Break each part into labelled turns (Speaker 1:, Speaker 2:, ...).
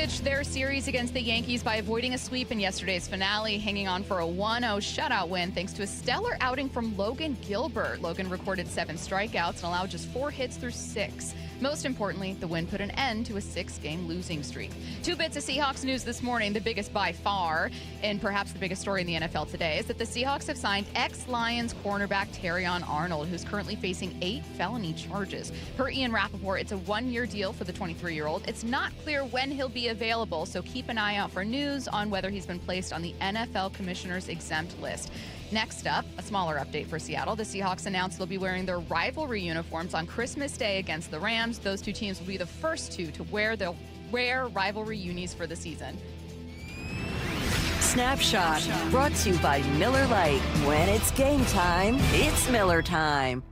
Speaker 1: clinched their series against the Yankees by avoiding a sweep in yesterday's finale, hanging on for a 1-0 shutout win thanks to a stellar outing from Logan Gilbert. Logan recorded 7 strikeouts and allowed just 4 hits through 6. Most importantly, the win put an end to a 6-game losing streak. 2 bits of Seahawks news this morning. The biggest by far, and perhaps the biggest story in the NFL today, is that the Seahawks have signed ex-Lions cornerback Terrion Arnold, who's currently facing 8 felony charges. Per Ian Rappaport, it's a 1-year deal for the 23-year-old. It's not clear when he'll be available, so keep an eye out for news on whether he's been placed on the NFL Commissioner's exempt list. Next up, a smaller update for Seattle. The Seahawks announced they'll be wearing their rivalry uniforms on Christmas Day against the Rams. Those 2 teams will be the first 2 to wear rivalry unis for the season.
Speaker 2: Snapshot, brought to you by Miller Lite. When it's game time, it's Miller time.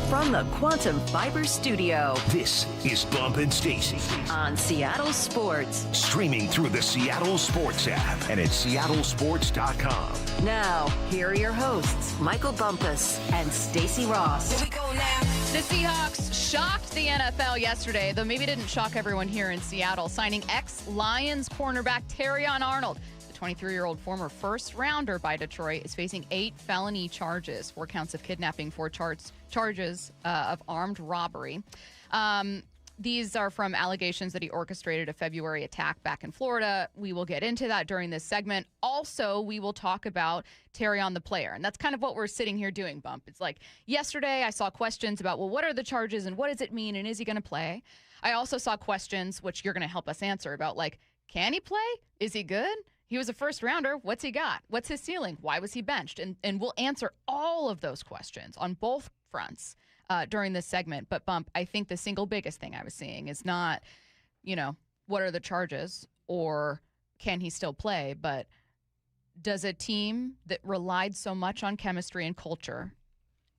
Speaker 2: From the Quantum Fiber Studio,
Speaker 3: this is Bump and Stacy
Speaker 2: on Seattle Sports.
Speaker 3: Streaming through the Seattle Sports app and at seattlesports.com.
Speaker 2: Now, here are your hosts, Michael Bumpus and Stacy Ross.
Speaker 1: Here we go now. The Seahawks shocked the NFL yesterday, though maybe didn't shock everyone here in Seattle, signing ex-Lions cornerback Terrion Arnold. The 23-year-old former first-rounder by Detroit is facing 8 felony charges, 4 counts of kidnapping, 4 charges of armed robbery. These are from allegations that he orchestrated a February attack back in Florida. We will get into that during this segment. Also, we will talk about Terrion the player, and that's kind of what we're sitting here doing, Bump. It's like yesterday I saw questions about, well, what are the charges and what does it mean and is he going to play? I also saw questions, which you're going to help us answer, about like, can he play? Is he good? He was a first rounder. What's he got? What's his ceiling? Why was he benched? And we'll answer all of those questions on both fronts during this segment. But, Bump, I think the single biggest thing I was seeing is not, what are the charges or can he still play? But does a team that relied so much on chemistry and culture,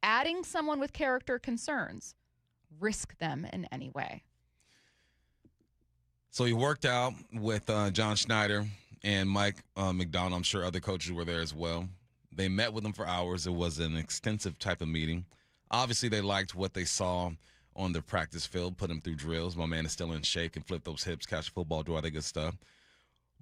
Speaker 1: adding someone with character concerns, risk them in any way?
Speaker 4: So he worked out with John Schneider and Mike McDonald. I'm sure other coaches were there as well. They met with him for hours. It was an extensive type of meeting. Obviously, they liked what they saw on the practice field, put him through drills. My man is still in shape, can flip those hips, catch a football, do all that good stuff.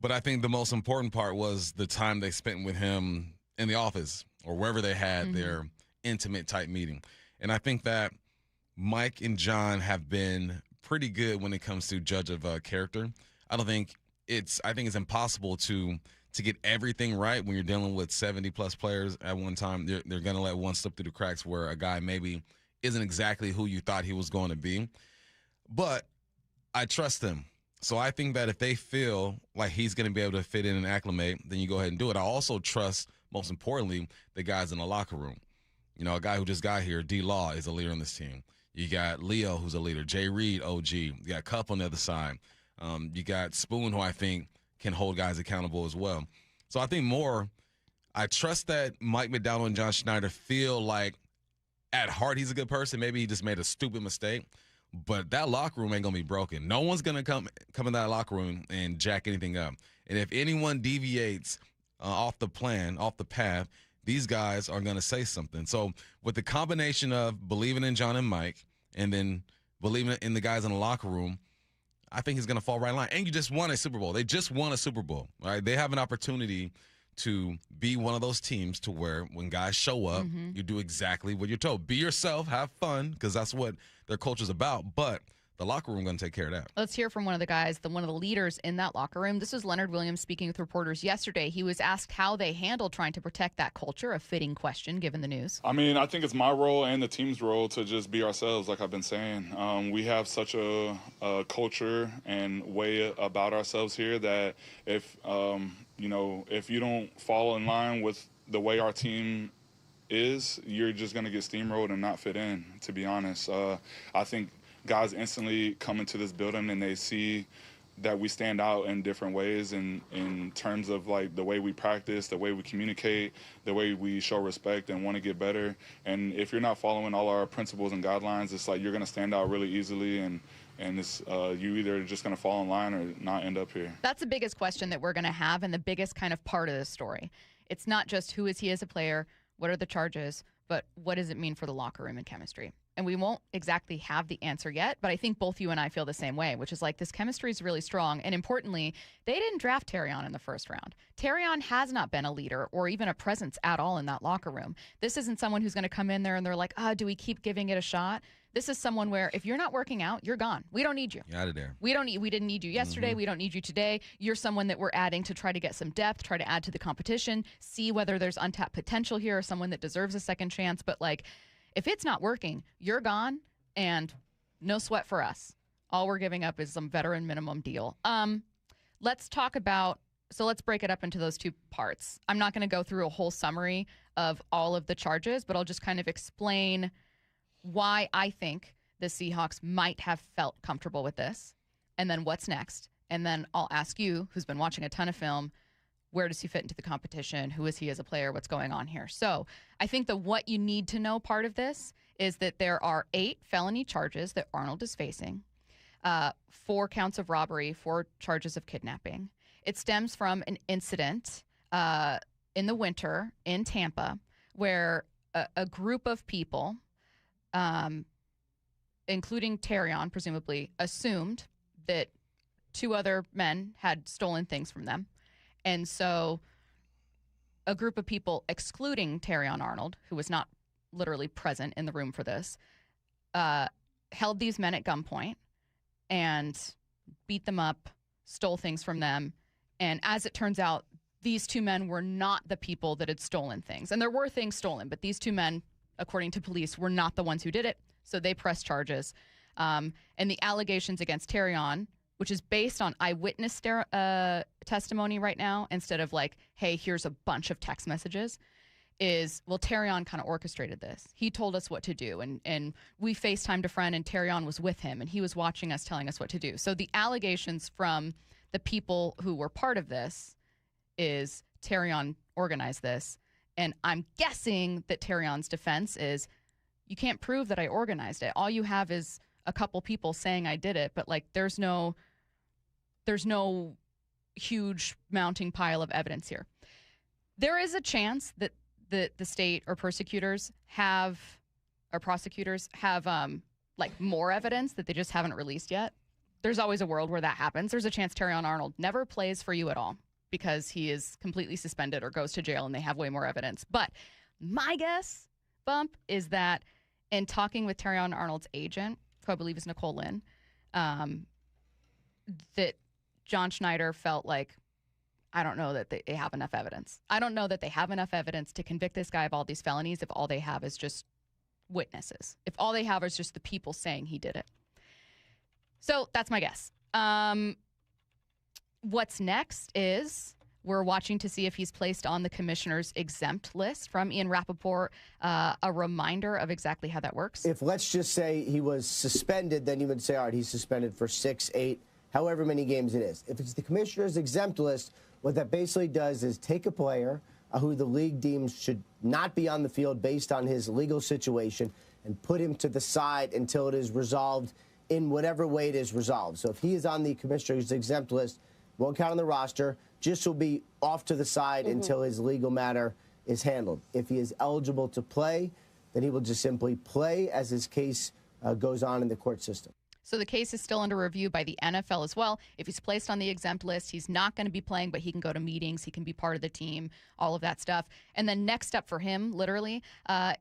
Speaker 4: But I think the most important part was the time they spent with him in the office or wherever they had their intimate type meeting. And I think that Mike and John have been pretty good when it comes to judge of character. I think it's impossible to get everything right when you're dealing with 70-plus players at one time. They're going to let one slip through the cracks where a guy maybe isn't exactly who you thought he was going to be. But I trust them. So I think that if they feel like he's going to be able to fit in and acclimate, then you go ahead and do it. I also trust, most importantly, the guys in the locker room. A guy who just got here, D-Law, is a leader on this team. You got Leo, who's a leader. Jay Reed, OG. You got Cup on the other side. You got Spoon, who I think can hold guys accountable as well. So I think I trust that Mike McDonald and John Schneider feel like at heart he's a good person. Maybe he just made a stupid mistake. But that locker room ain't going to be broken. No one's going to come in that locker room and jack anything up. And if anyone deviates off the plan, off the path, these guys are going to say something. So with the combination of believing in John and Mike and then believing in the guys in the locker room, I think he's going to fall right in line. And you just won a Super Bowl. They just won a Super Bowl, right? They have an opportunity to be one of those teams to where when guys show up, you do exactly what you're told. Be yourself, have fun, because that's what their culture's about. But the locker room going to take care of that.
Speaker 1: Let's hear from one of the guys, one of the leaders in that locker room. This was Leonard Williams speaking with reporters yesterday. He was asked how they handled trying to protect that culture, a fitting question given the news.
Speaker 5: I mean, I think it's my role and the team's role to just be ourselves, like I've been saying. We have such a culture and way about ourselves here that if you don't fall in line with the way our team is, you're just going to get steamrolled and not fit in, to be honest. I think guys instantly come into this building and they see that we stand out in different ways in terms of like the way we practice, the way we communicate, the way we show respect and want to get better. And if you're not following all our principles and guidelines, it's like you're going to stand out really easily and it's you either just going to fall in line or not end up here.
Speaker 1: That's the biggest question that we're going to have and the biggest kind of part of this story. It's not just who is he as a player, what are the charges, but what does it mean for the locker room and chemistry? and we won't exactly have the answer yet, but I think both you and I feel the same way, which is like this chemistry is really strong. And importantly, they didn't draft Terrion in the first round. Terrion has not been a leader or even a presence at all in that locker room. This isn't someone who's going to come in there and they're like, do we keep giving it a shot? This is someone where if you're not working out, you're gone. We don't need you.
Speaker 4: You're out of there.
Speaker 1: We didn't need you yesterday. We don't need you today. You're someone that we're adding to try to get some depth, try to add to the competition, see whether there's untapped potential here or someone that deserves a second chance. But like, if it's not working, you're gone and no sweat for us. All we're giving up is some veteran minimum deal. Let's break it up into those two parts. I'm not going to go through a whole summary of all of the charges, but I'll just kind of explain why I think the Seahawks might have felt comfortable with this, and then what's next. And then I'll ask you, who's been watching a ton of film, where does he fit into the competition? Who is he as a player? What's going on here? So I think the what you need to know part of this is that there are 8 felony charges that Arnold is facing, 4 counts of robbery, 4 charges of kidnapping. It stems from an incident in the winter in Tampa where a group of people, including Terrion, presumably, assumed that 2 other men had stolen things from them. And so a group of people, excluding Terrion Arnold, who was not literally present in the room for this, held these men at gunpoint and beat them up, stole things from them. And as it turns out, these 2 men were not the people that had stolen things. And there were things stolen, but these 2 men, according to police, were not the ones who did it. So they pressed charges. And the allegations against Terrion, which is based on eyewitness testimony right now, instead of like, hey, here's a bunch of text messages, is, well, Terrion kind of orchestrated this. He told us what to do, and we FaceTimed a friend, and Terrion was with him, and he was watching us, telling us what to do. So the allegations from the people who were part of this is Terrion organized this, and I'm guessing that Terrion's defense is, you can't prove that I organized it. All you have is a couple people saying I did it, but like there's no huge mounting pile of evidence here. There is a chance that the state or prosecutors have like more evidence that they just haven't released yet. There's always a world where that happens. There's a chance Terrion Arnold never plays for you at all because he is completely suspended or goes to jail and they have way more evidence. But my guess, Bump, is that in talking with Terrion Arnold's agent, who I believe is Nicole Lynn, that John Schneider felt like, I don't know that they have enough evidence. I don't know that they have enough evidence to convict this guy of all these felonies if all they have is just witnesses. If all they have is just the people saying he did it. So that's my guess. What's next is we're watching to see if he's placed on the commissioner's exempt list from Ian Rappaport. A reminder of exactly how that works.
Speaker 6: If, let's just say, he was suspended, then you would say, all right, he's suspended for 6, 8, however many games it is. If it's the commissioner's exempt list, what that basically does is take a player who the league deems should not be on the field based on his legal situation and put him to the side until it is resolved in whatever way it is resolved. So if he is on the commissioner's exempt list, won't count on the roster, just will be off to the side until his legal matter is handled. If he is eligible to play, then he will just simply play as his case goes on in the court system.
Speaker 1: So the case is still under review by the NFL as well. If he's placed on the exempt list, he's not going to be playing, but he can go to meetings, he can be part of the team, all of that stuff. And then next up for him, literally,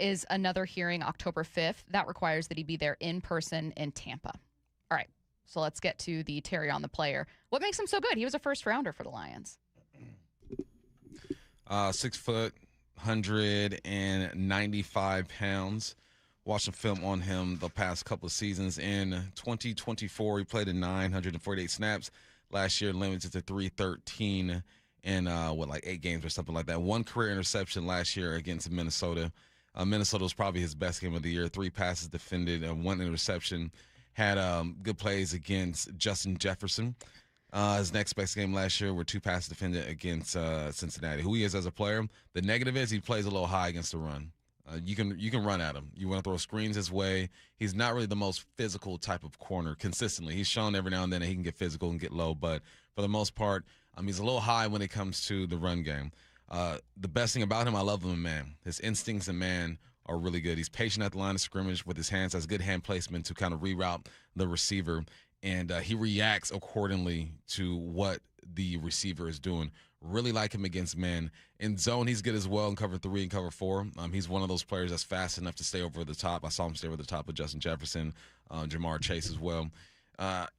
Speaker 1: is another hearing October 5th. That requires that he be there in person in Tampa. All right, so let's get to the Terrion the player. What makes him so good? He was a first rounder for the Lions.
Speaker 4: 6 foot, 195 pounds. Watching film on him the past couple of seasons. In 2024, he played in 948 snaps. Last year, limited to 313 in, 8 games or something like that. 1 career interception last year against Minnesota. Minnesota was probably his best game of the year. 3 passes defended, 1 interception. Had good plays against Justin Jefferson. His next best game last year were 2 passes defended against Cincinnati. Who he is as a player, the negative is he plays a little high against the run. You can run at him. You want to throw screens his way. He's not really the most physical type of corner consistently. He's shown every now and then that he can get physical and get low, but for the most part, he's a little high when it comes to the run game. The best thing about him, I love him in man. His instincts in man are really good. He's patient at the line of scrimmage with his hands, has good hand placement to kind of reroute the receiver, and he reacts accordingly to what the receiver is doing. Really like him against man. In zone, he's good as well in cover 3 and cover 4. He's one of those players that's fast enough to stay over the top. I saw him stay over the top of Justin Jefferson, Jamar Chase as well.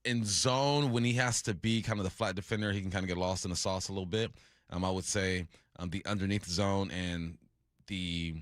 Speaker 4: In zone, when he has to be kind of the flat defender, he can kind of get lost in the sauce a little bit. I would say the underneath zone and the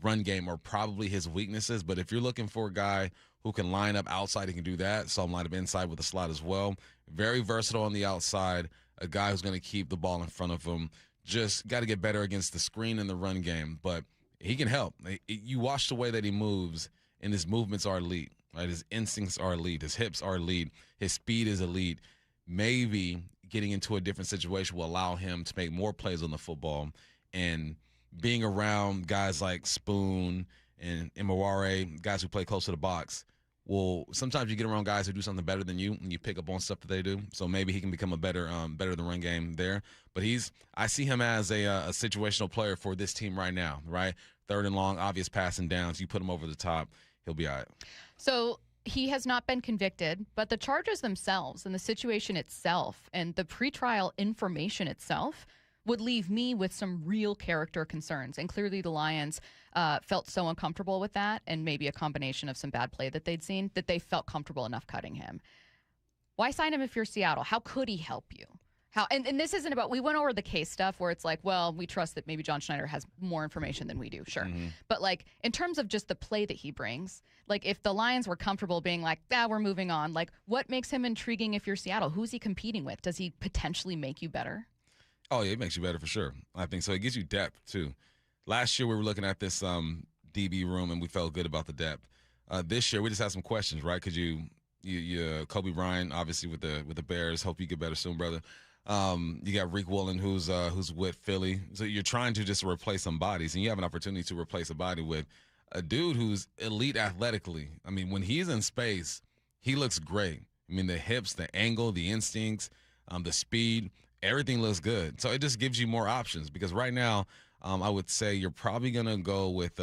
Speaker 4: run game are probably his weaknesses. But if you're looking for a guy who can line up outside, he can do that. So I'm line up inside with the slot as well. Very versatile on the outside. A guy who's going to keep the ball in front of him. Just got to get better against the screen and the run game. But he can help. You watch the way that he moves, and his movements are elite. Right? His instincts are elite. His hips are elite. His speed is elite. Maybe getting into a different situation will allow him to make more plays on the football. And being around guys like Spoon and Imaware, guys who play close to the box, well, sometimes you get around guys who do something better than you, and you pick up on stuff that they do. So maybe he can become a better the run game there. But I see him as a situational player for this team right now, right? 3rd and long, obvious passing downs. You put him over the top, he'll be all right.
Speaker 1: So he has not been convicted, but the charges themselves and the situation itself and the pretrial information itself would leave me with some real character concerns. And clearly the Lions felt so uncomfortable with that, and maybe a combination of some bad play that they'd seen, that they felt comfortable enough cutting him. Why sign him if you're Seattle? How could he help you? And this isn't about, we went over the case stuff where it's like, well, we trust that maybe John Schneider has more information than we do, sure. Mm-hmm. But like in terms of just the play that he brings, like if the Lions were comfortable being like, we're moving on, like what makes him intriguing if you're Seattle? Who's he competing with? Does he potentially make you better?
Speaker 4: Oh, yeah, it makes you better for sure. I think so. It gives you depth, too. Last year, we were looking at this DB room, and we felt good about the depth. This year, we just had some questions, right? Because you Kobe Bryant, obviously, with the Bears. Hope you get better soon, brother. You got Reek Woolen, who's with Philly. So you're trying to just replace some bodies, and you have an opportunity to replace a body with a dude who's elite athletically. I mean, when he's in space, he looks great. I mean, the hips, the angle, the instincts, the speed, everything looks good. So it just gives you more options because right now, I would say you're probably going to go with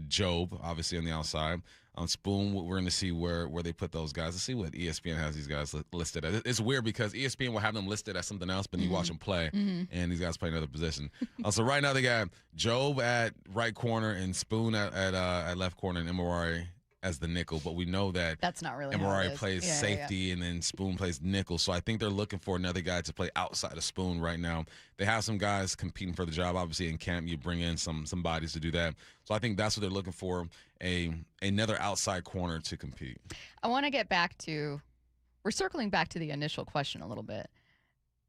Speaker 4: Job, obviously, on the outside. Spoon, we're going to see where they put those guys. Let's see what ESPN has these guys listed as. It's weird because ESPN will have them listed as something else, but you watch them play, and these guys play another position. So right now they got Job at right corner and Spoon at left corner and Imaware as the nickel, but we know that
Speaker 1: that's not really
Speaker 4: Imaware plays safety and then Spoon plays nickel. So I think they're looking for another guy to play outside of Spoon right now. They have some guys competing for the job. Obviously in camp you bring in some bodies to do that. So I think that's what they're looking for, another outside corner to compete.
Speaker 1: I want to get back to, we're circling back to the initial question a little bit.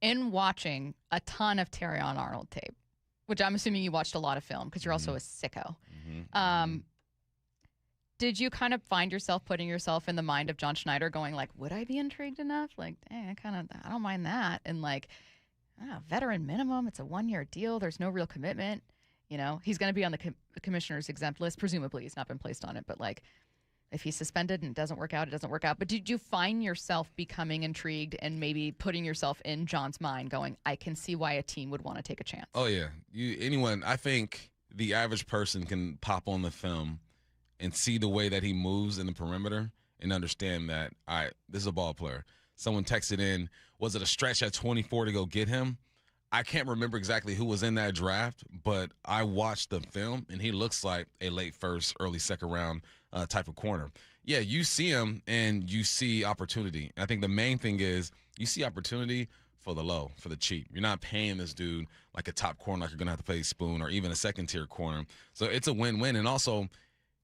Speaker 1: In watching a ton of Terrion Arnold tape, which I'm assuming you watched a lot of film because you're also a sicko. Did you kind of find yourself putting yourself in the mind of John Schneider going like, would I be intrigued enough? Like, I don't mind that. And like, veteran minimum, it's a 1-year deal. There's no real commitment. You know, he's going to be on the commissioner's exempt list. Presumably he's not been placed on it, but like if he's suspended and it doesn't work out, it doesn't work out. But did you find yourself becoming intrigued and maybe putting yourself in John's mind going, I can see why a team would want to take a chance? Oh yeah.
Speaker 4: I think the average person can pop on the film and see the way that he moves in the perimeter and understand that, all right, this is a ball player. Someone texted in, was it a stretch at 24 to go get him? I can't remember exactly who was in that draft, but I watched the film, and he looks like a late first, early second round type of corner. Yeah, you see him, and you see opportunity. I think the main thing is you see opportunity for the low, for the cheap. You're not paying this dude like a top corner like you're going to have to pay Spoon or even a second-tier corner. So it's a win-win, and also –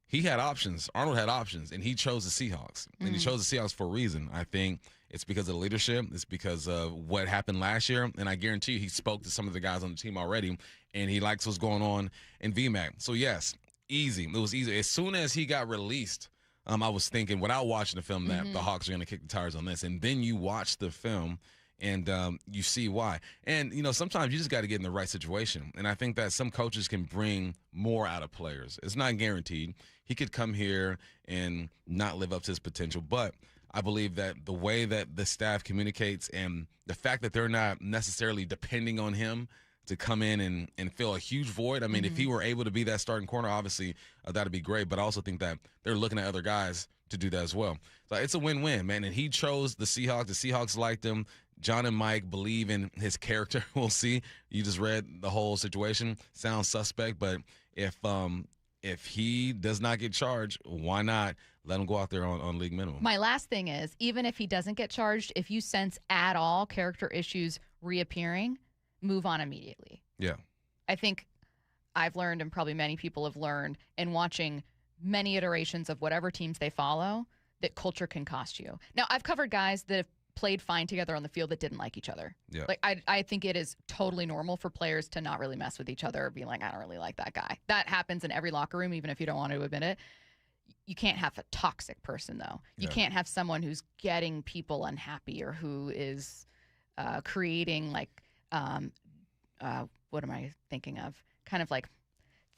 Speaker 4: he had options. Arnold had options, and he chose the Seahawks. And he chose the Seahawks for a reason. I think it's because of the leadership. It's because of what happened last year. And I guarantee you he spoke to some of the guys on the team already, and he likes what's going on in VMAC. So, yes, easy. It was easy. As soon as he got released, I was thinking, without watching the film, that the Hawks are going to kick the tires on this. And then you watch the film, and you see why. And, sometimes you just got to get in the right situation. And I think that some coaches can bring more out of players. It's not guaranteed. He could come here and not live up to his potential. But I believe that the way that the staff communicates and the fact that they're not necessarily depending on him to come in and fill a huge void. I mean, if he were able to be that starting corner, obviously that'd be great. But I also think that they're looking at other guys to do that as well. So it's a win-win, man. And he chose the Seahawks. The Seahawks liked him. John and Mike believe in his character. We'll see. You just read the whole situation. Sounds suspect, but if he does not get charged, why not let him go out there on league minimum?
Speaker 1: My last thing is, even if he doesn't get charged, if you sense at all character issues reappearing, move on immediately.
Speaker 4: Yeah.
Speaker 1: I think I've learned, and probably many people have learned, in watching many iterations of whatever teams they follow, that culture can cost you. Now, I've covered guys that have played fine together on the field that didn't like each other.
Speaker 4: Yeah.
Speaker 1: Like, I think it is totally normal for players to not really mess with each other or be like, I don't really like that guy. That happens in every locker room, even if you don't want to admit it. You can't have a toxic person, though. You can't have someone who's getting people unhappy or who is creating, like, what am I thinking of? Kind of like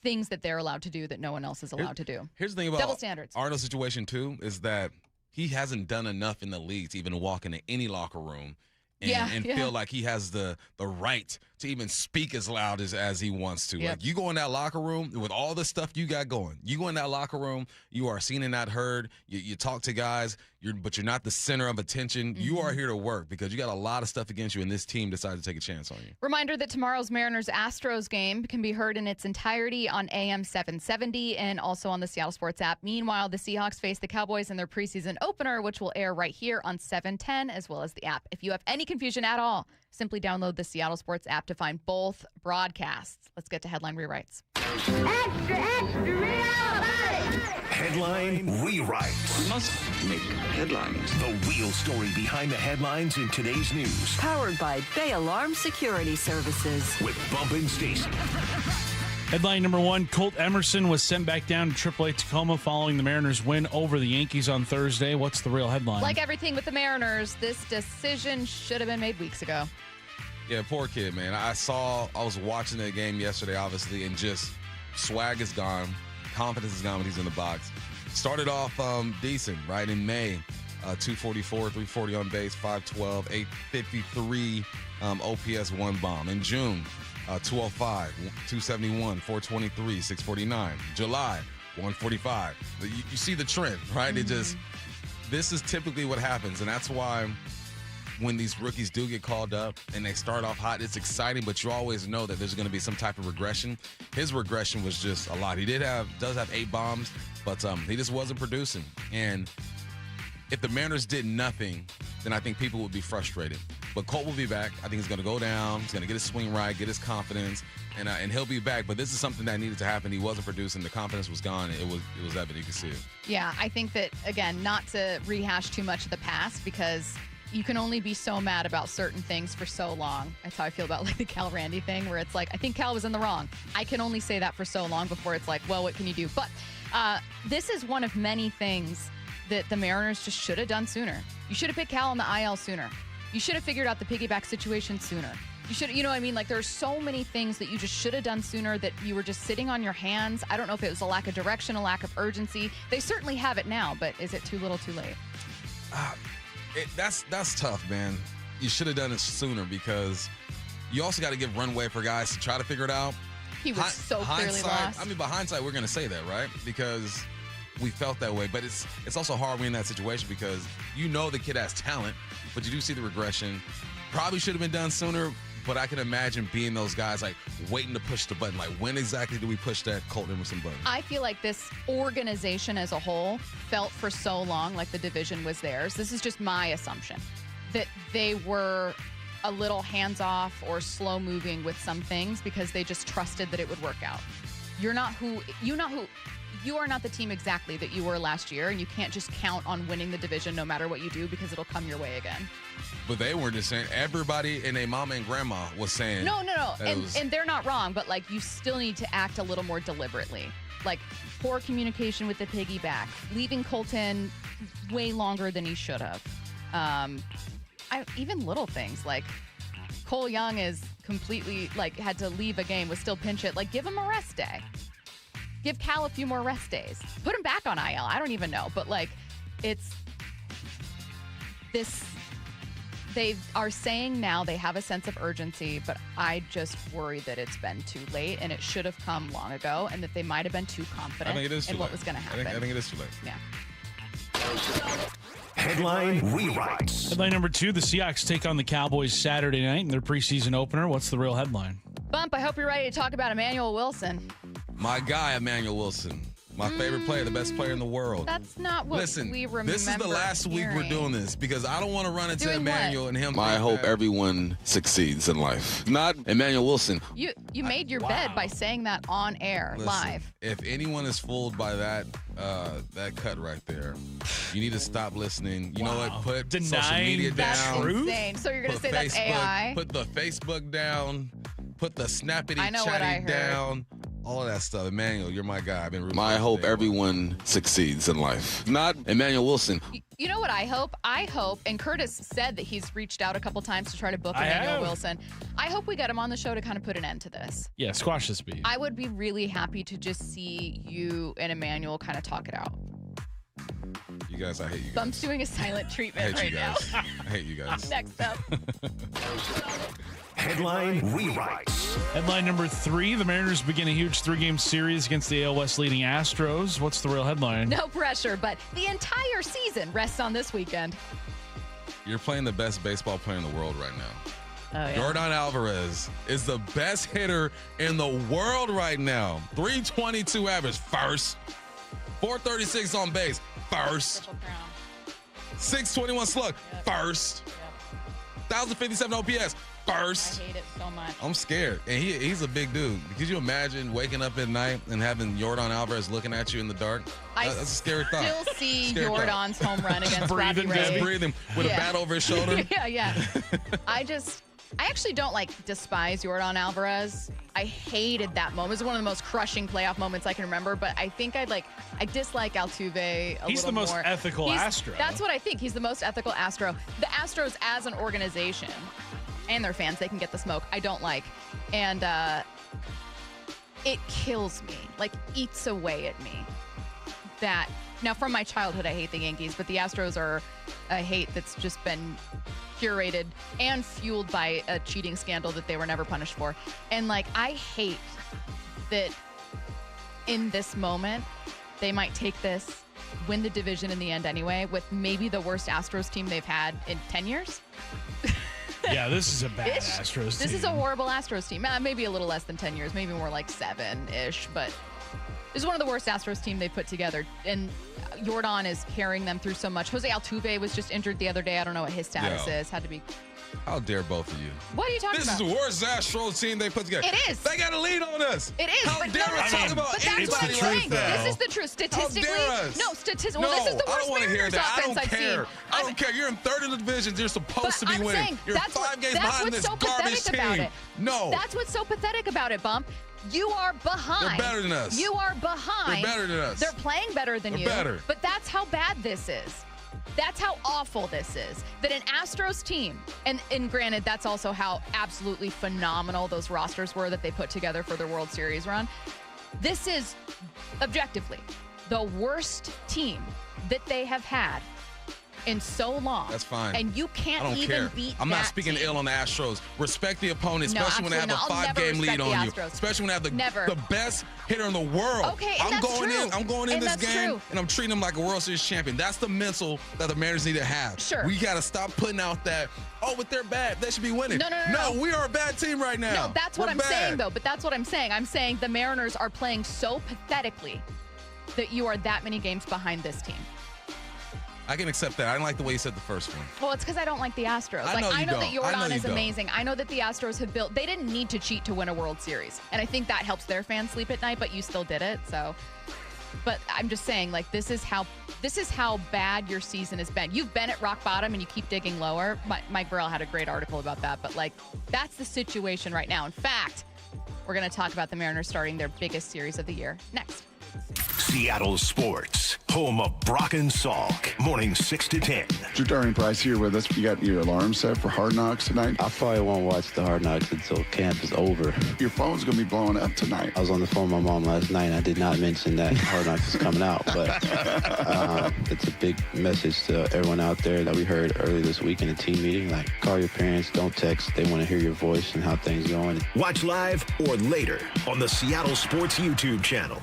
Speaker 1: things that they're allowed to do that no one else is allowed to do.
Speaker 4: Here's the thing about
Speaker 1: double standards.
Speaker 4: Arnold's situation, too, is that he hasn't done enough in the league to even walk into any locker room and feel like he has the right to even speak as loud as he wants to.
Speaker 1: Yep.
Speaker 4: Like, you go in that locker room with all the stuff you got going. You go in that locker room, you are seen and not heard. You talk to guys, but you're not the center of attention. You are here to work because you got a lot of stuff against you, and this team decided to take a chance on you.
Speaker 1: Reminder that tomorrow's Mariners-Astros game can be heard in its entirety on AM 770 and also on the Seattle Sports app. Meanwhile, the Seahawks face the Cowboys in their preseason opener, which will air right here on 710 as well as the app. If you have any confusion at all, simply download the Seattle Sports app to find both broadcasts. Let's get to headline rewrites.
Speaker 7: Extra, extra, rewrite!
Speaker 3: Headline rewrites.
Speaker 8: We must make headlines.
Speaker 3: The real story behind the headlines in today's news.
Speaker 2: Powered by Bay Alarm Security Services.
Speaker 3: With Bump and Stacy.
Speaker 9: Headline number one, Colt Emerson was sent back down to AAA Tacoma following the Mariners' win over the Yankees on Thursday. What's the real headline?
Speaker 1: Like everything with the Mariners, this decision should have been made weeks ago.
Speaker 4: Yeah, poor kid, man. I was watching that game yesterday, obviously, and just swag is gone. Confidence is gone when he's in the box. Started off decent, right? In May, 244, 340 on base, 512, 853 OPS, one bomb. In June, 205, 271, 423, 649. July, 145. You see the trend, right? This is typically what happens, and that's why when these rookies do get called up and they start off hot, it's exciting, but you always know that there's going to be some type of regression. His regression was just a lot. He does have 8 bombs, but he just wasn't producing. And if the Mariners did nothing, then I think people would be frustrated. But Colt will be back. I think he's going to go down. He's going to get his swing right, get his confidence, and he'll be back. But this is something that needed to happen. He wasn't producing. The confidence was gone. It was evident. You could see it.
Speaker 1: Yeah, I think that, again, not to rehash too much of the past because you can only be so mad about certain things for so long. That's how I feel about like the Cal Randy thing where it's like, I think Cal was in the wrong. I can only say that for so long before it's like, well, what can you do? But this is one of many things that the Mariners just should have done sooner. You should have picked Cal on the IL sooner. You should have figured out the piggyback situation sooner. You should, you know what I mean? Like there's so many things that you just should have done sooner that you were just sitting on your hands. I don't know if it was a lack of direction, a lack of urgency. They certainly have it now, but is it too little too late?
Speaker 4: That's tough, man. You should have done it sooner because you also got to give runway for guys to try to figure it out.
Speaker 1: He was so clearly lost.
Speaker 4: I mean, by hindsight, we're going to say that, right? Because we felt that way. But it's also hard when you're in that situation because you know the kid has talent, but you do see the regression. Probably should have been done sooner, but I can imagine being those guys like waiting to push the button. Like when exactly do we push that Colt Emerson button?
Speaker 1: I feel like this organization as a whole felt for so long like the division was theirs. This is just my assumption that they were a little hands-off or slow-moving with some things because they just trusted that it would work out. You are not the team exactly that you were last year, and you can't just count on winning the division no matter what you do because it'll come your way again.
Speaker 4: But they weren't just saying, everybody and their mama and grandma was saying.
Speaker 1: No. And they're not wrong, but like you still need to act a little more deliberately. Like poor communication with the piggyback, leaving Colton way longer than he should have. Even little things like Cole Young is completely like had to leave a game, was still pinch hit. Like give him a rest day. Give Cal a few more rest days. Put him back on IL. I don't even know. But, like, it's this they are saying now they have a sense of urgency, but I just worry that it's been too late and it should have come long ago and that they might have been too confident in what was going to happen.
Speaker 4: I think it is too late.
Speaker 1: Yeah.
Speaker 3: Headline rewrites.
Speaker 9: Headline number 2, the Seahawks take on the Cowboys Saturday night in their preseason opener. What's the real headline?
Speaker 1: Bump, I hope you're ready to talk about Emmanuel Wilson.
Speaker 4: My guy, Emmanuel Wilson. My favorite player, the best player in the world.
Speaker 1: That's not what we remember.
Speaker 4: This is the last week we're doing this because I don't want to run into
Speaker 1: Doing
Speaker 4: Emmanuel
Speaker 1: what?
Speaker 4: and him.
Speaker 8: I hope everyone succeeds in life. Not Emmanuel Wilson.
Speaker 1: You made your bed by saying that on air, live.
Speaker 4: If anyone is fooled by that cut right there, you need to stop listening. You know what? Put social media
Speaker 1: That's
Speaker 4: down.
Speaker 1: insane. So you're going to say that's AI?
Speaker 4: Put the Facebook down. Put the snappity
Speaker 1: I know what I
Speaker 4: chatty
Speaker 1: heard.
Speaker 4: down. All of that stuff. Emmanuel, you're my guy. I've been rooting
Speaker 8: I
Speaker 4: for
Speaker 8: hope
Speaker 4: you.
Speaker 8: everyone succeeds in life. Not Emmanuel Wilson.
Speaker 1: You know what I hope? I hope, and Curtis said that he's reached out a couple times to try to book Emmanuel Wilson. I hope we get him on the show to kind of put an end to this.
Speaker 9: Yeah, squash this beat.
Speaker 1: I would be really happy to just see you and Emmanuel kind of talk it out.
Speaker 4: You guys, I hate you guys.
Speaker 1: Bump's doing a silent
Speaker 4: I
Speaker 1: treatment
Speaker 4: hate you
Speaker 1: right
Speaker 4: guys.
Speaker 1: now.
Speaker 4: I hate you guys.
Speaker 1: Next up.
Speaker 3: Headline rewrites.
Speaker 9: Headline number 3, the Mariners begin a huge 3-game series against the AL West leading Astros. What's the real headline?
Speaker 1: No pressure, but the entire season rests on this weekend.
Speaker 4: You're playing the best baseball player in the world right now.
Speaker 1: Oh, yeah.
Speaker 4: Yordan Alvarez is the best hitter in the world right now. 322 average, first. 436 on base, first. 621 slug, first. 1,057 OPS, first.
Speaker 1: I hate it so much.
Speaker 4: I'm scared. And he's a big dude. Could you imagine waking up at night and having Yordan Alvarez looking at you in the dark? That's a scary thought.
Speaker 1: Still see
Speaker 4: Scary thought.
Speaker 1: Jordan's home run against Robbie
Speaker 9: breathing,
Speaker 1: Ray.
Speaker 9: just
Speaker 4: Breathing with a bat over his shoulder.
Speaker 1: Yeah. I actually don't despise Yordan Alvarez. I hated that moment. It was one of the most crushing playoff moments I can remember, but I think I dislike Altuve a little more.
Speaker 9: He's the most ethical Astro.
Speaker 1: That's what I think. He's the most ethical Astro. The Astros as an organization and their fans, they can get the smoke. I don't like. And it kills me, eats away at me. That now from my childhood, I hate the Yankees, but the Astros are a hate that's just been curated and fueled by a cheating scandal that they were never punished for. And I hate that in this moment, they might take this, win the division in the end anyway, with maybe the worst Astros team they've had in 10 years.
Speaker 9: Yeah, this is a bad Astros team.
Speaker 1: This is a horrible Astros team. Maybe a little less than 10 years, maybe more like 7-ish, but this is one of the worst Astros team they put together. And Yordan is carrying them through so much. Jose Altuve was just injured the other day. I don't know what his status is. Had to be.
Speaker 4: How dare both of you?
Speaker 1: What are you talking about?
Speaker 4: This is the worst Astros team they put together.
Speaker 1: It is.
Speaker 4: They got a lead on us.
Speaker 1: It is.
Speaker 4: How dare us talk about
Speaker 1: but that's what I'm
Speaker 4: anybody
Speaker 1: saying.
Speaker 4: like that?
Speaker 1: This is the truth. Statistically,
Speaker 4: How dare us?
Speaker 1: Well, this is the
Speaker 4: I
Speaker 1: worst
Speaker 4: don't want to hear
Speaker 1: Mariners
Speaker 4: that. I
Speaker 1: offense
Speaker 4: don't
Speaker 1: I've
Speaker 4: care.
Speaker 1: seen.
Speaker 4: I don't care. You're in third in the division. You're supposed to be
Speaker 1: I'm
Speaker 4: winning.
Speaker 1: saying,
Speaker 4: You're
Speaker 1: that's
Speaker 4: 5 games
Speaker 1: that's
Speaker 4: behind
Speaker 1: what's
Speaker 4: this
Speaker 1: so
Speaker 4: garbage
Speaker 1: pathetic
Speaker 4: team.
Speaker 1: about it.
Speaker 4: No.
Speaker 1: That's what's so pathetic about it, Bump. You are behind.
Speaker 4: They're better than us.
Speaker 1: You are behind.
Speaker 4: They're better than us.
Speaker 1: They're playing better than
Speaker 4: They're
Speaker 1: you.
Speaker 4: better.
Speaker 1: But that's how bad this is. That's how awful this is. That an Astros team, and granted, that's also how absolutely phenomenal those rosters were that they put together for their World Series run. This is, objectively, the worst team that they have had in so long.
Speaker 4: That's fine.
Speaker 1: And you
Speaker 4: I
Speaker 1: can't
Speaker 4: don't
Speaker 1: even
Speaker 4: care.
Speaker 1: beat
Speaker 4: I'm not
Speaker 1: that
Speaker 4: speaking
Speaker 1: team.
Speaker 4: ill on the Astros. Respect the opponent,
Speaker 1: No,
Speaker 4: especially when they have a
Speaker 1: absolutely not. I'll
Speaker 4: 5-game
Speaker 1: never
Speaker 4: lead on you.
Speaker 1: respect the Astros.
Speaker 4: Especially when they have
Speaker 1: Never.
Speaker 4: the best hitter in the world.
Speaker 1: Okay, and that's true.
Speaker 4: I'm going in
Speaker 1: And
Speaker 4: this
Speaker 1: that's
Speaker 4: game,
Speaker 1: true.
Speaker 4: and I'm treating them like a World Series champion. That's the mental that the Mariners need to have.
Speaker 1: Sure.
Speaker 4: We got to stop putting out that, but they're bad. They should be winning.
Speaker 1: No.
Speaker 4: We are a bad team right now.
Speaker 1: No, that's what
Speaker 4: We're
Speaker 1: I'm
Speaker 4: bad.
Speaker 1: saying, though. But that's what I'm saying. I'm saying the Mariners are playing so pathetically that you are that many games behind this team.
Speaker 4: I can accept that. I didn't like the way you said the first one.
Speaker 1: Well, it's because I don't like the Astros.
Speaker 4: I know you
Speaker 1: I know
Speaker 4: don't.
Speaker 1: that
Speaker 4: I know
Speaker 1: Yordan
Speaker 4: you
Speaker 1: is
Speaker 4: don't.
Speaker 1: amazing. I know that the Astros have built. They didn't need to cheat to win a World Series, and I think that helps their fans sleep at night. But you still did it. So, but I'm just saying, this is how bad your season has been. You've been at rock bottom, and you keep digging lower. Mike Burrell had a great article about that. But that's the situation right now. In fact, we're going to talk about the Mariners starting their biggest series of the year next.
Speaker 3: Seattle sports. home of Brock and Salk, morning 6 to 10.
Speaker 10: Jadarian Price here with us. You got your alarm set for Hard Knocks tonight?
Speaker 11: I probably won't watch the Hard Knocks until camp is over.
Speaker 10: Your phone's going to be blowing up tonight.
Speaker 11: I was on the phone with my mom last night, and I did not mention that Hard Knocks is coming out, but it's a big message to everyone out there that we heard earlier this week in a team meeting. Like, call your parents, don't text. They want to hear your voice and how things are going.
Speaker 3: Watch live or later on the Seattle Sports YouTube channel.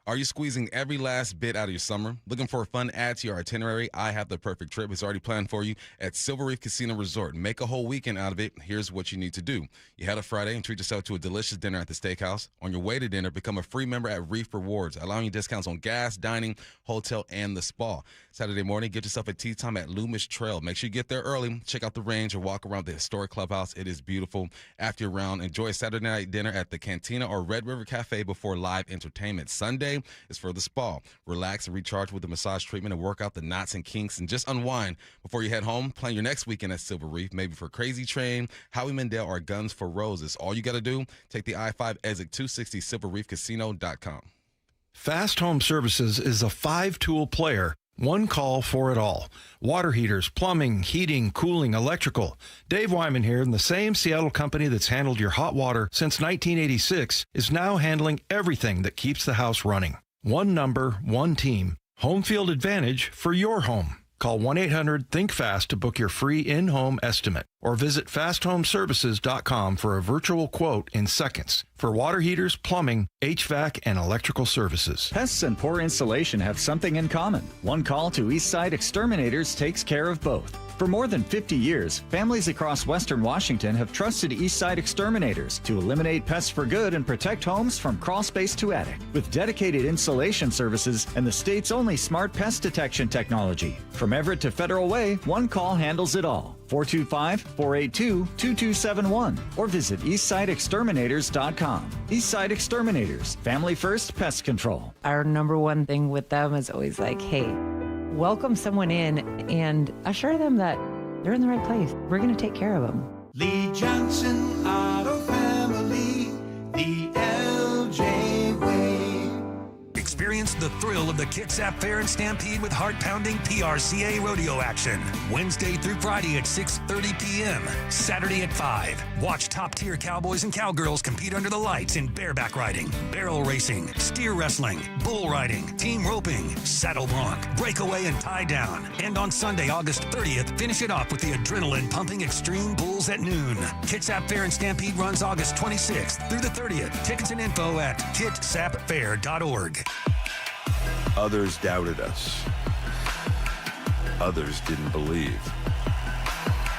Speaker 4: Are you squeezing every last bit out of your summer? Looking for a fun add to your itinerary? I have the perfect trip. It's already planned for you at Silver Reef Casino Resort. Make a whole weekend out of it. Here's what you need to do. You head up Friday and treat yourself to a delicious dinner at the steakhouse. On your way to dinner, become a free member at Reef Rewards, allowing you discounts on gas, dining, hotel, and the spa. Saturday morning, get yourself a tea time at Loomis Trail. Make sure you get there early. Check out the range or walk around the historic clubhouse. It is beautiful. After your round, enjoy a Saturday night dinner at the Cantina or Red River Cafe before live entertainment. Sunday is for the spa. Relax and recharge with a massage treatment and work out the knots and kinks and just unwind before you head home. Plan your next weekend at Silver Reef, maybe for Crazy Train, Howie Mandel, or Guns for Roses. All you got to do, take the I-5 exit 260 silverreefcasino.com.
Speaker 12: Fast Home Services is a 5-tool player. One call for it all. Water heaters, plumbing, heating, cooling, electrical. Dave Wyman here, and the same Seattle company that's handled your hot water since 1986 is now handling everything that keeps the house running. One number, one team. Home field advantage for your home. Call 1-800-THINK-FAST to book your free in-home estimate or visit fasthomeservices.com for a virtual quote in seconds for water heaters, plumbing, HVAC, and electrical services.
Speaker 13: Pests and poor insulation have something in common. One call to Eastside Exterminators takes care of both. For more than 50 years, families across Western Washington have trusted Eastside Exterminators to eliminate pests for good and protect homes from crawl space to attic. With dedicated installation services and the state's only smart pest detection technology. From Everett to Federal Way, one call handles it all. 425-482-2271 or visit eastsideexterminators.com. Eastside Exterminators, family first pest control.
Speaker 14: Our number one thing with them is always like, hey, welcome someone in and assure them that they're in the right place. We're going to take care of them.
Speaker 15: Lee Johnson Auto Family, the LJ way.
Speaker 16: Experience the thrill of the Kitsap Fair and Stampede with heart-pounding PRCA rodeo action. Wednesday through Friday at 6:30 p.m. Saturday at 5. Watch top-tier cowboys and cowgirls compete under the lights in bareback riding, barrel racing, steer wrestling, bull riding, team roping, saddle bronc, breakaway, and tie down. And on Sunday, August 30th, finish it off with the adrenaline-pumping Extreme Bulls at noon. Kitsap Fair and Stampede runs August 26th through the 30th. Tickets and info at kitsapfair.org.
Speaker 17: Others doubted us. Others didn't believe.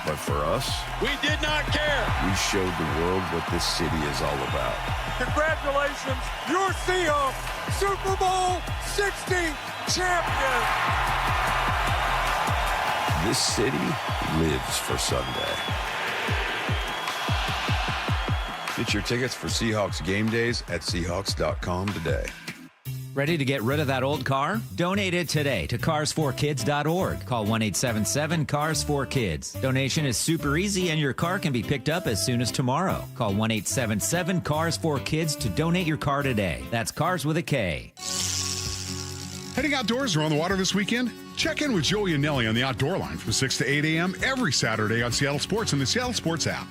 Speaker 17: But for us,
Speaker 18: we did not care.
Speaker 17: We showed the world what this city is all about.
Speaker 18: Congratulations, your Seahawks, Super Bowl 60 champion.
Speaker 17: This city lives for Sunday. Get your tickets for Seahawks game days at Seahawks.com today.
Speaker 19: Ready to get rid of that old car? Donate it today to cars4kids.org. Call 1-877-CARS4KIDS. Donation is super easy and your car can be picked up as soon as tomorrow. Call 1-877-CARS4KIDS to donate your car today. That's cars with a K.
Speaker 20: Heading outdoors or on the water this weekend? Check in with Joey and Nelly on the Outdoor Line from 6 to 8 a.m. every Saturday on Seattle Sports and the Seattle Sports app.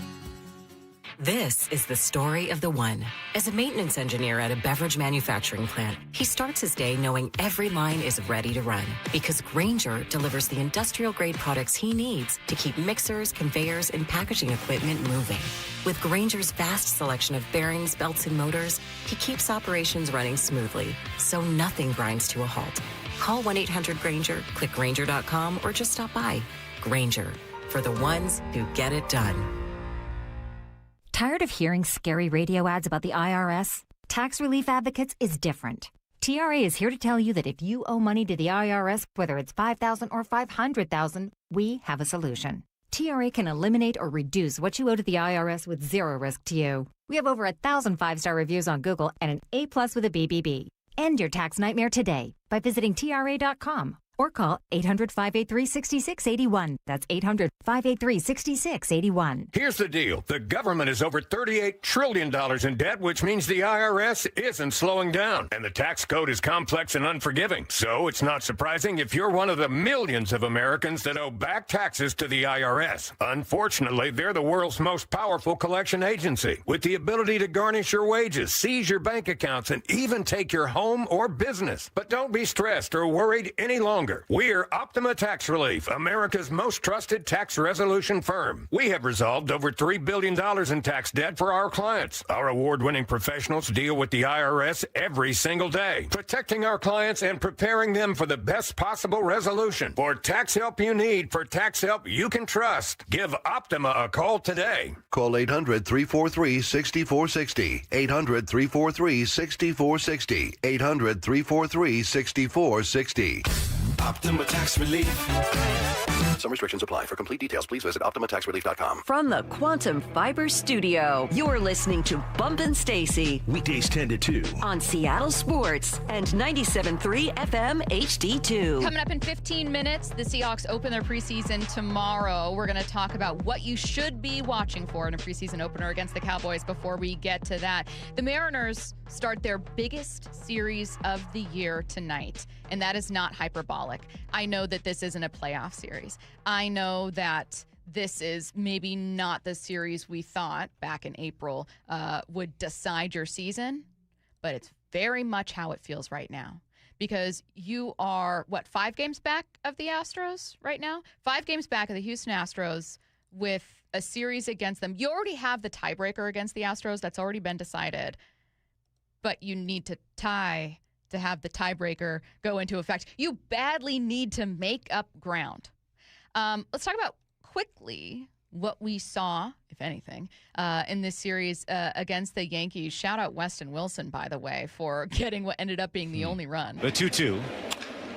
Speaker 21: This is the story of the one. As a maintenance engineer at a beverage manufacturing plant, he starts his day knowing every line is ready to run because Grainger delivers the industrial-grade products he needs to keep mixers, conveyors, and packaging equipment moving. With Grainger's vast selection of bearings, belts, and motors, he keeps operations running smoothly, so nothing grinds to a halt. Call 1-800-GRAINGER, click Grainger.com, or just stop by. Grainger, for the ones who get it done.
Speaker 22: Tired of hearing scary radio ads about the IRS? Tax Relief Advocates is different. TRA is here to tell you that if you owe money to the IRS, whether it's $5,000 or $500,000, we have a solution. TRA can eliminate or reduce what you owe to the IRS with zero risk to you. We have over 1,000 5-star reviews on Google and an A+ with a BBB. End your tax nightmare today by visiting TRA.com or call 800-583-6681. That's 800-583-6681.
Speaker 5: Here's the deal. The government is over $38 trillion in debt, which means the IRS isn't slowing down. And the tax code is complex and unforgiving. So it's not surprising if you're one of the millions of Americans that owe back taxes to the IRS. Unfortunately, they're the world's most powerful collection agency, with the ability to garnish your wages, seize your bank accounts, and even take your home or business. But don't be stressed or worried any longer. We're Optima Tax Relief, America's most trusted tax resolution firm. We have resolved over $3 billion in tax debt for our clients. Our award-winning professionals deal with the IRS every single day, protecting our clients and preparing them for the best possible resolution. For tax help you need, for tax help you can trust, give Optima a call today.
Speaker 6: Call 800-343-6460. 800-343-6460. 800-343-6460.
Speaker 3: Optima Tax Relief.
Speaker 6: Some restrictions apply. For complete details, please visit OptimaTaxRelief.com.
Speaker 2: From the Quantum Fiber Studio, you're listening to Bump and Stacy.
Speaker 3: Weekdays 10 to 2.
Speaker 2: On Seattle Sports and 97.3 FM HD2.
Speaker 1: Coming up in 15 minutes, the Seahawks open their preseason tomorrow. We're going to talk about what you should be watching for in a preseason opener against the Cowboys. Before we get to that, the Mariners start their biggest series of the year tonight, and that is not hyperbolic. I know that this isn't a playoff series. I know that this is maybe not the series we thought back in April would decide your season, but it's very much how it feels right now. Because you are, 5 games back of the Astros right now? 5 games back of the Houston Astros with a series against them. You already have the tiebreaker against the Astros. That's already been decided. But you need to tie to have the tiebreaker go into effect. You badly need to make up ground. Let's talk about quickly what we saw, if anything, in this series against the Yankees. Shout out Weston Wilson, by the way, for getting what ended up being the only run.
Speaker 23: The 2-2.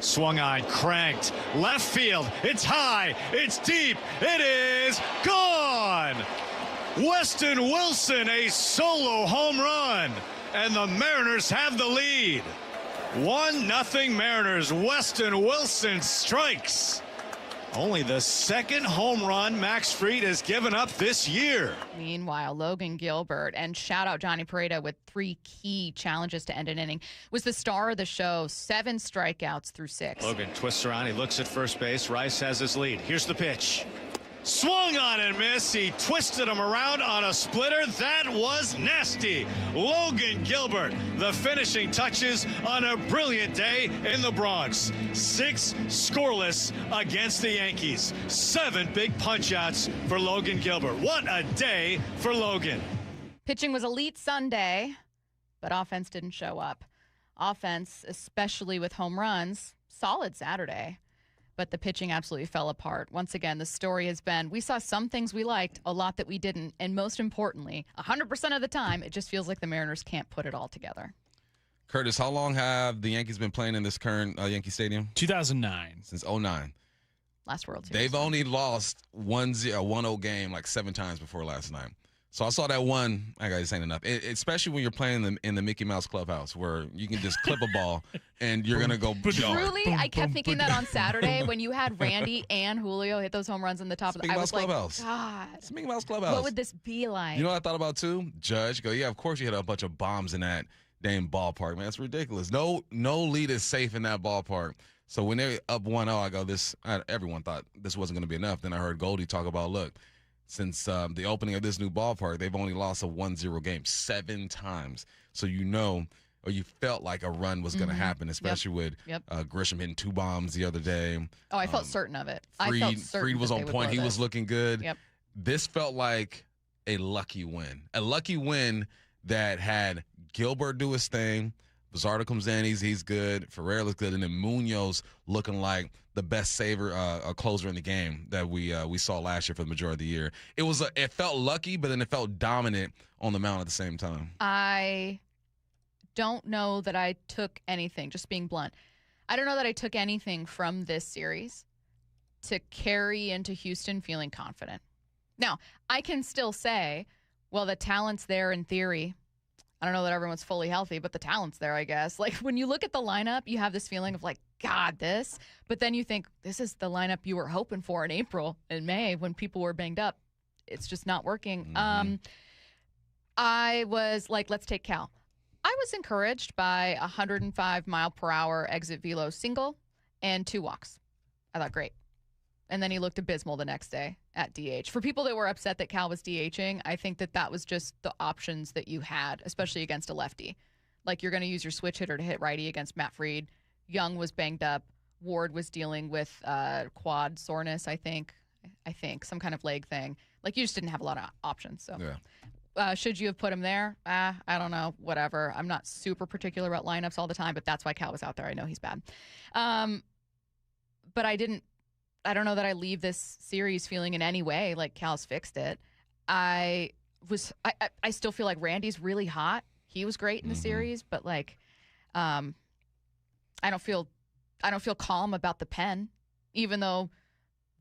Speaker 23: Swung on, cranked, left field. It's high, it's deep, it is gone! Weston Wilson, a solo home run, and the Mariners have the lead. 1-0 Mariners. Weston Wilson strikes. Only the second home run Max Fried has given up this year.
Speaker 1: Meanwhile, Logan Gilbert, and shout out Johnny Pareda with 3 key challenges to end an inning, was the star of the show. 7 strikeouts through 6.
Speaker 23: Logan twists around. He looks at first base. Rice has his lead. Here's the pitch. Swung on and missed. He twisted him around on a splitter. That was nasty. Logan Gilbert, the finishing touches on a brilliant day in the Bronx. 6 scoreless against the Yankees. 7 big punch-outs for Logan Gilbert. What a day for Logan.
Speaker 1: Pitching was elite Sunday, but offense didn't show up. Offense, especially with home runs, solid Saturday. But the pitching absolutely fell apart. Once again, the story has been we saw some things we liked, a lot that we didn't, and most importantly, 100% of the time, it just feels like the Mariners can't put it all together.
Speaker 4: Curtis, how long have the Yankees been playing in this current Yankee Stadium?
Speaker 9: 2009.
Speaker 4: Since 2009.
Speaker 1: Last World Series.
Speaker 4: They've only lost 1-0 game like 7 times before last night. So I saw that one. I guess ain't enough. Especially when you're playing in the Mickey Mouse clubhouse where you can just clip a ball and you're going to go yard.
Speaker 1: Truly, I kept thinking that on Saturday when you had Randy and Julio hit those home runs in the top of the I was like,
Speaker 4: clubhouse.
Speaker 1: God.
Speaker 4: It's Mickey Mouse clubhouse.
Speaker 1: What would this be like?
Speaker 4: You know what I thought about too? Judge, go, yeah, of course you hit a bunch of bombs in that damn ballpark, man. That's ridiculous. No lead is safe in that ballpark. So when they're up 1-0, I go, everyone thought this wasn't going to be enough. Then I heard Goldie talk about, look, since the opening of this new ballpark, they've only lost a 1-0 game 7 times. So you know, or you felt like a run was going to happen, especially with Grisham hitting 2 bombs the other day.
Speaker 1: Oh, I felt certain of it.
Speaker 4: Fried was on point. He was looking good.
Speaker 1: Yep.
Speaker 4: This felt like a lucky win. A lucky win that had Gilbert do his thing. Bizarro comes in, he's good. Ferrer looks good, and then Munoz looking like the best closer in the game that we saw last year for the majority of the year. It felt lucky, but then it felt dominant on the mound at the same time.
Speaker 1: I don't know that I took anything, just being blunt. I don't know that I took anything from this series to carry into Houston feeling confident. Now, I can still say, well, the talent's there in theory. I don't know that everyone's fully healthy, but the talent's there, I guess. Like, when you look at the lineup, you have this feeling of, like, God, this. But then you think, this is the lineup you were hoping for in April and May when people were banged up. It's just not working. I was like, let's take Cal. I was encouraged by 105-mile-per-hour exit velo single and 2 walks. I thought, great. And then he looked abysmal the next day at DH. For people that were upset that Cal was DHing, I think that was just the options that you had, especially against a lefty. Like, you're going to use your switch hitter to hit righty against Matt Fried. Young was banged up. Ward was dealing with quad soreness, I think, some kind of leg thing. Like, you just didn't have a lot of options. So, should you have put him there? I don't know. Whatever. I'm not super particular about lineups all the time, but that's why Cal was out there. I know he's bad. But I don't know that I leave this series feeling in any way like Cal's fixed it. I still feel like Randy's really hot. He was great in the series, but like, I don't feel calm about the pen, even though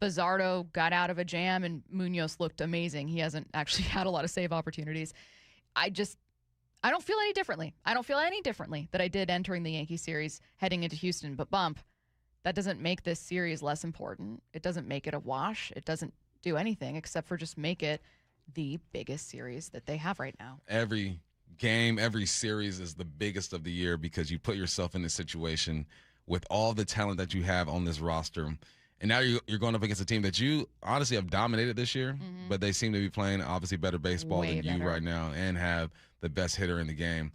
Speaker 1: Bizzardo got out of a jam and Munoz looked amazing. He hasn't actually had a lot of save opportunities. I don't feel any differently. I don't feel any differently that I did entering the Yankee series heading into Houston. But Bump, that doesn't make this series less important. It doesn't make it a wash. It doesn't do anything except for just make it the biggest series that they have right now.
Speaker 4: Every game, every series is the biggest of the year because you put yourself in this situation with all the talent that you have on this roster. And now you're going up against a team that you honestly have dominated this year, but they seem to be playing obviously better baseball than you right now and have the best hitter in the game.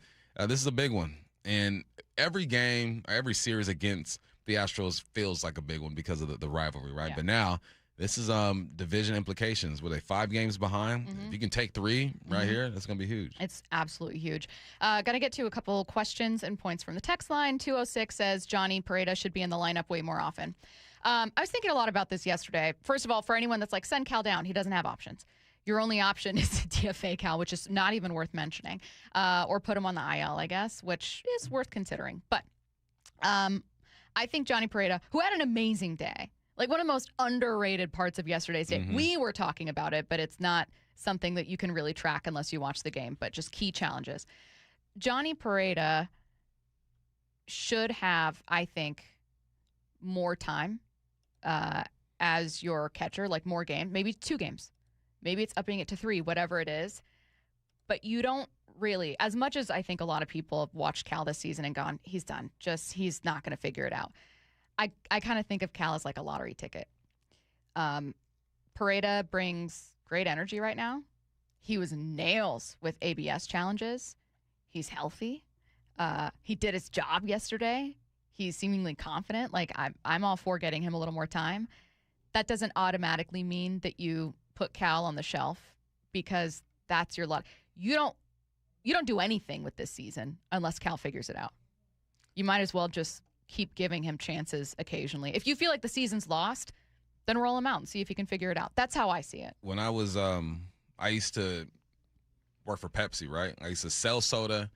Speaker 4: This is a big one. And every game, every series against the Astros feels like a big one because of the rivalry, right? Yeah. But now this is division implications. Were they 5 games behind? If you can take 3 right here, that's going to be huge.
Speaker 1: It's absolutely huge. Got to get to a couple questions and points from the text line. 206 says Johnny Pareda should be in the lineup way more often. I was thinking a lot about this yesterday. First of all, for anyone that's like, send Cal down, he doesn't have options. Your only option is to DFA Cal, which is not even worth mentioning, or put him on the IL, I guess, which is worth considering. But I think Johnny Pareda, who had an amazing day, like one of the most underrated parts of yesterday's day. We were talking about it, but it's not something that you can really track unless you watch the game, but just key challenges. Johnny Pareda should have, I think, more time as your catcher, like more game, maybe 2 games. Maybe it's upping it to 3, whatever it is. But you don't really, as much as I think a lot of people have watched Cal this season and gone, he's done. He's not going to figure it out. I kind of think of Cal as like a lottery ticket. Pareda brings great energy right now. He was nails with ABS challenges. He's healthy. He did his job yesterday. He's seemingly confident. Like, I'm all for getting him a little more time. That doesn't automatically mean that you put Cal on the shelf because that's your lot. You don't do anything with this season unless Cal figures it out. You might as well just keep giving him chances occasionally. If you feel like the season's lost, then roll him out and see if he can figure it out. That's how I see it.
Speaker 4: When I was, I used to work for Pepsi, right? I used to sell soda,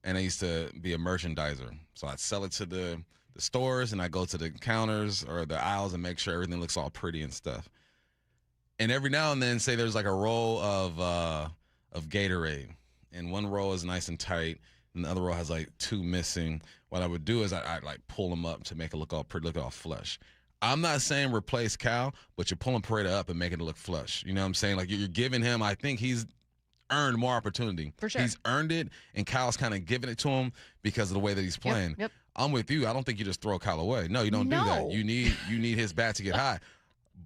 Speaker 4: and I used to be a merchandiser. So I'd sell it to the stores, and I go to the counters or the aisles and make sure everything looks all pretty and stuff. And every now and then, say there's like a roll of Gatorade, and one roll is nice and tight, and the other row has like 2 missing. What I would do is I'd like pull them up to make it look all pretty, look all flush. I'm not saying replace Cal, but you're pulling Pareda up and making it look flush. You know what I'm saying? Like, you're giving him, I think he's earned more opportunity.
Speaker 1: For sure.
Speaker 4: He's earned it, and Cal's kind of giving it to him because of the way that he's playing.
Speaker 1: Yep.
Speaker 4: I'm with you. I don't think you just throw Cal away. No, you don't do that. You need his bat to get high.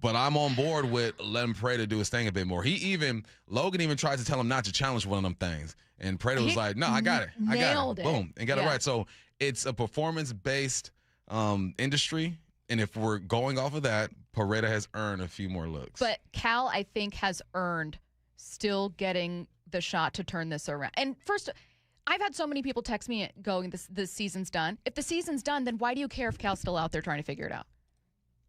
Speaker 4: But I'm on board with letting Pareda do his thing a bit more. Logan even tried to tell him not to challenge one of them things. And Pareda was like, no, I got it. I got it. Boom. And got it right. So it's a performance-based industry. And if we're going off of that, Pareda has earned a few more looks.
Speaker 1: But Cal, I think, has earned still getting the shot to turn this around. And first, I've had so many people text me going, this season's done. If the season's done, then why do you care if Cal's still out there trying to figure it out?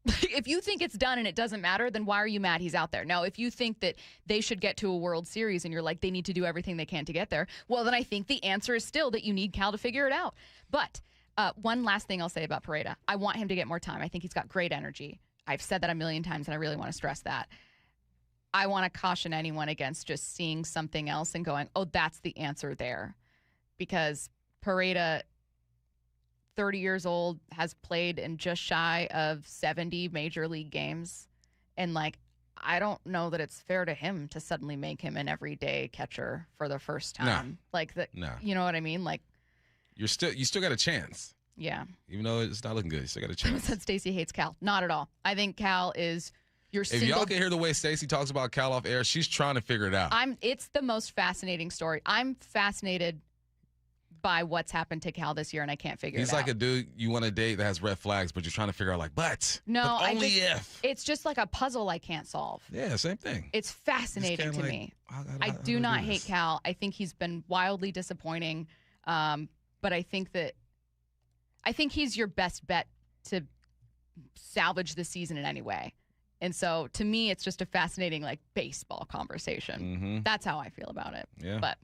Speaker 1: If you think it's done and it doesn't matter, then why are you mad he's out there? Now, if you think that they should get to a World Series and you're like, they need to do everything they can to get there, well, then I think the answer is still that you need Cal to figure it out. But one last thing I'll say about Pareda. I want him to get more time. I think he's got great energy. I've said that a million times, and I really want to stress that. I want to caution anyone against just seeing something else and going, oh, that's the answer there. Because Pareda, 30 years old, has played in just shy of 70 major league games. And, like, I don't know that it's fair to him to suddenly make him an everyday catcher for the first time. You know what I mean? Like,
Speaker 4: you still got a chance.
Speaker 1: Yeah.
Speaker 4: Even though it's not looking good, you still got a chance.
Speaker 1: Said Stacey hates Cal. Not at all. I think Cal is your
Speaker 4: If y'all can hear the way Stacey talks about Cal off air, she's trying to figure it out.
Speaker 1: It's the most fascinating story. I'm fascinated by what's happened to Cal this year, and I can't figure it out.
Speaker 4: He's like a dude you want to date that has red flags, but you're trying to figure out, like, but only if.
Speaker 1: It's just like a puzzle I can't solve.
Speaker 4: Yeah, same thing.
Speaker 1: It's fascinating to me. I do not hate Cal. I think he's been wildly disappointing, but I think he's your best bet to salvage the season in any way. And so, to me, it's just a fascinating, like, baseball conversation.
Speaker 4: Mm-hmm.
Speaker 1: That's how I feel about it.
Speaker 4: Yeah.
Speaker 1: But,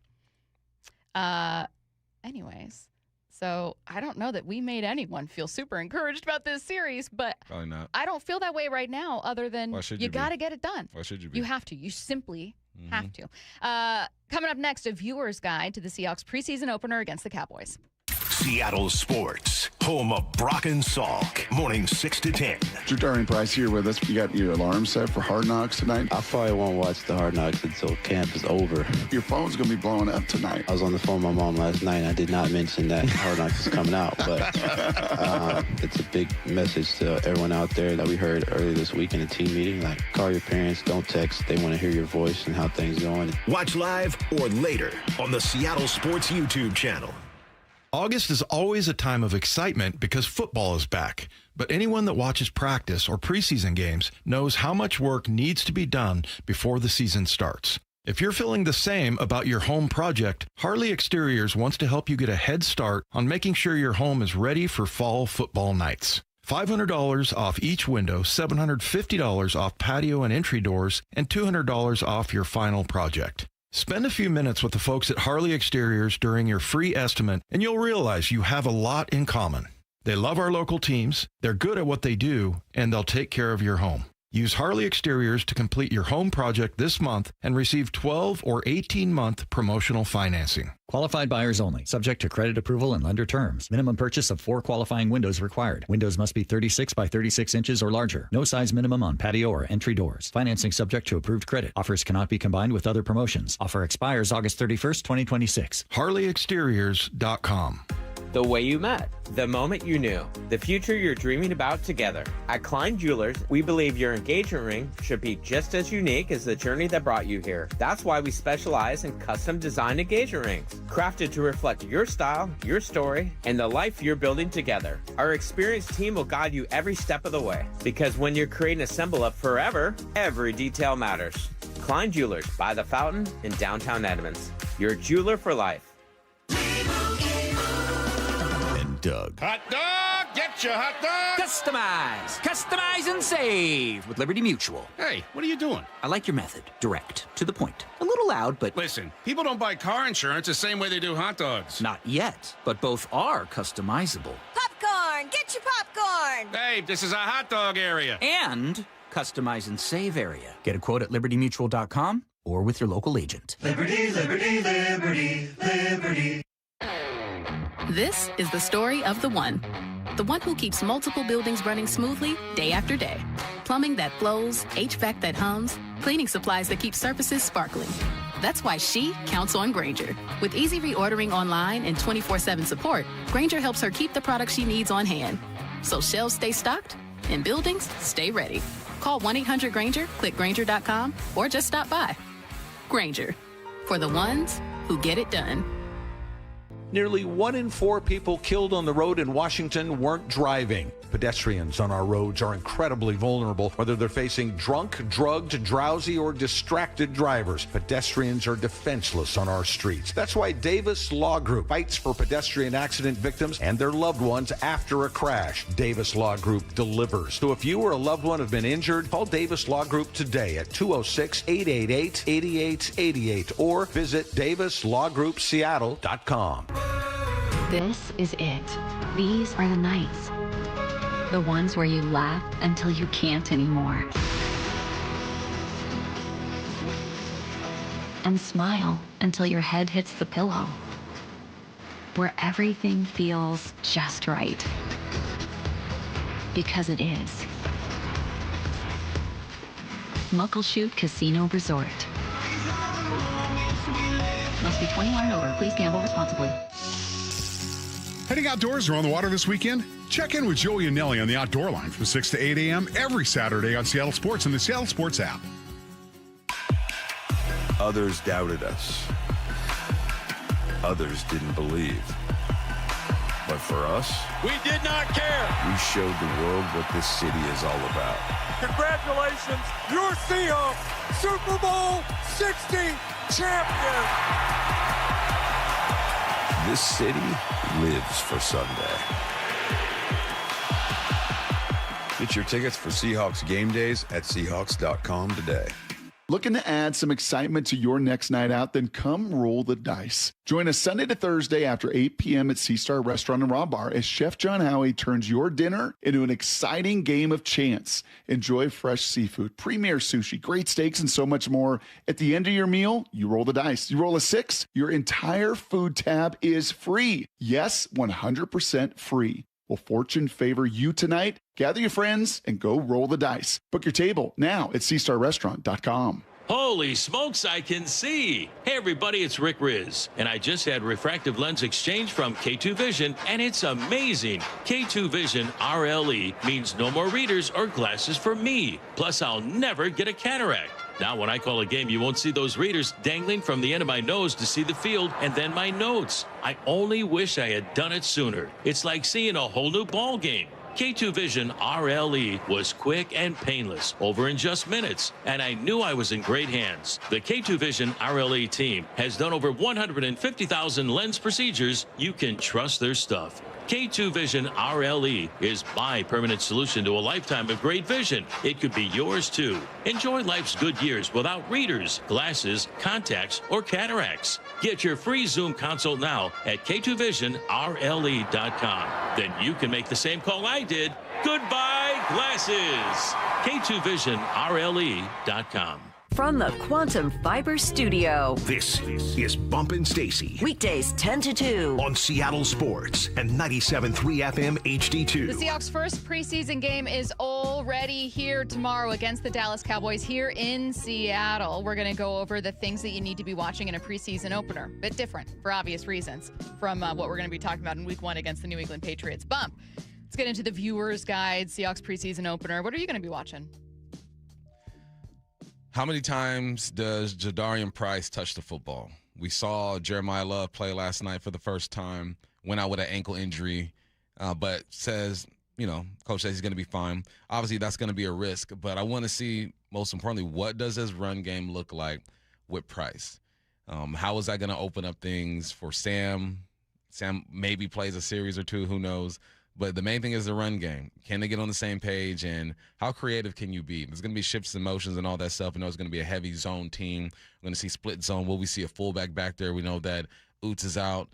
Speaker 1: anyways, so I don't know that we made anyone feel super encouraged about this series, but
Speaker 4: probably not.
Speaker 1: I don't feel that way right now, other than you got to get it done.
Speaker 4: Why should you be?
Speaker 1: You have to. You simply have to. Coming up next, a viewer's guide to the Seahawks preseason opener against the Cowboys.
Speaker 3: Seattle Sports, home of Brock and Salk, morning 6 to 10.
Speaker 7: Drew Darwin Price here with us. You got your alarm set for Hard Knocks tonight?
Speaker 11: I probably won't watch the Hard Knocks until camp is over.
Speaker 7: Your phone's going to be blowing up tonight.
Speaker 11: I was on the phone with my mom last night, and I did not mention that Hard Knocks is coming out, but it's a big message to everyone out there that we heard earlier this week in a team meeting. Like, call your parents, don't text. They want to hear your voice and how things going.
Speaker 3: Watch live or later on the Seattle Sports YouTube channel.
Speaker 12: August is always a time of excitement because football is back. But anyone that watches practice or preseason games knows how much work needs to be done before the season starts. If you're feeling the same about your home project, Harley Exteriors wants to help you get a head start on making sure your home is ready for fall football nights. $500 off each window, $750 off patio and entry doors, and $200 off your final project. Spend a few minutes with the folks at Harley Exteriors during your free estimate, and you'll realize you have a lot in common. They love our local teams, they're good at what they do, and they'll take care of your home. Use Harley Exteriors to complete your home project this month and receive 12 or 18-month promotional financing.
Speaker 13: Qualified buyers only. Subject to credit approval and lender terms. Minimum purchase of 4 qualifying windows required. Windows must be 36 by 36 inches or larger. No size minimum on patio or entry doors. Financing subject to approved credit. Offers cannot be combined with other promotions. Offer expires August 31st, 2026.
Speaker 12: HarleyExteriors.com.
Speaker 8: The way you met, the moment you knew, the future you're dreaming about together. At Klein Jewelers, we believe your engagement ring should be just as unique as the journey that brought you here. That's why we specialize in custom designed engagement rings, crafted to reflect your style, your story, and the life you're building together. Our experienced team will guide you every step of the way, because when you're creating a symbol of forever, every detail matters. Klein Jewelers by the Fountain in downtown Edmonds. Your jeweler for life.
Speaker 17: Doug.
Speaker 18: Hot dog! Get your hot dog!
Speaker 10: Customize and save with Liberty Mutual.
Speaker 24: Hey, what are you doing?
Speaker 10: I like your method. Direct, to the point. A little loud, but...
Speaker 24: Listen, people don't buy car insurance the same way they do hot dogs.
Speaker 10: Not yet, but both are customizable.
Speaker 25: Popcorn! Get your popcorn!
Speaker 24: Hey, this is a hot dog area.
Speaker 10: And customize and save area. Get a quote at libertymutual.com or with your local agent.
Speaker 15: Liberty, liberty, liberty, liberty.
Speaker 26: This is the story of the one who keeps multiple buildings running smoothly day after day. Plumbing that flows, HVAC that hums, cleaning supplies that keep surfaces sparkling. That's why she counts on Grainger. With easy reordering online and 24/7 support, Grainger helps her keep the products she needs on hand. So shelves stay stocked and buildings stay ready. Call 1-800-GRAINGER, click Grainger.com, or just stop by. Grainger, for the ones who get it done.
Speaker 27: Nearly 1 in 4 people killed on the road in Washington weren't driving. Pedestrians on our roads are incredibly vulnerable, whether they're facing drunk, drugged, drowsy, or distracted drivers. Pedestrians are defenseless on our streets. That's why Davis Law Group fights for pedestrian accident victims and their loved ones after a crash. Davis Law Group delivers. So if you or a loved one have been injured, call Davis Law Group today at 206-888-8888 or visit davislawgroupseattle.com.
Speaker 28: This is it. These are the nights. The ones where you laugh until you can't anymore. And smile until your head hits the pillow. where everything feels just right. Because it is. Muckleshoot Casino Resort. Must be 21 and over. Please gamble responsibly.
Speaker 5: Heading outdoors or on the water this weekend? Check in with Joey and Nelly on the Outdoor Line from 6 to 8 a.m. every Saturday on Seattle Sports and the Seattle Sports app.
Speaker 17: Others doubted us. Others didn't believe. But for us,
Speaker 18: We did not care.
Speaker 17: we showed the world what this city is all about.
Speaker 18: Congratulations, your Seahawks, Super Bowl 60 champion.
Speaker 17: This city lives for Sunday. Get your tickets for Seahawks game days at Seahawks.com today.
Speaker 7: Looking to add some excitement to your next night out? Then come roll the dice. Join us Sunday to Thursday after 8 p.m. at Sea Star Restaurant and Raw Bar as Chef John Howie turns your dinner into an exciting game of chance. Enjoy fresh seafood, premier sushi, great steaks, and so much more. At the end of your meal, you roll the dice. You roll a 6, your entire food tab is free. Yes, 100% free. Will fortune favor you tonight? Gather your friends and go roll the dice. Book your table now at SeaStarRestaurant.com.
Speaker 6: Holy smokes, I can see. Hey, everybody, it's Rick Riz, and I just had refractive lens exchange from K2 Vision, and it's amazing. K2 Vision RLE means no more readers or glasses for me. Plus, I'll never get a cataract. Now, when I call a game, you won't see those readers dangling from the end of my nose to see the field and then my notes. I only wish I had done it sooner. It's like seeing a whole new ball game. K2 Vision RLE was quick and painless, over in just minutes, and I knew I was in great hands. The K2 Vision RLE team has done over 150,000 lens procedures. You can trust their stuff. K2 Vision RLE is my permanent solution to a lifetime of great vision. It could be yours too. Enjoy life's good years without readers, glasses, contacts, or cataracts. Get your free Zoom consult now at K2VisionRLE.com. Then you can make the same call I did. Goodbye, glasses. K2VisionRLE.com.
Speaker 2: From the Quantum Fiber Studio.
Speaker 3: This is Bumpin' Stacy.
Speaker 2: Weekdays 10 to 2.
Speaker 3: On Seattle Sports and 97.3 FM HD2.
Speaker 1: The Seahawks' first preseason game is already here tomorrow against the Dallas Cowboys here in Seattle. We're going to go over the things that you need to be watching in a preseason opener. Bit different, for obvious reasons, from what we're going to be talking about in Week 1 against the New England Patriots. Bump. Let's get into the viewer's guide, Seahawks preseason opener. What are you going to be watching?
Speaker 4: How many times does Jadarian Price touch the football? We saw Jeremiah Love play last night for the first time, went out with an ankle injury, but says, coach says he's going to be fine. Obviously, that's going to be a risk, but I want to see, most importantly, what does his run game look like with Price? How is that going to open up things for Sam? Sam maybe plays a series or two, who knows? But the main thing is the run game. Can they get on the same page, and how creative can you be? There's going to be shifts and motions and all that stuff. We know it's going to be a heavy zone team. We're going to see split zone. Will we see a fullback back there? We know that Oots is out.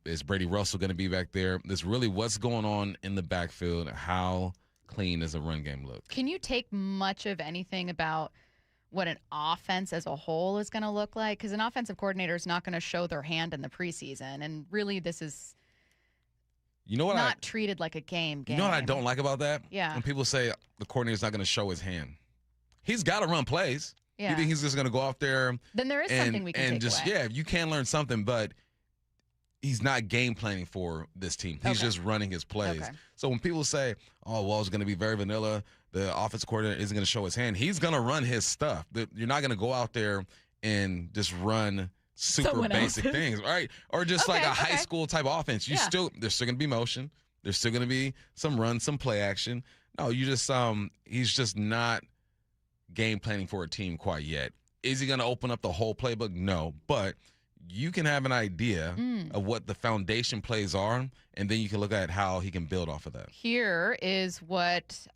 Speaker 4: Is Brady Russell going to be back there? There's really what's going on in the backfield. How clean does the run game look?
Speaker 1: Can you take much of anything about what an offense as a whole is going to look like? Because an offensive coordinator is not going to show their hand in the preseason, and really this is not treated like a game.
Speaker 4: You know what I don't like about that?
Speaker 1: Yeah.
Speaker 4: When people say the coordinator's not going to show his hand. He's got to run plays.
Speaker 1: Yeah.
Speaker 4: You think he's just going to go out there?
Speaker 1: Then there is something we can take away.
Speaker 4: Yeah, you can learn something, but he's not game planning for this team. He's just running his plays.
Speaker 1: Okay.
Speaker 4: So when people say, oh, well, it's going to be very vanilla, the offensive coordinator isn't going to show his hand, he's going to run his stuff. You're not going to go out there and just run super basic things, right? Or just like a high school type of offense. There's still going to be motion. There's still going to be some run, some play action. No, he's just not game planning for a team quite yet. Is he going to open up the whole playbook? No, but you can have an idea of what the foundation plays are, and then you can look at how he can build off of that. Here
Speaker 1: is what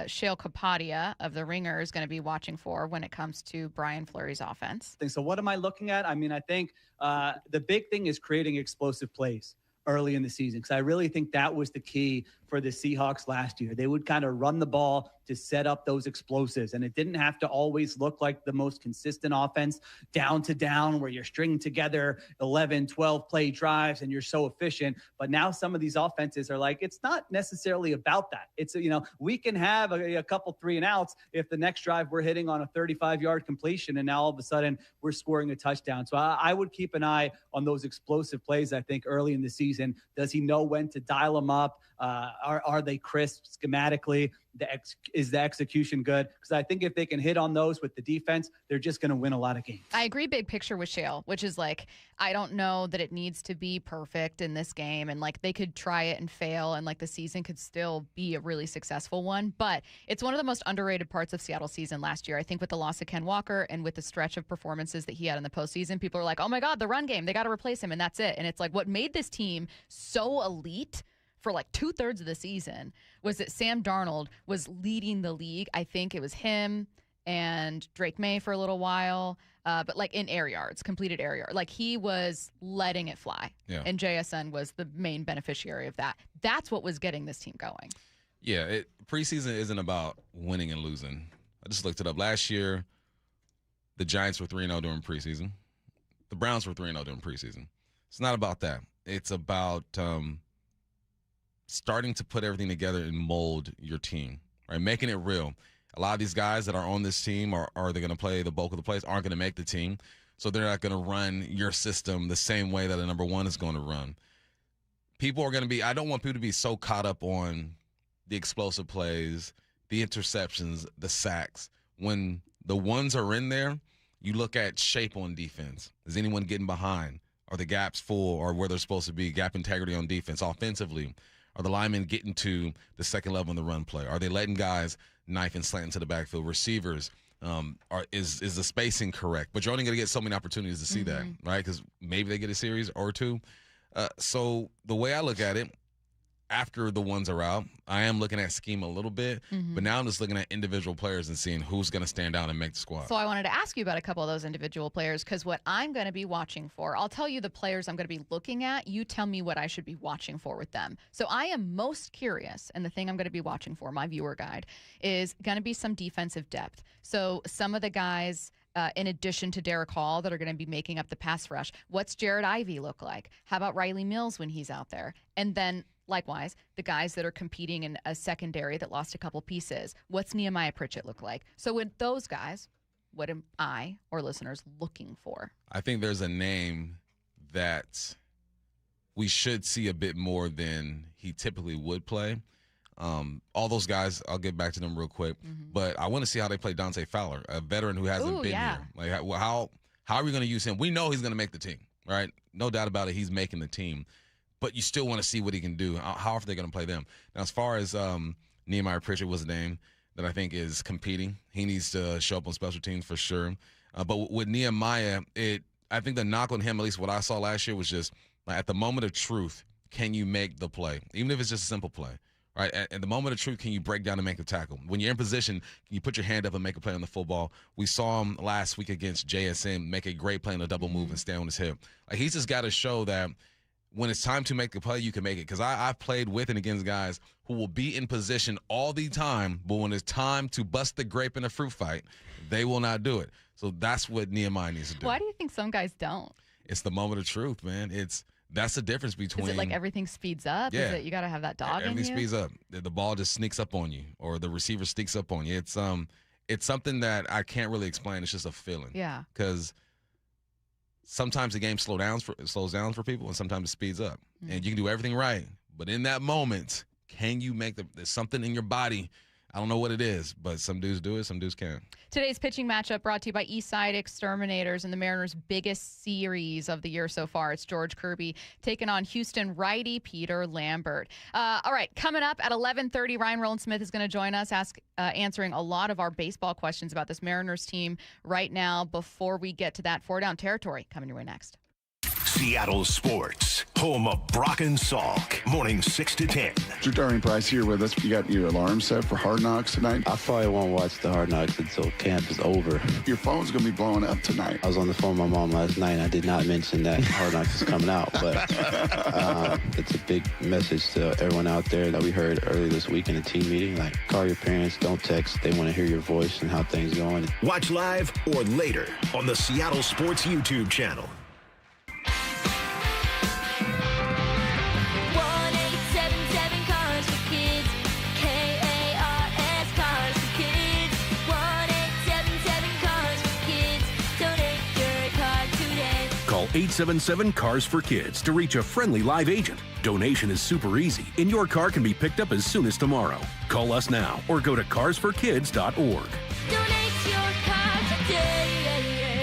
Speaker 1: Shale Kapadia of The Ringer is going to be watching for when it comes to Brian Fleury's offense.
Speaker 14: So what am I looking at? I mean, I think the big thing is creating explosive plays early in the season, because I really think that was the key for the Seahawks last year. They would kind of run the ball to set up those explosives, and it didn't have to always look like the most consistent offense down to down where you're stringing together 11, 12 play drives and you're so efficient. But now some of these offenses are like, it's not necessarily about that. It's, we can have a couple 3 and outs if the next drive we're hitting on a 35-yard completion, and now all of a sudden we're scoring a touchdown. So I would keep an eye on those explosive plays, I think, early in the season. Does he know when to dial them up? Are they crisp schematically? Is the execution good? Because I think if they can hit on those with the defense, they're just going to win a lot of games.
Speaker 1: I agree big picture with Shale, which is like, I don't know that it needs to be perfect in this game. And like they could try it and fail and like the season could still be a really successful one. But it's one of the most underrated parts of Seattle's season last year. I think with the loss of Ken Walker and with the stretch of performances that he had in the postseason, people are like, oh my God, the run game, they got to replace him. And that's it. And it's like what made this team so elite for like 2/3 of the season was that Sam Darnold was leading the league. I think it was him and Drake May for a little while, but like in air yards, completed air yard. Like he was letting it fly. Yeah. And JSN was the main beneficiary of that. That's what was getting this team going.
Speaker 4: Yeah, preseason isn't about winning and losing. I just looked it up. Last year, the Giants were 3-0 during preseason. The Browns were 3-0 during preseason. It's not about that. It's about starting to put everything together and mold your team, right? Making it real. A lot of these guys that are on this team are they going to play the bulk of the plays, aren't going to make the team. So they're not going to run your system the same way that a number one is going to run. People are going to be, I don't want people to be so caught up on the explosive plays, the interceptions, the sacks. When the ones are in there, you look at shape on defense. Is anyone getting behind? Are the gaps full or where they're supposed to be? Gap integrity on defense. Offensively, are the linemen getting to the second level in the run play? Are they letting guys knife and slant into the backfield? Receivers, is the spacing correct? But you're only going to get so many opportunities to see that, right? Because maybe they get a series or two. So the way I look at it, after the ones are out, I am looking at scheme a little bit, but now I'm just looking at individual players and seeing who's going to stand out and make the squad.
Speaker 1: So I wanted to ask you about a couple of those individual players because what I'm going to be watching for, I'll tell you the players I'm going to be looking at. You tell me what I should be watching for with them. So I am most curious, and the thing I'm going to be watching for, my viewer guide, is going to be some defensive depth. So some of the guys in addition to Derek Hall that are going to be making up the pass rush. What's Jared Ivey look like? How about Riley Mills when he's out there? And then likewise, the guys that are competing in a secondary that lost a couple pieces. What's Nehemiah Pritchett look like? So with those guys, what am I or listeners looking for?
Speaker 4: I think there's a name that we should see a bit more than he typically would play. All those guys, I'll get back to them real quick, but I want to see how they play Dante Fowler, a veteran who hasn't been here. Like, how are we going to use him? We know he's going to make the team, right? No doubt about it. He's making the team. But you still want to see what he can do. How are they going to play them? Now, as far as Nehemiah Pritchett was a name that I think is competing. He needs to show up on special teams for sure. But with Nehemiah, I think the knock on him, at least what I saw last year, was just like, at the moment of truth, can you make the play? Even if it's just a simple play, right? At the moment of truth, can you break down and make a tackle? When you're in position, can you put your hand up and make a play on the football? We saw him last week against JSN make a great play on a double move and stay on his hip. Like, he's just got to show that when it's time to make the play, you can make it. Because I've played with and against guys who will be in position all the time, but when it's time to bust the grape in a fruit fight, they will not do it. So that's what Nehemiah needs to do.
Speaker 1: Why do you think some guys don't?
Speaker 4: It's the moment of truth, man. That's the difference between.
Speaker 1: Is it like everything speeds up?
Speaker 4: Yeah.
Speaker 1: Is it you got to have that dog in you?
Speaker 4: Everything speeds up. The ball just sneaks up on you, or the receiver sneaks up on you. It's something that I can't really explain. It's just a feeling.
Speaker 1: Yeah.
Speaker 4: Because sometimes the game slows down for people, and sometimes it speeds up. And you can do everything right, but in that moment, can you make there's something in your body? I don't know what it is, but some dudes do it, some dudes can't.
Speaker 1: Today's pitching matchup brought to you by Eastside Exterminators and the Mariners' biggest series of the year so far. It's George Kirby taking on Houston righty Peter Lambert. All right, coming up at 11:30, Ryan Rowland-Smith is going to join us, answering a lot of our baseball questions about this Mariners team right now. Before we get to that, 4 Down territory coming your way next.
Speaker 3: Seattle Sports, home of Brock and Salk, morning 6 to 10.
Speaker 7: Drew Darling Price here with us. You got your alarm set for Hard Knocks tonight?
Speaker 9: I probably won't watch the Hard Knocks until camp is over.
Speaker 7: Your phone's going to be blowing up tonight.
Speaker 9: I was on the phone with my mom last night, and I did not mention that Hard Knocks is coming out, but it's a big message to everyone out there that we heard earlier this week in a team meeting. Like, call your parents, don't text. They want to hear your voice and how things are going.
Speaker 3: Watch live or later on the Seattle Sports YouTube channel.
Speaker 15: 1-877 Cars for Kids. K-A-R-S Cars for Kids. 1-877 Cars for Kids. Donate your car today.
Speaker 11: Call 877 Cars for Kids to reach a friendly live agent. Donation is super easy, and your car can be picked up as soon as tomorrow. Call us now or go to carsforkids.org.
Speaker 15: Donate your car today.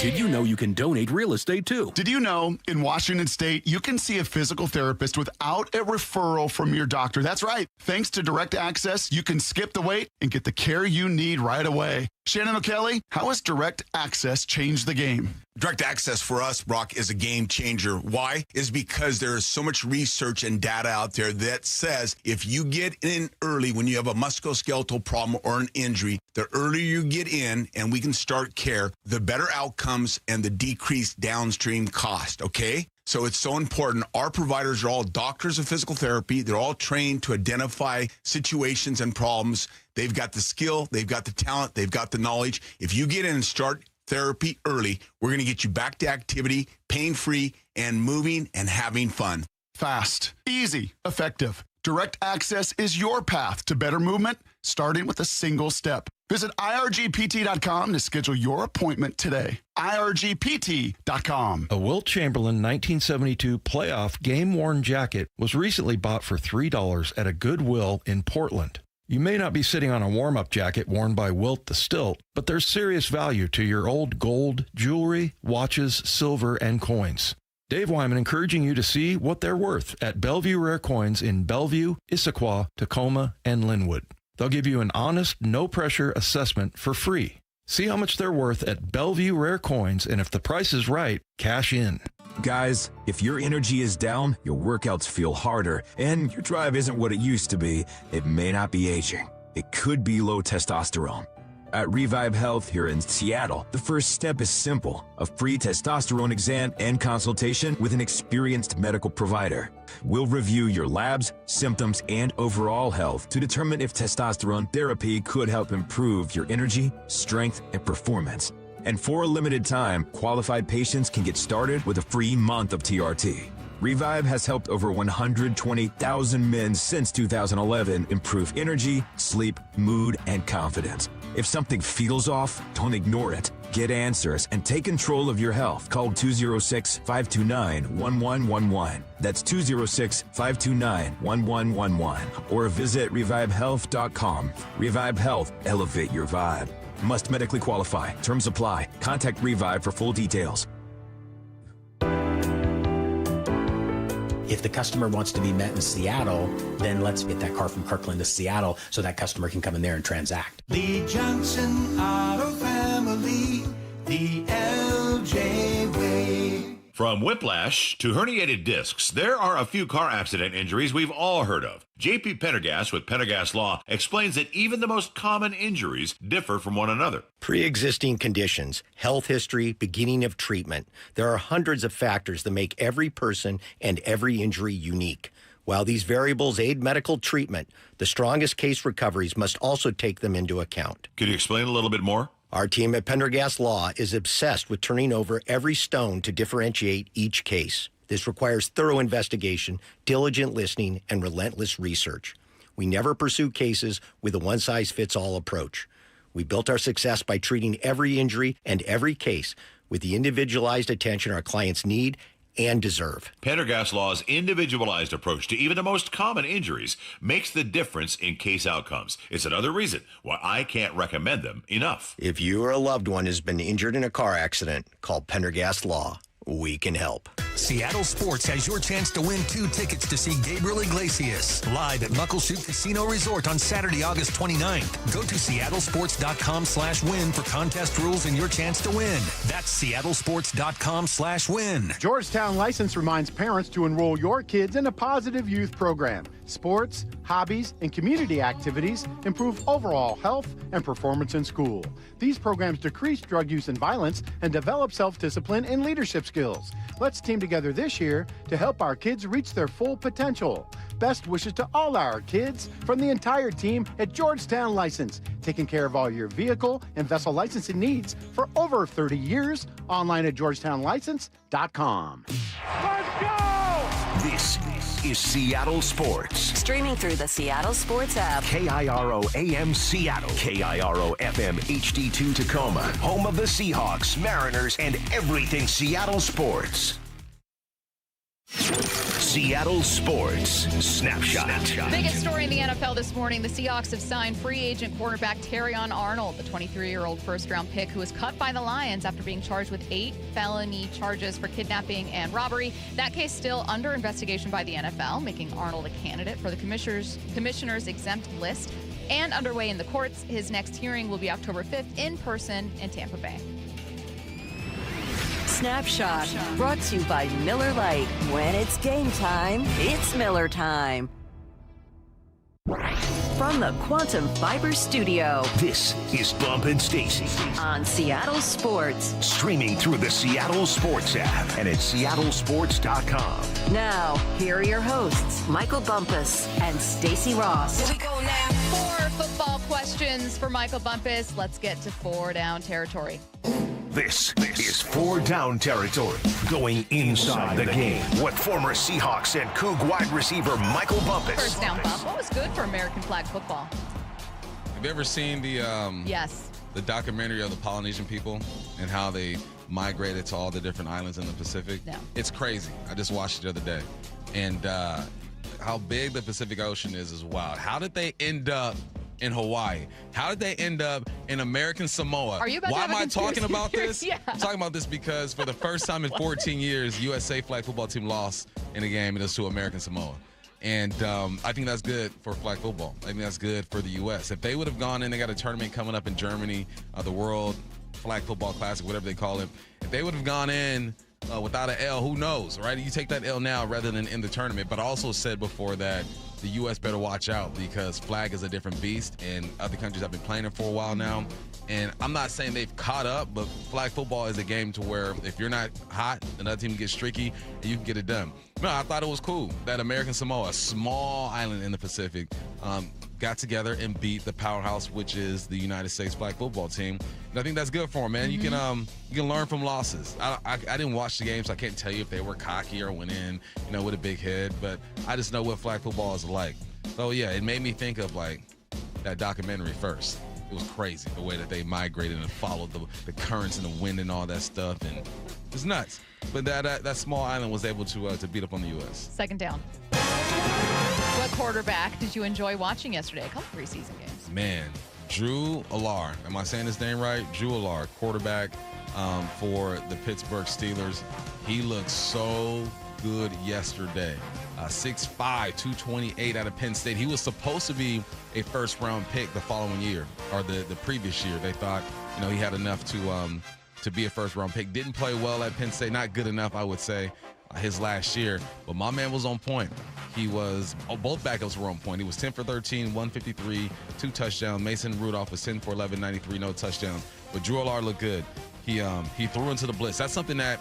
Speaker 11: Did you know you can donate real estate too?
Speaker 7: Did you know in Washington State, you can see a physical therapist without a referral from your doctor? That's right. Thanks to Direct Access, you can skip the wait and get the care you need right away. Shannon O'Kelly, how has Direct Access changed the game?
Speaker 16: Direct Access for us, Brock, is a game changer. Why? Is because there is so much research and data out there that says if you get in early when you have a musculoskeletal problem or an injury, the earlier you get in and we can start care, the better outcomes and the decreased downstream cost, okay? So it's so important. Our providers are all doctors of physical therapy. They're all trained to identify situations and problems. They've got the skill, they've got the talent, they've got the knowledge. If you get in and start therapy early, we're going to get you back to activity, pain-free, and moving and having fun.
Speaker 7: Fast, easy, effective. Direct Access is your path to better movement, starting with a single step. Visit irgpt.com to schedule your appointment today. irgpt.com.
Speaker 12: A Wilt Chamberlain 1972 playoff game-worn jacket was recently bought for $3 at a Goodwill in Portland. You may not be sitting on a warm-up jacket worn by Wilt the Stilt, but there's serious value to your old gold, jewelry, watches, silver, and coins. Dave Wyman encouraging you to see what they're worth at Bellevue Rare Coins in Bellevue, Issaquah, Tacoma, and Linwood. They'll give you an honest, no-pressure assessment for free. See how much they're worth at Bellevue Rare Coins, and if the price is right, cash in.
Speaker 19: Guys, if your energy is down, your workouts feel harder, and your drive isn't what it used to be, it may not be aging. It could be low testosterone. At Revive Health here in Seattle, the first step is simple: a free testosterone exam and consultation with an experienced medical provider. We'll review your labs, symptoms, and overall health to determine if testosterone therapy could help improve your energy, strength, and performance. And for a limited time, qualified patients can get started with a free month of TRT. Revive has helped over 120,000 men since 2011 improve energy, sleep, mood, and confidence. If something feels off, don't ignore it. Get answers and take control of your health. Call 206-529-1111. That's 206-529-1111. Or visit revivehealth.com. Revive Health. Elevate your vibe. Must medically qualify. Terms apply. Contact Revive for full details.
Speaker 20: If the customer wants to be met in Seattle, then let's get that car from Kirkland to Seattle so that customer can come in there and transact.
Speaker 15: The Johnson Auto Family, the LJ way.
Speaker 21: From whiplash to herniated discs, there are a few car accident injuries we've all heard of. JP Pendergast with Pendergast Law explains that even the most common injuries differ from one another.
Speaker 22: Pre-existing conditions, health history, beginning of treatment. There are hundreds of factors that make every person and every injury unique. While these variables aid medical treatment, the strongest case recoveries must also take them into account.
Speaker 21: Can you explain a little bit more?
Speaker 22: Our team at Pendergast Law is obsessed with turning over every stone to differentiate each case. This requires thorough investigation, diligent listening, and relentless research. We never pursue cases with a one-size-fits-all approach. We built our success by treating every injury and every case with the individualized attention our clients need and deserve.
Speaker 21: Pendergast Law's individualized approach to even the most common injuries makes the difference in case outcomes. It's another reason why I can't recommend them enough.
Speaker 22: If you or a loved one has been injured in a car accident, call Pendergast Law. We can help.
Speaker 8: Seattle Sports has your chance to win 2 tickets to see Gabriel Iglesias live at Muckleshoot Casino Resort on Saturday, August 29th. Go to seattlesports.com/win for contest rules and your chance to win. That's seattlesports.com/win.
Speaker 10: Georgetown License reminds parents to enroll your kids in a positive youth program. Sports, hobbies, and community activities improve overall health and performance in school. These programs decrease drug use and violence and develop self-discipline and leadership skills. Let's team together this year to help our kids reach their full potential. Best wishes to all our kids from the entire team at Georgetown License, taking care of all your vehicle and vessel licensing needs for over 30 years. Online at georgetownlicense.com.
Speaker 3: Let's go! This is Seattle Sports.
Speaker 2: Streaming through the Seattle Sports app.
Speaker 3: KIRO AM Seattle. KIRO FM HD2 Tacoma. Home of the Seahawks, Mariners, and everything Seattle sports. Seattle Sports Snapshot.
Speaker 1: Biggest story in the NFL this morning. The Seahawks have signed free agent cornerback Terrion Arnold, the 23-year-old first-round pick who was cut by the Lions after being charged with 8 felony charges for kidnapping and robbery. That case still under investigation by the NFL, making Arnold a candidate for the commissioner's exempt list and underway in the courts. His next hearing will be October 5th in person in Tampa Bay.
Speaker 2: Snapshot, brought to you by Miller Lite. When it's game time, it's Miller time. From the Quantum Fiber Studio,
Speaker 3: this is Bump and Stacy
Speaker 2: on Seattle Sports.
Speaker 3: Streaming through the Seattle Sports app and at seattlesports.com.
Speaker 2: Now, here are your hosts, Michael Bumpus and Stacy Ross.
Speaker 1: Here we go now. 4 football questions for Michael Bumpus. Let's get to 4 down territory.
Speaker 3: This is 4 down territory, going inside the game with former Seahawks and Coug wide receiver Michael Bumpus.
Speaker 1: First down bump. What was good for American flag football?
Speaker 4: Have you ever seen the
Speaker 1: Yes.
Speaker 4: the documentary of the Polynesian people and how they migrated to all the different islands in the Pacific?
Speaker 1: No.
Speaker 4: It's crazy. I just watched it the other day. And how big the Pacific Ocean is wild. How did they end up in Hawaii? How did they end up in American Samoa?
Speaker 1: Are you about
Speaker 4: Why
Speaker 1: to have
Speaker 4: am
Speaker 1: a
Speaker 4: I talking
Speaker 1: conspiracy
Speaker 4: about this?
Speaker 1: theory? Yeah.
Speaker 4: I'm talking about this because for the first time in 14 years, USA flag football team lost in a game. It was to American Samoa. And I think that's good for flag football. I think that's good for the U.S. If they would have gone in, they got a tournament coming up in Germany, the World Flag Football Classic, whatever they call it. If they would have gone in without an L, who knows, right? You take that L now rather than in the tournament. But I also said before that the U.S. better watch out because flag is a different beast, and other countries have been playing it for a while now. And I'm not saying they've caught up, but flag football is a game to where if you're not hot, another team gets streaky, and you can get it done. No, I thought it was cool that American Samoa, a small island in the Pacific, got together and beat the powerhouse, which is the United States flag football team. And I think that's good for them, man.
Speaker 1: Mm-hmm.
Speaker 4: You can learn from losses. I didn't watch the game, so I can't tell you if they were cocky or went in, with a big head. But I just know what flag football is like. So yeah, it made me think of like that documentary first. It was crazy the way that they migrated and followed the currents and the wind and all that stuff, and it's nuts. But that small island was able to beat up on the U.S.
Speaker 1: Second down. What quarterback did you enjoy watching yesterday? A couple preseason games.
Speaker 4: Man, Drew Allard. Am I saying his name right? Drew Allard, quarterback for the Pittsburgh Steelers. He looked so good yesterday. 6'5", 228 out of Penn State. He was supposed to be a first-round pick the following year, or the previous year. They thought, he had enough to be a first-round pick. Didn't play well at Penn State. Not good enough, I would say, his last year. But my man was on point. Both backups were on point. He was 10 for 13, 153, 2 touchdowns. Mason Rudolph was 10 for 11, 93, no touchdowns. But Drew Allard looked good. He threw into the blitz. That's something that,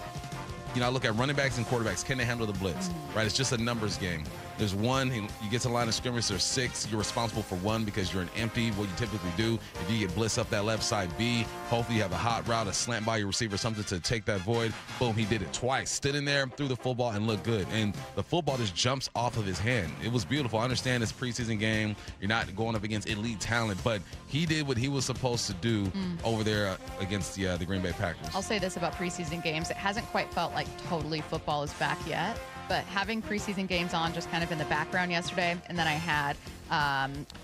Speaker 4: I look at running backs and quarterbacks. Can they handle the blitz? Right? It's just a numbers game. There's one, you get to the line of scrimmage, there's 6. You're responsible for 1 because you're an empty, what you typically do. If you get blitzed up that left side, B, hopefully you have a hot route, a slant by your receiver, something to take that void. Boom, he did it twice. Stood in there, threw the football, and looked good. And the football just jumps off of his hand. It was beautiful. I understand it's a preseason game. You're not going up against elite talent, but he did what he was supposed to do over there against the Green Bay Packers.
Speaker 1: I'll say this about preseason games. It hasn't quite felt like totally football is back yet. But having preseason games on just kind of in the background yesterday, and then I had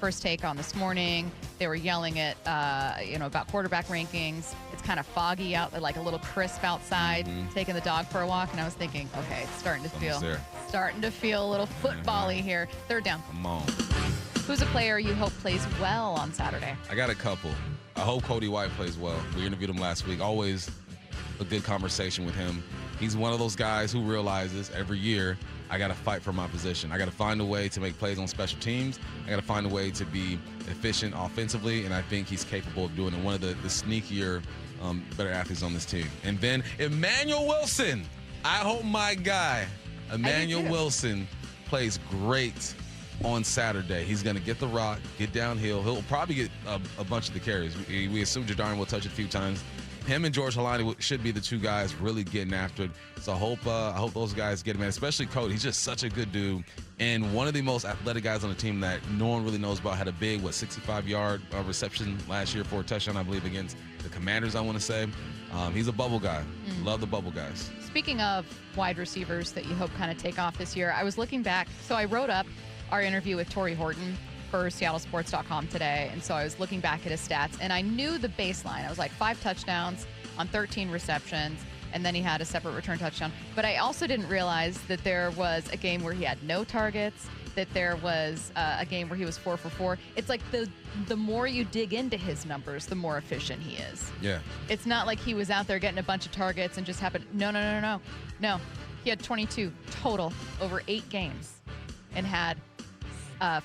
Speaker 1: First Take on this morning. They were yelling at, about quarterback rankings. It's kind of foggy out, like a little crisp outside, taking the dog for a walk, and I was thinking, okay, it's starting to feel a little football-y here. Third down.
Speaker 4: Come on.
Speaker 1: Who's a player you hope plays well on Saturday?
Speaker 4: I got a couple. I hope Cody White plays well. We interviewed him last week. Always a good conversation with him. He's one of those guys who realizes every year, I got to fight for my position. I got to find a way to make plays on special teams. I got to find a way to be efficient offensively, and I think he's capable of doing it. One of the sneakier, better athletes on this team. And then Emmanuel Wilson. I hope my guy, Emmanuel Wilson, plays great on Saturday. He's going to get the rock, get downhill. He'll probably get a bunch of the carries. We assume Jadarian will touch it a few times. Him and George Halani should be the two guys really getting after it. So I hope those guys get him in, especially Cody. He's just such a good dude and one of the most athletic guys on the team that no one really knows about. Had a big, 65-yard reception last year for a touchdown, I believe, against the Commanders, I want to say. He's a bubble guy. Love the bubble guys.
Speaker 1: Speaking of wide receivers that you hope kind of take off this year, I was looking back. So I wrote up our interview with Torrey Horton for SeattleSports.com today, and so I was looking back at his stats, and I knew the baseline. I was like 5 touchdowns on 13 receptions, and then he had a separate return touchdown. But I also didn't realize that there was a game where he had no targets, that there was a game where he was 4 for 4. It's like the more you dig into his numbers, the more efficient he is.
Speaker 4: Yeah.
Speaker 1: It's not like he was out there getting a bunch of targets and just happened. No. He had 22 total over 8 games and had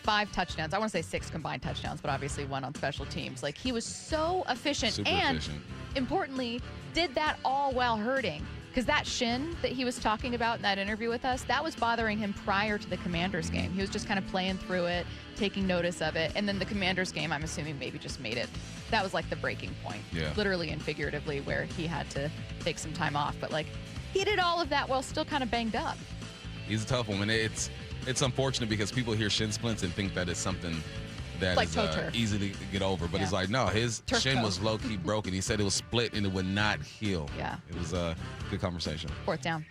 Speaker 1: 5 touchdowns. I want to say 6 combined touchdowns, but obviously 1 on special teams. Like, he was so efficient.
Speaker 4: Super
Speaker 1: and
Speaker 4: efficient.
Speaker 1: Importantly, did that all while hurting. Because that shin that he was talking about in that interview with us, that was bothering him prior to the Commanders game. He was just kind of playing through it, taking notice of it. And then the Commanders game, I'm assuming, maybe just made it. That was like the breaking point.
Speaker 4: Yeah.
Speaker 1: Literally and figuratively, where he had to take some time off. But, like, he did all of that while still kind of banged up.
Speaker 4: He's a tough one. And it's unfortunate because people hear shin splints and think that it's something that
Speaker 1: like
Speaker 4: is easy to get over. But it's like, no, his
Speaker 1: Turf
Speaker 4: shin
Speaker 1: toe.
Speaker 4: was low-key broken. He said it was split and it would not heal.
Speaker 1: Yeah.
Speaker 4: It was a good conversation.
Speaker 1: 4th down.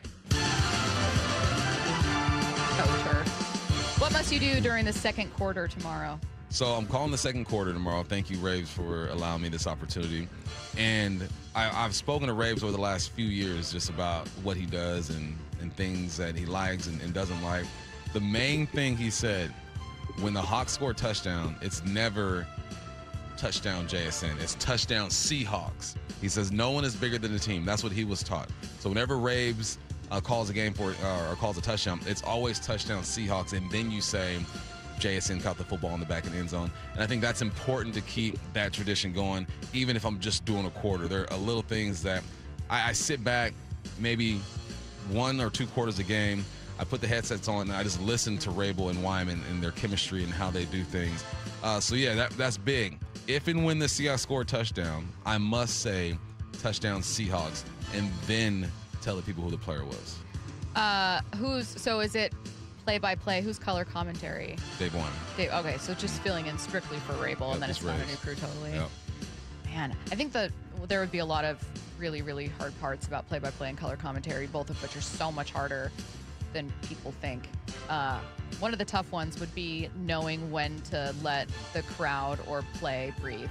Speaker 1: What must you do during the second quarter tomorrow?
Speaker 4: So I'm calling the second quarter tomorrow. Thank you, Raves, for allowing me this opportunity. And I've spoken to Raves over the last few years just about what he does and things that he likes and doesn't like. The main thing he said, when the Hawks score a touchdown, it's never touchdown JSN. It's touchdown Seahawks. He says no one is bigger than the team. That's what he was taught. So whenever Raves calls a game for or calls a touchdown, it's always touchdown Seahawks. And then you say JSN caught the football in the back of the end zone. And I think that's important to keep that tradition going, even if I'm just doing a quarter. There are little things that I sit back maybe 1 or 2 quarters a game. I put the headsets on and I just listen to Rabel and Wyman and their chemistry and how they do things. So yeah, that's big. If and when the Seahawks score a touchdown, I must say touchdown Seahawks and then tell the people who the player was.
Speaker 1: So is it play-by-play? Who's color commentary?
Speaker 4: Dave Wyman.
Speaker 1: Okay, so just filling in strictly for Rabel, and then it's not a new crew totally.
Speaker 4: Yep.
Speaker 1: Man, I think there would be a lot of really, really hard parts about play-by-play and color commentary, both of which are so much harder than people think. One of the tough ones would be knowing when to let the crowd or play breathe.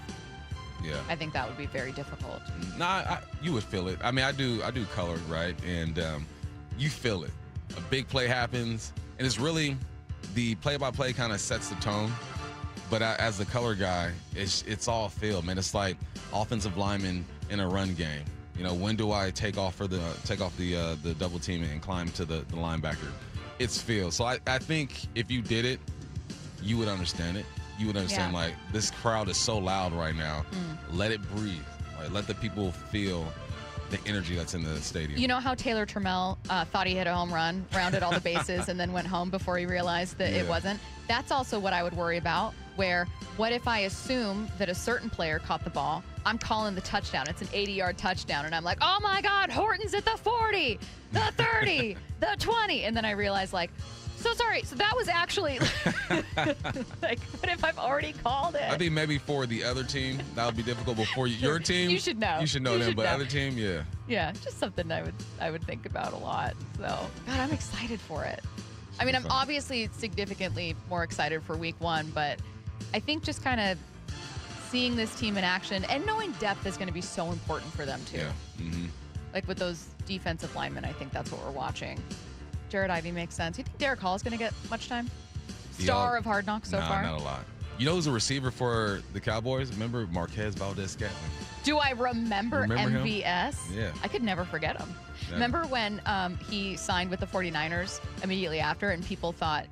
Speaker 4: Yeah.
Speaker 1: I think that would be very difficult.
Speaker 4: Nah, you would feel it. I mean, I do color, right? And you feel it. A big play happens, and it's really the play-by-play kind of sets the tone. But as the color guy, it's all feel, man. It's like offensive lineman in a run game. You know, when do I take off the double team and climb to the linebacker? It's feel. So I think if you did it, you would understand it. You would understand, like, this crowd is so loud right now. Let it breathe. Like, let the people feel the energy that's in the stadium.
Speaker 1: You know how Taylor Trammell thought he hit a home run, rounded all the bases, and then went home before he realized that it wasn't? That's also what I would worry about, where what if I assume that a certain player caught the ball, I'm calling the touchdown, it's an 80-yard touchdown, and I'm like, oh my God, Horton's at the 40, the 30, the 20, and then I realize, like, so sorry, so that was actually, like, what if I've already called it?
Speaker 4: I think maybe for the other team, that would be difficult, but for your team,
Speaker 1: you should know.
Speaker 4: You should know them, but other team, yeah.
Speaker 1: Yeah, just something I would think about a lot. So, God, I'm excited for it. I mean, I'm obviously significantly more excited for week 1, but I think just kind of seeing this team in action and knowing depth is going to be so important for them too.
Speaker 4: Yeah. Mm-hmm.
Speaker 1: Like with those defensive linemen, I think that's what we're watching. Jared Ivey makes sense. You think Derek Hall is going to get much time? Star of Hard Knocks so far?
Speaker 4: Not a lot. You know who's a receiver for the Cowboys? Remember Marquez Valdez-Scantling?
Speaker 1: Do I remember MVS?
Speaker 4: Yeah.
Speaker 1: I could never forget him.
Speaker 4: Yeah.
Speaker 1: Remember when he signed with the 49ers immediately after and people thought,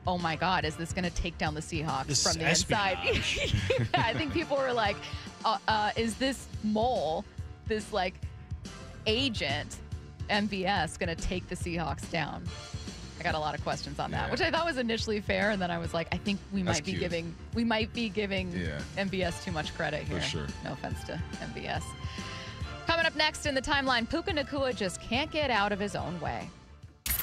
Speaker 1: oh my God, is this going to take down the Seahawks from the inside? Yeah, I think people were like, is this mole, this like agent, MVS, going to take the Seahawks down? I got a lot of questions on that, which I thought was initially fair, and then I was like, I think we might be giving MVS too much credit here.
Speaker 4: For sure.
Speaker 1: No offense to MVS. Coming up next in the timeline, Puka Nacua just can't get out of his own way.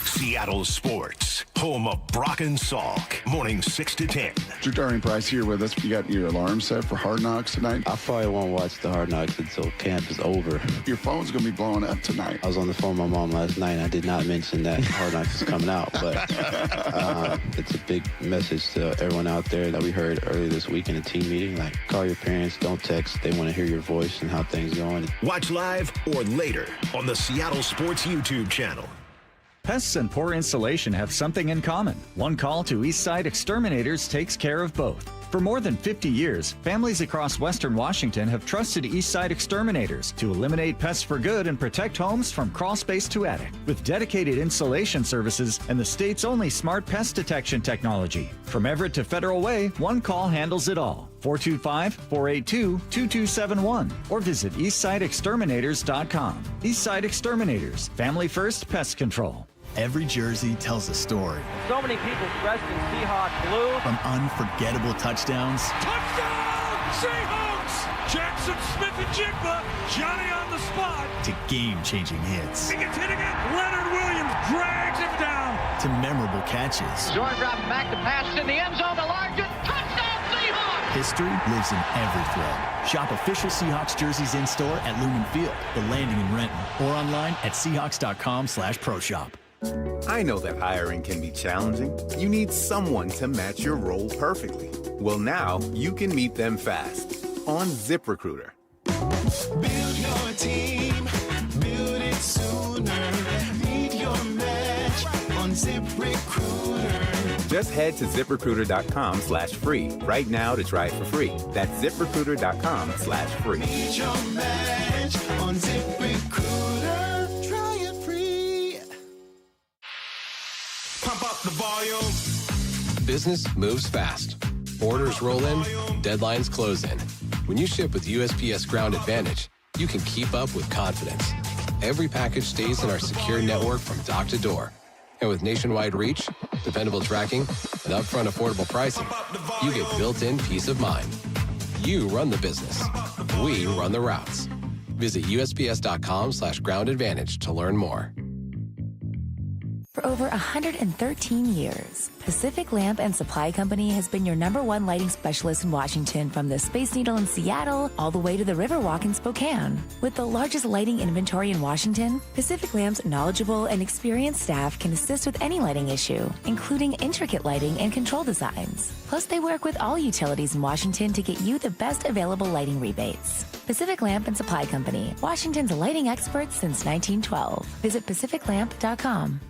Speaker 3: Seattle Sports, home of Brock and Salk, morning 6 to 10.
Speaker 7: Jadarian Price here with us. You got your alarm set for Hard Knocks tonight?
Speaker 9: I probably won't watch the Hard Knocks until camp is over.
Speaker 7: Your phone's going to be blowing up tonight.
Speaker 9: I was on the phone with my mom last night, and I did not mention that Hard Knocks is coming out, but it's a big message to everyone out there that we heard earlier this week in a team meeting. Like, call your parents, don't text. They want to hear your voice and how things are going.
Speaker 3: Watch live or later on the Seattle Sports YouTube channel.
Speaker 5: Pests and poor installation have something in common. One call to Eastside Exterminators takes care of both. For more than 50 years, families across Western Washington have trusted Eastside Exterminators to eliminate pests for good and protect homes from crawl space to attic. With dedicated installation services and the state's only smart pest detection technology. From Everett to Federal Way, one call handles it all. 425-482-2271 or visit eastsideexterminators.com. Eastside Exterminators, family first pest control.
Speaker 13: Every jersey tells a story.
Speaker 23: So many people dressed in Seahawks blue.
Speaker 13: From unforgettable touchdowns.
Speaker 18: Touchdown, Seahawks! Jackson Smith-Njigba, Johnny on the spot.
Speaker 13: To game-changing hits.
Speaker 18: He gets hit again. Leonard Williams drags him down.
Speaker 13: To memorable catches.
Speaker 23: Zorn dropping back to pass in the end zone to Larkin. Touchdown, Seahawks!
Speaker 13: History lives in every thread. Shop official Seahawks jerseys in-store at Lumen Field, The Landing in Renton, or online at Seahawks.com/ProShop.
Speaker 24: I know that hiring can be challenging. You need someone to match your role perfectly. Well, now you can meet them fast on ZipRecruiter.
Speaker 15: Build your team, build it sooner. Meet your match on ZipRecruiter.
Speaker 24: Just head to ZipRecruiter.com/free right now to try it for free. That's ZipRecruiter.com/free.
Speaker 15: Meet your match on ZipRecruiter. Try it free.
Speaker 25: Pump up the volume.
Speaker 26: Business moves fast. Orders roll in, deadlines close in. When you ship with USPS Ground Advantage, you can keep up with confidence. Every package stays in our secure network from dock to door. And with nationwide reach, dependable tracking, and upfront affordable pricing, you get built-in peace of mind. You run the business. We run the routes. Visit USPS.com/Ground Advantage to learn more.
Speaker 27: For over 113 years, Pacific Lamp and Supply Company has been your #1 lighting specialist in Washington, from the Space Needle in Seattle all the way to the Riverwalk in Spokane. With the largest lighting inventory in Washington, Pacific Lamp's knowledgeable and experienced staff can assist with any lighting issue, including intricate lighting and control designs. Plus, they work with all utilities in Washington to get you the best available lighting rebates. Pacific Lamp and Supply Company, Washington's lighting experts since 1912. Visit pacificlamp.com.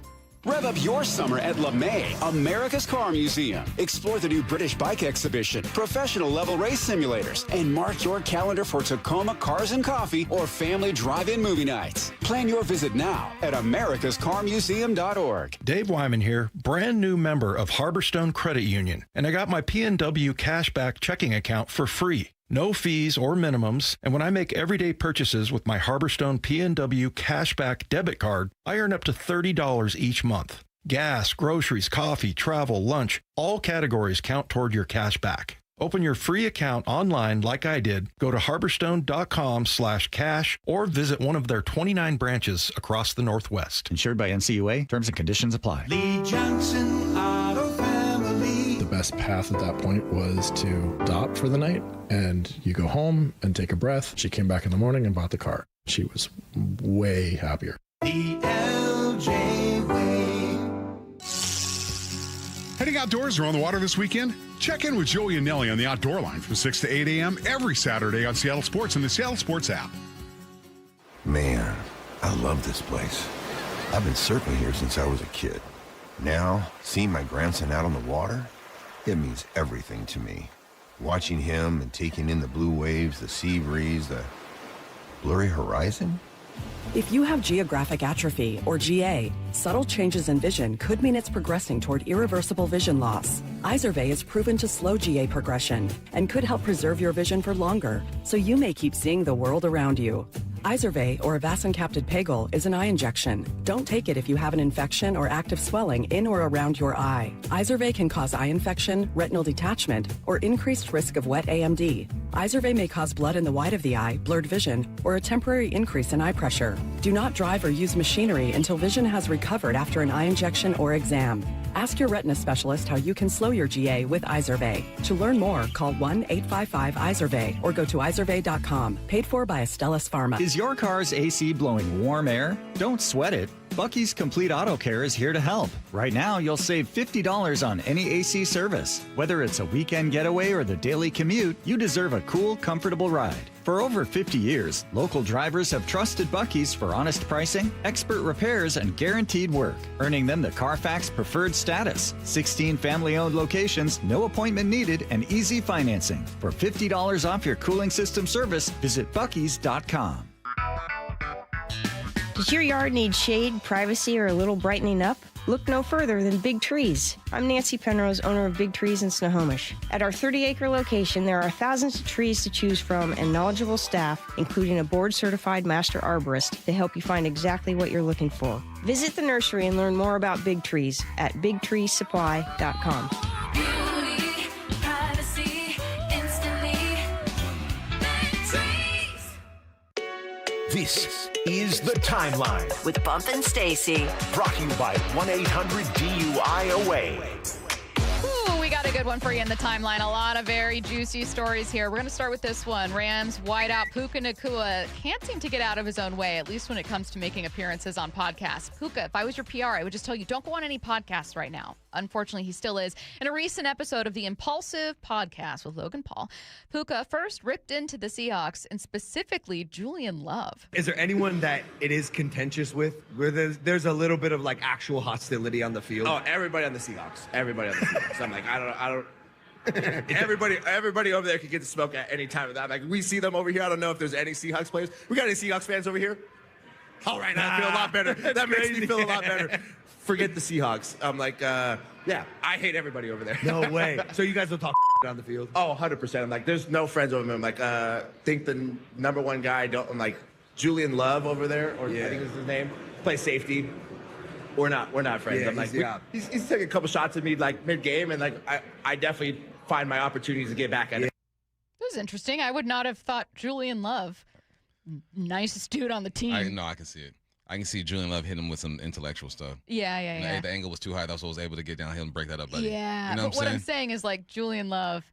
Speaker 28: Rev up your summer at LeMay, America's Car Museum. Explore the new British bike exhibition, professional level race simulators, and mark your calendar for Tacoma Cars and Coffee or family drive-in movie nights. Plan your visit now at americascarmuseum.org.
Speaker 12: Dave Wyman here, brand new member of Harborstone Credit Union, and I got my PNW Cashback checking account for free. No fees or minimums, and when I make everyday purchases with my Harborstone PNW Cashback debit card, I earn up to $30 each month. Gas, groceries, coffee, travel, lunch, all categories count toward your cashback. Open your free account online like I did. Go to harborstone.com/cash or visit one of their 29 branches across the Northwest.
Speaker 5: Insured by NCUA. Terms and conditions apply.
Speaker 15: Lee Johnson Auto Family.
Speaker 29: The best path at that point was to stop for the night, and you go home and take a breath. She came back in the morning and bought the car. She was way happier.
Speaker 15: The LJ Way.
Speaker 6: Heading outdoors or on the water this weekend? Check in with Joey and Nelly on the Outdoor Line from 6 to 8 a.m. every Saturday on Seattle Sports and the Seattle Sports app.
Speaker 11: Man, I love this place. I've been surfing here since I was a kid. Now, seeing my grandson out on the water, it means everything to me. Watching him and taking in the blue waves, the sea breeze, the blurry horizon.
Speaker 14: If you have geographic atrophy, or GA, subtle changes in vision could mean it's progressing toward irreversible vision loss. Izervay is proven to slow GA progression and could help preserve your vision for longer, so you may keep seeing the world around you. Izervay, or avacincaptad pegol, is an eye injection. Don't take it if you have an infection or active swelling in or around your eye. Izervay can cause eye infection, retinal detachment, or increased risk of wet AMD. Izervay may cause blood in the white of the eye, blurred vision, or a temporary increase in eye pressure. Do not drive or use machinery until vision has recovered after an eye injection or exam. Ask your retina specialist how you can slow your GA with Izervay. To learn more, call 1-855-IZERVAY or go to izervay.com. Paid for by Astellas Pharma.
Speaker 5: Is your car's AC blowing warm air? Don't sweat it. Bucky's Complete Auto Care is here to help. Right now, you'll save $50 on any AC service. Whether it's a weekend getaway or the daily commute, you deserve a cool, comfortable ride. For over 50 years, local drivers have trusted Bucky's for honest pricing, expert repairs, and guaranteed work, earning them the Carfax Preferred status. 16 family-owned locations, no appointment needed, and easy financing. For $50 off your cooling system service, visit buckys.com.
Speaker 16: Does your yard need shade, privacy, or a little brightening up? Look no further than Big Trees. I'm Nancy Penrose, owner of Big Trees in Snohomish. At our 30-acre location, there are thousands of trees to choose from and knowledgeable staff, including a board-certified master arborist, to help you find exactly what you're looking for. Visit the nursery and learn more about Big Trees at bigtreesupply.com.
Speaker 15: Beauty, privacy, instantly. Big Trees.
Speaker 3: This is The Timeline
Speaker 2: with Bump and Stacy.
Speaker 3: Brought to you by 1-800-DUI-AWAY.
Speaker 1: Ooh, we got a good one for you in the timeline. A lot of very juicy stories here. We're going to start with this one. Rams wideout Puka Nacua can't seem to get out of his own way, at least when it comes to making appearances on podcasts. Puka, if I was your PR, I would just tell you, don't go on any podcasts right now. Unfortunately, he still is. In a recent episode of the Impulsive podcast with Logan Paul, Puka first ripped into the Seahawks and specifically Julian Love.
Speaker 17: Is there anyone that it is contentious with, where there's a little bit of like actual hostility on the field?
Speaker 19: Oh, everybody on the Seahawks. Everybody on the Seahawks. I'm like, I don't. everybody over there can get the smoke at any time of that. Like, we see them over here. I don't know if there's any Seahawks players. We got any Seahawks fans over here? All right, now I feel a lot better. That makes me feel a lot better. Forget the Seahawks. I'm like, yeah, I hate everybody over there.
Speaker 17: No way. So you guys don't talk on the field?
Speaker 19: Oh, 100%. I'm like, there's no friends over there. I'm like, think the number one guy, I'm like, Julian Love over there, or I think is his name, plays safety. We're not friends.
Speaker 17: Yeah,
Speaker 19: I'm like, he's taking a couple shots at me like mid-game, and like, I definitely find my opportunities to get back at it.
Speaker 1: It was interesting. I would not have thought Julian Love, nicest dude on the team.
Speaker 4: I can see it. I can see Julian Love hit him with some intellectual stuff.
Speaker 1: Yeah.
Speaker 4: The angle was too high. That's what I was able to get downhill and break that up, buddy.
Speaker 1: Yeah,
Speaker 4: you know
Speaker 1: but what I'm saying is, like, Julian Love,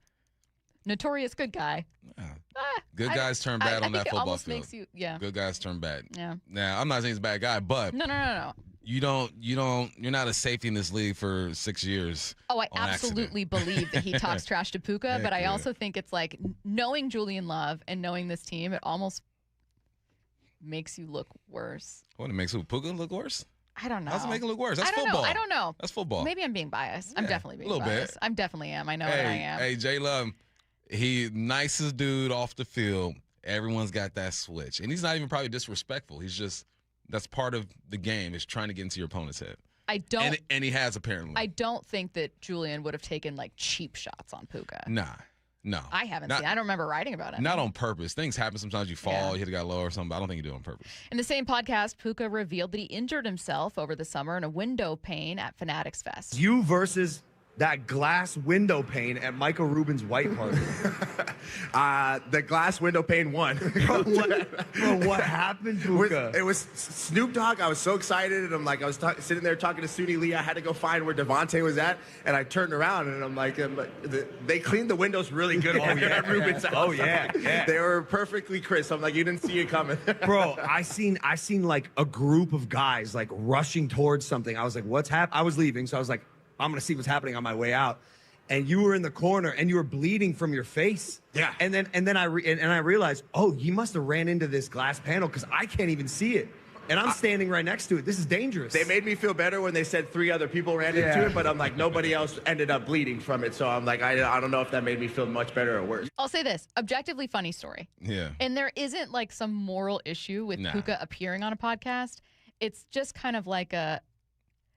Speaker 1: notorious good guy.
Speaker 4: Good guys turn bad on that football
Speaker 1: almost
Speaker 4: field.
Speaker 1: Makes you,
Speaker 4: Good guys turn bad.
Speaker 1: Yeah.
Speaker 4: Now, I'm not saying he's a bad guy, but
Speaker 1: No.
Speaker 4: You're not a safety in this league for 6 years.
Speaker 1: Oh, I absolutely believe that he talks trash to Puka, but I also think it's like knowing Julian Love and knowing this team, it almost makes you look worse.
Speaker 4: What, it makes Puka look worse?
Speaker 1: I don't know.
Speaker 4: How's it make it look worse? That's
Speaker 1: I don't
Speaker 4: football.
Speaker 1: Know. I don't know.
Speaker 4: That's football.
Speaker 1: Maybe I'm being biased. I'm definitely being
Speaker 4: a little
Speaker 1: biased.
Speaker 4: bit.
Speaker 1: I definitely am. I know that I am.
Speaker 4: Hey, J Love, he nicest dude off the field. Everyone's got that switch. And he's not even probably disrespectful. He's just, that's part of the game, is trying to get into your opponent's head.
Speaker 1: I don't.
Speaker 4: And he has, apparently.
Speaker 1: I don't think that Julian would have taken like cheap shots on Puka.
Speaker 4: No.
Speaker 1: I haven't seen. I don't remember writing about it.
Speaker 4: Not on purpose. Things happen. Sometimes you fall, you hit a guy low or something, but I don't think you do it on purpose.
Speaker 1: In the same podcast, Puka revealed that he injured himself over the summer in a window pane at Fanatics Fest.
Speaker 17: You versus that glass window pane at Michael Rubin's white party.
Speaker 19: The glass window pane won.
Speaker 17: What happened, Puka?
Speaker 19: It was Snoop Dogg. I was so excited, and I'm like, I was sitting there talking to Suni Lee. I had to go find where Devontae was at, and I turned around, and I'm like, they cleaned the windows really good over here at Rubin's house.
Speaker 17: Oh, yeah.
Speaker 19: They were perfectly crisp. I'm like, you didn't see it coming.
Speaker 17: Bro, I seen like a group of guys like rushing towards something. I was like, what's happening? I was leaving, so I was like, I'm going to see what's happening on my way out. And you were in the corner and you were bleeding from your face.
Speaker 19: Yeah.
Speaker 17: And then I realized, oh, you must have ran into this glass panel because I can't even see it. And I'm standing right next to it. This is dangerous.
Speaker 19: They made me feel better when they said 3 other people ran into it, but I'm like, nobody else ended up bleeding from it. So I'm like, I don't know if that made me feel much better or worse.
Speaker 1: I'll say this, objectively funny story.
Speaker 4: Yeah.
Speaker 1: And there isn't like some moral issue with Puka appearing on a podcast. It's just kind of like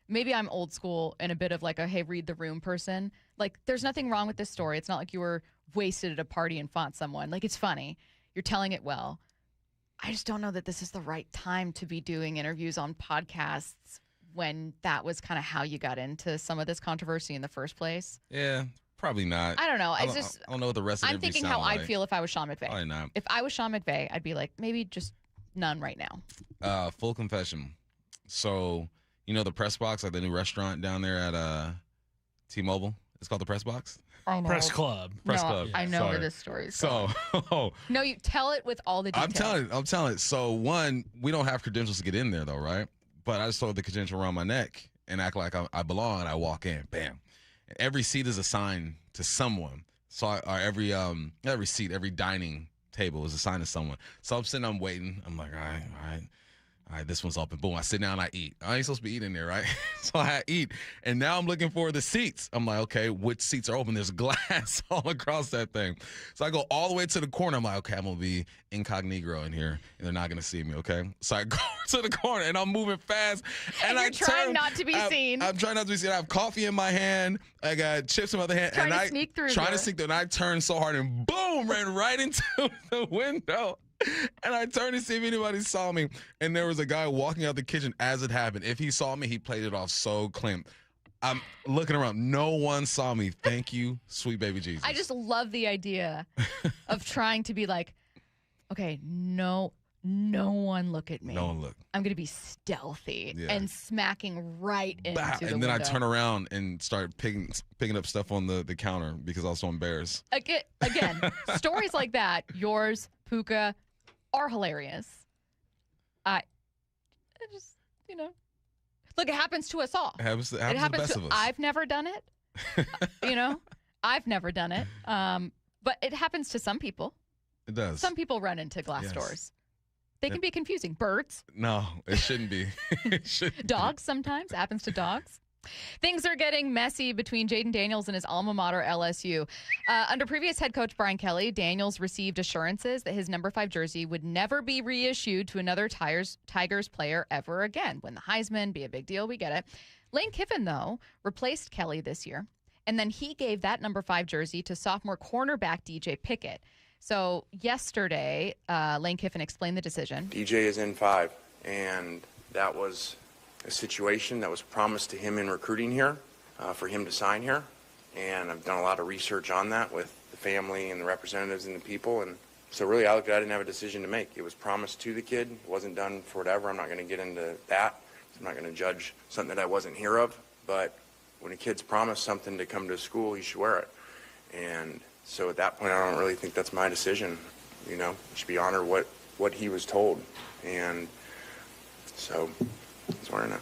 Speaker 1: maybe I'm old school and a bit of like a, hey, read the room person. Like, there's nothing wrong with this story. It's not like you were wasted at a party and fought someone. Like, it's funny. You're telling it well. I just don't know that this is the right time to be doing interviews on podcasts when that was kind of how you got into some of this controversy in the first place.
Speaker 4: Yeah, probably not.
Speaker 1: I don't know.
Speaker 4: I don't know what the rest of the
Speaker 1: I'm
Speaker 4: interviews
Speaker 1: thinking
Speaker 4: sound
Speaker 1: how
Speaker 4: like.
Speaker 1: I'd feel if I was Sean McVay.
Speaker 4: Probably not.
Speaker 1: If I was Sean McVay, I'd be like, maybe just none right now.
Speaker 4: Full confession. So, you know the Press Box, like the new restaurant down there at T-Mobile? It's called the Press Box?
Speaker 1: I know.
Speaker 7: Press Club.
Speaker 4: Press Club.
Speaker 1: I know
Speaker 4: Sorry.
Speaker 1: where this story is
Speaker 4: So,
Speaker 1: No, you tell it with all the details.
Speaker 4: I'm telling it. So, one, we don't have credentials to get in there, though, right? But I just throw the credential around my neck and act like I belong, and I walk in. Bam. Every seat is assigned to someone. So, every seat, every dining table is assigned to someone. So, I'm sitting, I'm waiting. I'm like, all right, this one's open. Boom, I sit down, I eat. I ain't supposed to be eating there, right? So I eat. And now I'm looking for the seats. I'm like, okay, which seats are open? There's glass all across that thing. So I go all the way to the corner. I'm like, okay, I'm going to be incognito in here, and they're not going to see me, okay? So I go to the corner, and I'm moving fast. And
Speaker 1: you're trying not to be seen.
Speaker 4: I'm trying not to be seen. I have coffee in my hand. I got chips in my other hand.
Speaker 1: Trying to sneak through.
Speaker 4: And I turned so hard, and boom, ran right into the window. And I turned to see if anybody saw me, and there was a guy walking out the kitchen as it happened. If he saw me, he played it off so clean. I'm looking around. No one saw me. Thank you, sweet baby Jesus.
Speaker 1: I just love the idea of trying to be like, okay, no one look at me.
Speaker 4: No one look.
Speaker 1: I'm going to be stealthy and smacking right into the window.
Speaker 4: And then I turn around and start picking up stuff on the counter because I was so embarrassed.
Speaker 1: Again, stories like that, yours, Puka, are hilarious. I just, look, it happens to us all.
Speaker 4: It happens to the best of us.
Speaker 1: I've never done it. I've never done it. But it happens to some people.
Speaker 4: It does.
Speaker 1: Some people run into glass doors. They can be confusing. Birds.
Speaker 4: No, it shouldn't be.
Speaker 1: Dogs sometimes. Happens to dogs. Things are getting messy between Jaden Daniels and his alma mater, LSU. Under previous head coach Brian Kelly, Daniels received assurances that his number 5 jersey would never be reissued to another Tigers player ever again. Win the Heisman, be a big deal, we get it. Lane Kiffin, though, replaced Kelly this year, and then he gave that number 5 jersey to sophomore cornerback DJ Pickett. So yesterday, Lane Kiffin explained the decision.
Speaker 8: DJ is in 5, and that was a situation that was promised to him in recruiting here for him to sign here. And I've done a lot of research on that with the family and the representatives and the people. And so really, I didn't have a decision to make. It was promised to the kid. It wasn't done for whatever. I'm not going to get into that. I'm not going to judge something that I wasn't here of. But when a kid's promised something to come to school, he should wear it. And so at that point, I don't really think that's my decision. He should be honored what he was told. And so that's where I know.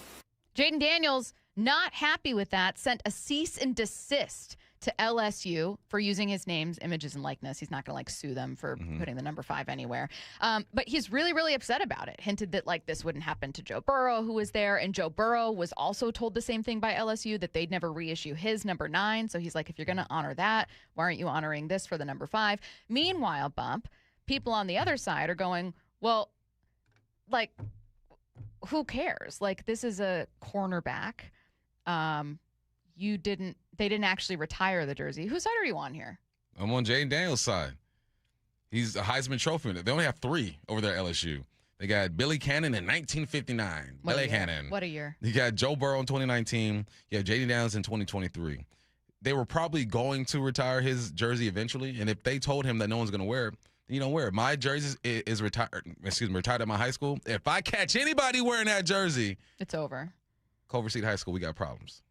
Speaker 1: Jaden Daniels, not happy with that, sent a cease and desist to LSU for using his names, images, and likeness. He's not going to sue them for putting the number 5 anywhere. But he's really, really upset about it. Hinted that this wouldn't happen to Joe Burrow, who was there. And Joe Burrow was also told the same thing by LSU, that they'd never reissue his number 9. So he's like, if you're going to honor that, why aren't you honoring this for the number 5? Meanwhile, Bump, people on the other side are going, well, who cares? This is a cornerback. They didn't actually retire the jersey. Whose side are you on here?
Speaker 4: I'm on Jaden Daniels' side. He's a Heisman Trophy winner. They only have 3 over there at LSU. They got Billy Cannon in 1959. Billy Cannon.
Speaker 1: What a year.
Speaker 4: You got Joe Burrow in 2019. You have Jaden Daniels in 2023. They were probably going to retire his jersey eventually, and if they told him that no one's going to wear it, then you don't wear it. My jersey is retired at my high school. If I catch anybody wearing that jersey,
Speaker 1: it's over.
Speaker 4: Culver City High School, we got problems.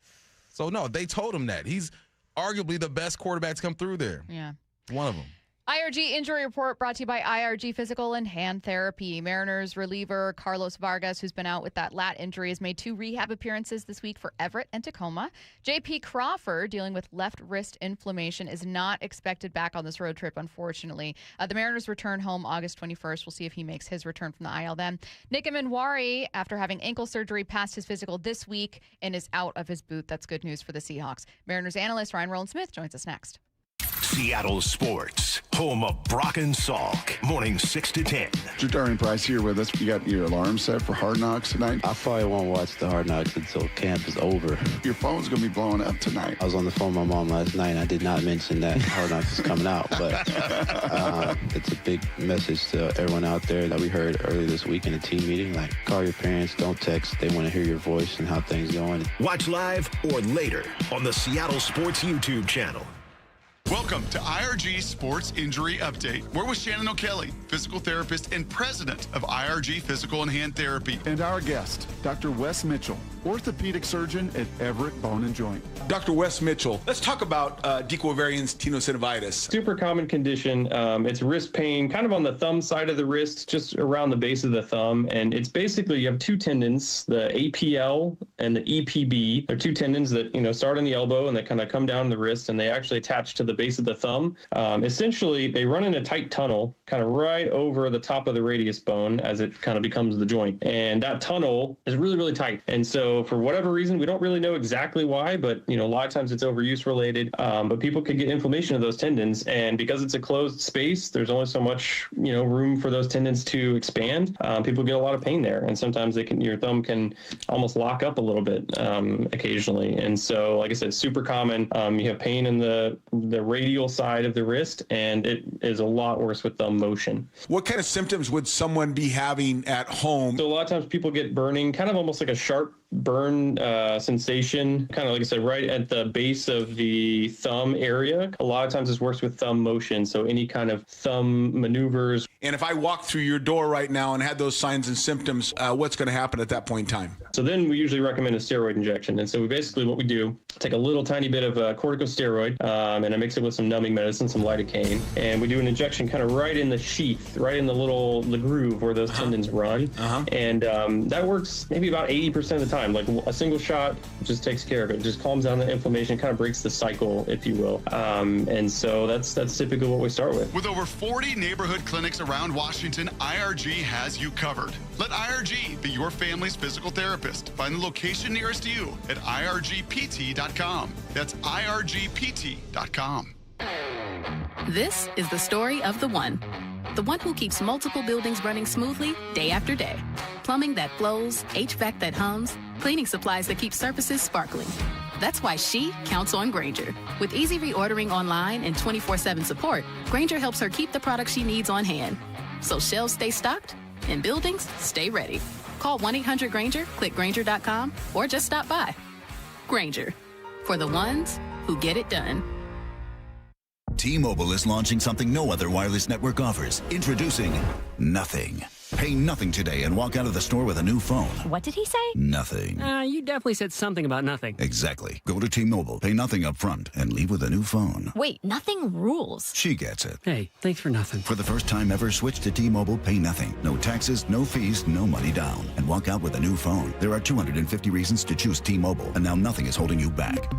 Speaker 4: So, no, they told him that. He's arguably the best quarterback to come through there.
Speaker 1: Yeah.
Speaker 4: One of them.
Speaker 1: IRG injury report brought to you by IRG Physical and Hand Therapy. Mariners reliever Carlos Vargas, who's been out with that lat injury, has made 2 rehab appearances this week for Everett and Tacoma. J.P. Crawford, dealing with left wrist inflammation, is not expected back on this road trip, unfortunately. The Mariners return home August 21st. We'll see if he makes his return from the IL then. Nick Manwari, after having ankle surgery, passed his physical this week and is out of his boot. That's good news for the Seahawks. Mariners analyst Ryan Rowland-Smith joins us next.
Speaker 3: Seattle Sports, home of Brock and Salk, morning 6 to 10.
Speaker 7: Jadarian Price here with us. You got your alarm set for Hard Knocks tonight?
Speaker 9: I probably won't watch the Hard Knocks until camp is over.
Speaker 7: Your phone's going to be blowing up tonight.
Speaker 9: I was on the phone with my mom last night, and I did not mention that Hard Knocks is coming out, but it's a big message to everyone out there that we heard earlier this week in a team meeting. Like, call your parents, don't text. They want to hear your voice and how things going.
Speaker 3: Watch live or later on the Seattle Sports YouTube channel.
Speaker 10: Welcome to IRG Sports Injury Update. We're with Shannon O'Kelly, physical therapist and president of IRG Physical and Hand Therapy.
Speaker 13: And our guest, Dr. Wes Mitchell, orthopedic surgeon at Everett Bone and Joint.
Speaker 10: Dr. Wes Mitchell, let's talk about dequavariance tenosynovitis.
Speaker 18: Super common condition. It's wrist pain, kind of on the thumb side of the wrist, just around the base of the thumb. And it's basically, you have 2 tendons, the APL and the EPB. They're 2 tendons that, start on the elbow and they kind of come down the wrist, and they actually attach to the base of the thumb. Essentially, they run in a tight tunnel kind of right over the top of the radius bone as it kind of becomes the joint. And that tunnel is really, really tight. And so for whatever reason, we don't really know exactly why, but a lot of times it's overuse related. But people can get inflammation of those tendons. And because it's a closed space, there's only so much, room for those tendons to expand. People get a lot of pain there. And sometimes your thumb can almost lock up a little bit occasionally. And so, like I said, super common. You have pain in the radial side of the wrist, and it is a lot worse with thumb motion.
Speaker 10: What kind of symptoms would someone be having at home?
Speaker 18: So a lot of times people get burning, kind of almost like a sharp burn sensation, kind of like I said, right at the base of the thumb area. A lot of times it's worse with thumb motion, so any kind of thumb maneuvers.
Speaker 10: And if I walk through your door right now and had those signs and symptoms, what's going to happen at that point in time?
Speaker 18: So then we usually recommend a steroid injection. And so what we do, take a little tiny bit of corticosteroid, and I mix it with some numbing medicine, some lidocaine, and we do an injection kind of right in the sheath, right in the groove where those tendons run. And that works maybe about 80% of the time. Like a single shot just takes care of it. It just calms down the inflammation, kind of breaks the cycle, if you will. And so that's typically what we start with.
Speaker 10: With over 40 neighborhood clinics around Washington, IRG has you covered. Let IRG be your family's physical therapist. Find the location nearest you at irgpt.com. That's irgpt.com.
Speaker 20: This is the story of the one who keeps multiple buildings running smoothly day after day. Plumbing that flows, HVAC that hums, cleaning supplies that keep surfaces sparkling. That's why she counts on Grainger. With easy reordering online and 24/7 support, Grainger helps her keep the products she needs on hand. So shelves stay stocked and buildings stay ready. Call 1-800-GRAINGER, click Grainger.com, or just stop by. Grainger, for the ones who get it done.
Speaker 21: T-Mobile is launching something no other wireless network offers. Introducing Nothing. Pay nothing today and walk out of the store with a new phone.
Speaker 22: What did he say?
Speaker 21: Nothing.
Speaker 22: You definitely said something about nothing.
Speaker 21: Exactly. Go to T-Mobile, pay nothing up front, and leave with a new phone.
Speaker 22: Wait, nothing rules.
Speaker 21: She gets it.
Speaker 22: Hey, thanks for nothing.
Speaker 21: For the first time ever, switch to T-Mobile, pay nothing. No taxes, no fees, no money down. And walk out with a new phone. There are 250 reasons to choose T-Mobile, and now nothing is holding you back.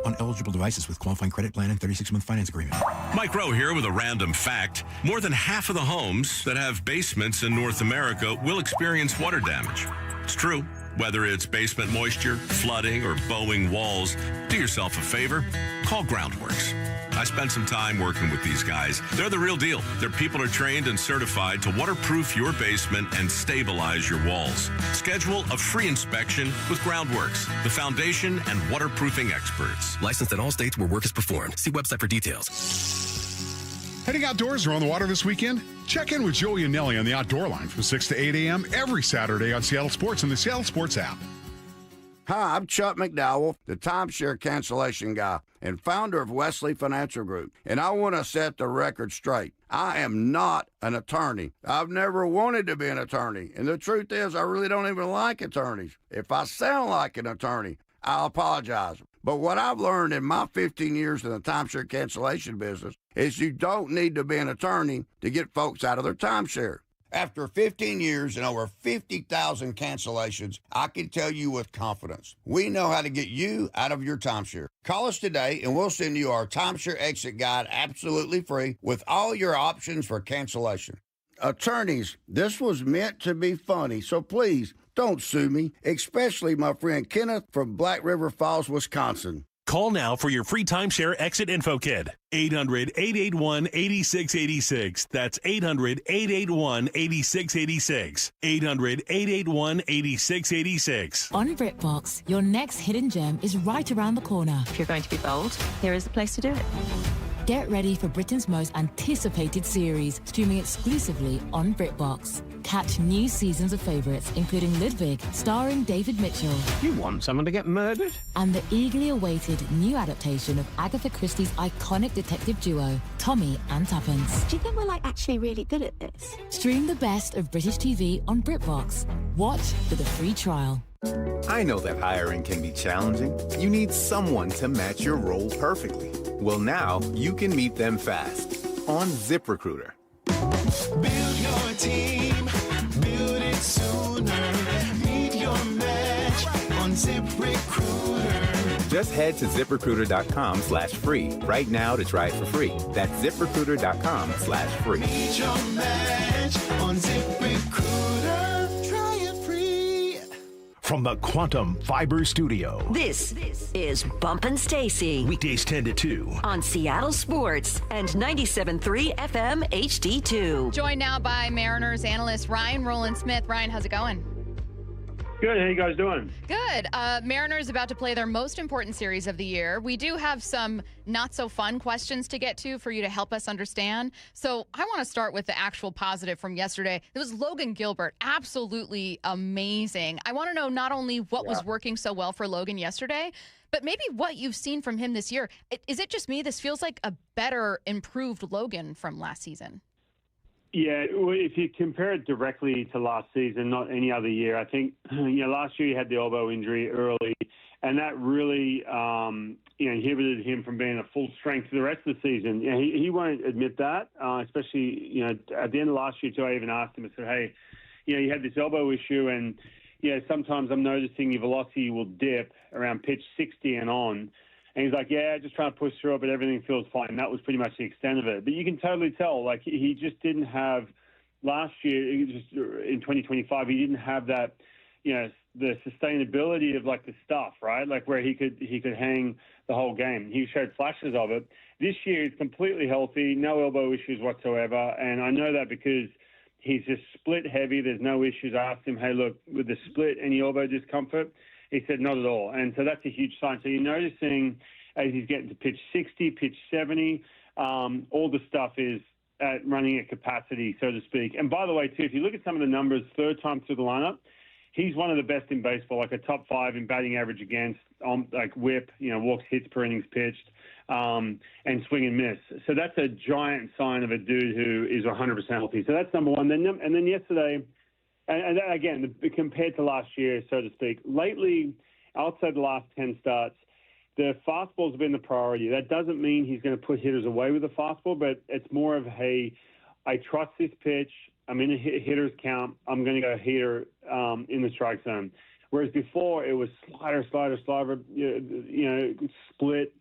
Speaker 23: On eligible devices with qualifying credit plan and 36-month finance agreement.
Speaker 30: Mike Rowe here with a random fact. More than half of the homes that have basements in North America will experience water damage. It's true. Whether it's basement moisture, flooding, or bowing walls, do yourself a favor. Call Groundworks. I spent some time working with these guys. They're the real deal. Their people are trained and certified to waterproof your basement and stabilize your walls. Schedule a free inspection with Groundworks, the foundation and waterproofing experts.
Speaker 23: Licensed in all states where work is performed. See website for details.
Speaker 6: Heading outdoors or on the water this weekend? Check in with Joey and Nelly on the Outdoor Line from 6 to 8 a.m. every Saturday on Seattle Sports and the Seattle Sports app.
Speaker 31: Hi, I'm Chuck McDowell, the timeshare cancellation guy and founder of Wesley Financial Group, and I want to set the record straight. I am not an attorney. I've never wanted to be an attorney, and the truth is I really don't even like attorneys. If I sound like an attorney, I apologize. But what I've learned in my 15 years in the timeshare cancellation business is you don't need to be an attorney to get folks out of their timeshare. After 15 years and over 50,000 cancellations, I can tell you with confidence, we know how to get you out of your timeshare. Call us today and we'll send you our timeshare exit guide absolutely free with all your options for cancellation. Attorneys, this was meant to be funny, so please don't sue me, especially my friend Kenneth from Black River Falls, Wisconsin.
Speaker 5: Call now for your free timeshare exit info kit. 800-881-8686. That's 800-881-8686. 800-881-8686.
Speaker 11: On BritBox, your next hidden gem is right around the corner.
Speaker 12: If you're going to be bold, here is the place to do it.
Speaker 11: Get ready for Britain's most anticipated series, streaming exclusively on BritBox. Catch new seasons of favourites, including Ludwig, starring David Mitchell.
Speaker 22: You want someone to get murdered?
Speaker 11: And the eagerly awaited new adaptation of Agatha Christie's iconic detective duo, Tommy and Tuppence.
Speaker 12: Do you think we're actually really good at this?
Speaker 11: Stream the best of British TV on BritBox. Watch with a free trial.
Speaker 14: I know that hiring can be challenging. You need someone to match your role perfectly. Well, now you can meet them fast on ZipRecruiter.
Speaker 15: Build your team, build it sooner. Meet your match on ZipRecruiter.
Speaker 14: Just head to ZipRecruiter.com/free right now to try it for free. That's ZipRecruiter.com/free.
Speaker 15: Meet your match on ZipRecruiter. Try it free.
Speaker 3: From the Quantum Fiber Studio.
Speaker 2: This is Bump Stacy.
Speaker 3: Weekdays 10 to 2.
Speaker 2: On Seattle Sports and 97.3 FM HD2.
Speaker 1: Joined now by Mariners analyst Ryan Rowland-Smith. Ryan, how's it going?
Speaker 16: Good. How you guys doing?
Speaker 1: Good. Mariners about to play their most important series of the year. We do have some not so fun questions to get to for you to help us understand. So I want to start with the actual positive from yesterday. It was Logan Gilbert. Absolutely amazing. I want to know not only what was working so well for Logan yesterday, but maybe what you've seen from him this year. Is it just me? This feels like a better, improved Logan from last season.
Speaker 16: Yeah, well, if you compare it directly to last season, not any other year, I think, last year he had the elbow injury early, and that really, inhibited him from being at full strength for the rest of the season. He won't admit that, especially, at the end of last year, too, I even asked him, I said, hey, you had this elbow issue, and, sometimes I'm noticing your velocity will dip around pitch 60 and on. And he's like, yeah, just trying to push through it, but everything feels fine. And that was pretty much the extent of it. But you can totally tell, he just didn't have last year, just in 2025, he didn't have that, the sustainability of the stuff, right? Where he could hang the whole game. He showed flashes of it. This year, he's completely healthy, no elbow issues whatsoever. And I know that because he's just split heavy. There's no issues. I asked him, hey, look, with the split, any elbow discomfort? He said, not at all. And so that's a huge sign. So you're noticing as he's getting to pitch 60, pitch 70, all the stuff is running at capacity, so to speak. And by the way, too, if you look at some of the numbers, third time through the lineup, he's one of the best in baseball, a top 5 in batting average against, whip, walks, hits per innings pitched, and swing and miss. So that's a giant sign of a dude who is 100% healthy. So that's number one. And then yesterday, and that, again, compared to last year, so to speak, lately, outside the last 10 starts, the fastball's been the priority. That doesn't mean he's going to put hitters away with the fastball, but it's more of, hey, I trust this pitch. I'm in a hitter's count. I'm going to go hitter in the strike zone. Whereas before, it was slider, split,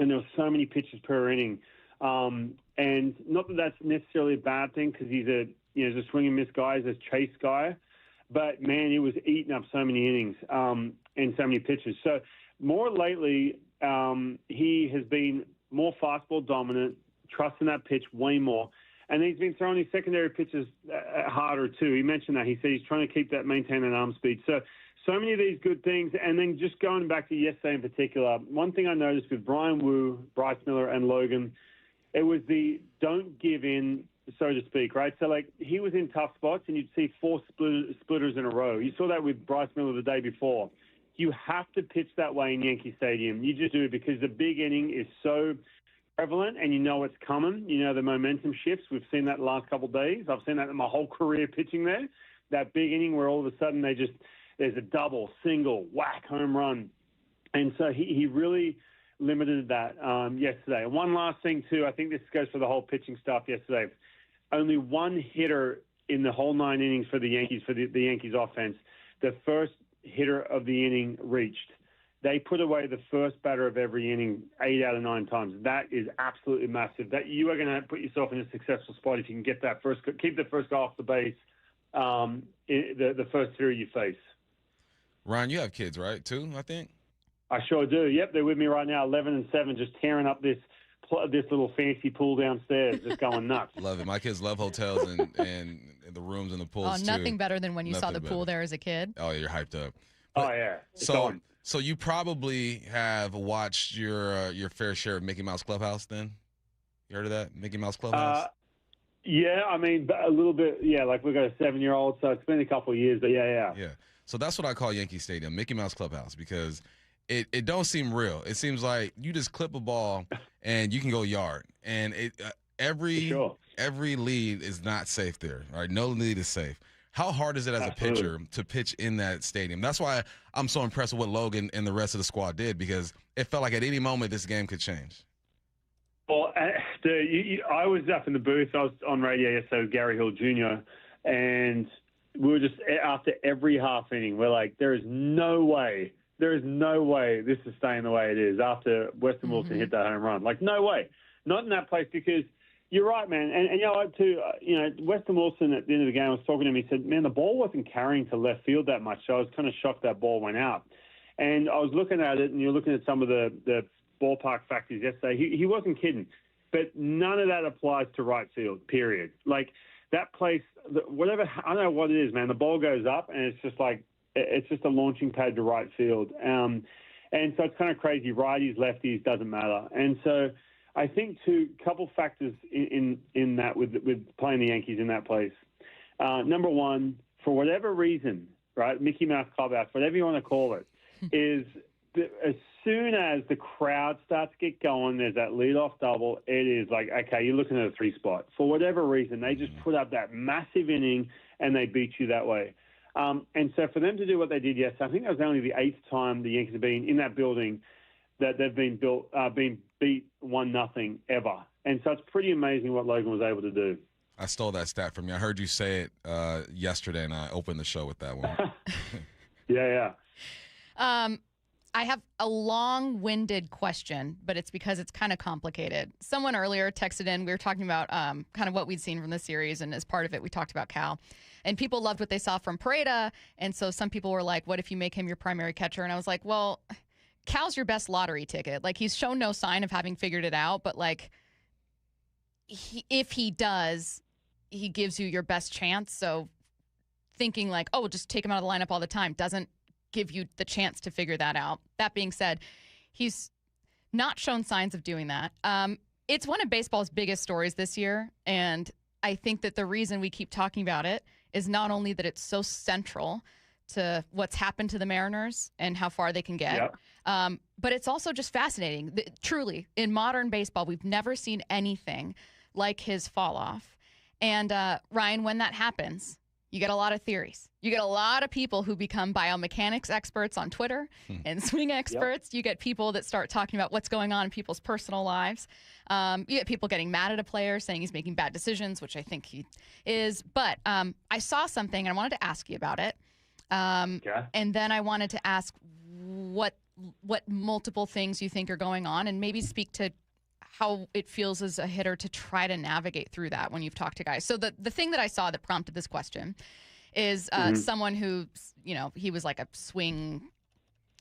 Speaker 16: and there were so many pitches per inning. And not that that's necessarily a bad thing because he's a swing and miss guy, he's a chase guy. But, man, he was eating up so many innings and so many pitches. So more lately, he has been more fastball dominant, trusting that pitch way more. And he's been throwing his secondary pitches harder, too. He mentioned that. He said he's trying to maintain that arm speed. So many of these good things. And then just going back to yesterday in particular, one thing I noticed with Brian Wu, Bryce Miller, and Logan, it was the don't give in, so to speak, right? So, he was in tough spots, and you'd see 4 splitters in a row. You saw that with Bryce Miller the day before. You have to pitch that way in Yankee Stadium. You just do it because the big inning is so prevalent, and you know it's coming. You know the momentum shifts. We've seen that the last couple of days. I've seen that in my whole career pitching there. That big inning where all of a sudden there's a double, single, whack, home run. And so he really limited that yesterday. And one last thing, too, I think this goes for the whole pitching staff yesterday. Only one hitter in the whole 9 innings for the Yankees, for the Yankees offense, the first hitter of the inning reached. They put away the first batter of every inning 8 out of 9 times. That is absolutely massive. That you are going to put yourself in a successful spot if you can get that first, keep the first guy off the base, the first hitter you face.
Speaker 4: Ryan, you have kids, right, too, I think?
Speaker 16: I sure do. Yep, they're with me right now, 11 and 7, just tearing up this little fancy pool downstairs, just going nuts.
Speaker 4: Love it. My kids love hotels and the rooms and the pools,
Speaker 1: too. Nothing better than when you saw the pool there as a kid.
Speaker 4: Oh, you're hyped up.
Speaker 16: But, yeah.
Speaker 4: So you probably have watched your fair share of Mickey Mouse Clubhouse then? You heard of that? Mickey Mouse Clubhouse?
Speaker 16: Yeah, I mean, a little bit, yeah, like we've got a 7-year-old, so it's been a couple of years, but yeah.
Speaker 4: Yeah. So that's what I call Yankee Stadium, Mickey Mouse Clubhouse, because it don't seem real. It seems like you just clip a ball and you can go yard. And every lead is not safe there. All right, no lead is safe. How hard is it as a pitcher to pitch in that stadium? That's why I'm so impressed with what Logan and the rest of the squad did, because it felt like at any moment this game could change.
Speaker 16: Well, I was up in the booth. I was on radio yesterday with Gary Hill Jr., and we were just, after every half inning, we're like, there is no way this is staying the way it is after Weston Wilson hit that home run. Like, no way. Not in that place, because you're right, man. And you know, too, Weston Wilson at the end of the game was talking to me. He said, man, the ball wasn't carrying to left field that much, so I was kind of shocked that ball went out. And I was looking at it, and you're looking at some of the ballpark factors yesterday. He wasn't kidding. But none of that applies to right field, period. Like, that place, whatever, I don't know what it is, man. The ball goes up, and it's just like, it's just a launching pad to right field. And so it's kind of crazy. Righties, lefties, doesn't matter. And so I think, too, a couple factors in that with playing the Yankees in that place. Number one, for whatever reason, right, Mickey Mouse Clubhouse, whatever you want to call it, is as soon as the crowd starts to get going, there's that leadoff double, it is like, okay, you're looking at a 3 spot. For whatever reason, they just put up that massive inning, and they beat you that way. And so for them to do what they did yesterday, I think that was only the 8th time the Yankees have been in that building that they've been beat 1-0 ever. And so it's pretty amazing what Logan was able to do.
Speaker 4: I stole that stat from you. I heard you say it yesterday, and I opened the show with that one.
Speaker 16: Yeah.
Speaker 1: I have a long-winded question, but it's because it's kind of complicated. Someone earlier texted in. We were talking about kind of what we'd seen from the series, and as part of it, we talked about Cal. And people loved what they saw from Pareda, and so some people were like, what if you make him your primary catcher? And I was like, well, Cal's your best lottery ticket. Like, he's shown no sign of having figured it out, but, like, if he does, he gives you your best chance. So thinking, like, oh, just take him out of the lineup all the time doesn't give you the chance to figure that out. That being said, he's not shown signs of doing that. It's one of baseball's biggest stories this year, and I think that the reason we keep talking about it is not only that it's so central to what's happened to the Mariners and how far they can get, but it's also just fascinating. Truly, in modern baseball, we've never seen anything like his fall off. And Ryan, when that happens, you get a lot of theories. You get a lot of people who become biomechanics experts on Twitter and swing experts. You get people that start talking about what's going on in people's personal lives. You get people getting mad at a player, saying he's making bad decisions, which I think he is. But I saw something, and I wanted to ask you about it. And then I wanted to ask what multiple things you think are going on, and maybe speak to how it feels as a hitter to try to navigate through that when you've talked to guys. So the thing that I saw that prompted this question is someone who, he was like a swing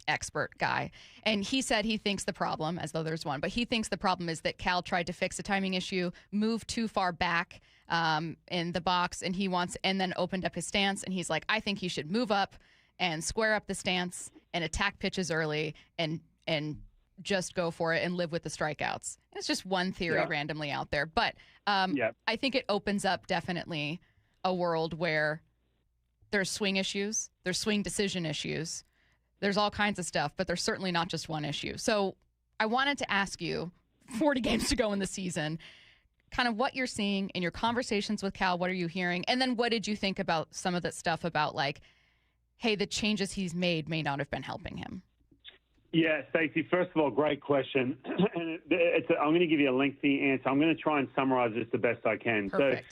Speaker 1: expert guy. And he said he thinks the problem, as though there's one, but he thinks the problem is that Cal tried to fix a timing issue, moved too far back in the box, and then opened up his stance. And he's like, I think he should move up and square up the stance and attack pitches early and just go for it and live with the strikeouts. It's just one theory randomly out there. But I think it opens up definitely a world where there's swing issues, there's swing decision issues, there's all kinds of stuff, but there's certainly not just one issue. So I wanted to ask you, 40 games to go in the season, kind of what you're seeing in your conversations with Cal, what are you hearing? And then what did you think about some of that stuff about, like, hey, the changes he's made may not have been helping him?
Speaker 16: Yeah, Stacey, first of all, great question. And I'm going to give you a lengthy answer. I'm going to try and summarize this the best I can.
Speaker 1: Perfect.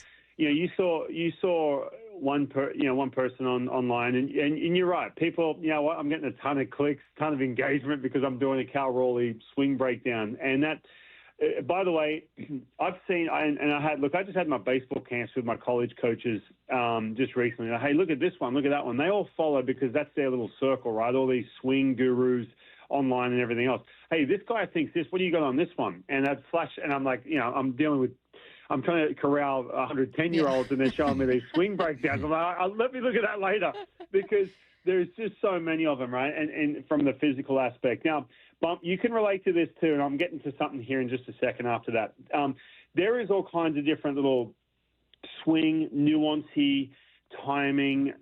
Speaker 16: So, you saw one person online, and you're right. People, I'm getting a ton of clicks, ton of engagement because I'm doing a Cal Raleigh swing breakdown. And that, by the way, I've seen, I just had my baseball camps with my college coaches just recently. Hey, look at this one, look at that one. They all follow because that's their little circle, right? All these swing gurus online and everything else. Hey, this guy thinks this. What do you got on this one? And I'd flash, and I'm like, I'm trying to corral 110-year-olds, and they're showing me these swing breakdowns. I'm like, let me look at that later, because there's just so many of them, right? And from the physical aspect. Now, Bump, you can relate to this too, and I'm getting to something here in just a second after that. There is all kinds of different little swing, nuancy, timing,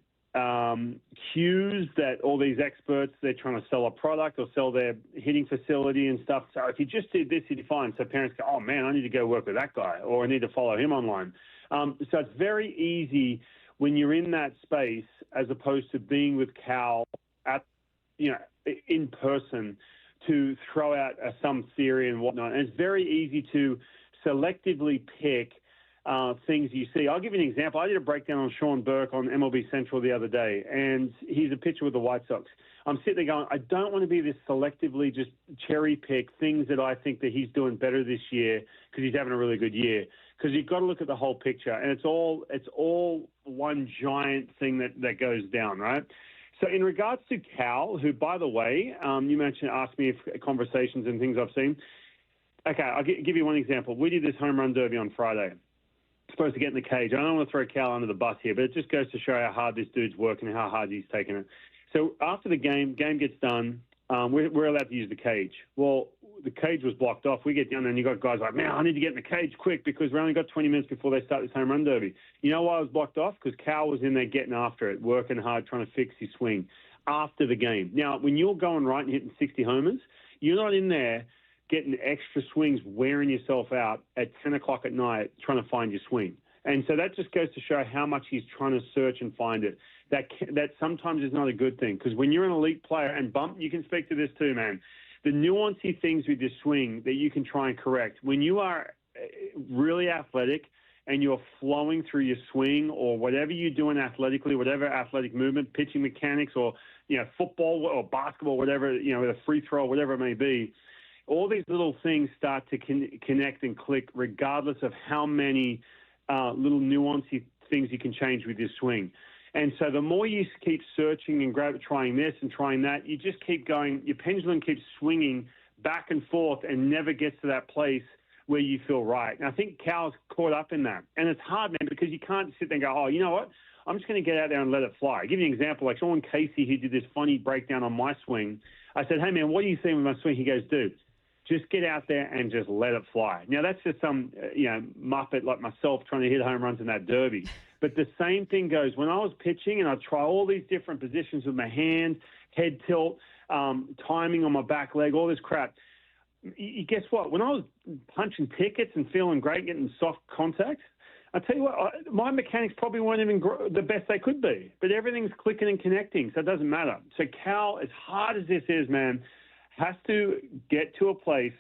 Speaker 16: cues that all these experts, they're trying to sell a product or sell their hitting facility and stuff. So if you just did this, you'd be fine. So parents go, oh, man, I need to go work with that guy, or I need to follow him online. So it's very easy when you're in that space, as opposed to being with Cal in person, to throw out some theory and whatnot. And it's very easy to selectively pick things you see. I'll give you an example. I did a breakdown on Sean Burke on MLB Central the other day, and he's a pitcher with the White Sox. I'm sitting there going, I don't want to be this selectively just cherry pick things that I think that he's doing better this year because he's having a really good year. Because you've got to look at the whole picture, and it's all one giant thing that goes down, right? So in regards to Cal, who, by the way, you asked me if conversations and things I've seen. Okay, I'll give you one example. We did this home run derby on Friday. Supposed to get in the cage. I don't want to throw Cal under the bus here, but it just goes to show how hard this dude's working and how hard he's taking it. So after the game gets done, we're allowed to use the cage. Well, the cage was blocked off. We get down there, and you got guys like, man, I need to get in the cage quick because we only got 20 minutes before they start this home run derby. You know why it was blocked off? Because Cal was in there getting after it, working hard, trying to fix his swing after the game. Now, when you're going right and hitting 60 homers, you're not in there getting extra swings, wearing yourself out at 10 o'clock at night trying to find your swing. And so that just goes to show how much he's trying to search and find it. That sometimes is not a good thing, because when you're an elite player, and Bump, you can speak to this too, man, the nuancy things with your swing that you can try and correct. When you are really athletic and you're flowing through your swing or whatever you're doing athletically, whatever athletic movement, pitching mechanics, or football or basketball, whatever, a free throw, whatever it may be, all these little things start to connect and click regardless of how many little nuancy things you can change with your swing. And so the more you keep searching and trying this and trying that, you just keep going. Your pendulum keeps swinging back and forth and never gets to that place where you feel right. And I think Cal's caught up in that. And it's hard, man, because you can't sit there and go, oh, you know what? I'm just going to get out there and let it fly. I'll give you an example. Like Sean Casey, who did this funny breakdown on my swing. I said, hey, man, what are you seeing with my swing? He goes, dude, just get out there and just let it fly. Now, that's just some, muppet like myself trying to hit home runs in that derby. But the same thing goes when I was pitching, and I try all these different positions with my hand, head tilt, timing on my back leg, all this crap. Guess what? When I was punching tickets and feeling great, getting soft contact, I tell you what, my mechanics probably weren't even the best they could be. But everything's clicking and connecting, so it doesn't matter. So Cal, as hard as this is, man, has to get to a place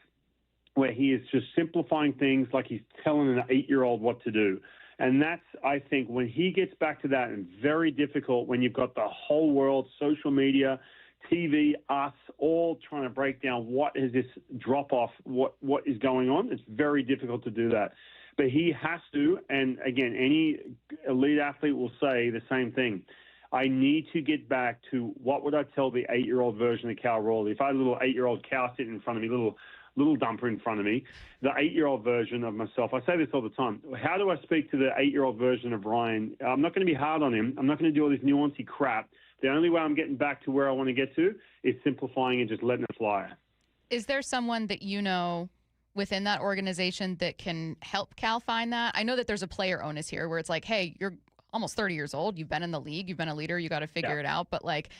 Speaker 16: where he is just simplifying things like he's telling an 8-year-old what to do. And that's, I think, when he gets back to that, and very difficult when you've got the whole world, social media, TV, us, all trying to break down what is this drop-off, what is going on. It's very difficult to do that. But he has to, and again, any elite athlete will say the same thing. I need to get back to what would I tell the 8-year-old version of Cal Raleigh. If I had a little 8-year-old Cal sitting in front of me, little dumper in front of me, the 8-year-old version of myself. I say this all the time. How do I speak to the 8-year-old version of Ryan? I'm not going to be hard on him. I'm not going to do all this nuancy crap. The only way I'm getting back to where I want to get to is simplifying and just letting it fly.
Speaker 1: Is there someone that you know within that organization that can help Cal find that? I know that there's a player onus here where it's like, hey, you're almost 30 years old. You've been in the league. You've been a leader. You got to figure it out. But like,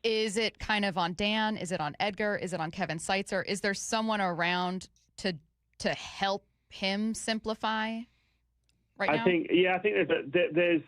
Speaker 1: is it kind of on Dan? Is it on Edgar? Is it on Kevin Seitzer? Is there someone around to help him simplify right now?
Speaker 16: I think there's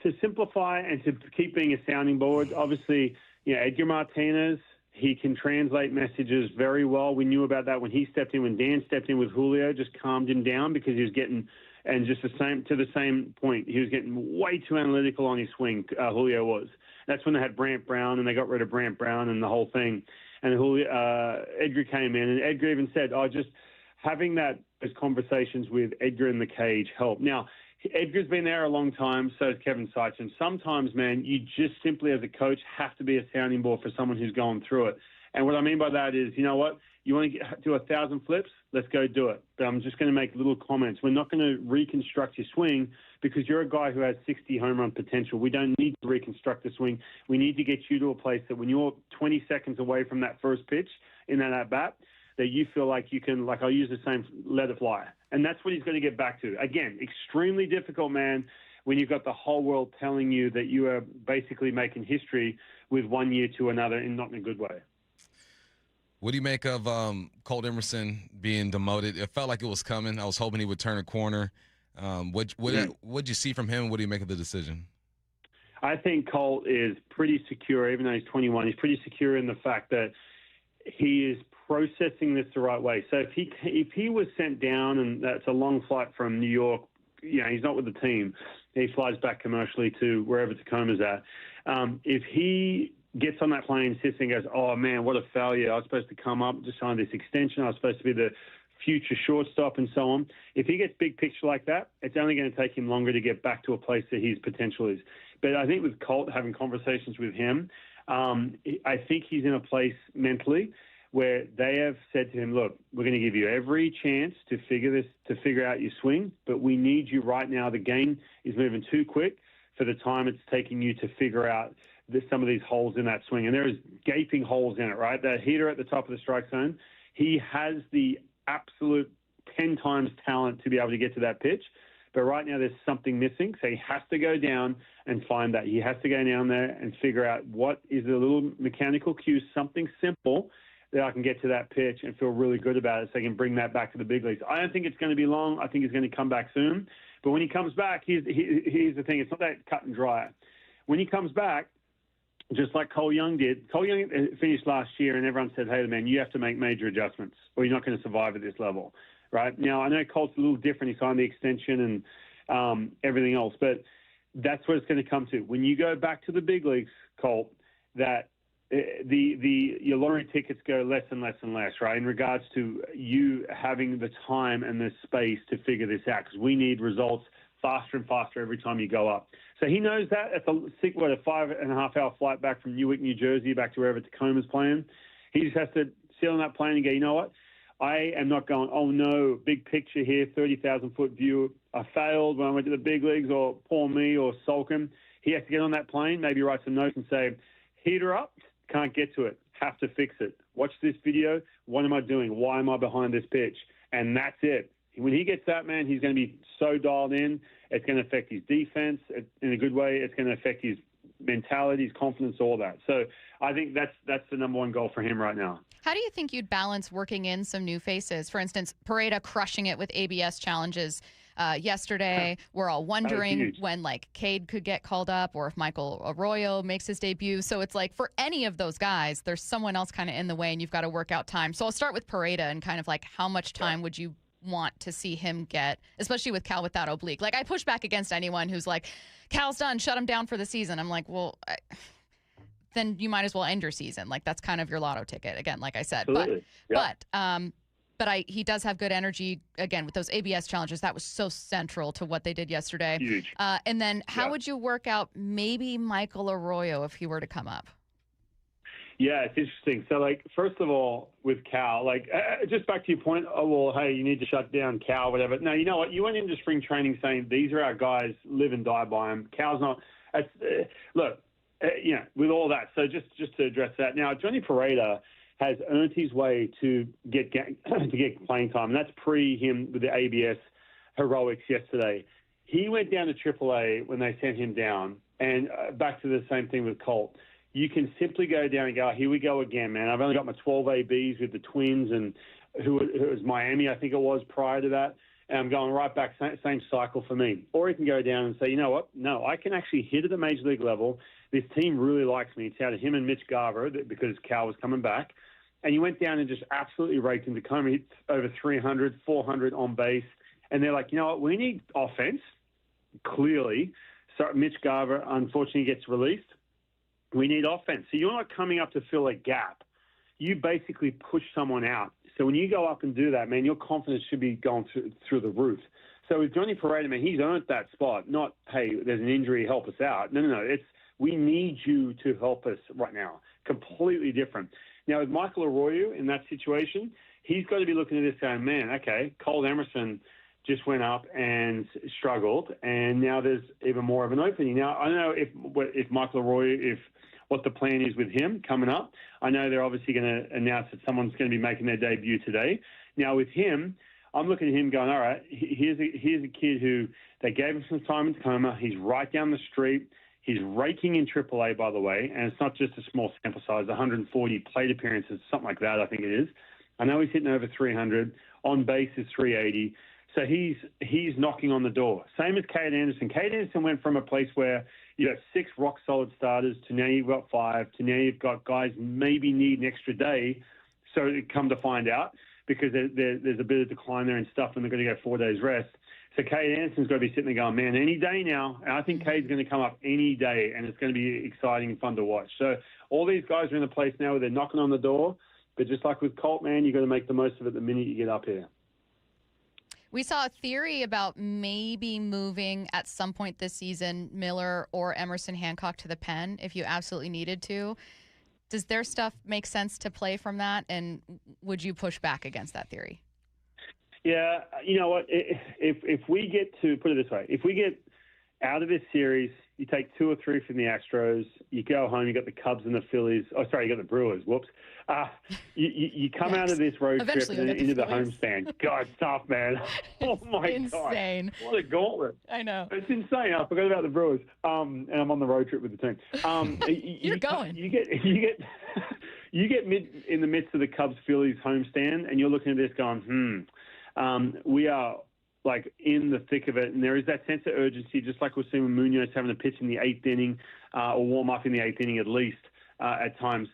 Speaker 16: to simplify and to keep being a sounding board. Obviously, Edgar Martinez, He can translate messages very well. We knew about that when he stepped in, when Dan stepped in with Julio, just calmed him down because he was getting, and just to the same point, he was getting way too analytical on his swing, Julio was. That's when they had Brant Brown, and they got rid of Brant Brown and the whole thing. And Edgar came in, and Edgar even said, just having those conversations with Edgar in the cage helped. Now, Edgar's been there a long time, so has Kevin Seitz. And sometimes, man, you just simply as a coach have to be a sounding board for someone who's going through it. And what I mean by that is, you know what? You want to do 1,000 flips? Let's go do it. But I'm just going to make little comments. We're not going to reconstruct your swing because you're a guy who has 60 home run potential. We don't need to reconstruct the swing. We need to get you to a place that when you're 20 seconds away from that first pitch in that at-bat, that you feel like you can, like I'll use the same, let it fly. And that's what he's going to get back to. Again, extremely difficult, man, when you've got the whole world telling you that you are basically making history with 1 year to another and not in a good way.
Speaker 4: What do you make of Colt Emerson being demoted? It felt like it was coming. I was hoping he would turn a corner. What'd you see from him? What do you make of the decision?
Speaker 16: I think Colt is pretty secure, even though he's 21. He's pretty secure in the fact that he is processing this the right way. So if he was sent down, and that's a long flight from New York, he's not with the team. He flies back commercially to wherever Tacoma's at. If he gets on that plane, sits and goes, oh, man, what a failure. I was supposed to come up to sign this extension. I was supposed to be the future shortstop and so on. If he gets big picture like that, it's only going to take him longer to get back to a place that his potential is. But I think with Colt, having conversations with him, I think he's in a place where they have said to him, look, we're going to give you every chance to figure out your swing, but we need you right now. The game is moving too quick for the time it's taking you to figure out some of these holes in that swing. And there is gaping holes in it, right? That heater at the top of the strike zone, he has the absolute 10 times talent to be able to get to that pitch. But right now there's something missing, so he has to go down and find that. He has to go down there and figure out what is a little mechanical cue, something simple that I can get to that pitch and feel really good about it so I can bring that back to the big leagues. I don't think it's going to be long. I think he's going to come back soon. But when he comes back, here's the thing. It's not that cut and dry. When he comes back, just like Cole Young did, Cole Young finished last year and everyone said, hey, man, you have to make major adjustments or you're not going to survive at this level. Right now, I know Colt's a little different. He signed the extension and everything else, but that's what it's going to come to. When you go back to the big leagues, Colt, that your lottery tickets go less and less and less, right? In regards to you having the time and the space to figure this out, because we need results faster and faster every time you go up. So he knows that. It's a 5.5-hour flight back from Newark, New Jersey, back to wherever Tacoma's playing. He just has to sit on that plane and go, you know what? I am not going, oh, no, big picture here, 30,000-foot view. I failed when I went to the big leagues, or poor me, or sulking. He has to get on that plane, maybe write some notes and say, heater up, can't get to it, have to fix it. Watch this video. What am I doing? Why am I behind this pitch? And that's it. When he gets that, man, he's going to be so dialed in. It's going to affect his defense in a good way. It's going to affect his mentality, his confidence, all that. So I think that's the number one goal for him right now.
Speaker 1: How do you think you'd balance working in some new faces? For instance, Pareda crushing it with ABS challenges yesterday. We're all wondering when, Cade could get called up or if Michael Arroyo makes his debut. So it's like for any of those guys, there's someone else kind of in the way and you've got to work out time. So I'll start with Pareda and kind of how much time would you want to see him get, especially with Cal with that oblique? I push back against anyone who's like, Cal's done, shut him down for the season. I'm like, well, then you might as well end your season. That's kind of your lotto ticket again, like I said.
Speaker 16: Absolutely.
Speaker 1: But he does have good energy again with those ABS challenges. That was so central to what they did yesterday.
Speaker 16: Huge.
Speaker 1: And then how would you work out maybe Michael Arroyo if he were to come up?
Speaker 16: Yeah, it's interesting. So, first of all, with Cal, just back to your point, oh, well, hey, you need to shut down Cal, whatever. No, you know what? You went into spring training saying these are our guys, live and die by them. Cal's not. With all that. So just to address that. Now, Johnny Pareda has earned his way to get playing time, and that's pre him with the ABS heroics yesterday. He went down to AAA when they sent him down, and back to the same thing with Colt. You can simply go down and go, here we go again, man. I've only got my 12 ABs with the Twins and who was Miami, I think it was, prior to that. and I'm going right back, same cycle for me. Or he can go down and say, you know what? No, I can actually hit at the major league level. This team really likes me. It's out of him and Mitch Garver because Cal was coming back. And you went down and just absolutely raked him. Tacoma hits over 300, 400 on base. And they're like, you know what? We need offense, clearly. So Mitch Garver, unfortunately, gets released. We need offense. So you're not coming up to fill a gap. You basically push someone out. So when you go up and do that, man, your confidence should be going through the roof. So with Johnny Pareda, man, he's earned that spot. Not, hey, there's an injury, help us out. No. It's we need you to help us right now. Completely different. Now, with Michael Arroyo in that situation, he's got to be looking at this going, man, okay, Cole Emerson just went up and struggled, and now there's even more of an opening. Now, I don't know if Michael Arroyo, what the plan is with him coming up. I know they're obviously going to announce that someone's going to be making their debut today. Now, with him, I'm looking at him going, all right, here's a kid who they gave him some time in Tacoma. He's right down the street. He's raking in AAA, by the way, and it's not just a small sample size, 140 plate appearances, something like that, I think it is. I know he's hitting over 300. On base is 380. So he's knocking on the door. Same as Cade Anderson. Cade Anderson went from a place where you have 6 rock-solid starters to now you've got 5, to now you've got guys maybe need an extra day. So come to find out, because there's a bit of decline there and stuff, and they're going to go 4 days rest. So Cade Anderson's got to be sitting there going, man, any day now. And I think Cade's going to come up any day, and it's going to be exciting and fun to watch. So all these guys are in a place now where they're knocking on the door. But just like with Colt, man, you've got to make the most of it the minute you get up here.
Speaker 1: We saw a theory about maybe moving at some point this season Miller or Emerson Hancock to the pen if you absolutely needed to. Does their stuff make sense to play from that? And would you push back against that theory?
Speaker 16: Yeah, you know what? If we get to, put it this way, if we get out of this series, you take 2 or 3 from the Astros, you go home, you got the Cubs and the Phillies. Oh, sorry, you got the Brewers. Whoops. You come out of this road trip and into the homestand. God, it's tough, man. Oh, my God.
Speaker 1: Insane.
Speaker 16: What a gauntlet.
Speaker 1: I know.
Speaker 16: It's insane. I forgot about the Brewers. And I'm on the road trip with the team.
Speaker 1: You're going.
Speaker 16: You get in the midst of the Cubs-Phillies homestand, and you're looking at this going, we are like in the thick of it, and there is that sense of urgency, just like we're seeing with Munoz having to pitch in the 8th inning or warm up in the 8th inning at least at times.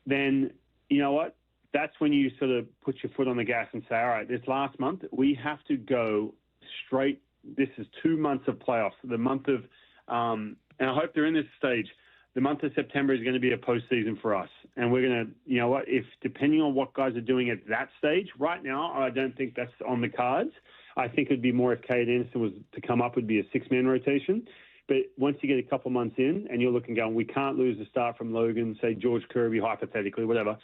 Speaker 16: Then, you know what? That's when you sort of put your foot on the gas and say, all right, this last month, we have to go straight. This is 2 months of playoffs. The month of, and I hope they're in this stage, the month of September is going to be a postseason for us. And we're going to, you know what, if depending on what guys are doing at that stage, right now, I don't think that's on the cards. I think it'd be more if Cade Anderson was to come up, would be a 6-man rotation. But once you get a couple months in and you're looking going, we can't lose a start from Logan, say George Kirby, hypothetically, whatever.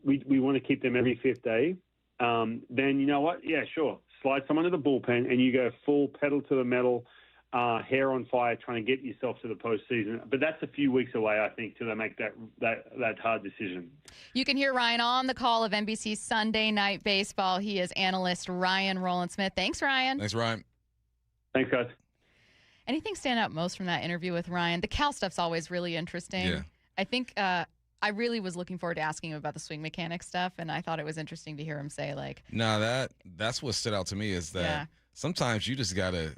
Speaker 16: We want to keep them every 5th day. Then you know what? Yeah, sure. Slide someone to the bullpen and you go full pedal to the metal, hair on fire, trying to get yourself to the postseason. But that's a few weeks away, I think, till they make that hard decision.
Speaker 1: You can hear Ryan on the call of NBC's Sunday Night Baseball. He is analyst Ryan Rowland-Smith. Thanks, Ryan.
Speaker 4: Thanks, Ryan.
Speaker 16: Thanks, guys.
Speaker 1: Anything stand out most from that interview with Ryan? The Cal stuff's always really interesting.
Speaker 4: Yeah.
Speaker 1: I think I really was looking forward to asking him about the swing mechanics stuff, and I thought it was interesting to hear him say, like...
Speaker 4: No, that's what stood out to me is that sometimes you just got to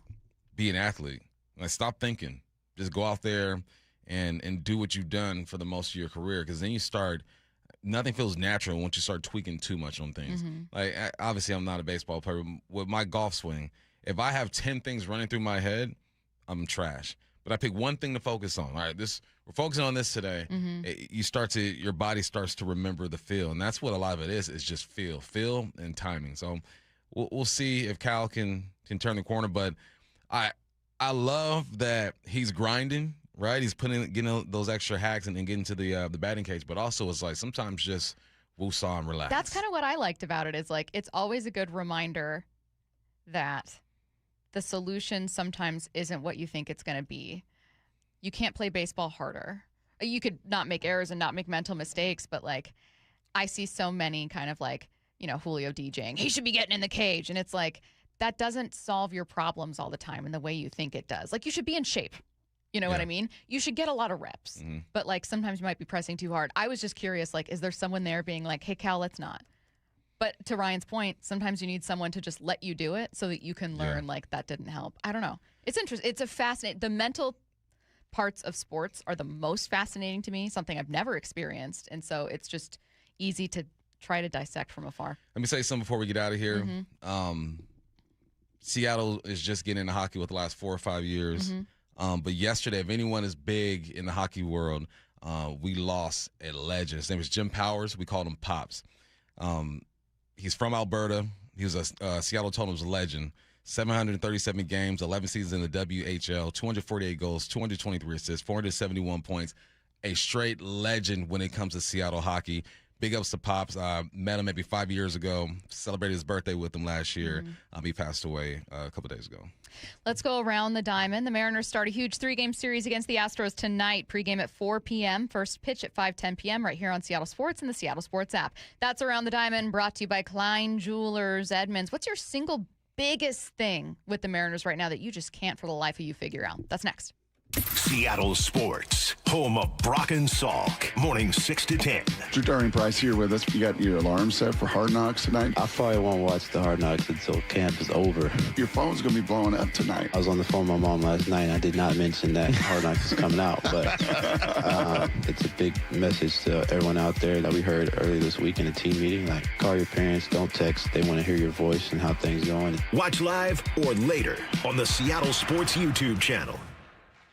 Speaker 4: be an athlete. Like, stop thinking. Just go out there and do what you've done for the most of your career, because then you start – nothing feels natural once you start tweaking too much on things.
Speaker 1: Mm-hmm.
Speaker 4: Like, obviously, I'm not a baseball player. With my golf swing, if I have 10 things running through my head, I'm trash. But I pick one thing to focus on. All right, we're focusing on this today. Mm-hmm. Your body starts to remember the feel, and that's what a lot of it is just feel and timing. So we'll see if Cal can turn the corner. But I love that he's grinding. Right, he's getting those extra hacks and getting to the batting cage, but also it's like sometimes just woosah and relax.
Speaker 1: That's kind of what I liked about it. Is like it's always a good reminder that the solution sometimes isn't what you think it's going to be. You can't play baseball harder. You could not make errors and not make mental mistakes, but like I see so many kind of like, you know, Julio DJing. He should be getting in the cage, and it's like that doesn't solve your problems all the time in the way you think it does. Like you should be in shape. You know what I mean? You should get a lot of reps, but like sometimes you might be pressing too hard. I was just curious, like, is there someone there being like, hey, Cal, let's not? But to Ryan's point, sometimes you need someone to just let you do it so that you can learn like that didn't help. I don't know. It's interesting. It's a fascinating. The mental parts of sports are the most fascinating to me, something I've never experienced. And so it's just easy to try to dissect from afar.
Speaker 4: Let me say something before we get out of here. Seattle is just getting into hockey with the last 4 or 5 years. But yesterday, if anyone is big in the hockey world, we lost a legend. His name was Jim Powers. We called him Pops. He's from Alberta. He was a Seattle Totems legend. 737 games, 11 seasons in the WHL, 248 goals, 223 assists, 471 points. A straight legend when it comes to Seattle hockey. Big ups to Pops. Met him maybe 5 years ago. Celebrated his birthday with him last year. He passed away a couple days ago.
Speaker 1: Let's go around the diamond. The Mariners start a huge 3-game series against the Astros tonight. Pregame at 4 p.m. First pitch at 5:10 p.m. right here on Seattle Sports and the Seattle Sports app. That's Around the Diamond, brought to you by Klein Jewelers Edmonds. What's your single biggest thing with the Mariners right now that you just can't for the life of you figure out? That's next.
Speaker 3: Seattle Sports, home of Brock and Salk, morning 6 to 10.
Speaker 13: Drew Darling Price here with us. You got your alarm set for Hard Knocks tonight?
Speaker 7: I probably won't watch the Hard Knocks until camp is over.
Speaker 13: Your phone's going to be blowing up tonight.
Speaker 7: I was on the phone with my mom last night, and I did not mention that Hard Knocks is coming out, but it's a big message to everyone out there that we heard earlier this week in a team meeting. Like, call your parents, don't text. They want to hear your voice and how things are going.
Speaker 3: Watch live or later on the Seattle Sports YouTube channel.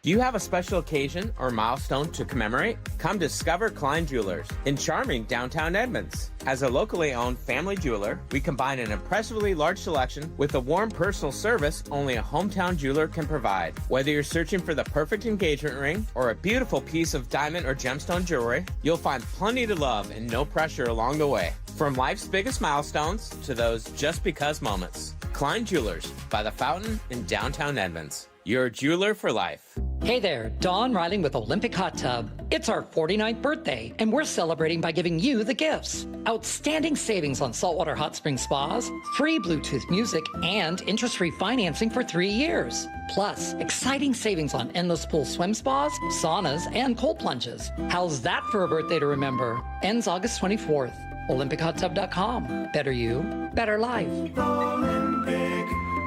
Speaker 8: Do you have a special occasion or milestone to commemorate? Come discover Klein Jewelers in charming downtown Edmonds. As a locally owned family jeweler, we combine an impressively large selection with a warm personal service only a hometown jeweler can provide. Whether you're searching for the perfect engagement ring or a beautiful piece of diamond or gemstone jewelry, you'll find plenty to love and no pressure along the way. From life's biggest milestones to those just because moments. Klein Jewelers by the Fountain in downtown Edmonds. You're a jeweler for life.
Speaker 9: Hey there, Dawn Riley with Olympic Hot Tub. It's our 49th birthday, and we're celebrating by giving you the gifts. Outstanding savings on saltwater hot spring spas, free Bluetooth music, and interest-free financing for 3 years. Plus, exciting savings on endless pool swim spas, saunas, and cold plunges. How's that for a birthday to remember? Ends August 24th. OlympicHotTub.com. Better you, better life.
Speaker 15: Olympic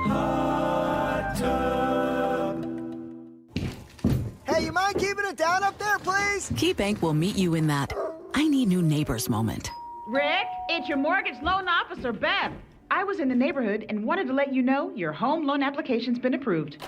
Speaker 15: Hot Tub.
Speaker 17: Hey, you mind keeping it down up there, please?
Speaker 19: KeyBank will meet you in that I need new neighbors moment.
Speaker 24: Rick, it's your mortgage loan officer, Beth. I was in the neighborhood and wanted to let you know your home loan application's been approved.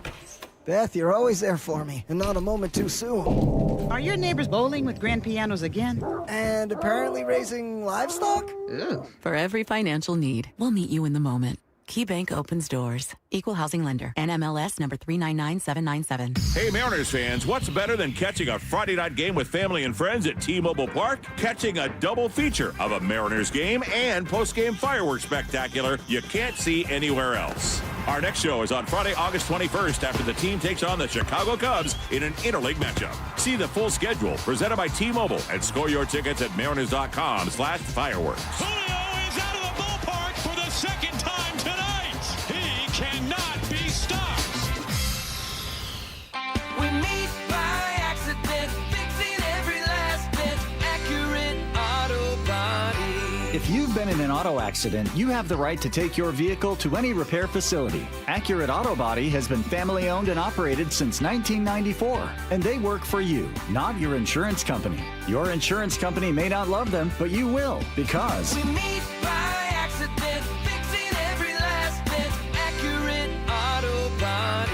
Speaker 17: Beth, you're always there for me, and not a moment too soon.
Speaker 25: Are your neighbors bowling with grand pianos again?
Speaker 17: And apparently raising livestock?
Speaker 19: Ew. For every financial need, we'll meet you in the moment. KeyBank opens doors. Equal housing lender. NMLS number 399797.
Speaker 5: Hey, Mariners fans, what's better than catching a Friday night game with family and friends at T-Mobile Park? Catching a double feature of a Mariners game and post-game fireworks spectacular you can't see anywhere else. Our next show is on Friday, August 21st after the team takes on the Chicago Cubs in an interleague matchup. See the full schedule presented by T-Mobile and score your tickets at mariners.com/fireworks.
Speaker 26: Julio is out of the ballpark for the second time tonight. He cannot be stopped.
Speaker 15: We meet by accident, fixing every last bit, Accurate Auto Body.
Speaker 27: If you've been in an auto accident, you have the right to take your vehicle to any repair facility. Accurate Auto Body has been family owned and operated since 1994, and they work for you, not your insurance company. Your insurance company may not love them, but you will, because
Speaker 15: We meet by accident, fixing every last bit, Accurate Auto Body.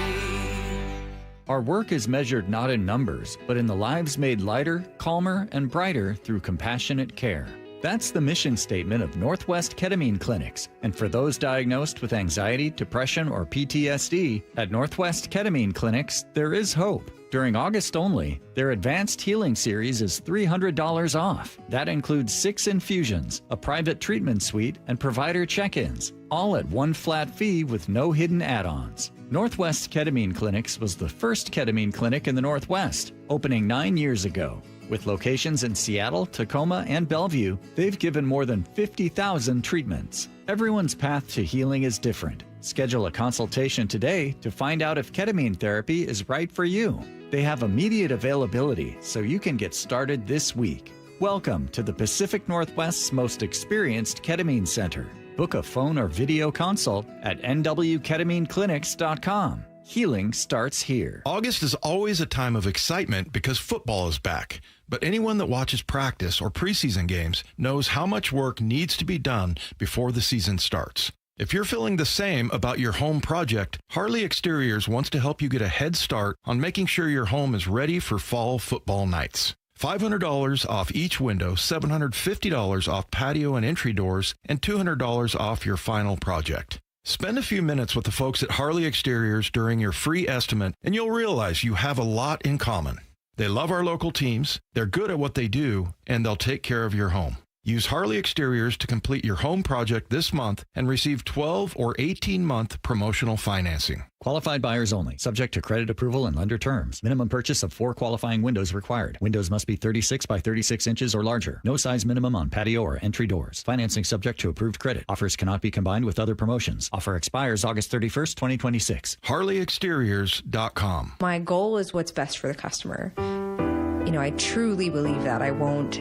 Speaker 27: our work is measured not in numbers, but in the lives made lighter, calmer, and brighter through compassionate care. That's the mission statement of Northwest Ketamine Clinics. And for those diagnosed with anxiety, depression, or PTSD, at Northwest Ketamine Clinics, there is hope. During August only, their Advanced Healing Series is $300 off. That includes 6 infusions, a private treatment suite, and provider check-ins, all at one flat fee with no hidden add-ons. Northwest Ketamine Clinics was the first ketamine clinic in the Northwest, opening 9 years ago. With locations in Seattle, Tacoma, and Bellevue, they've given more than 50,000 treatments. Everyone's path to healing is different. Schedule a consultation today to find out if ketamine therapy is right for you. They have immediate availability, so you can get started this week. Welcome to the Pacific Northwest's most experienced ketamine center. Book a phone or video consult at nwketamineclinics.com. Healing starts here.
Speaker 6: August is always a time of excitement because football is back. But anyone that watches practice or preseason games knows how much work needs to be done before the season starts. If you're feeling the same about your home project, Harley Exteriors wants to help you get a head start on making sure your home is ready for fall football nights. $500 off each window, $750 off patio and entry doors, and $200 off your final project. Spend a few minutes with the folks at Harley Exteriors during your free estimate, and you'll realize you have a lot in common. They love our local teams, they're good at what they do, and they'll take care of your home. Use Harley Exteriors to complete your home project this month and receive 12 or 18-month promotional financing.
Speaker 27: Qualified buyers only. Subject to credit approval and lender terms. Minimum purchase of 4 qualifying windows required. Windows must be 36 by 36 inches or larger. No size minimum on patio or entry doors. Financing subject to approved credit. Offers cannot be combined with other promotions. Offer expires August 31st, 2026.
Speaker 6: HarleyExteriors.com.
Speaker 10: My goal is what's best for the customer. You know, I truly believe that I won't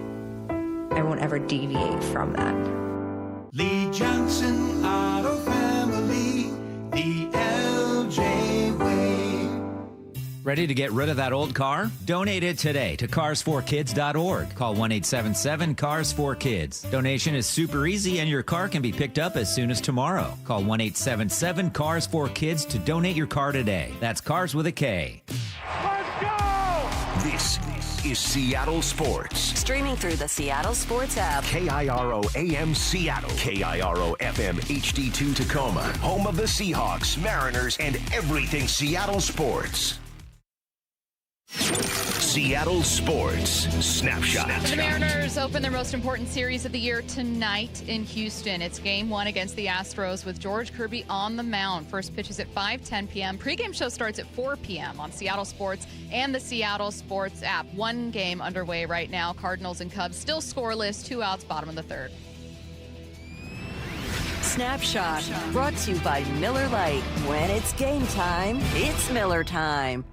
Speaker 10: ever deviate from that.
Speaker 15: Lee Johnson Auto Family, the LJ way.
Speaker 18: Ready to get rid of that old car? Donate it today to carsforkids.org. Call 1-877-CARS4KIDS. Donation is super easy and your car can be picked up as soon as tomorrow. Call 1-877-CARS4KIDS to donate your car today. That's cars with a K.
Speaker 3: Let's go! This is Seattle Sports.
Speaker 2: Streaming through the Seattle Sports app.
Speaker 3: KIRO AM Seattle. KIRO FM HD2 Tacoma. Home of the Seahawks, Mariners, and everything Seattle sports. Seattle Sports Snapshot.
Speaker 1: The Mariners open their most important series of the year tonight in Houston. It's Game 1 against the Astros with George Kirby on the mound. First pitch is at 5:10 p.m. Pre-game show starts at 4 p.m. on Seattle Sports and the Seattle Sports app. One game underway right now. Cardinals and Cubs still scoreless. 2 outs, bottom of the third.
Speaker 2: Snapshot. Brought to you by Miller Lite. When it's game time, it's Miller time.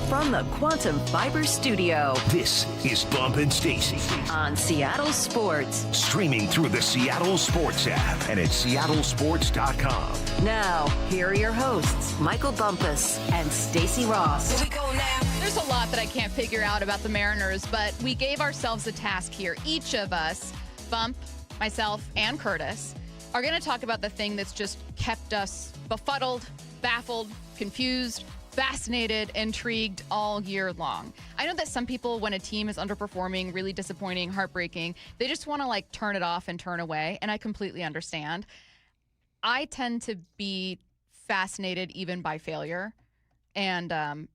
Speaker 2: From the Quantum Fiber Studio,
Speaker 3: this is Bump and Stacy
Speaker 2: on Seattle Sports.
Speaker 3: Streaming through the Seattle Sports app and at seattlesports.com.
Speaker 2: Now, here are your hosts, Michael Bumpus and Stacy Ross.
Speaker 1: Here we go now. There's a lot that I can't figure out about the Mariners, but we gave ourselves a task here. Each of us, Bump, myself, and Curtis, are going to talk about the thing that's just kept us befuddled, baffled, confused, fascinated, intrigued all year long. I know that some people, when a team is underperforming, really disappointing, heartbreaking, they just want to like turn it off and turn away, and I completely understand. I tend to be fascinated even by failure, and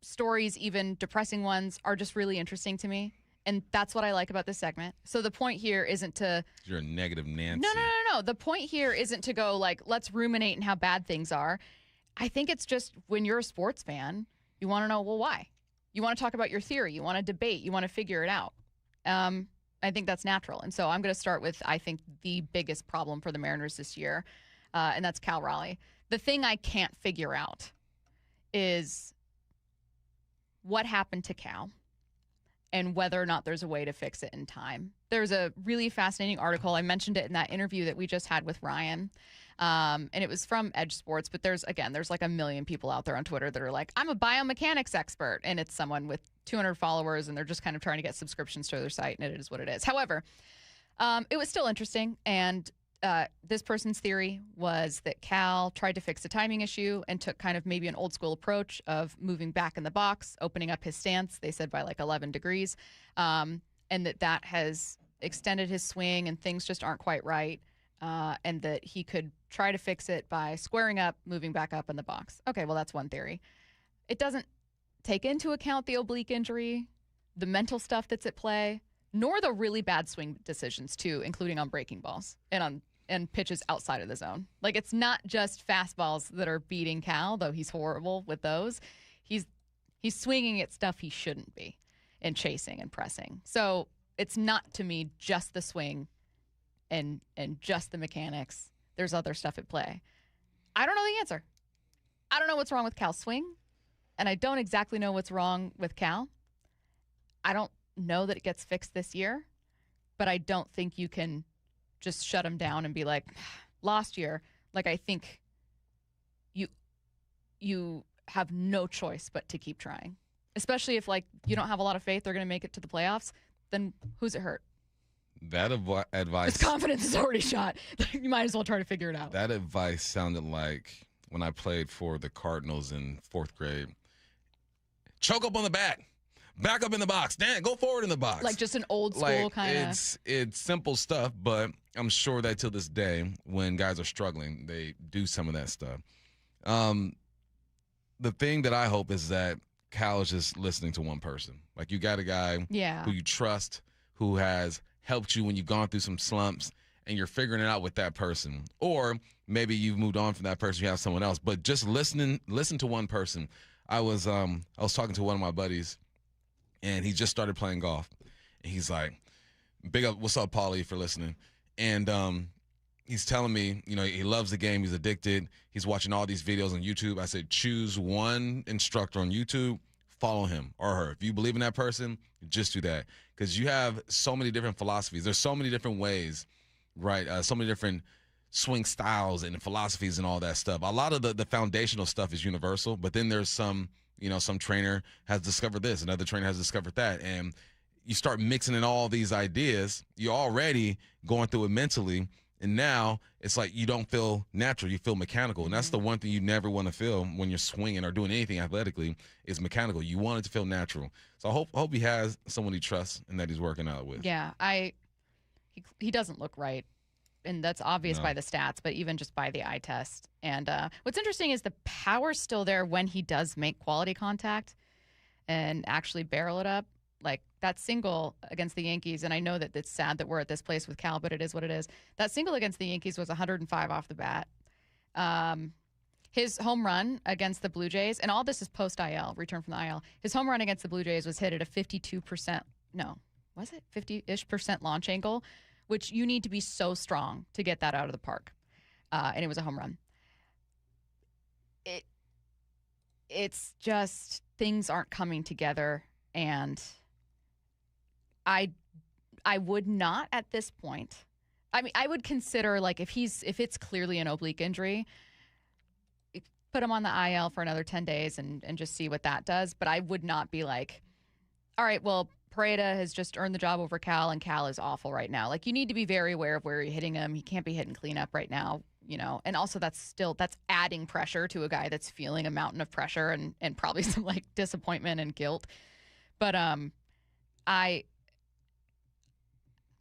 Speaker 1: stories, even depressing ones, are just really interesting to me, and that's what I like about this segment. So the point here isn't to...
Speaker 4: You're a negative Nancy.
Speaker 1: No. The point here isn't to go like, let's ruminate on how bad things are. I think it's just when you're a sports fan, you want to know, well, why? You want to talk about your theory. You want to debate. You want to figure it out. I think that's natural. And so I'm going to start with, I think, the biggest problem for the Mariners this year, and that's Cal Raleigh. The thing I can't figure out is what happened to Cal and whether or not there's a way to fix it in time. There's a really fascinating article. I mentioned it in that interview that we just had with Ryan. And it was from Edge Sports, but there's like a million people out there on Twitter that are like, I'm a biomechanics expert. And it's someone with 200 followers, and they're just kind of trying to get subscriptions to their site, and it is what it is. However, it was still interesting. And this person's theory was that Cal tried to fix a timing issue and took kind of maybe an old school approach of moving back in the box, opening up his stance, they said by like 11 degrees, and that has extended his swing and things just aren't quite right. And that he could try to fix it by squaring up, moving back up in the box. Okay, well, that's one theory. It doesn't take into account the oblique injury, the mental stuff that's at play, nor the really bad swing decisions, too, including on breaking balls and pitches outside of the zone. Like, it's not just fastballs that are beating Cal, though he's horrible with those. He's swinging at stuff he shouldn't be and chasing and pressing. So it's not, to me, just the swing and just the mechanics. There's other stuff at play. I don't know the answer. I don't know what's wrong with Cal's swing, and I don't exactly know what's wrong with Cal. I don't know that it gets fixed this year, but I don't think you can just shut him down and be like, lost year. Like, I think you have no choice but to keep trying, especially if, like, you don't have a lot of faith they're going to make it to the playoffs. Then who's it hurt?
Speaker 4: That advice.
Speaker 1: His confidence is already shot. You might as well try to figure it out.
Speaker 4: That advice sounded like when I played for the Cardinals in 4th grade. Choke up on the back up in the box. Dan, go forward in the box.
Speaker 1: Like just an old school kind of.
Speaker 4: It's simple stuff, but I'm sure that till this day, when guys are struggling, they do some of that stuff. The thing that I hope is that Cal is just listening to one person. Like, you got a guy who you trust, who has helped you when you've gone through some slumps, and you're figuring it out with that person. Or maybe you've moved on from that person, you have someone else. But just listen to one person. I was talking to one of my buddies, and he just started playing golf. And he's like, big up, what's up, Paulie, for listening. And he's telling me, he loves the game. He's addicted. He's watching all these videos on YouTube. I said, choose one instructor on YouTube, follow him or her. If you believe in that person, just do that. Because you have so many different philosophies. There's so many different ways, right? So many different swing styles and philosophies and all that stuff. A lot of the foundational stuff is universal, but then there's some trainer has discovered this, another trainer has discovered that. And you start mixing in all these ideas. You're already going through it mentally. And now it's like you don't feel natural. You feel mechanical. And that's the one thing you never want to feel when you're swinging or doing anything athletically is mechanical. You want it to feel natural. So I hope he has someone he trusts and that he's working out with.
Speaker 1: Yeah, he doesn't look right. And that's obvious by the stats, but even just by the eye test. And what's interesting is the power's still there when he does make quality contact and actually barrel it up. Like that single against the Yankees, and I know that it's sad that we're at this place with Cal, but it is what it is. That single against the Yankees was 105 off the bat. His home run against the Blue Jays, and all this is post-IL, return from the IL. His home run against the Blue Jays was hit at a 50-ish% launch angle, which you need to be so strong to get that out of the park. And it was a home run. It's just things aren't coming together, and I would not at this point. I mean, I would consider, like, if it's clearly an oblique injury, put him on the IL for another 10 days and just see what that does. But I would not be like, all right, well, Pareda has just earned the job over Cal, and Cal is awful right now. Like, you need to be very aware of where you're hitting him. He can't be hitting cleanup right now, And also that's adding pressure to a guy that's feeling a mountain of pressure and probably some, like, disappointment and guilt. But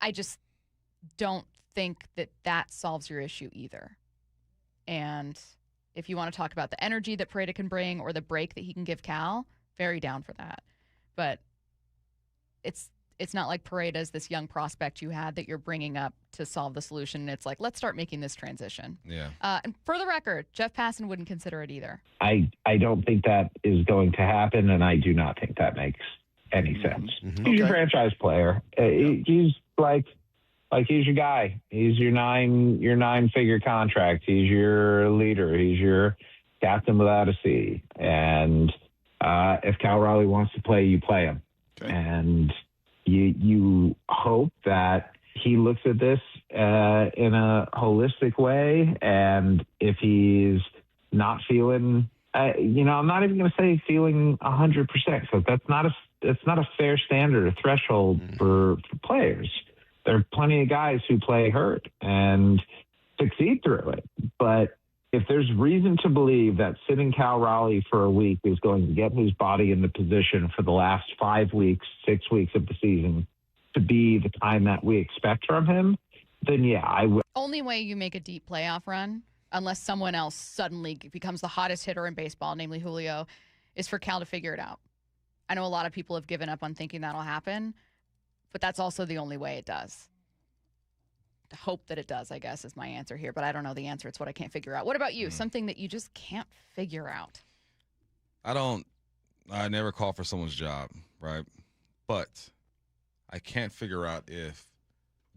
Speaker 1: I just don't think that solves your issue either. And if you want to talk about the energy that Pareda can bring or the break that he can give Cal, very down for that. But it's not like Pareda's this young prospect you had that you're bringing up to solve the solution. It's like, let's start making this transition.
Speaker 4: Yeah.
Speaker 1: And for the record, Jeff Passan wouldn't consider it either.
Speaker 11: I don't think that is going to happen, and I do not think that makes any sense. Mm-hmm. He's a franchise player. He's like he's your guy. He's your nine-figure contract. He's your leader. He's your captain without a C. And if Cal Raleigh wants to play, you play him. Okay. And you hope that he looks at this in a holistic way. And if he's not feeling, I'm not even going to say feeling 100%, because it's not a fair standard, a threshold for players. There are plenty of guys who play hurt and succeed through it. But if there's reason to believe that sitting Cal Raleigh for a week is going to get his body in the position for the last 5 weeks, 6 weeks of the season to be the time that we expect from him, then yeah, I would.
Speaker 1: Only way you make a deep playoff run, unless someone else suddenly becomes the hottest hitter in baseball, namely Julio, is for Cal to figure it out. I know a lot of people have given up on thinking that'll happen, but that's also the only way it does. Hope that it does, I guess, is my answer here. But I don't know the answer. It's what I can't figure out. What about you? Something that you just can't figure out?
Speaker 4: I never call for someone's job, right? But I can't figure out if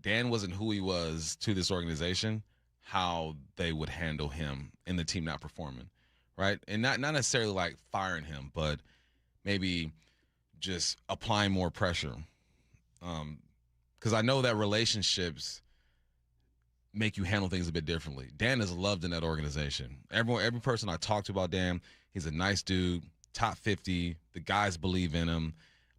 Speaker 4: Dan wasn't who he was to this organization, how they would handle him and the team not performing, right? And not necessarily like firing him, but maybe just applying more pressure, because I know that relationships make you handle things a bit differently. Dan is loved in that organization. Every person I talk to about Dan, he's a nice dude, top 50. The guys believe in him.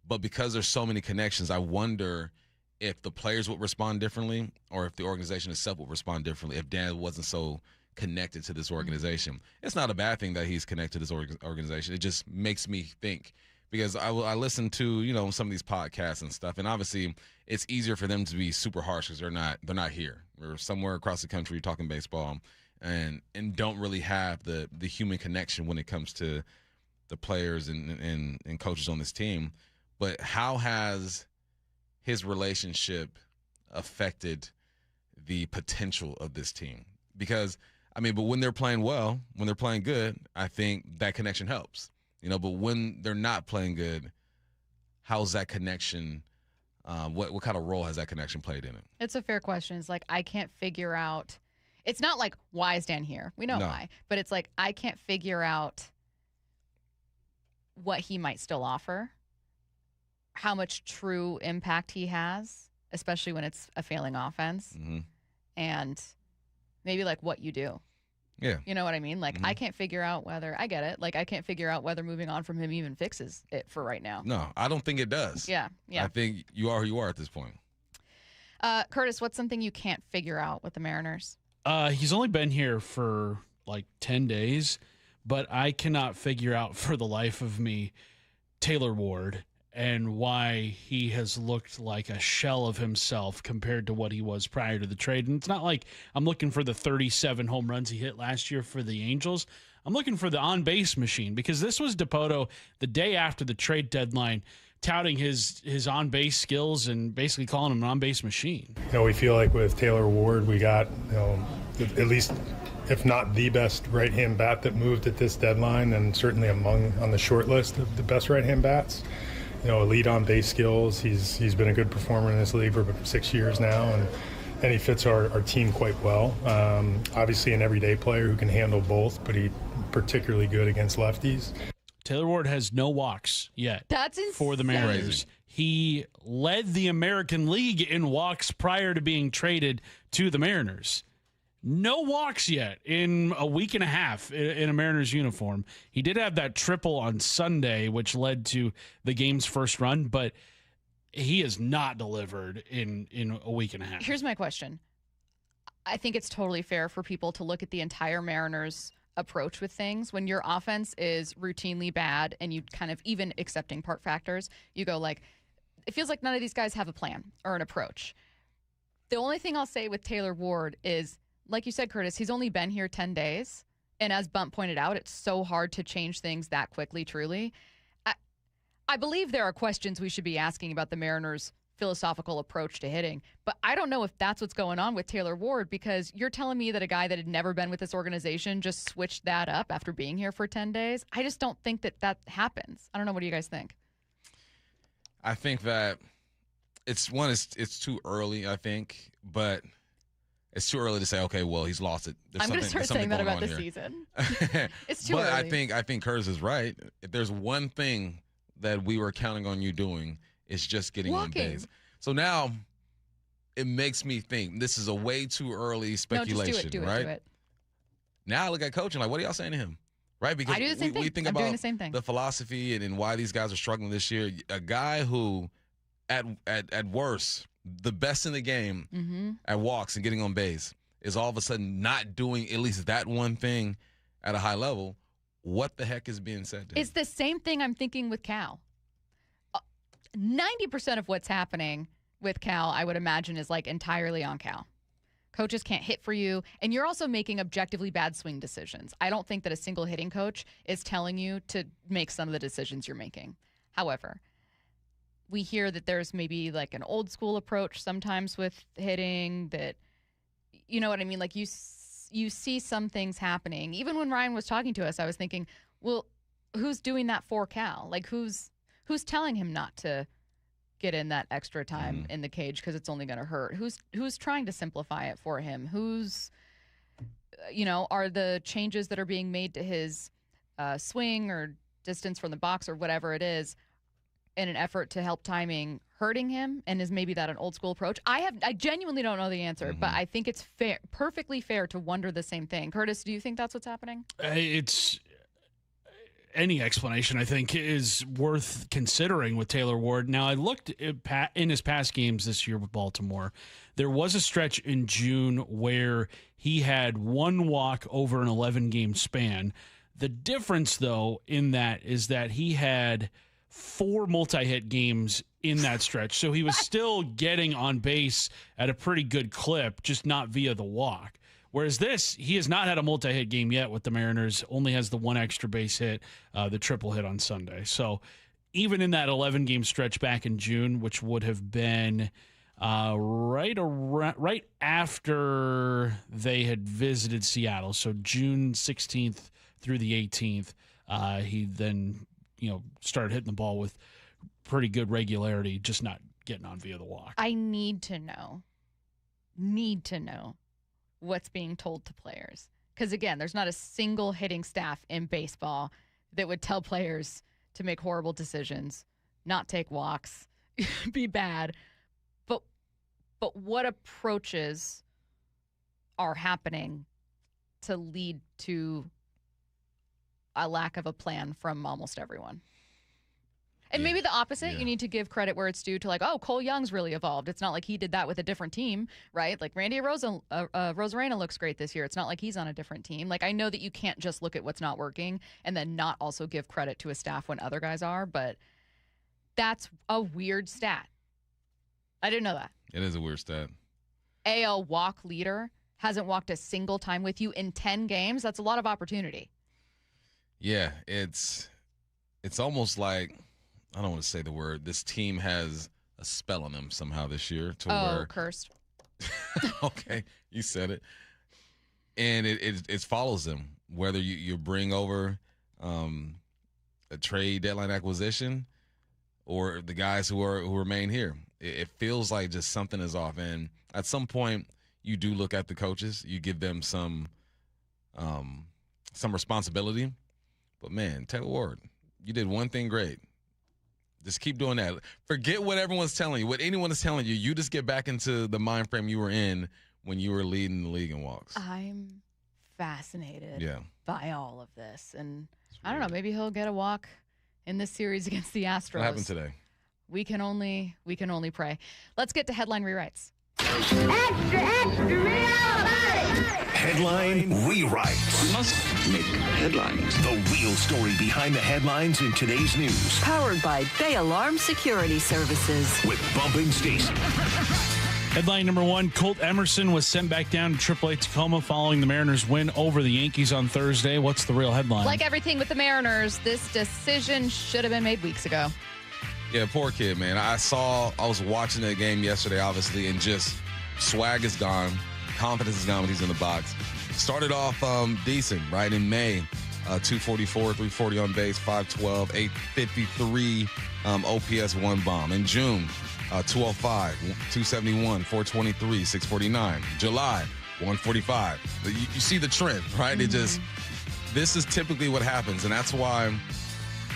Speaker 4: But because there's so many connections, I wonder if the players would respond differently or if the organization itself would respond differently if Dan wasn't so connected to this organization. It's not a bad thing that he's connected to this organization. It just makes me think. Because I listen to, some of these podcasts and stuff, and obviously it's easier for them to be super harsh because they're not here. We're somewhere across the country talking baseball and don't really have the human connection when it comes to the players and coaches on this team. But how has his relationship affected the potential of this team? Because, but when they're playing well, when they're playing good, I think that connection helps. But when they're not playing good, how's that connection? What kind of role has that connection played in it?
Speaker 1: It's a fair question. It's like I can't figure out. It's not like why is Dan here? We know why, but it's like I can't figure out what he might still offer, how much true impact he has, especially when it's a failing offense, and maybe like what you do.
Speaker 4: Yeah.
Speaker 1: You know what I mean? Like, I can't figure out whether, I get it. Like, I can't figure out whether moving on from him even fixes it for right now.
Speaker 4: No, I don't think it does.
Speaker 1: Yeah.
Speaker 4: I think you are who you are at this point.
Speaker 1: Curtis, what's something you can't figure out with the Mariners?
Speaker 12: He's only been here for like 10 days, but I cannot figure out for the life of me Taylor Ward and why he has looked like a shell of himself compared to what he was prior to the trade. And it's not like I'm looking for the 37 home runs he hit last year for the Angels. I'm looking for the on-base machine, because this was DePoto the day after the trade deadline touting his on-base skills and basically calling him an on-base machine.
Speaker 14: We feel like with Taylor Ward, we got, at least, if not the best right-hand bat that moved at this deadline, and certainly on the short list of the best right-hand bats. Elite on base skills. He's been a good performer in this league for 6 years now, and he fits our team quite well. Obviously an everyday player who can handle both, but he's particularly good against lefties.
Speaker 12: Taylor Ward has no walks yet.
Speaker 1: That's insane.
Speaker 12: For the Mariners. He led the American League in walks prior to being traded to the Mariners. No walks yet in a week and a half in a Mariners uniform. He did have that triple on Sunday, which led to the game's first run, but he has not delivered in a week and a half.
Speaker 1: Here's my question. I think it's totally fair for people to look at the entire Mariners approach with things. When your offense is routinely bad and you kind of, even accepting part factors, you go like, it feels like none of these guys have a plan or an approach. The only thing I'll say with Taylor Ward is, like you said, Curtis, he's only been here 10 days. And as Bump pointed out, it's so hard to change things that quickly, truly. I believe there are questions we should be asking about the Mariners' philosophical approach to hitting. But I don't know if that's what's going on with Taylor Ward, because you're telling me that a guy that had never been with this organization just switched that up after being here for 10 days. I just don't think that happens. I don't know. What do you guys think?
Speaker 4: I think that it's too early, I think. But it's too early to say, okay, well, he's lost it.
Speaker 1: I'm going to start saying that about the season. It's too early.
Speaker 4: But I think Curtis is right. If there's one thing that we were counting on you doing, it's just getting on base. So now it makes me think this is a way too early speculation,
Speaker 1: no, just do
Speaker 4: right?
Speaker 1: Do it.
Speaker 4: Now I look at coaching like, what are y'all saying to him? Right? Because
Speaker 1: I do the same thing.
Speaker 4: We think
Speaker 1: I'm
Speaker 4: about
Speaker 1: doing the same thing.
Speaker 4: The philosophy and why these guys are struggling this year. A guy who, at worst, the best in the game at walks and getting on base is all of a sudden not doing at least that one thing at a high level. What the heck is being said to him?
Speaker 1: It's the same thing I'm thinking with Cal. 90% of what's happening with Cal, I would imagine, is like entirely on Cal. Coaches can't hit for you, and you're also making objectively bad swing decisions. I don't think that a single hitting coach is telling you to make some of the decisions you're making. However, we hear that there's maybe like an old school approach sometimes with hitting that, you know what I mean? Like you see some things happening. Even when Ryan was talking to us, I was thinking, well, who's doing that for Cal? Like who's telling him not to get in that extra time in the cage because it's only going to hurt? Who's trying to simplify it for him? Who's, are the changes that are being made to his swing or distance from the box or whatever it is, in an effort to help timing hurting him? And is maybe that an old school approach? I genuinely don't know the answer, but I think it's fair, perfectly fair to wonder the same thing. Curtis, do you think that's what's happening?
Speaker 12: It's any explanation, I think, is worth considering with Taylor Ward. Now, I looked in his past games this year with Baltimore. There was a stretch in June where he had one walk over an 11-game span. The difference, though, in that is that he had 4 multi-hit games in that stretch. So he was still getting on base at a pretty good clip, just not via the walk. Whereas this, he has not had a multi-hit game yet with the Mariners, only has the 1 extra base hit, the triple hit on Sunday. So even in that 11-game stretch back in June, which would have been right after they had visited Seattle, so June 16th through the 18th, he then started hitting the ball with pretty good regularity, just not getting on via the walk.
Speaker 1: I need to know what's being told to players. Because, again, there's not a single hitting staff in baseball that would tell players to make horrible decisions, not take walks, be bad. But what approaches are happening to lead to a lack of a plan from almost everyone? And maybe the opposite. You need to give credit where it's due to, like, oh, Cole Young's really evolved. It's not like he did that with a different team, right? Like Randy Rosarena looks great this year. It's not like he's on a different team. Like, I know that you can't just look at what's not working and then not also give credit to a staff when other guys are, but that's a weird stat. I didn't know that.
Speaker 4: It is a weird stat.
Speaker 1: AL walk leader hasn't walked a single time with you in 10 games. That's a lot of opportunity.
Speaker 4: Yeah, it's almost like, I don't want to say the word, this team has a spell on them somehow this year.
Speaker 1: Cursed.
Speaker 4: Okay, you said it. And it follows them, whether you bring over a trade deadline acquisition or the guys who remain here. It feels like just something is off. And at some point, you do look at the coaches. You give them some responsibility. But, man, Taylor Ward, you did one thing great. Just keep doing that. Forget what everyone's telling you, what anyone is telling you. You just get back into the mind frame you were in when you were leading the league in walks.
Speaker 1: I'm fascinated by all of this. And I don't know, maybe he'll get a walk in this series against the Astros.
Speaker 4: What happened today?
Speaker 1: We can only pray. Let's get to headline rewrites.
Speaker 15: Extra, extra, real
Speaker 3: Headline rewrites.
Speaker 7: We must make headlines.
Speaker 3: The real story behind the headlines in today's news.
Speaker 2: Powered by Bay Alarm Security Services.
Speaker 3: With Bumping Stacy.
Speaker 12: Headline number 1, Colt Emerson was sent back down to AAA Tacoma following the Mariners' win over the Yankees on Thursday. What's the real headline?
Speaker 1: Like everything with the Mariners, this decision should have been made weeks ago.
Speaker 4: Yeah, poor kid, man. I was watching that game yesterday, obviously, and just swag is gone. Confidence is gone when he's in the box. Started off decent, right? In May, 244, 340 on base, 512, 853 OPS, 1 bomb. In June, 205, 271, 423, 649. July, 145. You see the trend, right?
Speaker 1: Mm-hmm.
Speaker 4: This is typically what happens, and that's why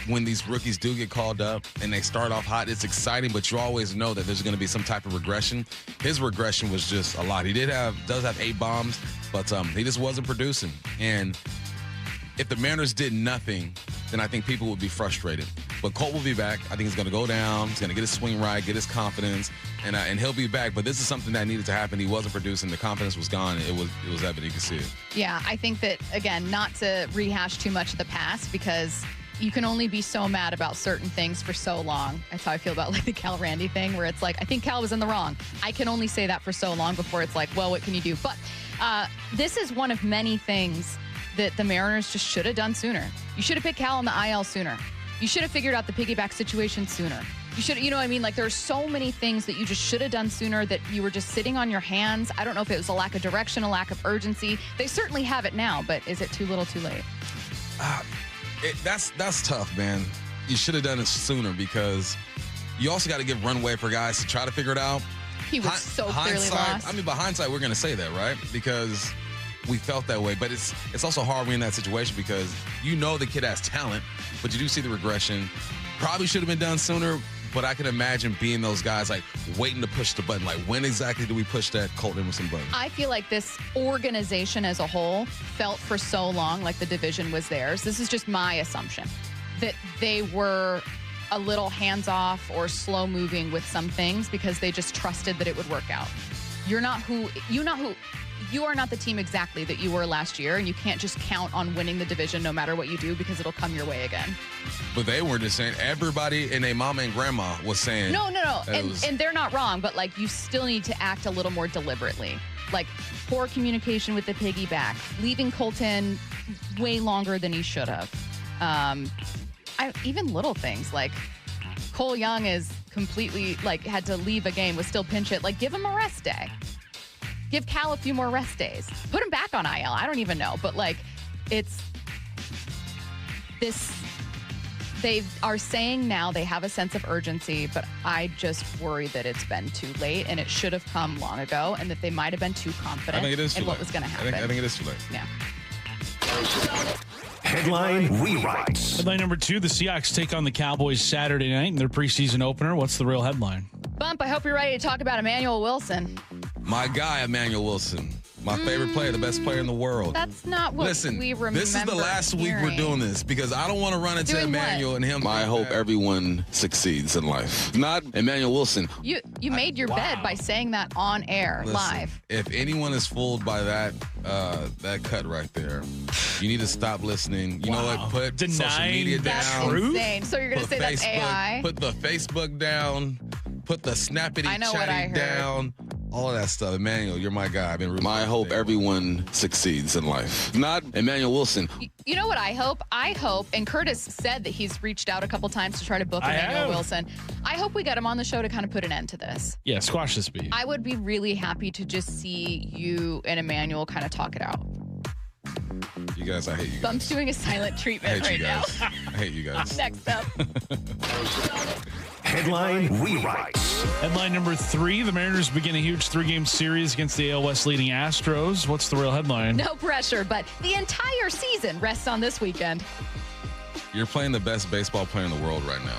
Speaker 4: when these rookies do get called up and they start off hot, it's exciting, but you always know that there's going to be some type of regression. His regression was just a lot. He does have 8 bombs, but he just wasn't producing. And if the Mariners did nothing, then I think people would be frustrated. But Colt will be back. I think he's going to go down. He's going to get his swing right, get his confidence, and he'll be back. But this is something that needed to happen. He wasn't producing. The confidence was gone. It was evident. You could see it.
Speaker 1: Yeah, I think that, again, not to rehash too much of the past, because you can only be so mad about certain things for so long. That's how I feel about, like, the Cal Randy thing, where it's like, I think Cal was in the wrong. I can only say that for so long before it's like, well, what can you do? But this is one of many things that the Mariners just should have done sooner. You should have picked Cal on the IL sooner. You should have figured out the piggyback situation sooner. You should, you know what I mean? Like, there are so many things that you just should have done sooner that you were just sitting on your hands. I don't know if it was a lack of direction, a lack of urgency. They certainly have it now, but is it too little, too late?
Speaker 4: That's tough, man. You should have done it sooner, because you also got to give runway for guys to try to figure it out.
Speaker 1: He was so clearly lost.
Speaker 4: I mean, by hindsight, we're going to say that, right? Because we felt that way. But it's also hard when you're in that situation, because you know the kid has talent, but you do see the regression. Probably should have been done sooner. but I can imagine being those guys like waiting to push the button. Like, when exactly do we push that Colt Emerson button?
Speaker 1: I feel like this organization as a whole felt for so long like the division was theirs. This is just my assumption, that they were a little hands-off or slow-moving with some things because they just trusted that it would work out. You are not the team exactly that you were last year, and you can't just count on winning the division no matter what you do because it'll come your way again.
Speaker 4: But they weren't just saying. Everybody and their mama and grandma was saying.
Speaker 1: No. And they're not wrong, but, like, you still need to act a little more deliberately. Like, poor communication with the piggyback, leaving Colton way longer than he should have. Even little things like Cole Young is completely, like, had to leave a game, was still pinch hit. Like, give him a rest day. Give Cal a few more rest days. Put him back on IL. I don't even know. But, like, it's this. They are saying now they have a sense of urgency, but I just worry that it's been too late and it should have come long ago, and that they might have been too confident in what was going to happen.
Speaker 4: I think it is too late.
Speaker 1: Yeah.
Speaker 3: Headline rewrites.
Speaker 12: Headline number 2, the Seahawks take on the Cowboys Saturday night in their preseason opener. What's the real headline?
Speaker 1: Bump, I hope you're ready to talk about Emmanuel Wilson.
Speaker 4: My guy, Emmanuel Wilson. My favorite player, the best player in the world.
Speaker 1: That's not what we remember.
Speaker 4: This is the last week we're doing this because I don't want to run into Emmanuel and him.
Speaker 8: I hope everyone succeeds in life. Not Emmanuel Wilson.
Speaker 1: You made your bed by saying that on air, live.
Speaker 4: If anyone is fooled by that cut right there, you need to stop listening. You know what? Put social media down.
Speaker 1: That's insane. So you're going to say that's AI?
Speaker 4: Put the Facebook down. Put the snappity chatty down. All of that stuff. Emmanuel, you're my guy. I've been
Speaker 8: I hope everyone succeeds in life. Not Emmanuel Wilson.
Speaker 1: You know what I hope? I hope, and Curtis said that he's reached out a couple times to try to book Emmanuel Wilson. I hope we get him on the show to kind of put an end to this.
Speaker 12: Yeah, squash this beat.
Speaker 1: I would be really happy to just see you and Emmanuel kind of talk it out.
Speaker 4: You guys, I hate you guys.
Speaker 1: Bump's doing a silent treatment right now.
Speaker 4: I hate you guys.
Speaker 1: Next up.
Speaker 3: Headline rewrites.
Speaker 12: Headline number 3, the Mariners begin a huge 3-game series against the AL West leading Astros. What's the real headline?
Speaker 1: No pressure, but the entire season rests on this weekend.
Speaker 4: You're playing the best baseball player in the world right now.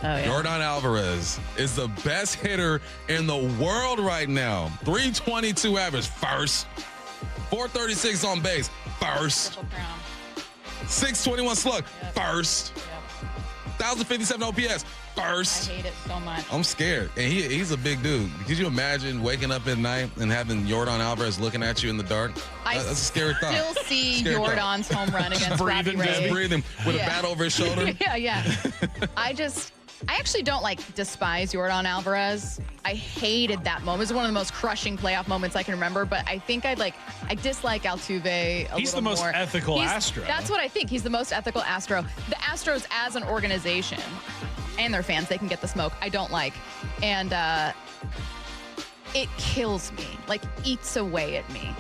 Speaker 1: Oh, yeah.
Speaker 4: Yordan Alvarez is the best hitter in the world right now. 322 average, first. 436 on base, first. 621 slug, first. 1,057 OPS, first.
Speaker 1: I hate it so much.
Speaker 4: I'm scared. And he's a big dude. Could you imagine waking up at night and having Yordan Alvarez looking at you in the dark? That's a scary thought.
Speaker 1: I still see Yordan's home run against Robbie Ray.
Speaker 4: Just breathing with a bat over his shoulder.
Speaker 1: Yeah. I actually don't despise Yordan Alvarez. I hated that moment. It was one of the most crushing playoff moments I can remember, but I think I dislike Altuve a little more.
Speaker 12: He's the most ethical Astro.
Speaker 1: That's what I think. He's the most ethical Astro. The Astros as an organization and their fans, they can get the smoke. I don't like. And it kills me, eats away at me.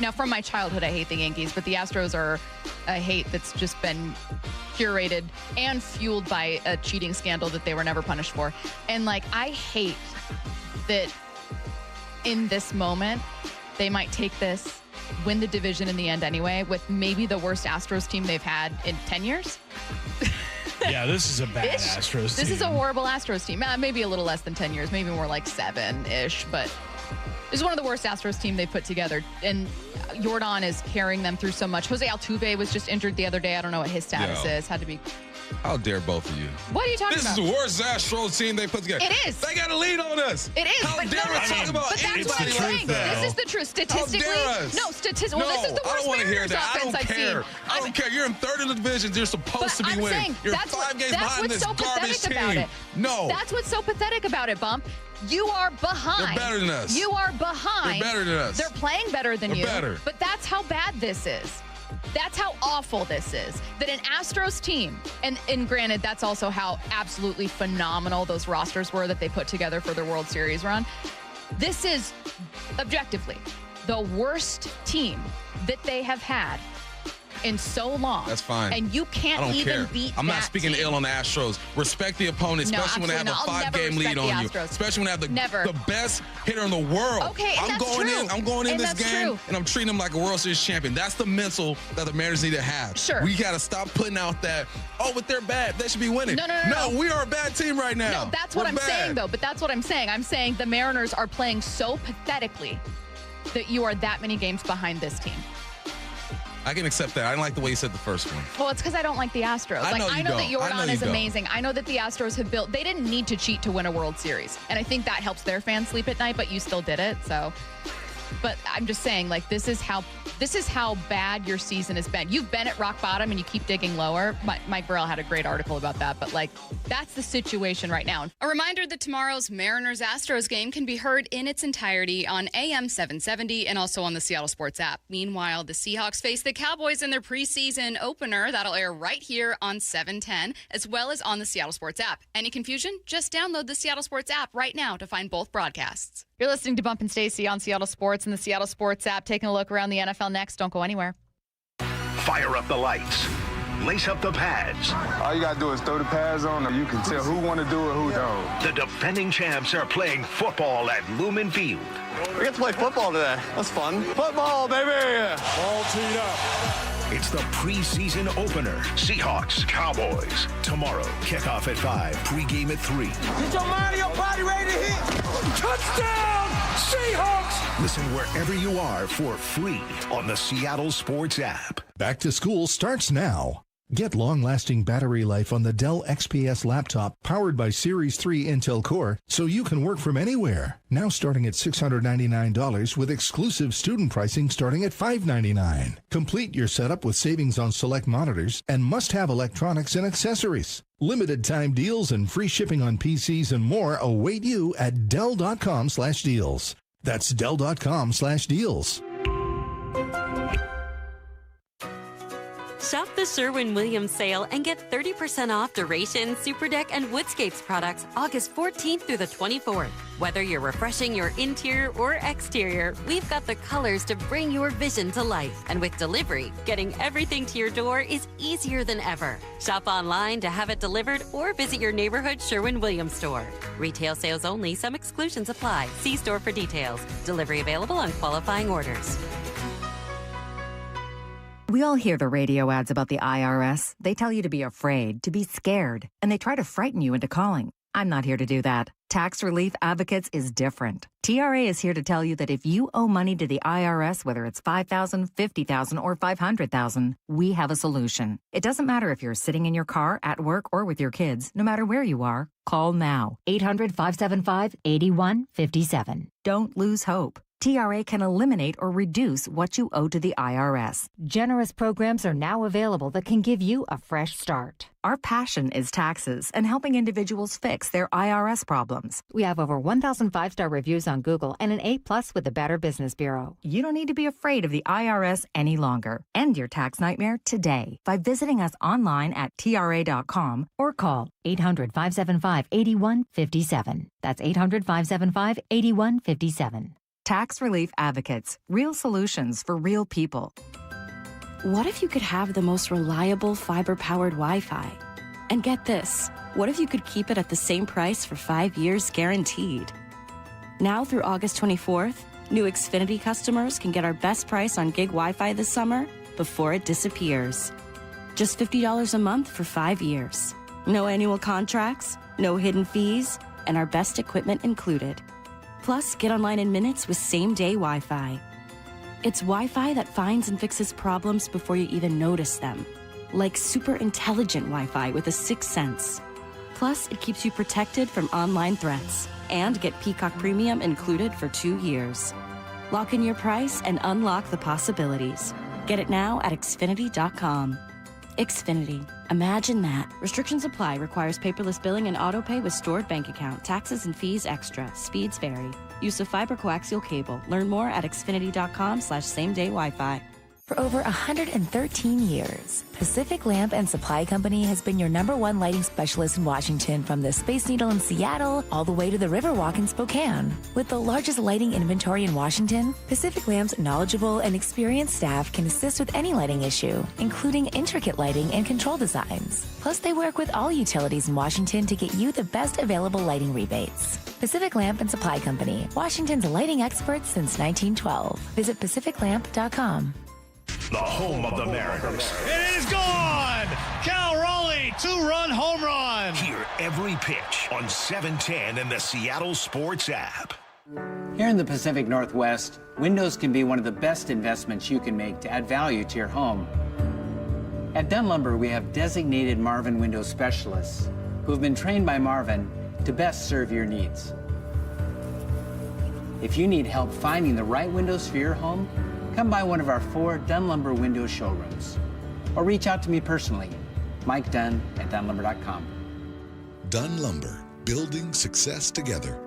Speaker 1: Now, from my childhood, I hate the Yankees, but the Astros are a hate that's just been curated and fueled by a cheating scandal that they were never punished for. And I hate that in this moment, they might take this, win the division in the end anyway, with maybe the worst Astros team they've had in 10 years.
Speaker 12: Yeah, this is a bad Astros team.
Speaker 1: This is a horrible Astros team. Maybe a little less than 10 years, maybe more like 7-ish, but this is one of the worst Astros team they've put together. And Yordan is carrying them through so much. Jose Altuve was just injured the other day. I don't know what his status is. Had to be.
Speaker 4: How dare both of you?
Speaker 1: What are you talking about?
Speaker 4: This is the worst Astros team they put together.
Speaker 1: It is.
Speaker 4: They got a lead on us.
Speaker 1: It is.
Speaker 4: How dare us talk about
Speaker 1: anybody like that? This is the truth. Statistically,
Speaker 4: How dare us?
Speaker 1: Well, this is the worst
Speaker 4: I don't want to hear that. I don't care.
Speaker 1: Seen.
Speaker 4: I don't care. You're in third in the division. You're supposed to be winning. You're 5 games behind this garbage team. No.
Speaker 1: That's what's so pathetic about it, Bump. You are behind.
Speaker 4: They're better than us.
Speaker 1: You are behind.
Speaker 4: They're better than us.
Speaker 1: They're playing better than you.
Speaker 4: They're better.
Speaker 1: But that's how bad this is. That's how awful this is. That an Astros team, and granted, that's also how absolutely phenomenal those rosters were that they put together for their World Series run. This is, objectively, the worst team that they have had in so long.
Speaker 4: That's fine.
Speaker 1: And you can't even beat
Speaker 4: I'm not
Speaker 1: that
Speaker 4: speaking
Speaker 1: team.
Speaker 4: ill on the Astros. Respect the opponent, especially when they have a 5-game lead on you. Especially when they have the best hitter in the world.
Speaker 1: Okay, and
Speaker 4: I'm going in this game,
Speaker 1: true.
Speaker 4: and I'm treating them like a World Series champion. That's the mental that the Mariners need to have.
Speaker 1: Sure.
Speaker 4: We got to stop putting out that, but they're bad. They should be winning.
Speaker 1: No,
Speaker 4: we are a bad team right now.
Speaker 1: No, that's what I'm saying, though. But that's what I'm saying. I'm saying the Mariners are playing so pathetically that you are that many games behind this team.
Speaker 4: I can accept that. I didn't like the way you said the first one.
Speaker 1: Well, it's because I don't like the Astros. I know that Jordan is amazing. I know that the Astros have built. They didn't need to cheat to win a World Series, and I think that helps their fans sleep at night. But you still did it, so. But I'm just saying, like, this is how bad your season has been. You've been at rock bottom and you keep digging lower. Mike Burrell had a great article about that, but like, that's the situation right now.
Speaker 9: A reminder that tomorrow's Mariners-Astros game can be heard in its entirety on AM 770 and also on the Seattle Sports app. Meanwhile, the Seahawks face the Cowboys in their preseason opener. That'll air right here on 710, as well as on the Seattle Sports app. Any confusion? Just download the Seattle Sports app right now to find both broadcasts.
Speaker 1: You're listening to Bump and Stacy on Seattle Sports and the Seattle Sports app. Taking a look around the NFL next. Don't go anywhere.
Speaker 3: Fire up the lights. Lace up the pads.
Speaker 13: All you got to do is throw the pads on, and you can tell who want to do it, who don't.
Speaker 3: The defending champs are playing football at Lumen Field.
Speaker 16: We get to play football today. That's fun. Football, baby!
Speaker 3: All teed up. It's the preseason opener. Seahawks, Cowboys. Tomorrow, kickoff at 5, pregame at 3.
Speaker 15: Get your mind and your body ready to hit. Touchdown, Seahawks!
Speaker 3: Listen wherever you are for free on the Seattle Sports app.
Speaker 20: Back to school starts now. Get long-lasting battery life on the Dell XPS laptop powered by Series 3 Intel Core so you can work from anywhere. Now starting at $699 with exclusive student pricing starting at $599. Complete your setup with savings on select monitors and must-have electronics and accessories. Limited time deals and free shipping on PCs and more await you at Dell.com/deals. That's Dell.com/deals.
Speaker 21: Shop the Sherwin-Williams sale and get 30% off Duration, Superdeck, and Woodscapes products August 14th through the 24th. Whether you're refreshing your interior or exterior, we've got the colors to bring your vision to life. And with delivery, getting everything to your door is easier than ever. Shop online to have it delivered or visit your neighborhood Sherwin-Williams store. Retail sales only. Some exclusions apply. See store for details. Delivery available on qualifying orders.
Speaker 22: We all hear the radio ads about the IRS. They tell you to be afraid, to be scared, and they try to frighten you into calling. I'm not here to do that. Tax Relief Advocates is different. TRA is here to tell you that if you owe money to the IRS, whether it's $5,000, $50,000, or $500,000, we have a solution. It doesn't matter if you're sitting in your car, at work, or with your kids. No matter where you are, call now. 800-575-8157. Don't lose hope. TRA can eliminate or reduce what you owe to the IRS. Generous programs are now available that can give you a fresh start. Our passion is taxes and helping individuals fix their IRS problems. We have over 1,000 5-star reviews on Google and an A+ with the Better Business Bureau. You don't need to be afraid of the IRS any longer. End your tax nightmare today by visiting us online at TRA.com or call 800-575-8157. That's 800-575-8157. Tax Relief Advocates. Real solutions for real people.
Speaker 23: What if you could have the most reliable fiber-powered Wi-Fi? And get this, what if you could keep it at the same price for 5 years guaranteed? Now through August 24th, new Xfinity customers can get our best price on gig Wi-Fi this summer before it disappears. Just $50 a month for 5 years. No annual contracts, no hidden fees, and our best equipment included. Plus, get online in minutes with same-day Wi-Fi. It's Wi-Fi that finds and fixes problems before you even notice them. Like super intelligent Wi-Fi with a 6th sense. Plus, it keeps you protected from online threats. And get Peacock Premium included for 2 years. Lock in your price and unlock the possibilities. Get it now at Xfinity.com. Xfinity. Imagine that. Restrictions apply. Requires paperless billing and auto pay with stored bank account. Taxes and fees extra. Speeds vary. Use of fiber coaxial cable. Learn more at Xfinity.com/same-day Wi-Fi.
Speaker 22: For over 113 years, Pacific Lamp and Supply Company has been your #1 lighting specialist in Washington, from the Space Needle in Seattle all the way to the Riverwalk in Spokane. With the largest lighting inventory in Washington, Pacific Lamp's knowledgeable and experienced staff can assist with any lighting issue, including intricate lighting and control designs. Plus, they work with all utilities in Washington to get you the best available lighting rebates. Pacific Lamp and Supply Company, Washington's lighting experts since 1912. Visit pacificlamp.com.
Speaker 3: The home of the Mariners.
Speaker 5: It is gone! Cal Raleigh, 2-run home run!
Speaker 3: Hear every pitch on 710 and the Seattle Sports app.
Speaker 17: Here in the Pacific Northwest, windows can be one of the best investments you can make to add value to your home. At Dunn Lumber, we have designated Marvin window specialists who have been trained by Marvin to best serve your needs. If you need help finding the right windows for your home, come by one of our 4 Dunn Lumber window showrooms. Or reach out to me personally, Mike Dunn at DunnLumber.com.
Speaker 19: Dunn Lumber, building success together.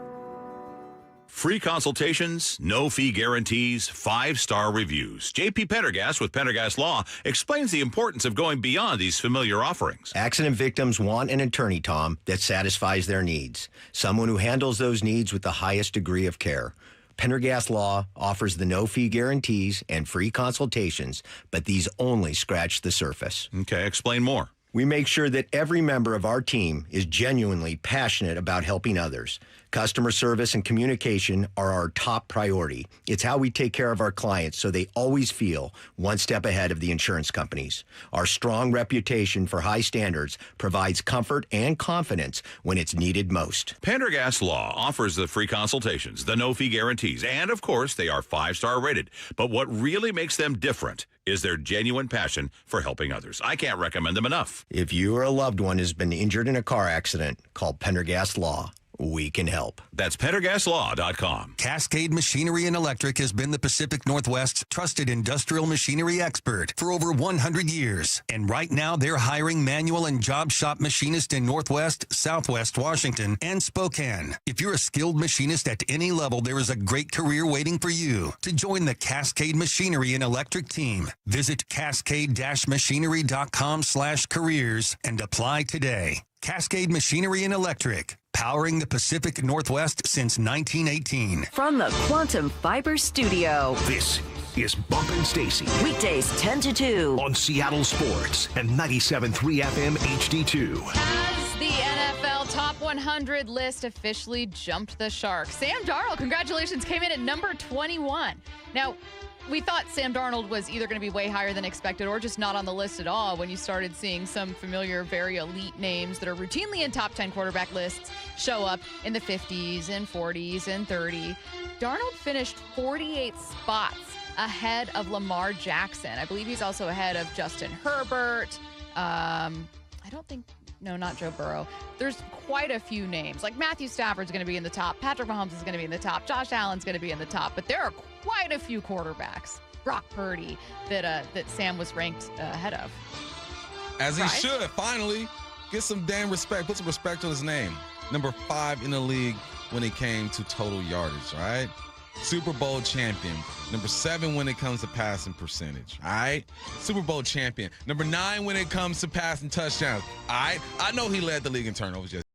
Speaker 24: Free consultations, no fee guarantees, 5-star reviews. J.P. Pendergast with Pendergast Law explains the importance of going beyond these familiar offerings.
Speaker 25: Accident victims want an attorney, Tom, that satisfies their needs. Someone who handles those needs with the highest degree of care. Pendergast Law offers the no-fee guarantees and free consultations, but these only scratch the surface.
Speaker 24: Okay, explain more.
Speaker 25: We make sure that every member of our team is genuinely passionate about helping others. Customer service and communication are our top priority. It's how we take care of our clients so they always feel one step ahead of the insurance companies. Our strong reputation for high standards provides comfort and confidence when it's needed most.
Speaker 24: Pendergast Law offers the free consultations, the no-fee guarantees, and, of course, they are 5-star rated. But what really makes them different is their genuine passion for helping others. I can't recommend them enough.
Speaker 25: If you or a loved one has been injured in a car accident, call Pendergast Law. We can help.
Speaker 24: That's PendergastLaw.com.
Speaker 26: Cascade Machinery and Electric has been the Pacific Northwest's trusted industrial machinery expert for over 100 years. And right now, they're hiring manual and job shop machinists in Northwest, Southwest Washington, and Spokane. If you're a skilled machinist at any level, there is a great career waiting for you. To join the Cascade Machinery and Electric team, visit cascade-machinery.com/careers and apply today. Cascade Machinery and Electric, powering the Pacific Northwest since 1918.
Speaker 2: From the Quantum Fiber Studio,
Speaker 3: This is Bump Stacy.
Speaker 2: Weekdays 10 to 2.
Speaker 3: On Seattle Sports and 97.3 FM HD2.
Speaker 1: As the NFL Top 100 list officially jumped the shark, Sam Darnold, congratulations, came in at number 21. Now, we thought Sam Darnold was either going to be way higher than expected or just not on the list at all when you started seeing some familiar, very elite names that are routinely in top 10 quarterback lists show up in the 50s and 40s and 30. Darnold finished 48 spots ahead of Lamar Jackson. I believe he's also ahead of Justin Herbert. No, not Joe Burrow. There's quite a few names. Like Matthew Stafford's going to be in the top. Patrick Mahomes is going to be in the top. Josh Allen's going to be in the top. But there are quite a few quarterbacks. Brock Purdy that Sam was ranked ahead of.
Speaker 4: As he should. Finally, get some damn respect. Put some respect on his name. Number 5 in the league when it came to total yardage, right? Super Bowl champion. Number 7 when it comes to passing percentage. All right? Super Bowl champion. Number 9 when it comes to passing touchdowns. All right? I know he led the league in turnovers. Just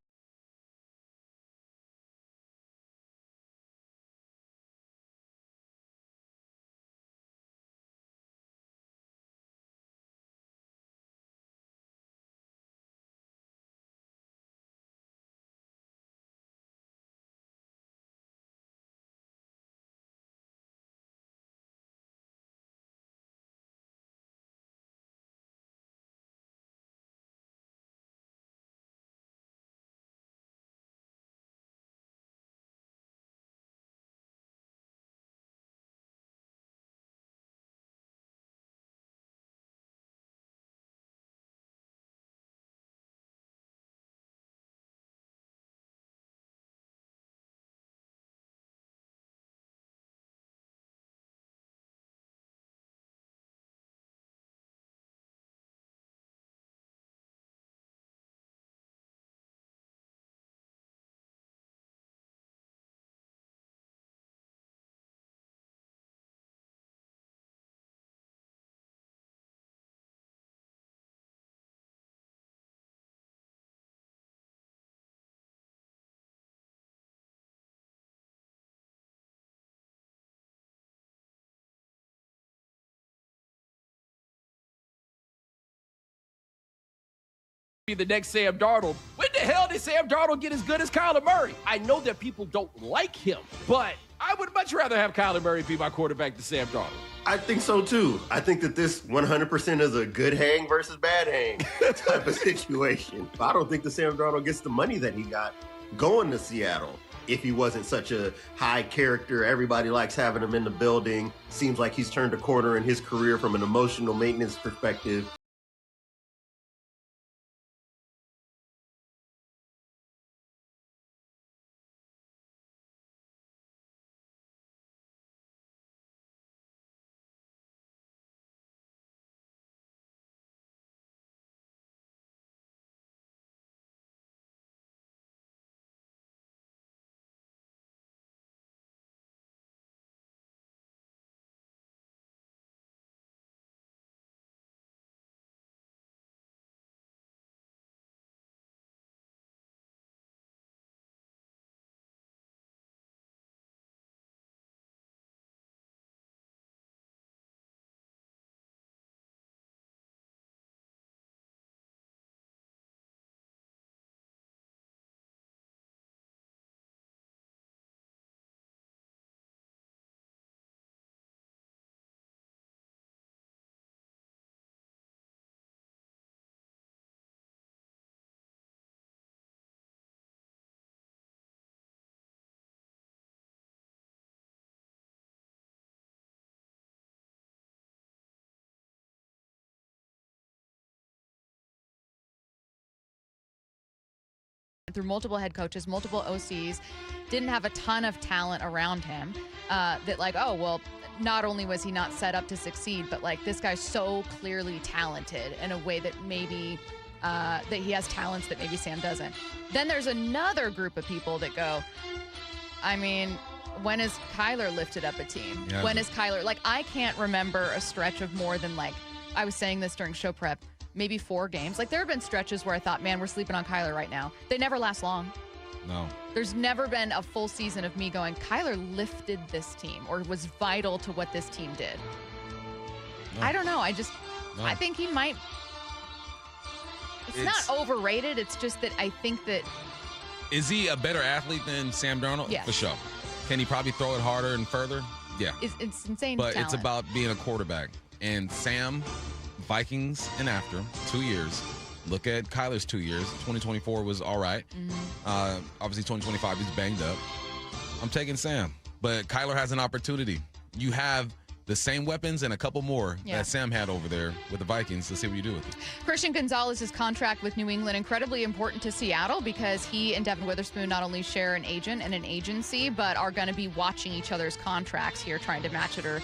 Speaker 6: be the next Sam Darnold. When the hell did Sam Darnold get as good as Kyler Murray? I know that people don't like him, but I would much rather have Kyler Murray be my quarterback than Sam Darnold.
Speaker 7: I think so, too. I think that this 100% is a good hang versus bad hang type of situation. I don't think that Sam Darnold gets the money that he got going to Seattle if he wasn't such a high character. Everybody likes having him in the building. Seems like he's turned a corner in his career from an emotional maintenance perspective.
Speaker 1: Through multiple head coaches, multiple OCs, didn't have a ton of talent around him. That like, oh, well, not only was he not set up to succeed, but like this guy's so clearly talented in a way that maybe that he has talents that maybe Sam doesn't. Then there's another group of people that go, I mean, when has Kyler lifted up a team?
Speaker 4: Yeah.
Speaker 1: When is Kyler, like, I can't remember a stretch of more than, like, I was saying this during show prep, maybe 4 games. Like, there have been stretches where I thought, man, we're sleeping on Kyler right now. They never last long.
Speaker 4: No.
Speaker 1: There's never been a full season of me going, Kyler lifted this team or was vital to what this team did. No. I don't know. I think he might. It's not overrated. It's just that I think that.
Speaker 4: Is he a better athlete than Sam Darnold?
Speaker 1: Yes.
Speaker 4: For sure. Can he probably throw it harder and further? Yeah.
Speaker 1: It's insane
Speaker 4: But
Speaker 1: talent.
Speaker 4: it's about being a quarterback. And Sam, Vikings and after, 2 years. Look at Kyler's 2 years. 2024 was all right. Mm-hmm. Obviously, 2025, he's banged up. I'm taking Sam. But Kyler has an opportunity. You have the same weapons and a couple more that Sam had over there with the Vikings. Let's see what you do with it.
Speaker 1: Christian Gonzalez's contract with New England, incredibly important to Seattle because he and Devin Witherspoon not only share an agent and an agency, but are going to be watching each other's contracts here, trying to match it or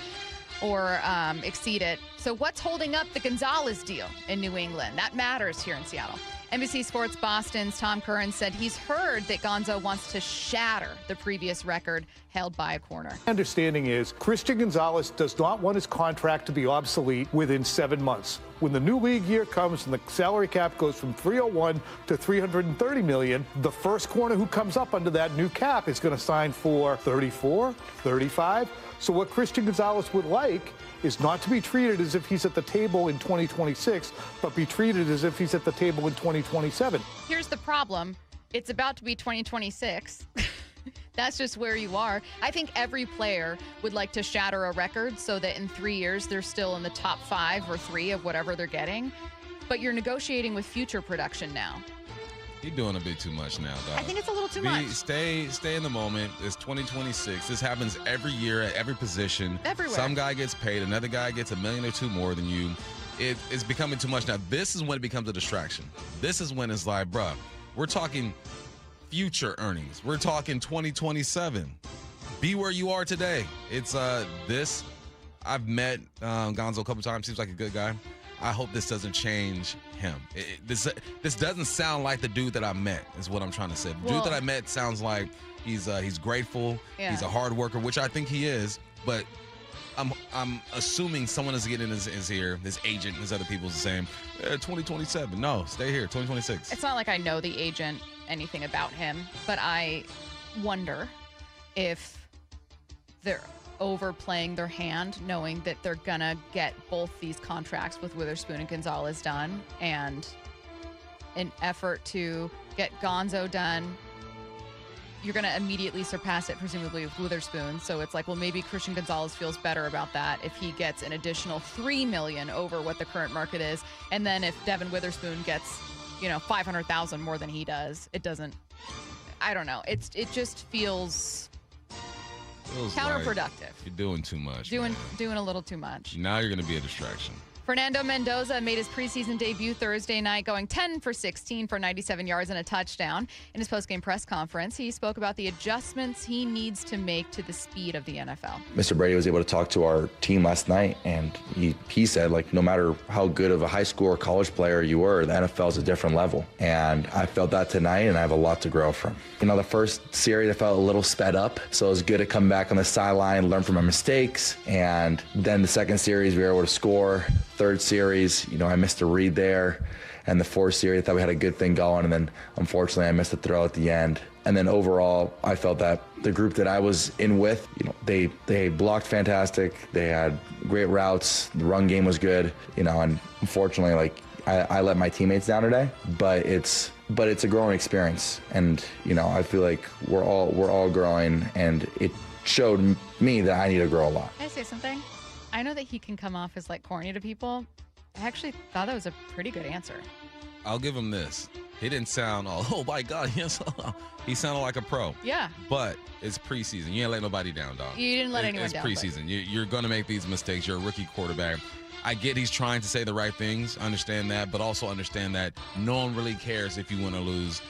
Speaker 1: exceed it. So what's holding up the Gonzalez deal in New England? That matters here in Seattle. NBC Sports Boston's Tom Curran said he's heard that Gonzo wants to shatter the previous record held by a corner.
Speaker 10: My understanding is Christian Gonzalez does not want his contract to be obsolete within 7 months. When the new league year comes and the salary cap goes from $301 to $330 million, the first corner who comes up under that new cap is going to sign for $34, $35. So what Christian Gonzalez would like is not to be treated as if he's at the table in 2026, but be treated as if he's at the table in 2027.
Speaker 1: Here's the problem. It's about to be 2026. That's just where you are. I think every player would like to shatter a record so that in 3 years they're still in the top 5 or 3 of whatever they're getting. But you're negotiating with future production now.
Speaker 4: You're doing a bit too much now, dog.
Speaker 1: I think it's a little too much.
Speaker 4: Stay in the moment. It's 2026. This happens every year at every position.
Speaker 1: Everywhere.
Speaker 4: Some guy gets paid. Another guy gets $1 million or $2 million more than you. It's becoming too much now. This is when it becomes a distraction. This is when it's like, bruh, we're talking future earnings. We're talking 2027. Be where you are today. It's this. I've met Gonzo a couple times. Seems like a good guy. I hope this doesn't change him. This doesn't sound like the dude that I met, is what I'm trying to say. The dude that I met sounds like he's grateful. Yeah. He's a hard worker, which I think he is. But I'm assuming someone is getting in his ear, his agent, his other people's saying, 2027. No, stay here, 2026.
Speaker 1: It's not like I know the agent, anything about him, but I wonder if they're overplaying their hand, knowing that they're gonna get both these contracts with Witherspoon and Gonzalez done, and an effort to get Gonzo done, you're going to immediately surpass it, presumably, with Witherspoon. So it's like, well, maybe Christian Gonzalez feels better about that if he gets an additional $3 million over what the current market is. And then if Devin Witherspoon gets, $500,000 more than he does, it doesn't. I don't know. It just feels counterproductive.
Speaker 4: Like you're doing too much.
Speaker 1: Doing a little too much.
Speaker 4: Now you're going to be a distraction.
Speaker 1: Fernando Mendoza made his preseason debut Thursday night, going 10 for 16 for 97 yards and a touchdown. In his postgame press conference, he spoke about the adjustments he needs to make to the speed of the NFL.
Speaker 8: Mr. Brady was able to talk to our team last night, and he said, no matter how good of a high school or college player you were, the NFL is a different level. And I felt that tonight, and I have a lot to grow from. The first series, I felt a little sped up, so it was good to come back on the sideline, learn from my mistakes. And then the second series, we were able to score. Third series, I missed a read there. And the fourth series, I thought we had a good thing going. And then, unfortunately, I missed a throw at the end. And then overall, I felt that the group that I was in with, they blocked fantastic. They had great routes. The run game was good, and unfortunately, I let my teammates down today. But it's a growing experience. And, I feel like we're all growing, and it showed me that I need to grow a lot.
Speaker 1: Can I say something? I know that he can come off as corny to people. I actually thought that was a pretty good answer.
Speaker 4: I'll give him this. He didn't sound oh my God, yes. He sounded like a pro.
Speaker 1: Yeah.
Speaker 4: But it's preseason. You ain't let nobody down, dog.
Speaker 1: You didn't let anyone down.
Speaker 4: It's preseason. You're going to make these mistakes. You're a rookie quarterback. I get he's trying to say the right things. Understand that. But also understand that no one really cares if you win or lose.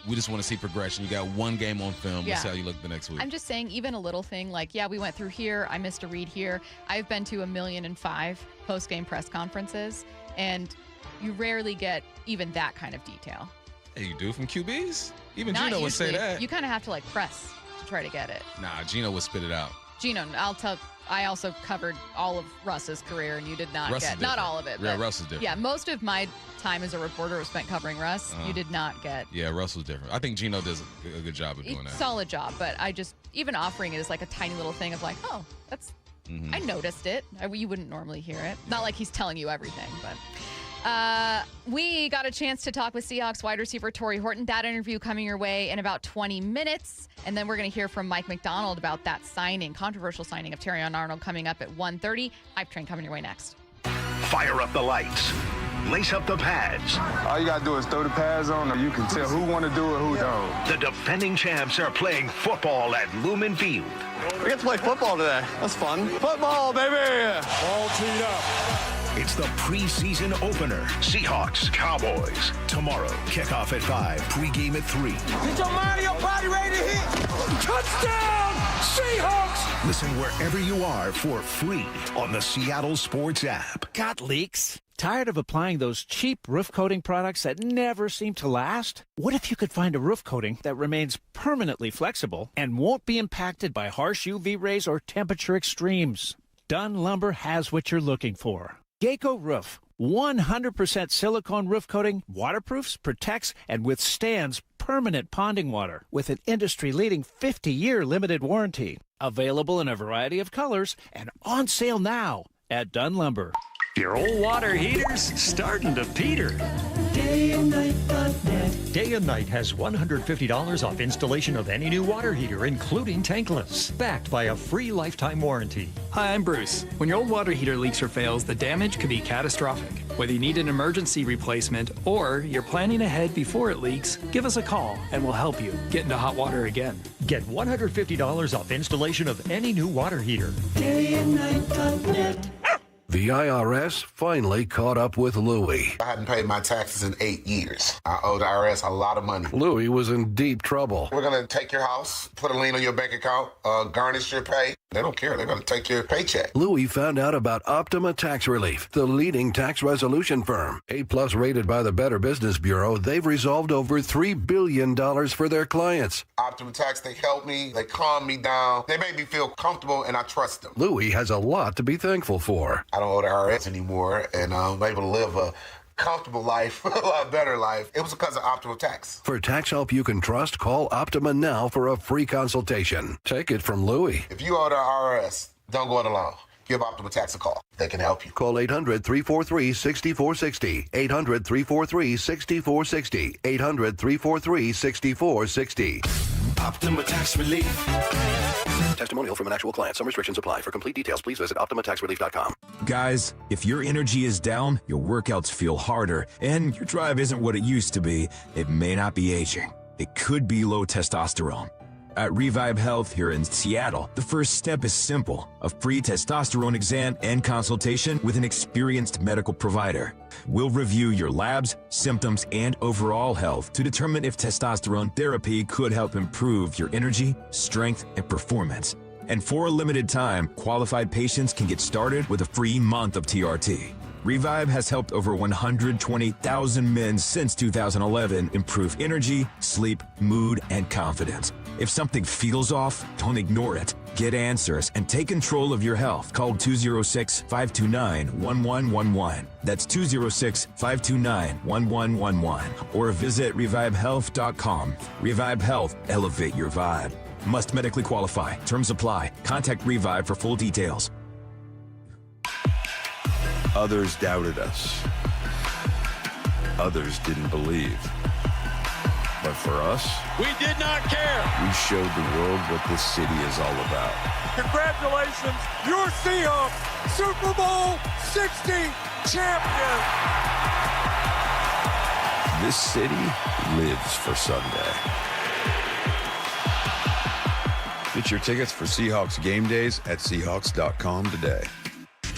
Speaker 4: We just want to see progression. You got one game on film. We'll see how you look the next week.
Speaker 1: I'm just saying, even a little thing we went through here. I missed a read here. I've been to 1,000,005 post-game press conferences, and you rarely get even that kind of detail.
Speaker 4: Hey, you do from QBs? Even
Speaker 1: Not
Speaker 4: Gino would say
Speaker 1: usually.
Speaker 4: that.
Speaker 1: You kind of have to press to try to get it.
Speaker 4: Nah, Gino would spit it out.
Speaker 1: Gino, I also covered all of Russ's career, and you did not
Speaker 4: Russ
Speaker 1: get, not all of it.
Speaker 4: Yeah,
Speaker 1: but
Speaker 4: Russ is different.
Speaker 1: Yeah, most of my time as a reporter was spent covering Russ. You did not get.
Speaker 4: Yeah, Russ was different. I think Gino does a good job of doing that.
Speaker 1: Solid job, but I just, even offering it as a tiny little thing of oh, that's, I noticed it. You wouldn't normally hear it. Not like he's telling you everything, but. We got a chance to talk with Seahawks wide receiver Torrey Horton. That interview coming your way in about 20 minutes. And then we're going to hear from Mike McDonald about that controversial signing of Terrion Arnold coming up at 1:30. Hype Train coming your way next.
Speaker 3: Fire up the lights. Lace up the pads.
Speaker 13: All you got to do is throw the pads on, and you can tell who want to do it, who don't.
Speaker 3: The defending champs are playing football at Lumen Field.
Speaker 16: We get to play football today. That's fun. Football, baby!
Speaker 3: All teed up. It's the preseason opener. Seahawks, Cowboys. Tomorrow, kickoff at 5, pregame at 3.
Speaker 15: Get your Mario body ready to hit. Touchdown, Seahawks!
Speaker 3: Listen wherever you are for free on the Seattle Sports app.
Speaker 9: Got leaks? Tired of applying those cheap roof coating products that never seem to last? What if you could find a roof coating that remains permanently flexible and won't be impacted by harsh UV rays or temperature extremes? Dunn Lumber has what you're looking for. Geico Roof, 100% silicone roof coating, waterproofs, protects, and withstands permanent ponding water with an industry-leading 50-year limited warranty. Available in a variety of colors and on sale now at Dunn Lumber.
Speaker 11: Your old water heater's starting to peter.
Speaker 12: DayandNight.net. Day and Night has $150 off installation of any new water heater, including tankless, backed by a free lifetime warranty.
Speaker 14: Hi, I'm Bruce. When your old water heater leaks or fails, the damage could be catastrophic. Whether you need an emergency replacement or you're planning ahead before it leaks, give us a call and we'll help you get into hot water again.
Speaker 12: Get $150 off installation of any new water heater. DayandNight.net.
Speaker 18: The IRS finally caught up with Louie.
Speaker 27: I hadn't paid my taxes in 8 years. I owed the IRS a lot of money.
Speaker 18: Louie was in deep trouble.
Speaker 27: We're going to take your house, put a lien on your bank account, garnish your pay. They don't care. They're going to take your paycheck.
Speaker 18: Louie found out about Optima Tax Relief, the leading tax resolution firm. A-plus rated by the Better Business Bureau, they've resolved over $3 billion for their clients.
Speaker 27: Optima Tax, they helped me. They calmed me down. They made me feel comfortable, and I trust them.
Speaker 18: Louie has a lot to be thankful for.
Speaker 27: I don't owe the IRS anymore, and I'm able to live a comfortable life, a lot better life. It was because of Optima Tax.
Speaker 18: For tax help you can trust, call Optima now for a free consultation. Take it from Louie.
Speaker 27: If you owe the IRS, don't go it alone. give Optima Tax a call. They can help you.
Speaker 18: Call 800-343-6460. 800-343-6460. 800-343-6460.
Speaker 3: Optima Tax Relief.
Speaker 18: Testimonial from an actual client. Some restrictions apply. For complete details, please visit OptimaTaxRelief.com.
Speaker 5: Guys, if your energy is down, your workouts feel harder, and your drive isn't what it used to be, it may not be aging. It could be low testosterone. At Revive Health here in Seattle, the first step is simple: a free testosterone exam and consultation with an experienced medical provider. We'll review your labs, symptoms, and overall health to determine if testosterone therapy could help improve your energy, strength, and performance. And for a limited time, qualified patients can get started with a free month of TRT. Revive has helped over 120,000 men since 2011 improve energy, sleep, mood, and confidence. If something feels off, don't ignore it. Get answers and take control of your health. Call 206-529-1111. That's 206-529-1111. Or visit revivehealth.com. Revive Health. Elevate your vibe. Must medically qualify. Terms apply. Contact Revive for full details.
Speaker 17: Others doubted us. Others didn't believe. But for us,
Speaker 6: we did not care.
Speaker 17: We showed the world what this city is all about.
Speaker 19: Congratulations, your Seahawks, Super Bowl 60 champion.
Speaker 17: This city lives for Sunday. Get your tickets for Seahawks game days at Seahawks.com today.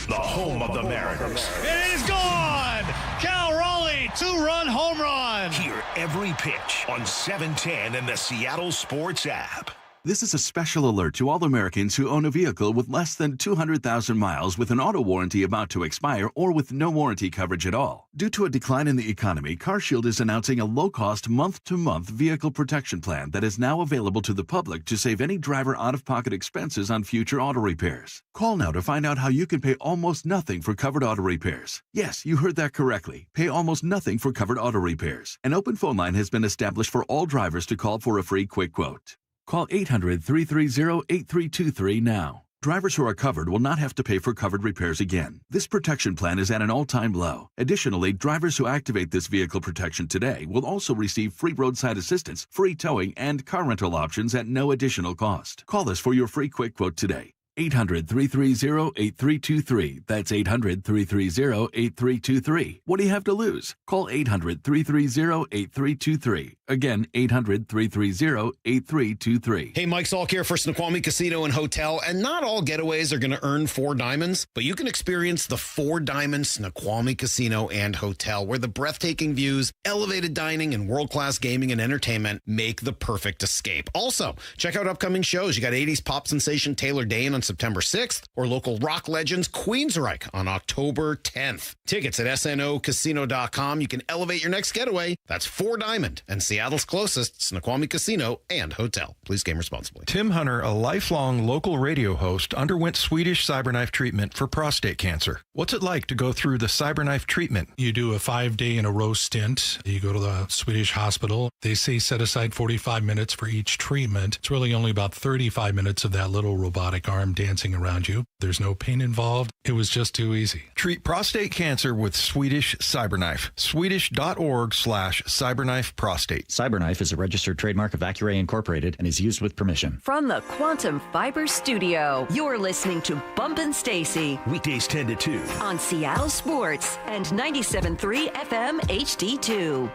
Speaker 3: The home of the Mariners.
Speaker 20: It is gone! Cal Raleigh, 2-run home run.
Speaker 3: Hear every pitch on 710 and the Seattle Sports app.
Speaker 21: This is a special alert to all Americans who own a vehicle with less than 200,000 miles with an auto warranty about to expire or with no warranty coverage at all. Due to a decline in the economy, CarShield is announcing a low-cost month-to-month vehicle protection plan that is now available to the public to save any driver out-of-pocket expenses on future auto repairs. Call now to find out how you can pay almost nothing for covered auto repairs. Yes, you heard that correctly. Pay almost nothing for covered auto repairs. An open phone line has been established for all drivers to call for a free quick quote. Call 800-330-8323 now. Drivers who are covered will not have to pay for covered repairs again. This protection plan is at an all-time low. Additionally, drivers who activate this vehicle protection today will also receive free roadside assistance, free towing, and car rental options at no additional cost. Call us for your free quick quote today. 800-330-8323. That's 800-330-8323. What do you have to lose? Call 800-330-8323. Again, 800-330-8323.
Speaker 22: Hey, Mike Salk here for Snoqualmie Casino and Hotel. And not all getaways are going to earn 4 diamonds, but you can experience the 4 Diamond Snoqualmie Casino and Hotel, where the breathtaking views, elevated dining, and world-class gaming and entertainment make the perfect escape. Also, check out upcoming shows. You got 80s pop sensation Taylor Dane on September 6th, or local rock legends Queensryche on October 10th. Tickets at snocasino.com. You can elevate your next getaway. That's 4 Diamond and Seattle's closest Snoqualmie Casino and Hotel. Please game responsibly.
Speaker 23: Tim Hunter, a lifelong local radio host, underwent Swedish CyberKnife treatment for prostate cancer. What's it like to go through the CyberKnife treatment?
Speaker 28: You do a 5-day-in-a-row stint. You go to the Swedish hospital. They say set aside 45 minutes for each treatment. It's really only about 35 minutes of that little robotic arm dancing around you. There's no pain involved. It was just too easy.
Speaker 23: Treat prostate cancer with Swedish CyberKnife. Swedish.org/CyberKnife Prostate.
Speaker 29: CyberKnife is a registered trademark of Accuray Incorporated and is used with permission.
Speaker 2: From the Quantum Fiber Studio, you're listening to Bump Stacy.
Speaker 3: Weekdays 10 to 2.
Speaker 2: On Seattle Sports and 97.3 FM HD2.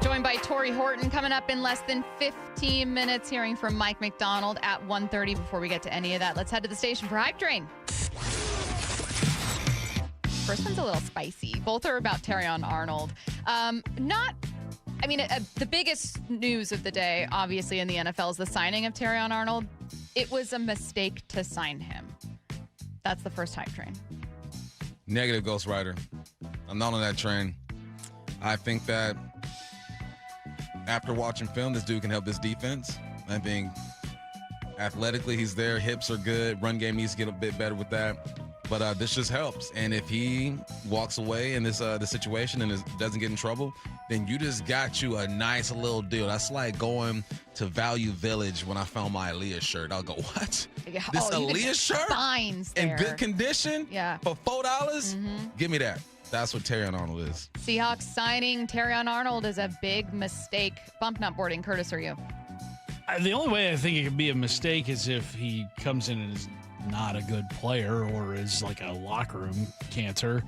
Speaker 1: Joined by Tori Horton coming up in less than 15 minutes, hearing from Mike McDonald at 1:30. Before we get to any of that, let's head to the station for Hype Train. First one's a little spicy. Both are about Terrion Arnold. The biggest news of the day, obviously, in the NFL is the signing of Terrion Arnold. It was a mistake to sign him. That's the first Hype Train.
Speaker 4: Negative, Ghost Rider. I'm not on that train. I think that after watching film, this dude can help this defense. I think athletically he's there. Hips are good. Run game needs to get a bit better with that. But this just helps. And if he walks away in this situation and doesn't get in trouble, then you just got you a nice little deal. That's like going to Value Village when I found my Aaliyah shirt. I'll go, what?
Speaker 1: Yeah.
Speaker 4: This Aaliyah shirt?
Speaker 1: Fines there.
Speaker 4: In good condition?
Speaker 1: Yeah.
Speaker 4: For $4? Give me that. That's what Terrion Arnold is.
Speaker 1: Seahawks signing Terrion Arnold is a big mistake. Bump not boarding. Curtis, are you?
Speaker 7: The only way I think it could be a mistake is if he comes in and is not a good player or is like a locker room cancer.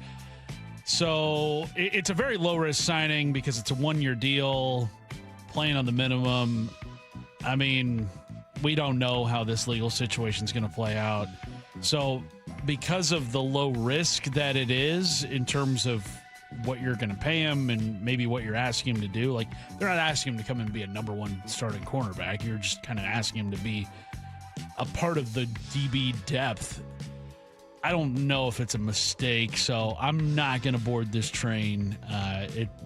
Speaker 7: So it's a very low-risk signing because it's a one-year deal, playing on the minimum. I mean, we don't know how this legal situation is going to play out. So because of the low risk that it is in terms of what you're going to pay him and maybe what you're asking him to do, like they're not asking him to come and be a number one starting cornerback. You're just kind of asking him to be a part of the DB depth. I don't know if it's a mistake, so I'm not going to board this train.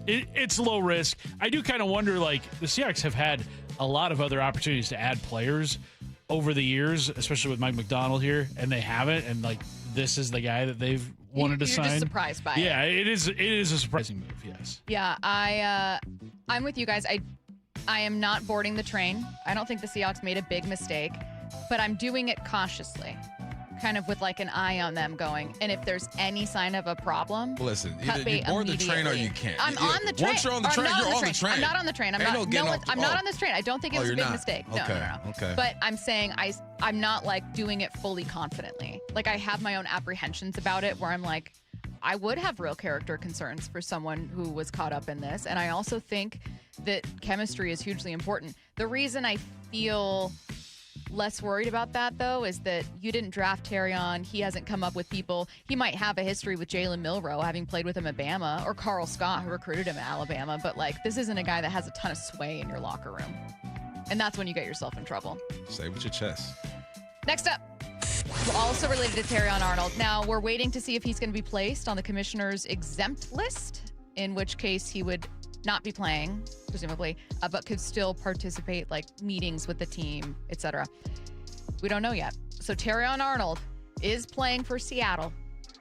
Speaker 7: It's low risk. I do kind of wonder, like, the Seahawks have had a lot of other opportunities to add players over the years, especially with Mike McDonald here, and they haven't. And like, this is the guy that they've wanted to sign.
Speaker 1: You're just surprised by it.
Speaker 7: Yeah, it is a surprising move. Yes.
Speaker 1: Yeah, I'm with you guys. I am not boarding the train. I don't think the Seahawks made a big mistake, but I'm doing it cautiously, kind of with like an eye on them going. And if there's any sign of a problem,
Speaker 4: listen, either you board the train or you can't.
Speaker 1: I'm on the train.
Speaker 4: Once you're on the train, you're on the train.
Speaker 1: I'm not on the train. I'm not on this train. I don't think it was a big mistake. No.
Speaker 4: Okay.
Speaker 1: But I'm saying I'm not like doing it fully confidently. Like I have my own apprehensions about it where I'm like, I would have real character concerns for someone who was caught up in this. And I also think that chemistry is hugely important. The reason I feel less worried about that, though, is that you didn't draft Terrion. He hasn't come up with people. He might have a history with Jalen Milroe, having played with him at Bama, or Carl Scott, who recruited him at Alabama. But, like, this isn't a guy that has a ton of sway in your locker room. And that's when you get yourself in trouble.
Speaker 4: Say with your chest.
Speaker 1: Next up, also related to Terrion Arnold. Now, we're waiting to see if he's going to be placed on the commissioner's exempt list, in which case he would not be playing, presumably, but could still participate, like meetings with the team, etc. We don't know yet. So Terrion Arnold is playing for Seattle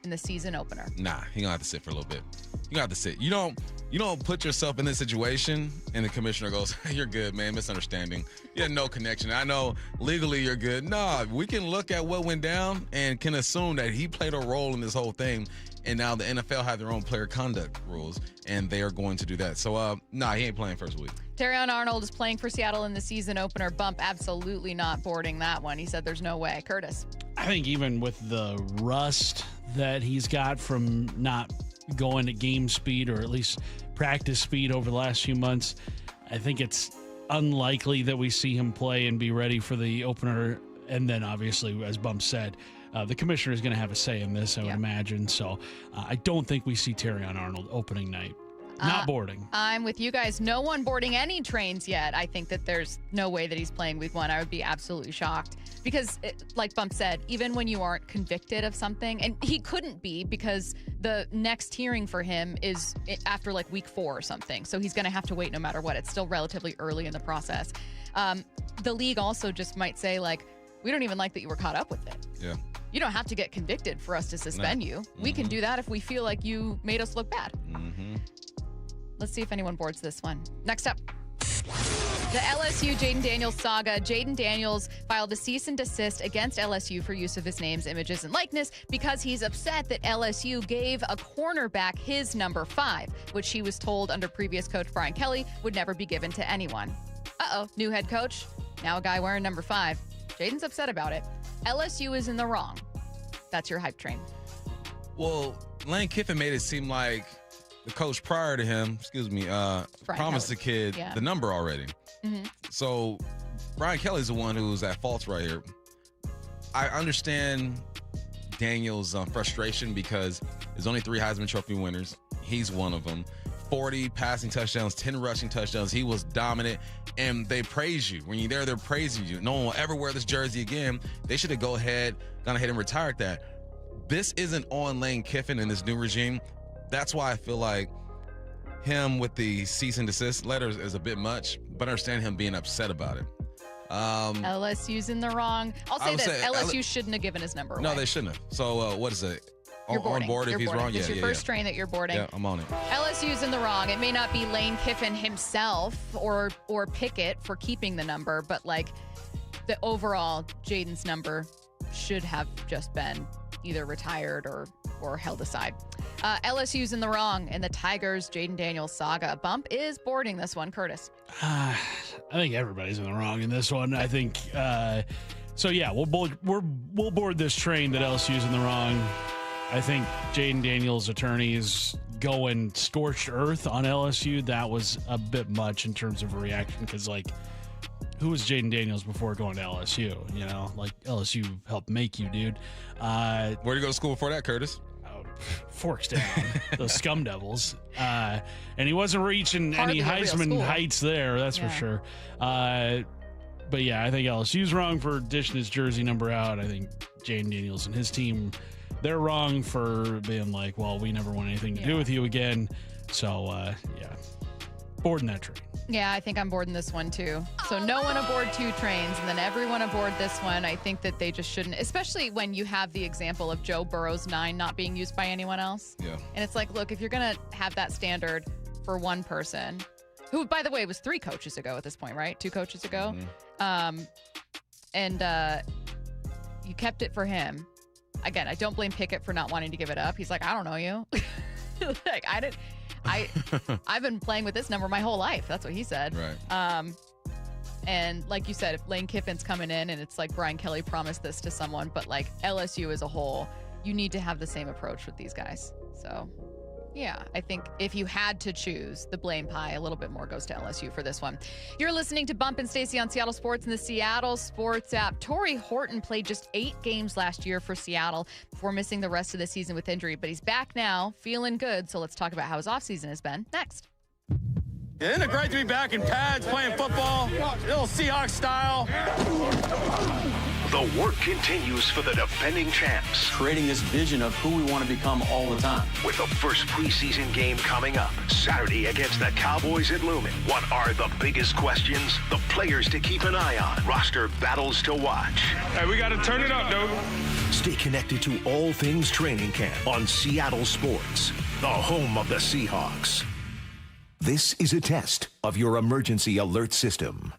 Speaker 1: in the season opener.
Speaker 4: Nah, he gonna have to sit for a little bit. You gonna have to sit. You don't put yourself in this situation and the commissioner goes, you're good, man, misunderstanding. You had no connection. I know legally you're good. Nah, we can look at what went down and can assume that he played a role in this whole thing. And now the NFL have their own player conduct rules, and they are going to do that. So, nah, he ain't playing first week.
Speaker 1: Terrion Arnold is playing for Seattle in the season opener. Bump absolutely not boarding that one. He said there's no way. Curtis.
Speaker 7: I think even with the rust that he's got from not going at game speed or at least practice speed over the last few months, I think it's unlikely that we see him play and be ready for the opener. And then obviously, as Bump said, the commissioner is going to have a say in this, I would imagine. So I don't think we see Terrion Arnold opening night. Not boarding.
Speaker 1: I'm with you guys. No one boarding any trains yet. I think that there's no way that he's playing week one. I would be absolutely shocked. Because, like Bump said, even when you aren't convicted of something, and he couldn't be because the next hearing for him is after like week 4 or something. So he's going to have to wait no matter what. It's still relatively early in the process. The league also just might say, like, we don't even like that you were caught up with it.
Speaker 4: Yeah.
Speaker 1: You don't have to get convicted for us to suspend you. We can do that if we feel like you made us look bad. Let's see if anyone boards this one. Next up. The LSU Jaden Daniels saga. Jaden Daniels filed a cease and desist against LSU for use of his names, images, and likeness because he's upset that LSU gave a cornerback his number 5, which he was told under previous coach Brian Kelly would never be given to anyone. New head coach. Now a guy wearing number 5. Jaden's upset about it. LSU is in the wrong. That's your hype train.
Speaker 4: Well, Lane Kiffin made it seem like the coach prior to him, promised the kid the number already. So Brian Kelly's the one who's at fault right here. I understand Daniel's frustration because there's only 3 Heisman Trophy winners. He's one of them. 40 passing touchdowns, 10 rushing touchdowns. He was dominant, and they praise you. When you're there, they're praising you. No one will ever wear this jersey again. They should have gone ahead and retired that. This isn't on Lane Kiffin in this new regime. That's why I feel like him with the cease and desist letters is a bit much, but I understand him being upset about it.
Speaker 1: LSU's in the wrong. I'll say this. LSU shouldn't have given his number away.
Speaker 4: No, they shouldn't have. So what is it?
Speaker 1: You're boarding.
Speaker 4: On board if
Speaker 1: You're
Speaker 4: he's
Speaker 1: boarding.
Speaker 4: wrong?
Speaker 1: It's your first train that you're boarding.
Speaker 4: Yeah, I'm on it.
Speaker 1: LSU's in the wrong. It may not be Lane Kiffin himself or Pickett for keeping the number, but like the overall Jaden's number should have just been either retired or held aside. LSU's in the wrong in the Tigers Jaden Daniels saga. Bump is boarding this one, Curtis.
Speaker 7: I think everybody's in the wrong in this one. I think so. Yeah, we'll board this train that LSU's in the wrong. I think Jaden Daniels' attorney is going scorched earth on LSU. That was a bit much in terms of a reaction because, like, who was Jaden Daniels before going to LSU? You know, like LSU helped make you, dude.
Speaker 4: Where'd you go to school before that, Curtis?
Speaker 7: Forks down, those scum devils. And he wasn't reaching any Heisman heights there, that's for sure. But yeah, I think LSU's wrong for dishing his jersey number out. I think Jaden Daniels and his team, they're wrong for being like, well, we never want anything to do with you again. So, boarding that train.
Speaker 1: Yeah, I think I'm boarding this one too. So no one aboard two trains and then everyone aboard this one. I think that they just shouldn't, especially when you have the example of Joe Burrow's 9 not being used by anyone else. Yeah. And it's like, look, if you're going to have that standard for one person, who, by the way, was 3 coaches ago at this point, right? 2 coaches ago. Mm-hmm. And you kept it for him. Again, I don't blame Pickett for not wanting to give it up. He's like, I don't know you. Like, I've been playing with this number my whole life. That's what he said. Right. And like you said, if Lane Kiffin's coming in and it's like Brian Kelly promised this to someone, but like LSU as a whole, you need to have the same approach with these guys. So, yeah, I think if you had to choose, the blame pie a little bit more goes to LSU for this one. You're listening to Bump and Stacy on Seattle Sports and the Seattle Sports app. Torrey Horton played just 8 games last year for Seattle before missing the rest of the season with injury, but he's back now, feeling good. So let's talk about how his offseason has been next.
Speaker 8: Isn't it great to be back in pads playing football? Little Seahawks style.
Speaker 3: The work continues for the defending champs.
Speaker 9: Creating this vision of who we want to become all the time.
Speaker 3: With the first preseason game coming up Saturday against the Cowboys at Lumen. What are the biggest questions? The players to keep an eye on. Roster battles to watch.
Speaker 8: Hey, we got to turn it up, dude.
Speaker 3: Stay connected to all things training camp on Seattle Sports, the home of the Seahawks. This is a test of your emergency alert system.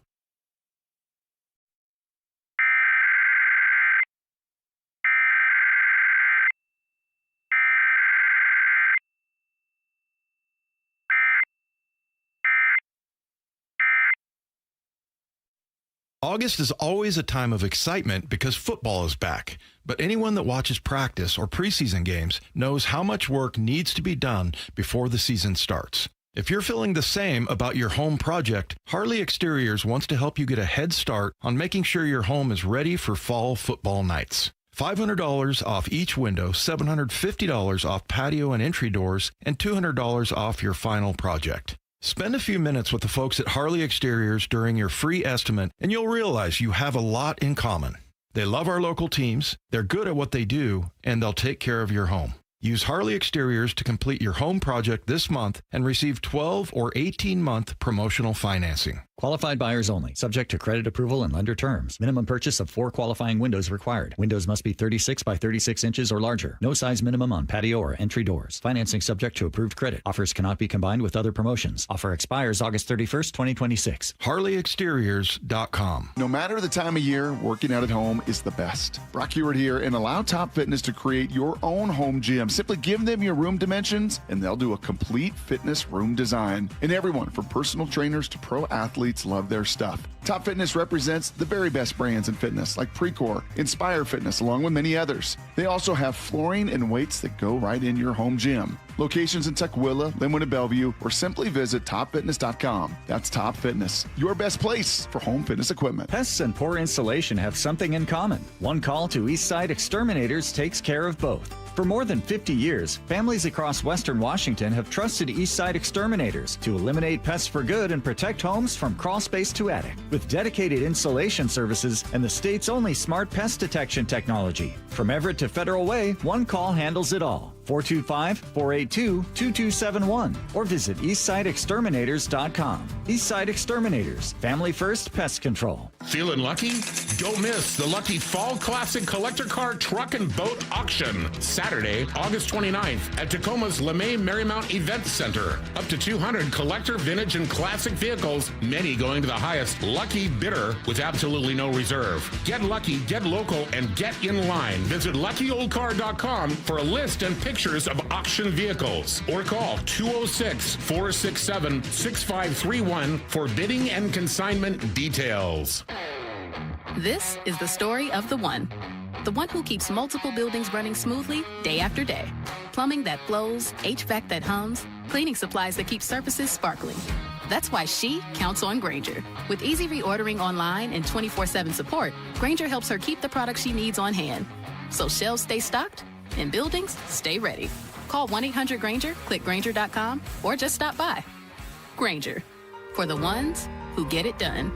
Speaker 23: August is always a time of excitement because football is back. But anyone that watches practice or preseason games knows how much work needs to be done before the season starts. If you're feeling the same about your home project, Harley Exteriors wants to help you get a head start on making sure your home is ready for fall football nights. $500 off each window, $750 off patio and entry doors, and $200 off your final project. Spend a few minutes with the folks at Harley Exteriors during your free estimate, and you'll realize you have a lot in common. They love our local teams, they're good at what they do, and they'll take care of your home. Use Harley Exteriors to complete your home project this month and receive 12 or 18-month promotional financing.
Speaker 29: Qualified buyers only. Subject to credit approval and lender terms. Minimum purchase of 4 qualifying windows required. Windows must be 36 by 36 inches or larger. No size minimum on patio or entry doors. Financing subject to approved credit. Offers cannot be combined with other promotions. Offer expires August 31st, 2026.
Speaker 23: HarleyExteriors.com.
Speaker 10: No matter the time of year, working out at home is the best. Brock Heward here, and allow Top Fitness to create your own home gym. Simply give them your room dimensions, and they'll do a complete fitness room design. And everyone, from personal trainers to pro athletes, love their stuff. Top Fitness represents the very best brands in fitness like Precor, Inspire Fitness, along with many others. They also have flooring and weights that go right in your home gym. Locations in Tukwila, Linwood, and Bellevue, or simply visit topfitness.com. That's Top Fitness, your best place for home fitness equipment.
Speaker 29: Pests and poor installation have something in common. One call to Eastside Exterminators takes care of both. For more than 50 years, families across Western Washington have trusted Eastside Exterminators to eliminate pests for good and protect homes from crawl space to attic. With dedicated installation services and the state's only smart pest detection technology. From Everett to Federal Way, one call handles it all. 425-482-2271 or visit eastsideexterminators.com. Eastside Exterminators, family first pest control.
Speaker 11: Feeling lucky? Don't miss the Lucky Fall Classic Collector Car Truck and Boat Auction, Saturday, August 29th at Tacoma's LeMay Marymount Event Center. Up to 200 collector, vintage, and classic vehicles, many going to the highest lucky bidder with absolutely no reserve. Get lucky, get local, and get in line. Visit luckyoldcar.com for a list and pictures of auction vehicles, or call 206-467-6531 for bidding and consignment details.
Speaker 12: This is the story of the one who keeps multiple buildings running smoothly day after day. Plumbing that flows, HVAC that hums, cleaning supplies that keep surfaces sparkling. That's why she counts on Grainger. With easy reordering online and 24/7 support, Grainger helps her keep the products she needs on hand. So shelves stay stocked and buildings stay ready. Call 1-800-GRAINGER, click Grainger.com, or just stop by. Grainger, for the ones who get it done.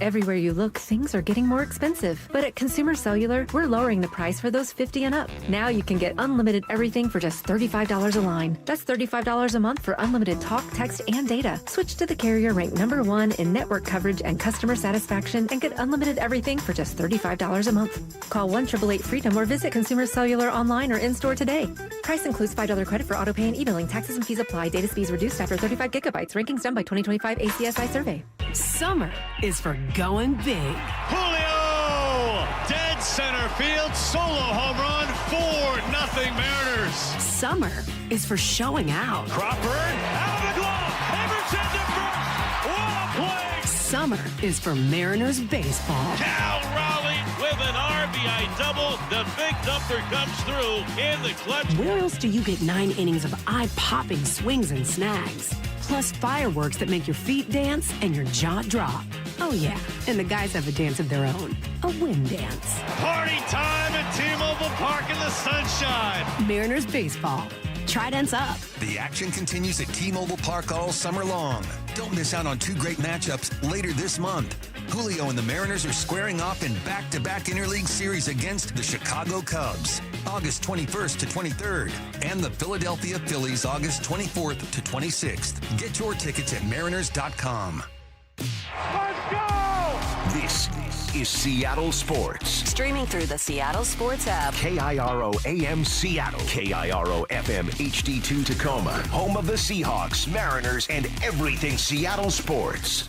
Speaker 13: Everywhere you look, things are getting more expensive. But at Consumer Cellular, we're lowering the price for those 50 and up. Now you can get unlimited everything for just $35 a line. That's $35 a month for unlimited talk, text, and data. Switch to the carrier ranked #1 in network coverage and customer satisfaction and get unlimited everything for just $35 a month. Call 1-888-FREEDOM or visit Consumer Cellular online or in-store today. Price includes $5 credit for auto pay and e-billing. Taxes and fees apply. Data speeds reduced after 35 gigabytes. Rankings done by 2025 ACSI survey.
Speaker 14: Summer is for going big.
Speaker 20: Julio! Dead center field, solo home run, 4-0 Mariners.
Speaker 14: Summer is for showing out.
Speaker 20: Crawford, out of the glove, Emerson to first, what a play!
Speaker 14: Summer is for Mariners baseball.
Speaker 20: Cal Raleigh with an RBI double. The big thumper comes through in the clutch.
Speaker 14: Where else do you get 9 innings of eye-popping swings and snags? Plus fireworks that make your feet dance and your jaw drop. Oh yeah, and the guys have a dance of their own. A wind dance.
Speaker 20: Party time at T-Mobile Park in the sunshine.
Speaker 14: Mariners baseball. Trident's up.
Speaker 15: The action continues at T-Mobile Park all summer long. Don't miss out on 2 great matchups later this month. Julio and the Mariners are squaring off in back-to-back interleague series against the Chicago Cubs, August 21st to 23rd, and the Philadelphia Phillies, August 24th to 26th. Get your tickets at mariners.com.
Speaker 20: Let's go!
Speaker 3: This is Seattle Sports.
Speaker 2: Streaming through the Seattle Sports app.
Speaker 3: KIRO AM Seattle. KIRO FM HD2 Tacoma. Home of the Seahawks, Mariners, and everything Seattle sports.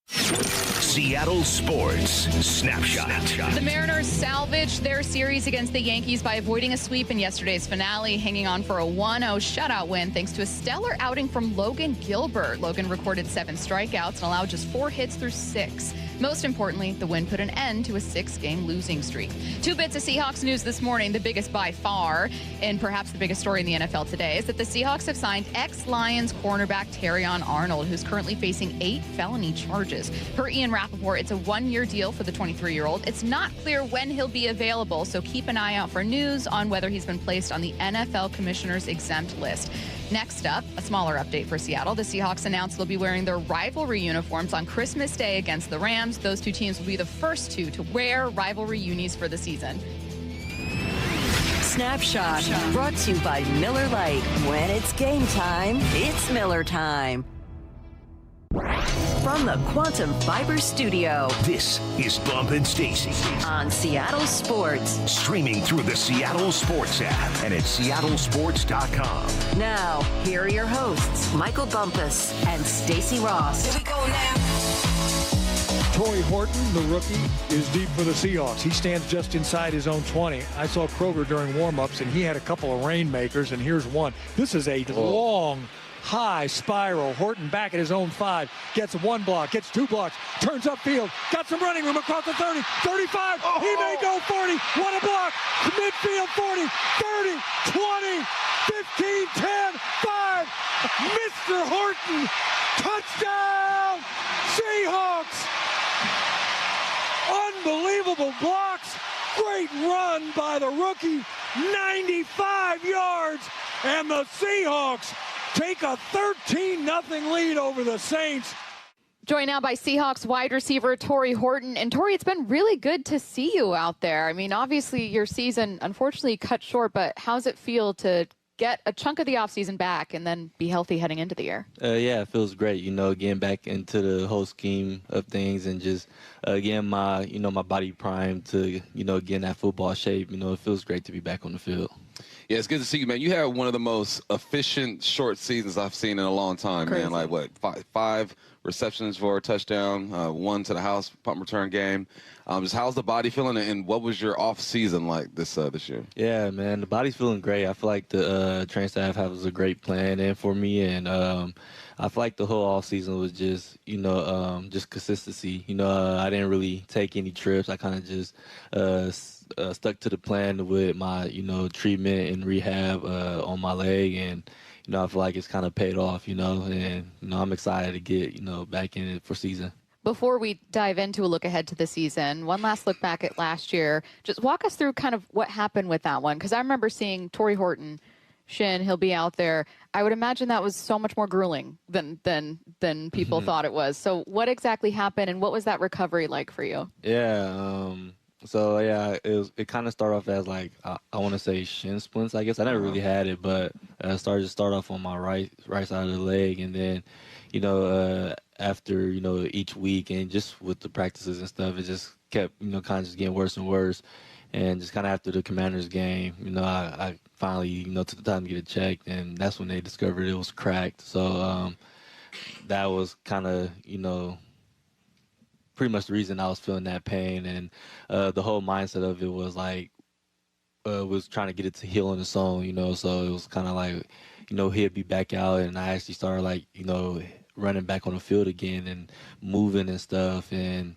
Speaker 3: Seattle Sports Snapshot.
Speaker 1: The Mariners salvaged their series against the Yankees by avoiding a sweep in yesterday's finale, hanging on for a 1-0 shutout win thanks to a stellar outing from Logan Gilbert. Logan recorded 7 strikeouts and allowed just 4 hits through 6. Most importantly, the win put an end to a 6-game losing streak. 2 bits of Seahawks news this morning. The biggest by far, and perhaps the biggest story in the NFL today, is that the Seahawks have signed ex-Lions cornerback Terrion Arnold, who's currently facing 8 felony charges. Per Ian Rappaport, it's a 1-year deal for the 23-year-old. It's not clear when he'll be available, so keep an eye out for news on whether he's been placed on the NFL Commissioner's exempt list. Next up, a smaller update for Seattle. The Seahawks announced they'll be wearing their rivalry uniforms on Christmas Day against the Rams. Those 2 teams will be the first 2 to wear rivalry unis for the season.
Speaker 2: Snapshot, brought to you by Miller Lite. When it's game time, it's Miller time. From the Quantum Fiber Studio,
Speaker 3: this is Bump and Stacy
Speaker 2: on Seattle Sports.
Speaker 3: Streaming through the Seattle Sports app and at seattlesports.com.
Speaker 2: Now, here are your hosts, Michael Bumpus and Stacy Ross.
Speaker 16: Here we go now.
Speaker 24: Torrey Horton, the rookie, is deep for the Seahawks. He stands just inside his own 20. I saw Kroger during warm-ups, and he had a couple of rainmakers, and here's one. This is a long, high spiral. Horton back at his own 5, gets 1 block, gets 2 blocks, turns upfield, got some running room across the 30, 35, he may go 40, what a block, midfield 40, 30, 20, 15, 10, 5, Mr. Horton, touchdown, Seahawks! Unbelievable blocks, great run by the rookie, 95 yards, and the Seahawks take a 13-0 lead over the Saints.
Speaker 1: Joined now by Seahawks wide receiver Torrey Horton. And Torrey, it's been really good to see you out there. I mean, obviously your season unfortunately cut short, but how's it feel to get a chunk of the offseason back and then be healthy heading into the year?
Speaker 5: Yeah, it feels great, getting back into the whole scheme of things and just getting my body primed to, get in that football shape. It feels great to be back on the field.
Speaker 6: Yeah, it's good to see you, man. You had one of the most efficient short seasons I've seen in a long time,
Speaker 1: Crazy.
Speaker 6: man. Like, what, five receptions for a touchdown, one to the house punt return game. Just how's the body feeling, and what was your off season like this year?
Speaker 5: Yeah, man, the body's feeling great. I feel like the training staff has a great plan in for me, and I feel like the whole off season was just, just consistency. I didn't really take any trips. I kind of just stuck to the plan with my, treatment and rehab on my leg, and I feel like it's kind of paid off, and I'm excited to get, back in it for season.
Speaker 1: Before we dive into a look ahead to the season, one last look back at last year. Just walk us through kind of what happened with that one, because I remember seeing Torrey Horton, shin, he'll be out there. I would imagine that was so much more grueling than people thought it was. So what exactly happened, and what was that recovery like for you?
Speaker 5: Yeah, so yeah, it kind of started off as like I want to say shin splints. I guess I never really had it, but I started to start off on my right side of the leg, and then after each week and just with the practices and stuff, it just kept kind of just getting worse and worse. And just kind of after the Commanders game, I finally took the time to get it checked, and that's when they discovered it was cracked. So that was kind of pretty much the reason I was feeling that pain, and the whole mindset of it was like was trying to get it to heal on its own, so it was kind of like he'd be back out, and I actually started like running back on the field again and moving and stuff, and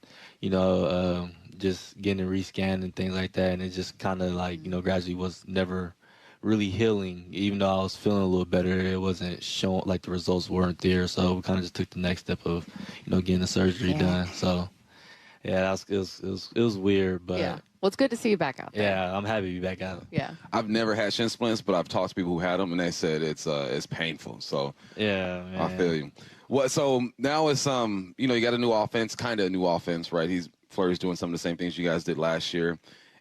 Speaker 5: just getting rescanned and things like that, and it just kind of like gradually was never really healing. Even though I was feeling a little better, it wasn't showing, like the results weren't there. So we kind of just took the next step of getting the surgery done. So yeah, it was weird, but
Speaker 1: yeah. Well, it's good to see you back out there.
Speaker 5: Yeah, I'm happy to be back out.
Speaker 1: Yeah,
Speaker 6: I've never had shin splints, but I've talked to people who had them, and they said it's painful. So
Speaker 5: yeah, man.
Speaker 6: I feel you. So now it's you got a new offense, kind of a new offense, right? Flurry's doing some of the same things you guys did last year.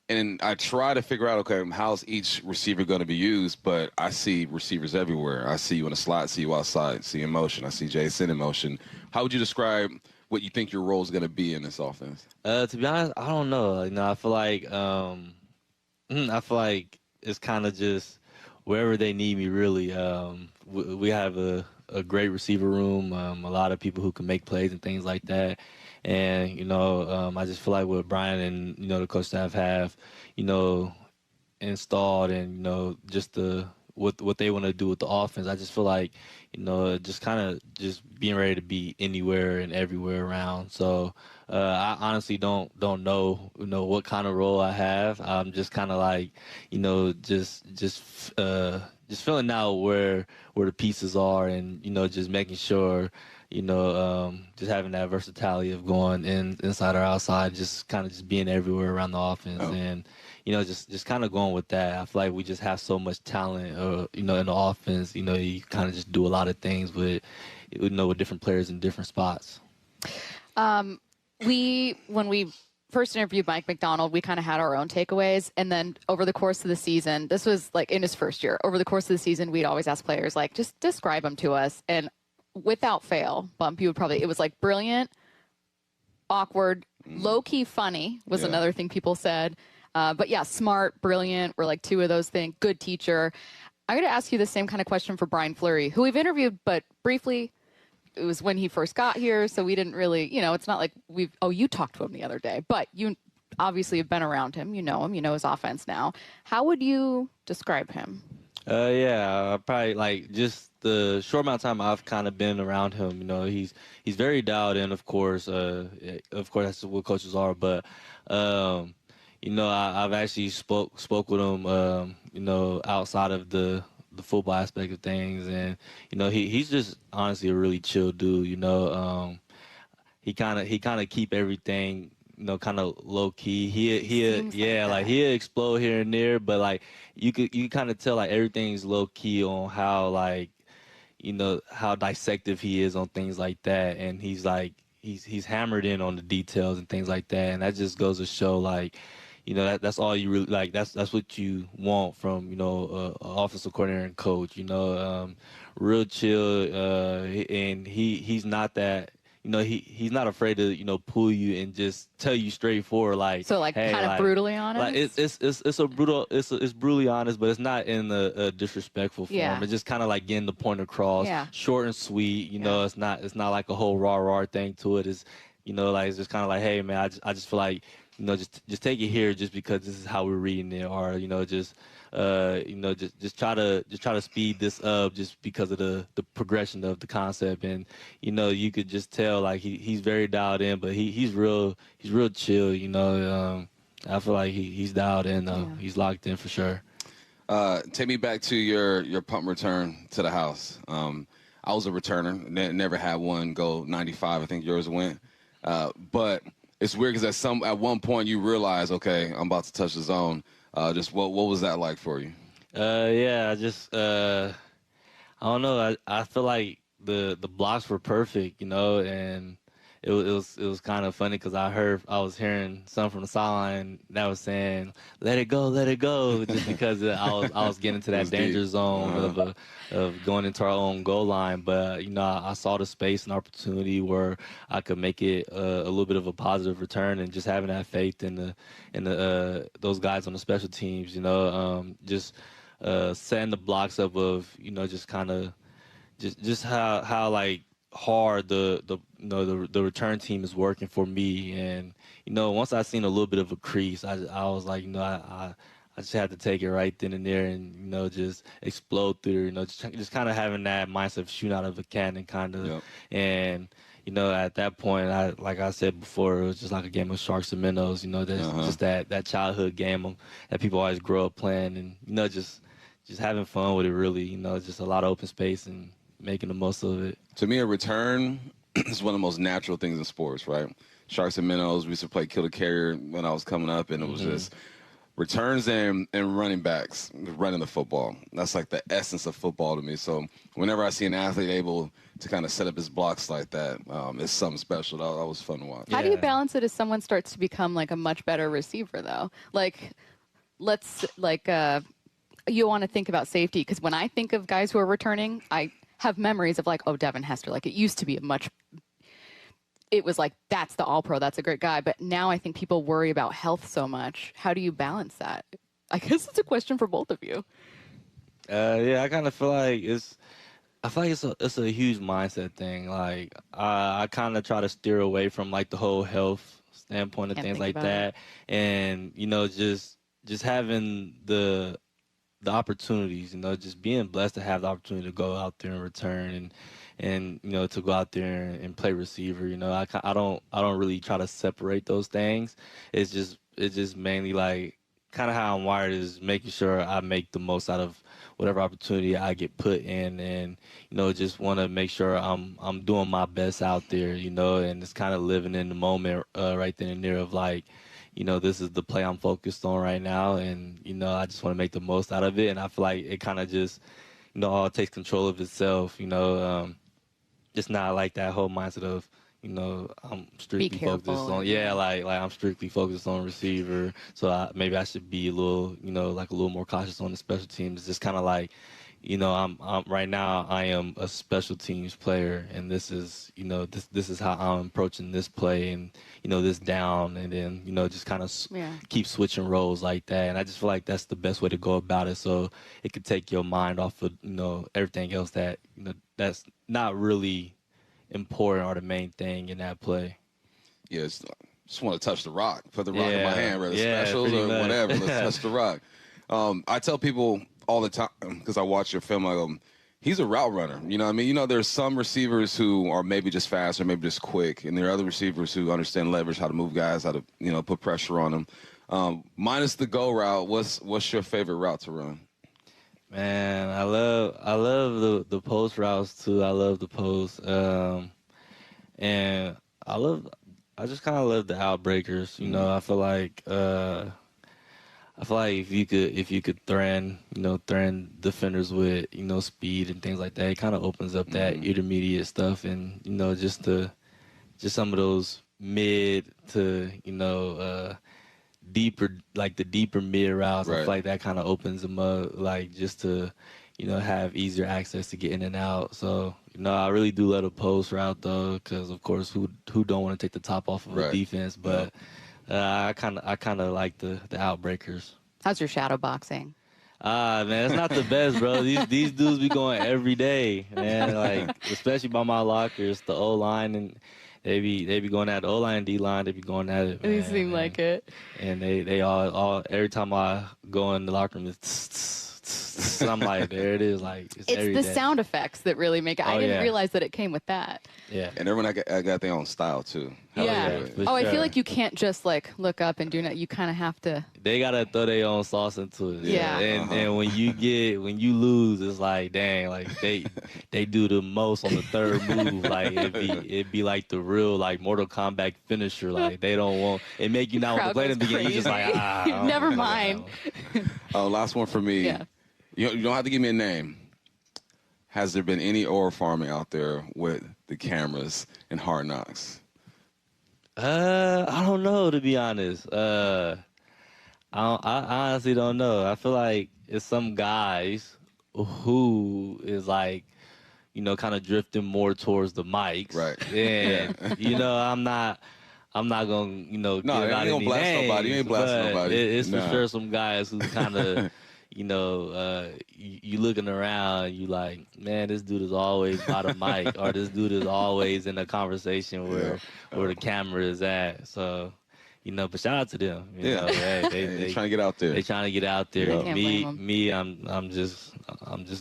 Speaker 6: And I try to figure out, okay, how's each receiver going to be used? But I see receivers everywhere. I see you in the slot, see you outside, see in motion. I see Jason in motion. How would you describe what you think your role is going to be in this offense?
Speaker 5: To be honest, I don't know. I feel like it's kind of just wherever they need me, really. We have a great receiver room, a lot of people who can make plays and things like that. And, I just feel like what Brian and, the coach staff have, installed and, just what they want to do with the offense. I just feel like, just kind of just being ready to be anywhere and everywhere around. So I honestly don't know, what kind of role I have. I'm just kind of like, just filling out where the pieces are and, just making sure, just having that versatility of going inside or outside, just kind of just being everywhere around the offense. And, just kind of going with that. I feel like we just have so much talent, in the offense. You kind of just do a lot of things with different players in different spots.
Speaker 1: When we first interviewed Mike McDonald, we kind of had our own takeaways. And then over the course of the season, this was like in his first year, over the course of the season, we'd always ask players, like, just describe him to us. And without fail, Bump, you would probably, it was like brilliant, awkward, low-key funny was another thing people said. But yeah, smart, brilliant were like two of those things. Good teacher. I'm going to ask you the same kind of question for Brian Fleury, who we've interviewed, but briefly. It was when he first got here, so we didn't really, it's not like you talked to him the other day, but you obviously have been around him. You know him. You know his offense now. How would you describe him?
Speaker 5: Yeah, probably like just the short amount of time I've kind of been around him. He's very dialed in, of course. That's what coaches are, but I've actually spoke with him, outside of the football aspect of things, and he's just honestly a really chill dude. He kind of keep everything kind of low key. He'll explode here and there, but like you kind of tell like everything's low key on how like how dissective he is on things like that, and he's like he's hammered in on the details and things like that, and that just goes to show like, you know, that's all you really like. That's what you want from, you know, offensive coordinator and coach. You know, real chill, and he's not that. You know, he's not afraid to, you know, pull you and just tell you straightforward, like,
Speaker 1: So like
Speaker 5: hey,
Speaker 1: kind of
Speaker 5: like,
Speaker 1: brutally honest.
Speaker 5: like it's brutally honest, but it's not in a disrespectful form.
Speaker 1: Yeah.
Speaker 5: It's just kind of like getting the point across,
Speaker 1: Yeah.
Speaker 5: short and sweet. You know, it's not like a whole rah thing to it. It's, you know, like it's just kind of like, hey man, I just feel like, you know, just take it here just because this is how we're reading it, or, you know, just try to speed this up just because of the progression of the concept. And, you know, you could just tell like he's very dialed in, but he's real chill, you know. I feel like he's dialed in, he's locked in for sure.
Speaker 6: Take me back to your punt return to the house. I was a returner, never had one go 95. I think yours went, but it's weird because at one point you realize, okay, I'm about to touch the zone. Just what was that like for you?
Speaker 5: Yeah, I don't know. I feel like the blocks were perfect, you know, and it was kind of funny because I was hearing something from the sideline that was saying, let it go, just because I was getting into that danger zone of going into our own goal line. But, you know, I saw the space and opportunity where I could make it a little bit of a positive return, and just having that faith in those guys on the special teams, you know, just setting the blocks up of, you know, just kind of just how like hard the return team is working for me. And, you know, once I seen a little bit of a crease, I was like, you know, I just had to take it right then and there and, you know, just explode through, you know, just kind of having that mindset of shooting out of a cannon kind of. Yep. And, you know, at that point, like I said before, it was just like a game of sharks and minnows, you know, there's just that childhood game that people always grow up playing, and, you know, just having fun with it, really, you know, just a lot of open space and making the most of it.
Speaker 6: To me, a return is one of the most natural things in sports, right? Sharks and minnows, we used to play Kill the Carrier when I was coming up, and it was just returns and running backs running the football. That's like the essence of football to me. So whenever I see an athlete able to kind of set up his blocks like that, it's something special. That was fun to watch.
Speaker 1: How do you balance it as someone starts to become like a much better receiver, though? Like, you want to think about safety, because when I think of guys who are returning, I have memories of like, oh, Devin Hester. Like, it used to be it was like, that's the all-pro, that's a great guy. But now I think people worry about health so much. How do you balance that? I guess it's a question for both of you.
Speaker 5: Yeah, I kind of feel like it's a huge mindset thing. Like, I kind of try to steer away from like the whole health standpoint and things like that. And, you know, just having the opportunities, you know, just being blessed to have the opportunity to go out there and return and you know, to go out there and play receiver. You know, I don't really try to separate those things. It's just mainly like kind of how I'm wired, is making sure I make the most out of whatever opportunity I get put in, and, you know, just want to make sure I'm doing my best out there, you know, and it's kind of living in the moment right then and there of like, you know, this is the play I'm focused on right now, and, you know, I just want to make the most out of it. And I feel like it kind of just, you know, all takes control of itself, you know. It's not like that whole mindset of, you know, I'm strictly focused on, like I'm strictly focused on receiver, so maybe I should be a little, you know, like a little more cautious on the special teams. It's just kind of like, you know, I'm right now I am a special teams player, and this is, you know, this is how I'm approaching this play, and, you know, this down, and then, you know, just kind of keep switching roles like that. And I just feel like that's the best way to go about it, so it could take your mind off of, you know, everything else that, you know, that's not really important or the main thing in that play.
Speaker 6: Yeah, just want to touch the rock, put the rock in my hand, whether specials or whatever. Let's touch the rock. I tell people all the time, because I watch your film, I go, he's a route runner. You know what I mean? You know, there's some receivers who are maybe just fast or maybe just quick, and there are other receivers who understand leverage, how to move guys, how to, you know, put pressure on them. Minus the go route, what's your favorite route to run?
Speaker 5: Man, I love the post routes too. I love the post, and I just kind of love the outbreakers. You know, I feel like if you could threaten defenders with, you know, speed and things like that, it kind of opens up that intermediate stuff, and, you know, just to just some of those mid to, deeper, like the deeper mid routes. I feel like that kind of opens them up, like just to, have easier access to get in and out. So, I really do love a post route though, because of course, who don't want to take the top off of a defense? But I kind of like the outbreakers.
Speaker 1: How's your shadow boxing?
Speaker 5: Man, it's not the best, bro. These dudes be going every day, man. Like, especially by my lockers, the O-line, and they be going at the O-line, D-line, they be going at it, man.
Speaker 1: They seem like it.
Speaker 5: And they all every time I go in the locker room, it's I'm like, there it is. Like, it's every
Speaker 1: the
Speaker 5: day.
Speaker 1: sound effects that really make it. I didn't realize that it came with that.
Speaker 5: Yeah.
Speaker 6: And everyone I got their own style, too.
Speaker 1: Yeah. I feel like you can't just, like, look up and do that. You kind of have to.
Speaker 5: They got to throw their own sauce into it.
Speaker 1: Yeah.
Speaker 5: And when you lose, it's like, dang, like, they do the most on the third move. Like, it'd be like the real, like, Mortal Kombat finisher. Like, they don't want, it make you not want to play them because you just like,
Speaker 1: Never mind.
Speaker 6: Last one for me.
Speaker 1: Yeah.
Speaker 6: You don't have to give me a name. Has there been any oil farming out there with the cameras and Hard Knocks?
Speaker 5: I don't know, to be honest. I honestly don't know. I feel like it's some guys who is like, kind of drifting more towards the mics.
Speaker 6: Right.
Speaker 5: And, I'm not going to,
Speaker 6: No,
Speaker 5: give out
Speaker 6: you
Speaker 5: any
Speaker 6: ain't blast
Speaker 5: names,
Speaker 6: nobody. You ain't blasting nobody.
Speaker 5: It's for
Speaker 6: Nah.
Speaker 5: sure some guys who kind of, you looking around, you like, man, this dude is always by the mic, or this dude is always in a conversation where the camera is at. So, but shout out to them. You know, they
Speaker 6: trying to get out there.
Speaker 5: They trying to get out there.
Speaker 1: Can't blame 'em.
Speaker 5: Me, I'm just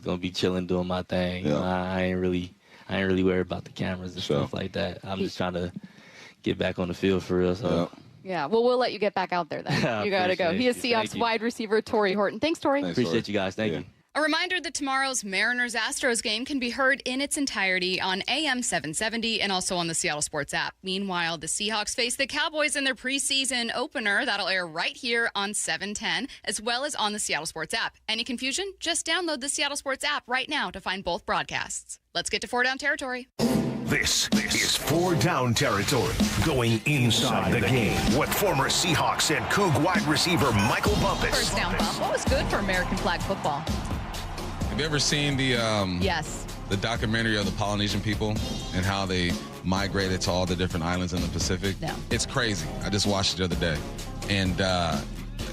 Speaker 5: gonna be chilling doing my thing. You know, I ain't really worried about the cameras and stuff like that. I'm just trying to get back on the field for real. So.
Speaker 1: Yeah, well, we'll let you get back out there then. You got to go. He is Seahawks wide receiver Torrey Horton. Thanks, Torrey.
Speaker 5: Appreciate you guys. Thank you.
Speaker 1: A reminder that tomorrow's Mariners-Astros game can be heard in its entirety on AM 770 and also on the Seattle Sports app. Meanwhile, the Seahawks face the Cowboys in their preseason opener. That'll air right here on 710, as well as on the Seattle Sports app. Any confusion? Just download the Seattle Sports app right now to find both broadcasts. Let's get to 4 Down territory.
Speaker 3: This is 4 Down territory, going inside the game with former Seahawks and Coug wide receiver Michael Bumpus.
Speaker 1: First down bump. What was good for American flag football?
Speaker 4: Have you ever seen the
Speaker 1: Yes.
Speaker 4: the documentary of the Polynesian people and how they migrated to all the different islands in the Pacific?
Speaker 1: No.
Speaker 4: It's crazy. I just watched it the other day. And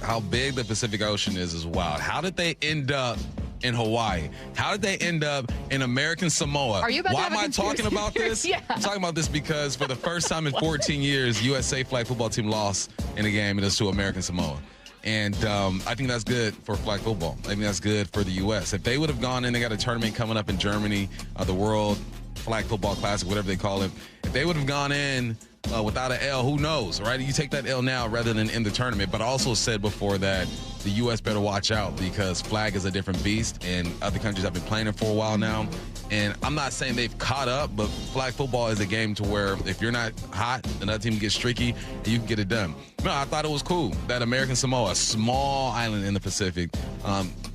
Speaker 4: how big the Pacific Ocean is wild. How did they end up in Hawaii? How did they end up in American Samoa?
Speaker 1: Are you about to
Speaker 4: Why
Speaker 1: have
Speaker 4: am
Speaker 1: a
Speaker 4: I talking
Speaker 1: conspiracy
Speaker 4: about this?
Speaker 1: theory? Yeah.
Speaker 4: I'm talking about this because for the first time in 14 years, USA flag football team lost in a game, and it's to American Samoa. And I think that's good for flag football. I think that's good for the U.S. If they would have gone in, they got a tournament coming up in Germany, the World Flag Football Classic, whatever they call it. If they would have gone in without an L, who knows, right? You take that L now rather than in the tournament. But I also said before that the U.S. better watch out because flag is a different beast, and other countries have been playing it for a while now. And I'm not saying they've caught up, but flag football is a game to where if you're not hot, another team gets streaky, and you can get it done. No, I thought it was cool that American Samoa, a small island in the Pacific,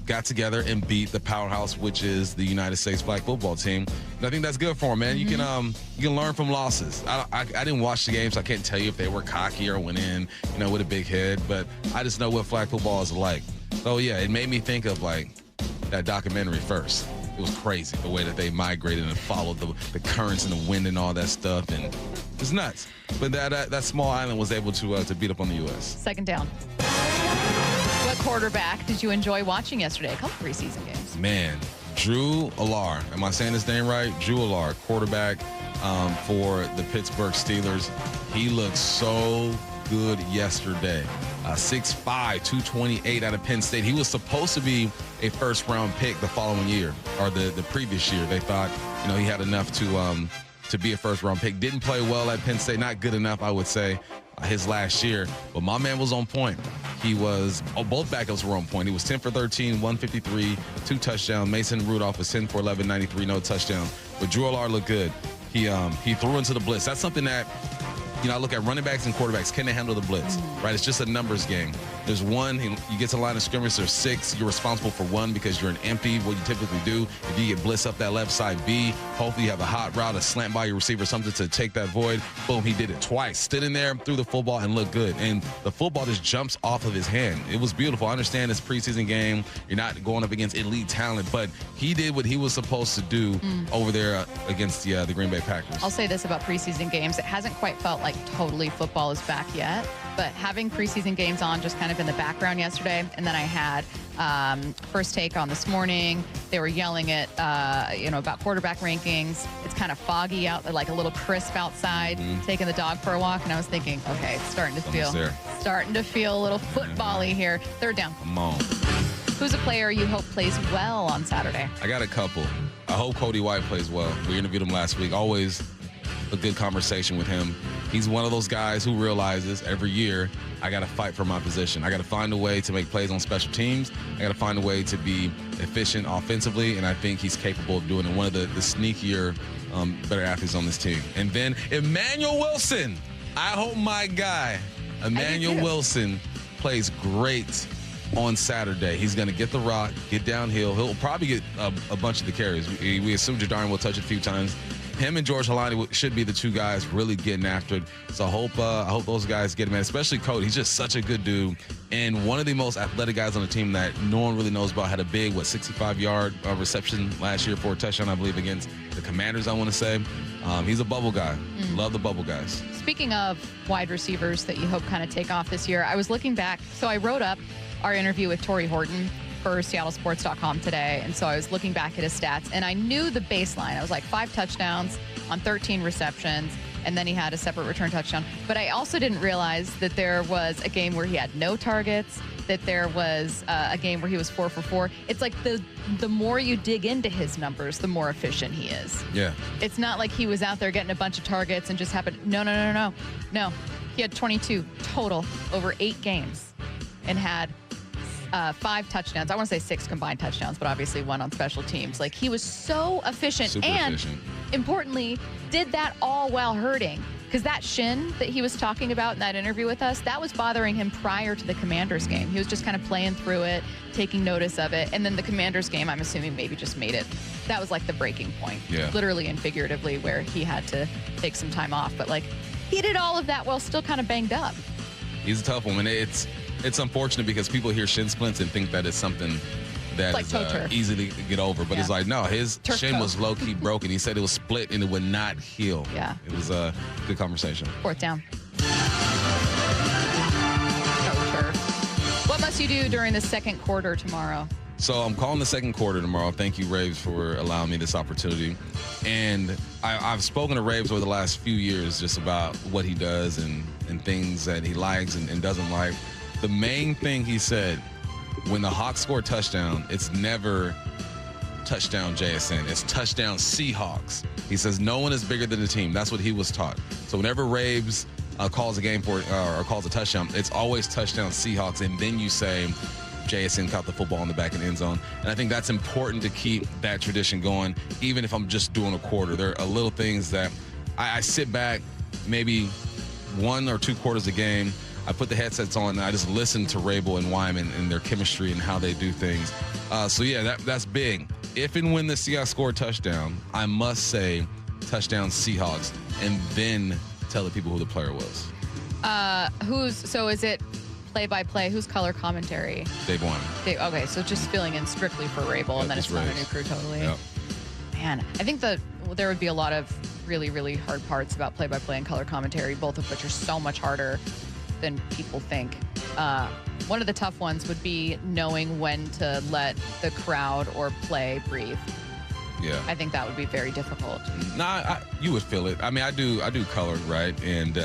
Speaker 4: got together and beat the powerhouse, which is the United States flag football team. And I think that's good for them, man.
Speaker 1: Mm-hmm.
Speaker 4: You can learn from losses. I didn't watch the game, so I can't tell you if they were cocky or went in, with a big head. But I just know what flag football is like. So yeah, it made me think of like that documentary first. It was crazy the way that they migrated and followed the currents and the wind and all that stuff, and it's nuts. But that small island was able to beat up on the U.S.
Speaker 1: Second down. What quarterback did you enjoy watching yesterday? A couple preseason games.
Speaker 4: Man, Drew Allar. Am I saying his name right? Drew Allar, quarterback for the Pittsburgh Steelers. He looked so good yesterday. 6'5", 228 out of Penn State. He was supposed to be a first-round pick the following year, or the previous year. They thought, he had enough to be a first-round pick. Didn't play well at Penn State. Not good enough, I would say, his last year. But my man was on point. He was, both backups were on point. He was 10 for 13, 153, 2 touchdowns. Mason Rudolph was 10 for 11, 93, no touchdowns. But Drew Allar looked good. He threw into the blitz. That's something that I look at running backs and quarterbacks. Can they handle the blitz? Right? It's just a numbers game. There's one, you get to the line of scrimmage, there's 6. You're responsible for 1 because you're an empty, what you typically do. If you get blitz up that left side, B, hopefully you have a hot route, a slant by your receiver, something to take that void. Boom, he did it twice. Stood in there, threw the football, and looked good. And the football just jumps off of his hand. It was beautiful. I understand it's preseason game. You're not going up against elite talent, but he did what he was supposed to do over there against the Green Bay Packers.
Speaker 1: I'll say this about preseason games. It hasn't quite felt like totally football is back yet, but having preseason games on just kind of in the background yesterday, and then I had First Take on this morning. They were yelling at, about quarterback rankings. It's kind of foggy out, like a little crisp outside, taking the dog for a walk, and I was thinking, okay, it's starting to feel a little football-y here. Third down.
Speaker 4: Come on.
Speaker 1: Who's a player you hope plays well on Saturday?
Speaker 4: I got a couple. I hope Cody White plays well. We interviewed him last week. Always a good conversation with him. He's one of those guys who realizes every year, I got to fight for my position. I got to find a way to make plays on special teams. I got to find a way to be efficient offensively, and I think he's capable of doing it. One of the sneakier, better athletes on this team. And then Emmanuel Wilson. I hope my guy, Emmanuel Wilson, plays great on Saturday. He's going to get the rock, get downhill. He'll probably get a bunch of the carries. We assume Jadarian will touch it a few times. Him and George Halani should be the two guys really getting after it. So I hope those guys get him, man. Especially Cody. He's just such a good dude. And one of the most athletic guys on the team that no one really knows about. Had a big, 65-yard reception last year for a touchdown, I believe, against the Commanders, I want to say. He's a bubble guy. Love the bubble guys.
Speaker 1: Speaking of wide receivers that you hope kind of take off this year, I was looking back. So I wrote up our interview with Torrey Horton for SeattleSports.com today. And so I was looking back at his stats, and I knew the baseline. I was like 5 touchdowns on 13 receptions, and then he had a separate return touchdown. But I also didn't realize that there was a game where he had no targets, that there was a game where he was 4 for 4. It's like the more you dig into his numbers, the more efficient he is.
Speaker 4: Yeah.
Speaker 1: It's not like he was out there getting a bunch of targets and just happened. No. He had 22 total over 8 games and had 5 touchdowns. I want to say 6 combined touchdowns, but obviously 1 on special teams. Like, he was so efficient.
Speaker 4: Super efficient.
Speaker 1: Importantly, did that all while hurting. Because that shin that he was talking about in that interview with us, that was bothering him prior to the Commanders game. He was just kind of playing through it, taking notice of it. And then the Commanders game, I'm assuming, maybe just made it. That was like the breaking point.
Speaker 4: Yeah.
Speaker 1: Literally and figuratively, where he had to take some time off. But like, he did all of that while still kind of banged up.
Speaker 4: He's a tough one. And it's unfortunate because people hear shin splints and think that it's something that
Speaker 1: like
Speaker 4: is easy to get over. But it's like, no, his shin was low-key broken. He said it was split and it would not heal.
Speaker 1: Yeah.
Speaker 4: It was a good conversation.
Speaker 1: 4th down. What must you do during the second quarter tomorrow?
Speaker 4: So I'm calling the second quarter tomorrow. Thank you, Raves, for allowing me this opportunity. And I've spoken to Raves over the last few years just about what he does and things that he likes and doesn't like. The main thing he said, when the Hawks score a touchdown, it's never touchdown JSN. It's touchdown Seahawks. He says no one is bigger than the team. That's what he was taught. So whenever Raves calls a game for or calls a touchdown, it's always touchdown Seahawks. And then you say JSN caught the football in the back of the end zone. And I think that's important to keep that tradition going, even if I'm just doing a quarter. There are little things that I sit back maybe 1 or 2 quarters a game. I put the headsets on and I just listen to Rabel and Wyman and their chemistry and how they do things. So yeah, that's big. If and when the Seahawks score a touchdown, I must say touchdown Seahawks and then tell the people who the player was.
Speaker 1: So is it play-by-play? Who's color commentary?
Speaker 4: Dave Wyman.
Speaker 1: Okay, so just filling in strictly for Rabel, and then it's not a new crew totally.
Speaker 4: Yep.
Speaker 1: Man, I think there would be a lot of really, really hard parts about play-by-play and color commentary, both of which are so much harder than people think. One of the tough ones would be knowing when to let the crowd or play breathe.
Speaker 4: Yeah,
Speaker 1: I think that would be very difficult.
Speaker 4: You would feel it. I mean, I do color, right? And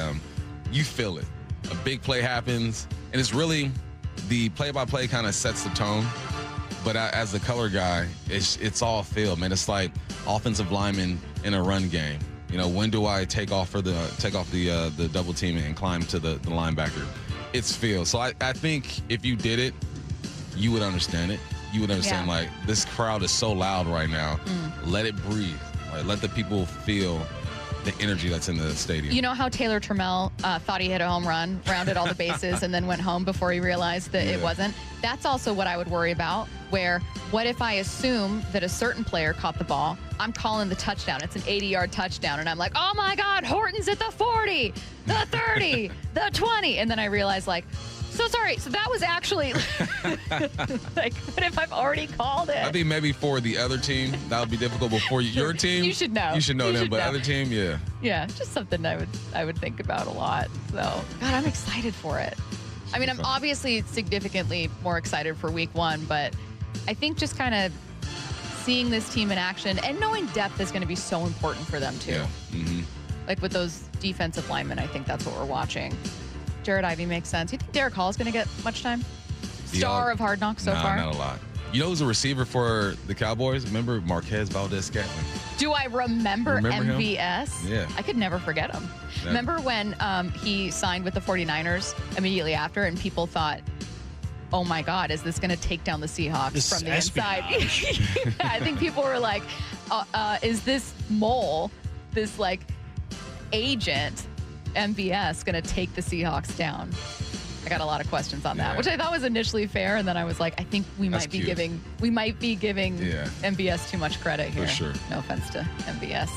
Speaker 4: you feel it. A big play happens, and it's really the play-by-play kind of sets the tone. But as the color guy, it's all feel, man. It's like offensive lineman in a run game. You know, when do I take off the double team and climb to the linebacker? It's feel. So I think if you did it, you would understand it. You would understand, like, this crowd is so loud right now. Let it breathe. Like, let the people feel the energy that's in the stadium.
Speaker 1: You know how Taylor Trammell thought he hit a home run, rounded all the bases, and then went home before he realized that it wasn't? That's also what I would worry about, where what if I assume that a certain player caught the ball? I'm calling the touchdown. It's an 80-yard touchdown, and I'm like, oh, my God, Horton's at the 40, the 30, the 20. And then I realize, like, so sorry. So that was actually like, what if I've already called it?
Speaker 4: I think maybe for the other team, that would be difficult. But for your team,
Speaker 1: you should know.
Speaker 4: You should know them. But other team, yeah.
Speaker 1: Yeah, just something I would think about a lot. So, God, I'm excited for it. I mean, I'm obviously significantly more excited for week 1, but I think just kind of seeing this team in action and knowing depth is going to be so important for them, too.
Speaker 4: Yeah. Mm-hmm.
Speaker 1: Like with those defensive linemen, I think that's what we're watching. Jared Ivey makes sense. You think Derek Hall is going to get much time? Star of Hard Knocks so far?
Speaker 4: Not a lot. You know who's a receiver for the Cowboys? Remember Marquez Valdez-Scantling?
Speaker 1: Do I remember MVS?
Speaker 4: Him? Yeah.
Speaker 1: I could never forget him.
Speaker 4: Never.
Speaker 1: Remember when he signed with the 49ers immediately after, and people thought, oh my God, is this going to take down the Seahawks from the inside? Yeah, I think people were like, is this mole, this like agent, MVS, going to take the Seahawks down? I got a lot of questions on that, which I thought was initially fair, and then I was like, I think we might be giving MVS too much credit here.
Speaker 4: For sure.
Speaker 1: No offense to MVS.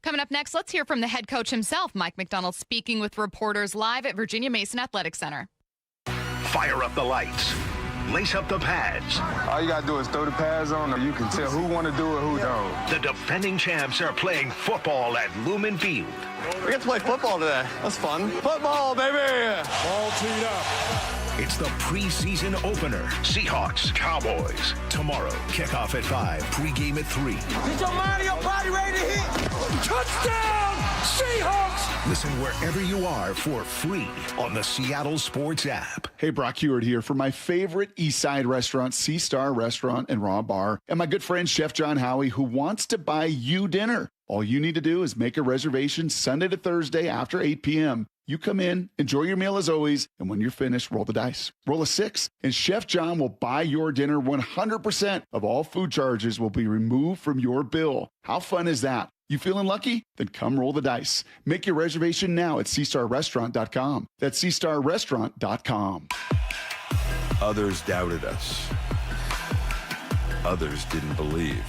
Speaker 1: Coming up next, let's hear from the head coach himself, Mike McDonald, speaking with reporters live at Virginia Mason Athletic Center.
Speaker 3: Fire up the lights. Lace up the pads.
Speaker 16: All you gotta do is throw the pads on, or you can tell who want to do it, who don't.
Speaker 3: The defending champs are playing football at Lumen Field.
Speaker 8: We get to play football today. That's fun. Football, baby! All teed up.
Speaker 3: It's the preseason opener. Seahawks, Cowboys. Tomorrow, kickoff at 5, pregame at 3.
Speaker 8: Get your mind and your body ready to hit. Touchdown, Seahawks!
Speaker 3: Listen wherever you are for free on the Seattle Sports app.
Speaker 10: Hey, Brock Hewitt here for my favorite East Side restaurant, Sea Star Restaurant and Raw Bar, and my good friend Chef John Howie, who wants to buy you dinner. All you need to do is make a reservation Sunday to Thursday after 8 p.m. You come in, enjoy your meal as always, and when you're finished, roll the dice. Roll a 6, and Chef John will buy your dinner. 100% of all food charges will be removed from your bill. How fun is that? You feeling lucky? Then come roll the dice. Make your reservation now at SeaStarRestaurant.com. That's SeaStarRestaurant.com.
Speaker 17: Others doubted us. Others didn't believe.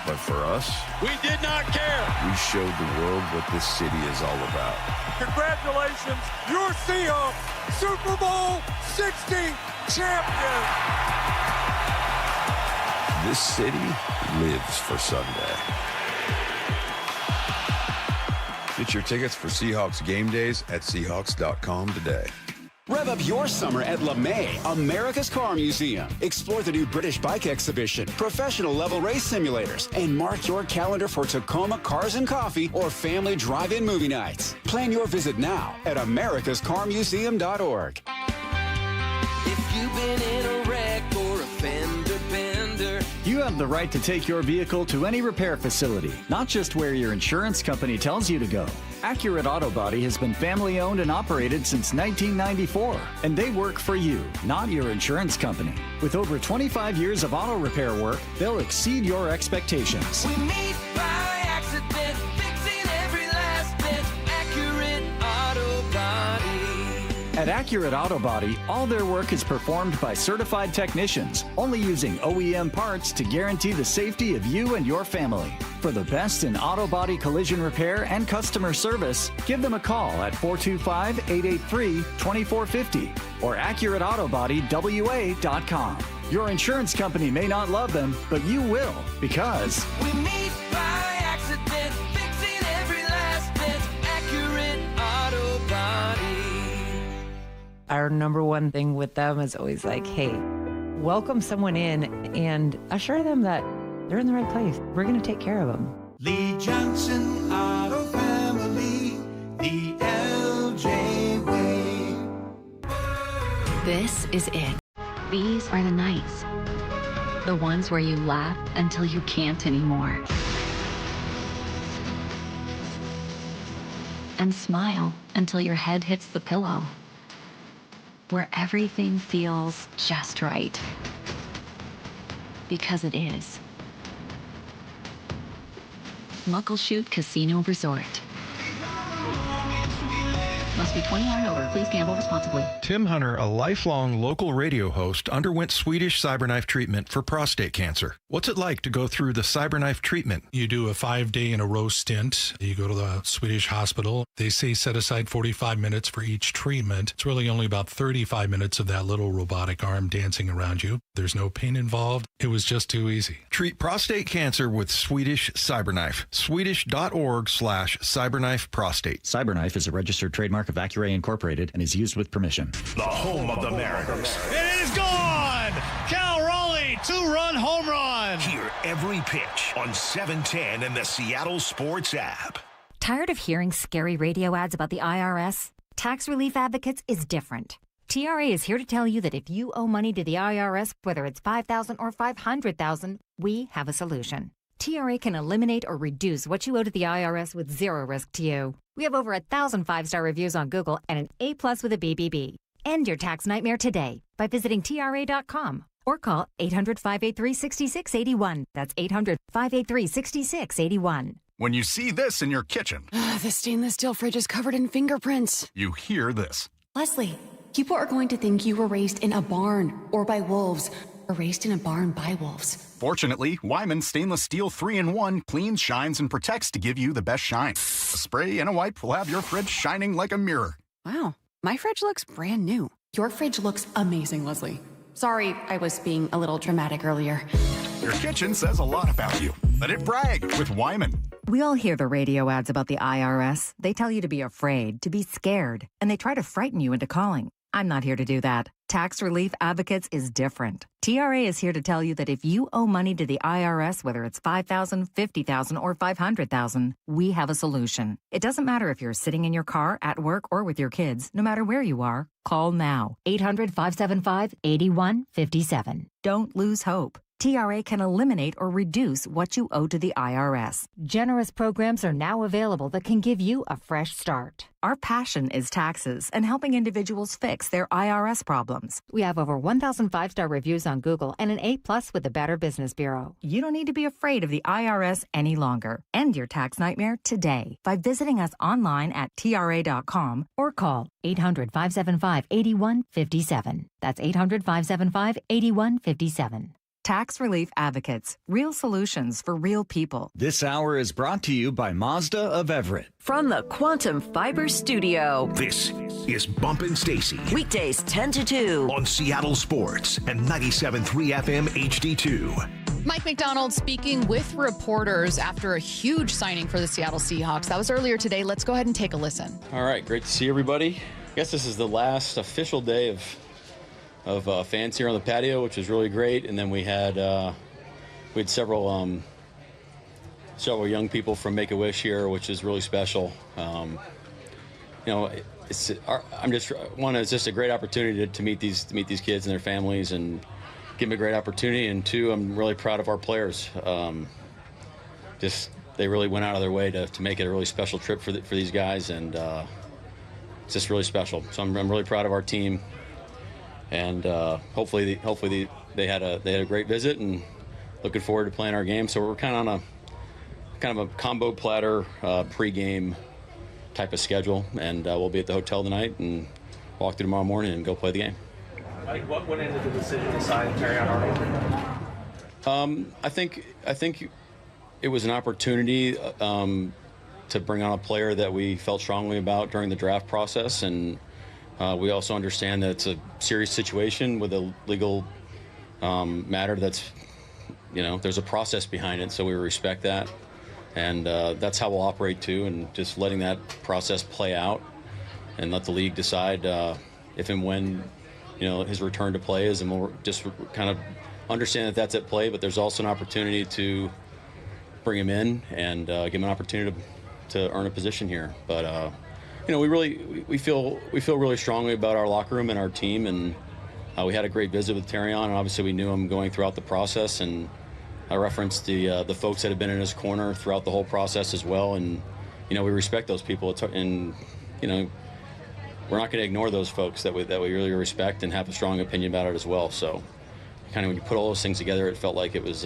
Speaker 17: But for us,
Speaker 8: we did not care.
Speaker 17: We showed the world what this city is all about.
Speaker 8: Congratulations, your Seahawks, Super Bowl 60 champion.
Speaker 17: This city lives for Sunday. Get your tickets for Seahawks game days at Seahawks.com today.
Speaker 18: Rev up your summer at LeMay, America's Car Museum. Explore the new British bike exhibition, professional level race simulators, and mark your calendar for Tacoma Cars and Coffee or family drive-in movie nights. Plan your visit now at americascarmuseum.org.
Speaker 19: If you've been in a wreck or a fender bender,
Speaker 29: you have the right to take your vehicle to any repair facility, not just where your insurance company tells you to go. Accurate Auto Body has been family owned and operated since 1994, and they work for you, not your insurance company. With over 25 years of auto repair work, they'll exceed your expectations.
Speaker 19: we meet by accident, fixing every last bit. Accurate Auto Body.
Speaker 29: At Accurate Auto Body, all their work is performed by certified technicians, only using OEM parts to guarantee the safety of you and your family. For the best in auto body collision repair and customer service, give them a call at 425-883-2450 or AccurateAutoBodyWA.com. Your insurance company may not love them, but you will, because
Speaker 19: we meet by accident, fixing every last bit. Accurate Auto Body.
Speaker 21: Our number one thing with them is always like, hey, welcome someone in and assure them that they're in the right place. We're going to take care of them.
Speaker 22: Lee Johnson Auto Family, the LJ way.
Speaker 25: This is it. These are the nights. The ones where you laugh until you can't anymore. And smile until your head hits the pillow. Where everything feels just right. Because it is. Muckleshoot Casino Resort. Must be 21 and over. Please gamble responsibly.
Speaker 7: Tim Hunter, a lifelong local radio host, underwent Swedish cyberknife treatment for prostate cancer. What's it like to go through the cyberknife treatment?
Speaker 9: You do a 5-day-in-a-row stint. You go to the Swedish hospital. They say set aside 45 minutes for each treatment. It's really only about 35 minutes of that little robotic arm dancing around you. There's no pain involved. It was just too easy.
Speaker 7: Treat prostate cancer with Swedish cyberknife. Swedish.org/cyberknife prostate.
Speaker 29: Cyberknife is a registered trademark of Accuray Incorporated and is used with permission.
Speaker 3: The home of the Mariners.
Speaker 8: It is gone! Cal Raleigh, 2-run home run!
Speaker 3: Hear every pitch on 710 and the Seattle Sports app.
Speaker 11: Tired of hearing scary radio ads about the IRS? Tax Relief Advocates is different. TRA is here to tell you that if you owe money to the IRS, whether it's $5,000 or $500,000, we have a solution. TRA can eliminate or reduce what you owe to the IRS with zero risk to you. We have over 1,000 5-star reviews on Google and an A+ with a BBB. End your tax nightmare today by visiting TRA.com or call 800-583-6681. That's 800-583-6681.
Speaker 12: When you see this in your kitchen,
Speaker 13: the stainless steel fridge is covered in fingerprints.
Speaker 12: you hear this.
Speaker 13: Leslie, people are going to think you were raised in a barn or by wolves or raised in a barn by wolves.
Speaker 12: Fortunately, Wyman Stainless Steel 3-in-1 cleans, shines, and protects to give you the best shine. A spray and a wipe will have your fridge shining like a mirror.
Speaker 13: Wow, my fridge looks brand new. Your fridge looks amazing, Leslie. Sorry, I was being a little dramatic earlier.
Speaker 12: Your kitchen says a lot about you. Let it brag with Wyman.
Speaker 11: We all hear the radio ads about the IRS. They tell you to be afraid, to be scared, and they try to frighten you into calling. I'm not here to do that. Tax Relief Advocates is different. TRA is here to tell you that if you owe money to the IRS, whether it's $5,000, $50,000, or $500,000, we have a solution. It doesn't matter if you're sitting in your car, at work, or with your kids. No matter where you are, call now. 800-575-8157. Don't lose hope. TRA can eliminate or reduce what you owe to the IRS. Generous programs are now available that can give you a fresh start. Our passion is taxes and helping individuals fix their IRS problems. We have over 1,000 5-star reviews on Google and an A+ with the Better Business Bureau. You don't need to be afraid of the IRS any longer. End your tax nightmare today by visiting us online at TRA.com or call 800-575-8157. That's 800-575-8157. Tax Relief Advocates. Real solutions for real people.
Speaker 29: This hour is brought to you by Mazda of Everett.
Speaker 2: From the Quantum Fiber Studio.
Speaker 3: This is Bump Stacy.
Speaker 2: Weekdays 10 to 2.
Speaker 3: On Seattle Sports and 97.3 FM HD2.
Speaker 1: Mike McDonald speaking with reporters after a huge signing for the Seattle Seahawks. That was earlier today. Let's go ahead and take a listen.
Speaker 23: All right, great to see everybody. I guess this is the last official day of fans here on the patio, which was really great. And then we had several young people from Make-A-Wish here, which is really special. It's just a great opportunity to meet these kids and their families and give them a great opportunity. And two, I'm really proud of our players. They really went out of their way to make it a really special trip for these guys, and it's just really special. So I'm really proud of our team. And hopefully they had a great visit, and looking forward to playing our game. So we're kind of a combo platter pregame type of schedule, and we'll be at the hotel tonight and walk through tomorrow morning and go play the game.
Speaker 26: Mike, what went into the decision to sign Terrion Arnold?
Speaker 23: I think it was an opportunity to bring on a player that we felt strongly about during the draft process, and we also understand that it's a serious situation with a legal matter that's, there's a process behind it, so we respect that. And that's how we'll operate too, and just letting that process play out and let the league decide if and when, his return to play is, and we'll just kind of understand that that's at play, but there's also an opportunity to bring him in and give him an opportunity to earn a position here. But we feel really strongly about our locker room and our team, and we had a great visit with Terrion, and obviously we knew him going throughout the process, and I referenced the folks that have been in his corner throughout the whole process as well, and we respect those people, and we're not going to ignore those folks that we really respect and have a strong opinion about it as well. So kind of when you put all those things together, it felt like it was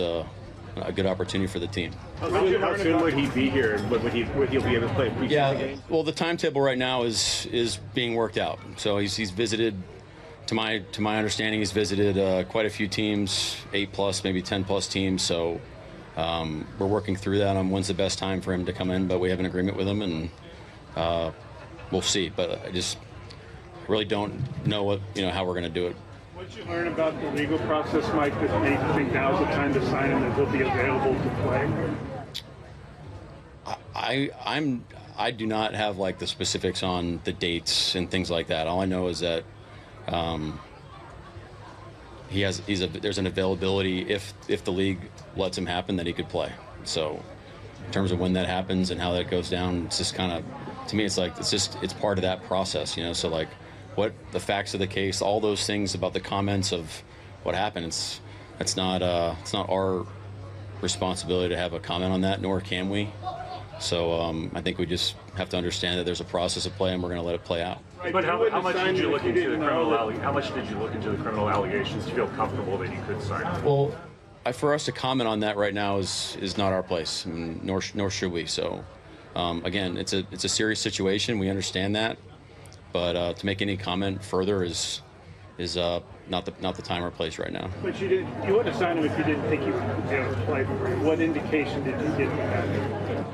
Speaker 23: a good opportunity for the team.
Speaker 26: How soon would he be here? Would he be able to play preseason games?
Speaker 23: Well, the timetable right now is being worked out. So he's visited, to my understanding, he's visited quite a few teams, 8+, maybe 10+ teams. So we're working through that on when's the best time for him to come in. But we have an agreement with him, and we'll see. But I just really don't know how we're going to do it.
Speaker 26: What did you learn about the legal process, Mike, that made you think now's the time to sign him, that he'll be available to play?
Speaker 23: I do not have like the specifics on the dates and things like that. All I know is that there's an availability if the league lets him happen that he could play. So in terms of when that happens and how that goes down, it's just kind of, to me, it's part of that process, So like, what the facts of the case, all those things about the comments of what happened, it's not our responsibility to have a comment on that, nor can we. So I think we just have to understand that there's a process of play, and we're going to let it play out.
Speaker 26: But how much did you look into the criminal allegations to feel comfortable that you could sign him?
Speaker 23: Well, for us to comment on that right now is not our place, nor should we. So again, it's a serious situation. We understand that. But to make any comment further is not the time or place right now.
Speaker 26: But you wouldn't have signed him if you didn't think you would be able to play. What indication did you get from that?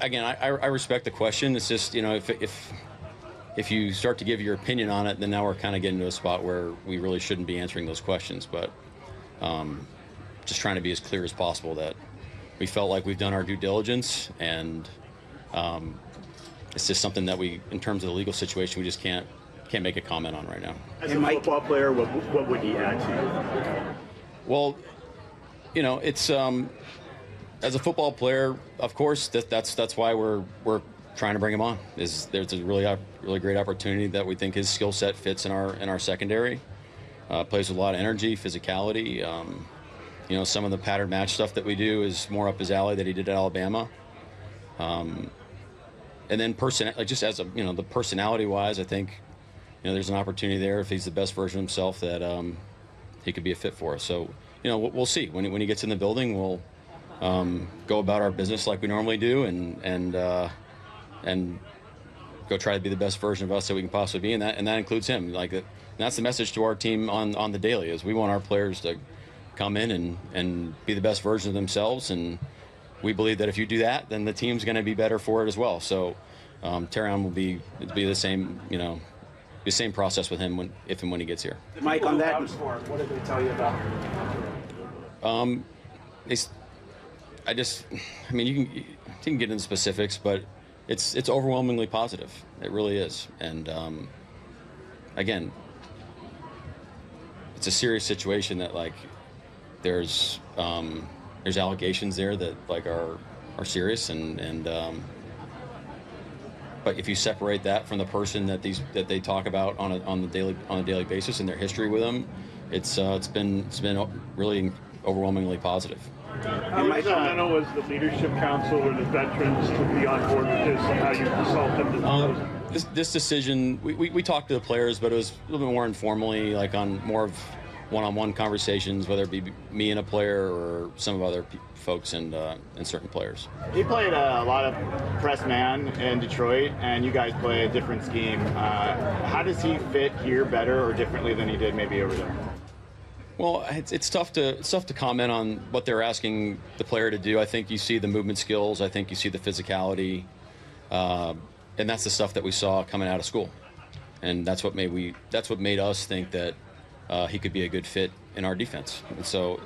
Speaker 23: Again, I respect the question. It's just, if you start to give your opinion on it, then now we're kind of getting to a spot where we really shouldn't be answering those questions. But just trying to be as clear as possible that we felt like we've done our due diligence, and it's just something that in terms of the legal situation, we just can't make a comment on right now.
Speaker 26: As a football player, what would he add to you?
Speaker 23: Well, it's as a football player, of course, that's why we're trying to bring him on. There's a really great opportunity that we think his skill set fits in our secondary. Plays with a lot of energy, physicality. Some of the pattern match stuff that we do is more up his alley that he did at Alabama. And then just as the personality-wise, I think there's an opportunity there if he's the best version of himself that he could be a fit for us. So we'll see when he gets in the building. We'll go about our business like we normally do, and go try to be the best version of us that we can possibly be, and that includes him. And that's the message to our team on the daily, is we want our players to come in and be the best version of themselves, and we believe that if you do that, then the team's going to be better for it as well. So Terrion will be the same, the same process with him if and when he gets here.
Speaker 26: Mike, on that, what did they tell you about him?
Speaker 23: You can get into specifics, but it's overwhelmingly positive. It really is. And again, it's a serious situation that there's allegations there that are serious, and but if you separate that from the person that they talk about on a daily basis and their history with them, it's been really overwhelmingly positive.
Speaker 26: How instrumental was the leadership council or the veterans to be on board with this, and how you consulted
Speaker 23: this decision? We talked to the players, but it was a little bit more informally, on more of one-on-one conversations, whether it be me and a player or some of other folks and certain players.
Speaker 4: He played a lot of press man in Detroit, and you guys play a different scheme. How does he fit here better or differently than he did maybe over there?
Speaker 23: Well, it's tough to comment on what they're asking the player to do. I think you see the movement skills. I think you see the physicality, and that's the stuff that we saw coming out of school, and that's what made us think that he could be a good fit in our defense. And so,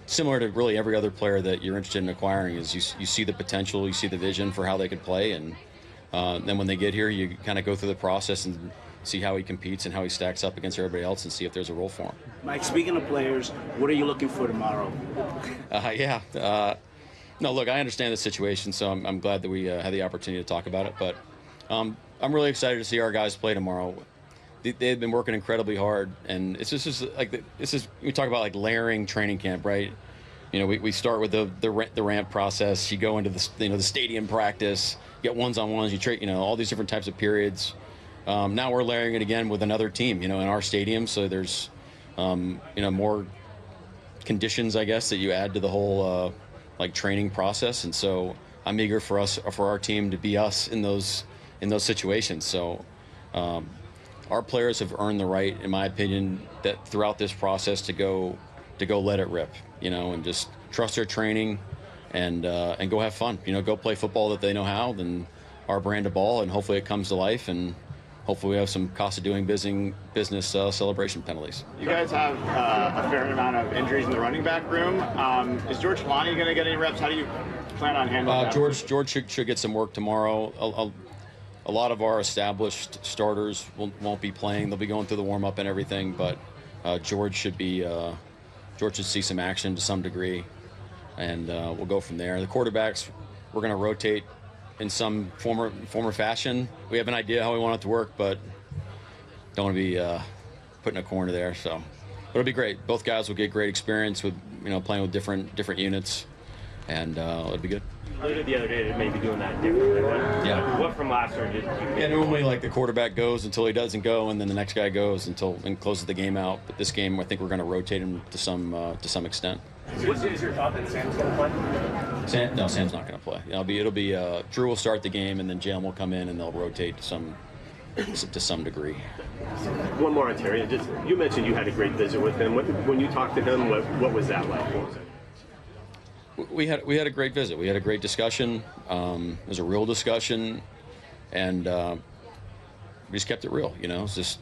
Speaker 23: similar to really every other player that you're interested in acquiring, is you see the potential, you see the vision for how they could play, and then when they get here, you kind of go through the process and see how he competes and how he stacks up against everybody else, and see if there's a role for him.
Speaker 26: Mike, speaking of players, what are you looking for tomorrow?
Speaker 23: No, look, I understand the situation, so I'm glad that we had the opportunity to talk about it. But I'm really excited to see our guys play tomorrow. They've been working incredibly hard, and we talk about layering training camp, right? We start with the ramp process. You go into the stadium practice, you get ones-on-ones, you trade, all these different types of periods. Now we're layering it again with another team, in our stadium. So there's, more conditions, I guess, that you add to the whole training process. And so I'm eager for our team to be us in those situations. So our players have earned the right, in my opinion, that throughout this process to go let it rip, and just trust their training and go have fun. Go play football that they know how, then our brand of ball, and hopefully it comes to life, and hopefully we have some cost of doing business celebration penalties.
Speaker 4: You guys have a fair amount of injuries in the running back room. Is George Kalani going to get any reps? How do you plan on handling that?
Speaker 23: George should get some work tomorrow. A lot of our established starters won't be playing. They'll be going through the warm-up and everything, but George should see some action to some degree, and we'll go from there. The quarterbacks, we're going to rotate in some form or fashion. We have an idea how we want it to work, but don't want to be put in a corner there. So, but it'll be great. Both guys will get great experience with playing with different units, and it'll be good.
Speaker 5: You alluded the other day to maybe doing that differently. What from last year did you?
Speaker 23: Yeah, normally the quarterback goes until he doesn't go, and then the next guy goes and closes the game out. But this game, I think we're going to rotate him to some extent.
Speaker 5: Is your thought that Sam's going to play?
Speaker 23: No, Sam's not going to play. It'll be Drew will start the game, and then Jalen will come in, and they'll rotate to some degree.
Speaker 5: One more on Terry. You mentioned you had a great visit with him. When you talked to him, what was that like? What was it?
Speaker 23: We had a great visit. We had a great discussion. It was a real discussion, and we just kept it real. It's just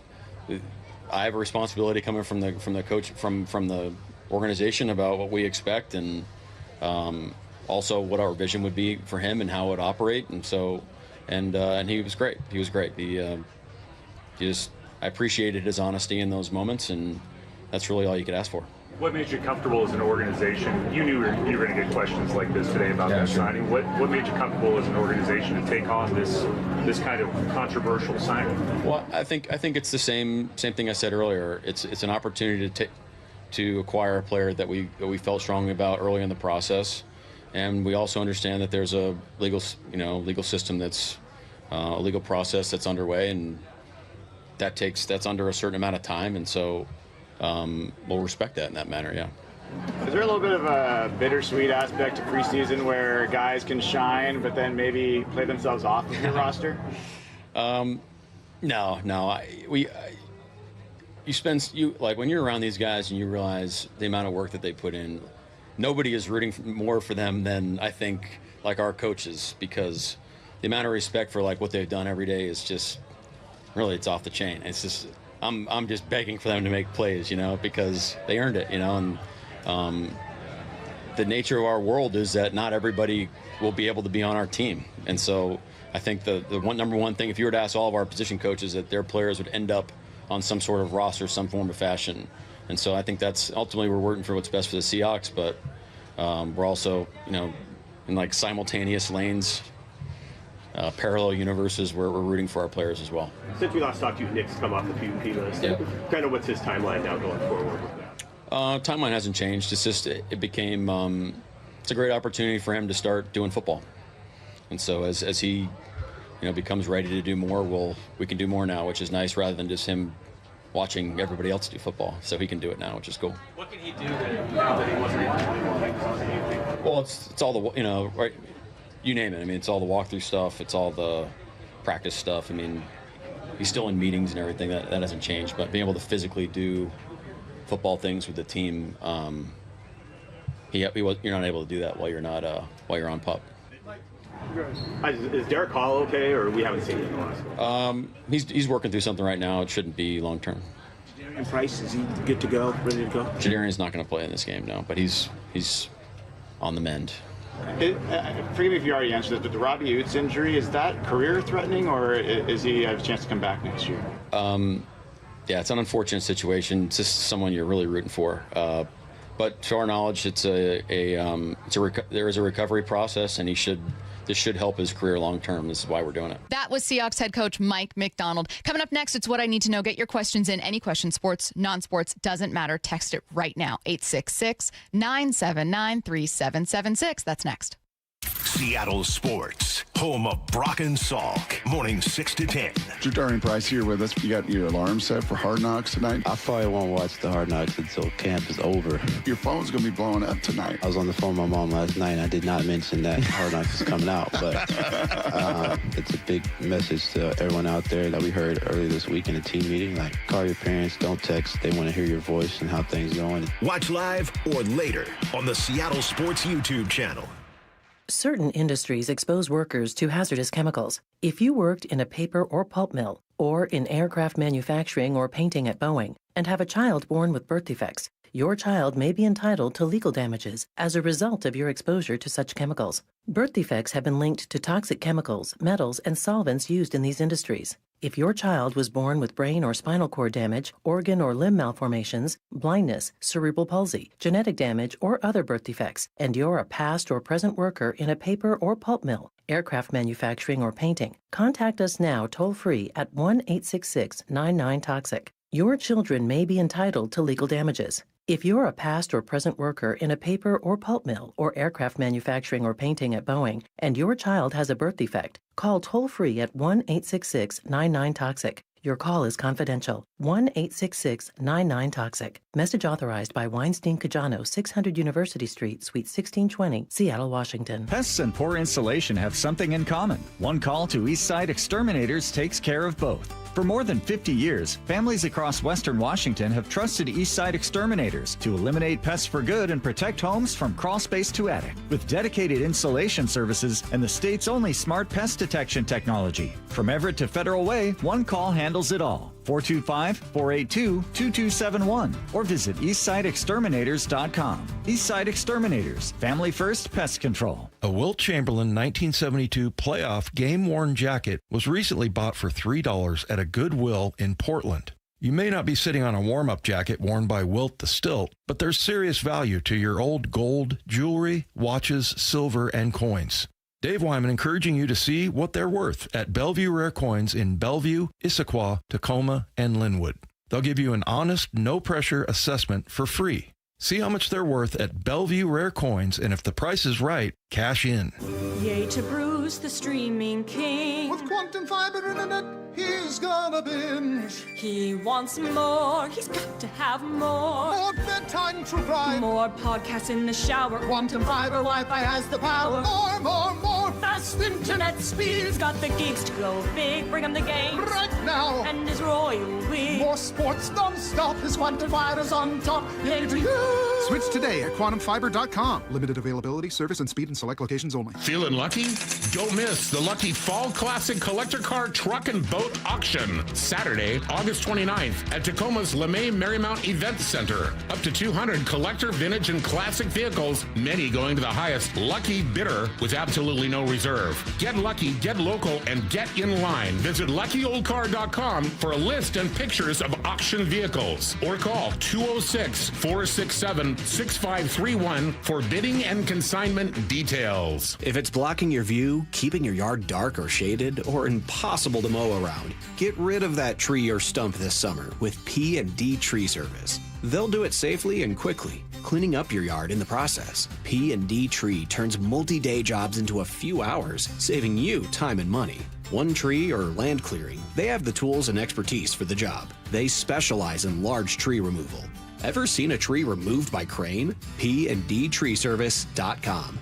Speaker 23: I have a responsibility coming from the coach from the organization about what we expect, and also what our vision would be for him and how it would operate. And so, and he was great. He was great. I appreciated his honesty in those moments, and that's really all you could ask for.
Speaker 6: What made you comfortable as an organization? You knew you were going to get questions like this today about that signing. What made you comfortable as an organization to take on this kind of controversial signing?
Speaker 23: Well, I think it's the same thing I said earlier. It's an opportunity to acquire a player that we felt strongly about early in the process, and we also understand that there's a legal system that's a legal process that's underway, and that's under a certain amount of time, and so. We'll respect that in that manner, yeah.
Speaker 4: Is there a little bit of a bittersweet aspect to preseason where guys can shine, but then maybe play themselves off of your roster?
Speaker 23: No. When you're around these guys and you realize the amount of work that they put in, nobody is rooting more for them than I think our coaches, because the amount of respect for what they've done every day is just really, it's off the chain. It's just. I'm just begging for them to make plays, because they earned it, and the nature of our world is that not everybody will be able to be on our team. And so I think the number one thing, if you were to ask all of our position coaches, that their players would end up on some sort of roster, some form of fashion. And so I think that's ultimately we're working for what's best for the Seahawks, but we're also, in simultaneous lanes, parallel universes where we're rooting for our players as well.
Speaker 5: Since we last talked to you, Nick's come off the PUP list.
Speaker 23: Yeah.
Speaker 5: Kind of what's his timeline now going forward with that?
Speaker 23: Timeline hasn't changed. It's just it became it's a great opportunity for him to start doing football. And so as he becomes ready to do more, we can do more now, which is nice, rather than just him watching everybody else do football. So he can do it now, which is cool.
Speaker 5: What can he do now that he wasn't able to do?
Speaker 23: Well, it's all the right. You name it. I mean, it's all the walkthrough stuff. It's all the practice stuff. I mean, he's still in meetings and everything. That hasn't changed. But being able to physically do football things with the team, you're not able to do that while you're on PUP.
Speaker 5: Is Derek Hall okay, or we haven't seen him in the last one?
Speaker 23: He's working through something right now. It shouldn't be long term.
Speaker 5: Jadarian Price, is he good to go, ready to go?
Speaker 23: Jadarian's not going to play in this game, no. But he's on the mend.
Speaker 4: Forgive me if you already answered this, but the Robbie Utes injury, is that career-threatening, or is he have a chance to come back next year?
Speaker 23: Yeah, it's an unfortunate situation. It's just someone you're really rooting for. But to our knowledge, there is a recovery process, and this should help his career long-term. This is why we're doing it.
Speaker 1: That was Seahawks head coach Mike Macdonald. Coming up next, it's What I Need to Know. Get your questions in. Any question, sports, non-sports, doesn't matter. Text it right now. 866-979-3776. That's next.
Speaker 3: Seattle Sports, home of Brock and Salk, morning 6 to 10.
Speaker 10: Jadarian Price here with us. You got your alarm set for Hard Knocks tonight?
Speaker 14: I probably won't watch the Hard Knocks until camp is over.
Speaker 10: Your phone's going to be blowing up tonight.
Speaker 14: I was on the phone with my mom last night, and I did not mention that Hard Knocks is coming out, but it's a big message to everyone out there that we heard earlier this week in a team meeting. Like, call your parents, don't text. They want to hear your voice and how things are going.
Speaker 3: Watch live or later on the Seattle Sports YouTube channel.
Speaker 15: Certain industries expose workers to hazardous chemicals. If you worked in a paper or pulp mill, or in aircraft manufacturing or painting at Boeing, and have a child born with birth defects, your child may be entitled to legal damages as a result of your exposure to such chemicals. Birth defects have been linked to toxic chemicals, metals, and solvents used in these industries. If your child was born with brain or spinal cord damage, organ or limb malformations, blindness, cerebral palsy, genetic damage, or other birth defects, and you're a past or present worker in a paper or pulp mill, aircraft manufacturing, or painting, contact us now toll-free at 1-866-99-TOXIC. Your children may be entitled to legal damages. If you're a past or present worker in a paper or pulp mill or aircraft manufacturing or painting at Boeing, and your child has a birth defect, call toll-free at 1-866-99-TOXIC. Your call is confidential. 1-866-99-TOXIC. Message authorized by Weinstein Cajano, 600 University Street, Suite 1620, Seattle, Washington.
Speaker 29: Pests and poor insulation have something in common. One call to Eastside Exterminators takes care of both. For more than 50 years, families across Western Washington have trusted Eastside Exterminators to eliminate pests for good and protect homes from crawl space to attic. With dedicated insulation services and the state's only smart pest detection technology. From Everett to Federal Way, one call handles it all. 425-482-2271 or visit eastsideexterminators.com. Eastside Exterminators, family first pest control.
Speaker 7: A Wilt Chamberlain 1972 playoff game-worn jacket was recently bought for $3 at a Goodwill in Portland. You may not be sitting on a warm-up jacket worn by Wilt the Stilt, but there's serious value to your old gold, jewelry, watches, silver, and coins. Dave Wyman encouraging you to see what they're worth at Bellevue Rare Coins in Bellevue, Issaquah, Tacoma, and Linwood. They'll give you an honest, no-pressure assessment for free. See how much they're worth at Bellevue Rare Coins, and if the price is right, cash in.
Speaker 16: Yay to Bruce, the streaming king.
Speaker 22: With quantum fiber internet, he's gonna binge.
Speaker 16: He wants more, he's got to have more.
Speaker 22: More bedtime true crime.
Speaker 16: More podcasts in the shower.
Speaker 22: Quantum fiber Wi-Fi has the power. More fast internet speed.
Speaker 16: He's got the geeks to go big, bring him the game.
Speaker 22: Right now.
Speaker 16: And his royal we.
Speaker 22: More sports non-stop, his quantum fiber's on top. Yay to you.
Speaker 17: Switch today at quantumfiber.com. Limited availability, service and speed in select locations only.
Speaker 20: Feeling lucky? Don't miss the Lucky Fall Classic Collector Car Truck and Boat Auction. Saturday, August 29th at Tacoma's LeMay Marymount Event Center. Up to 200 collector, vintage, and classic vehicles, many going to the highest lucky bidder with absolutely no reserve. Get lucky, get local, and get in line. Visit luckyoldcar.com for a list and pictures of auction vehicles. Or call 206-467-6531 for bidding and consignment details.
Speaker 24: If it's blocking your view, keeping your yard dark or shaded, or impossible to mow around, get rid of that tree or stump this summer with P&D Tree Service. They'll do it safely and quickly, cleaning up your yard in the process. P&D Tree turns multi-day jobs into a few hours, saving you time and money. One tree or land clearing, they have the tools and expertise for the job. They specialize in large tree removal. Ever seen a tree removed by crane? PndTreeService.com.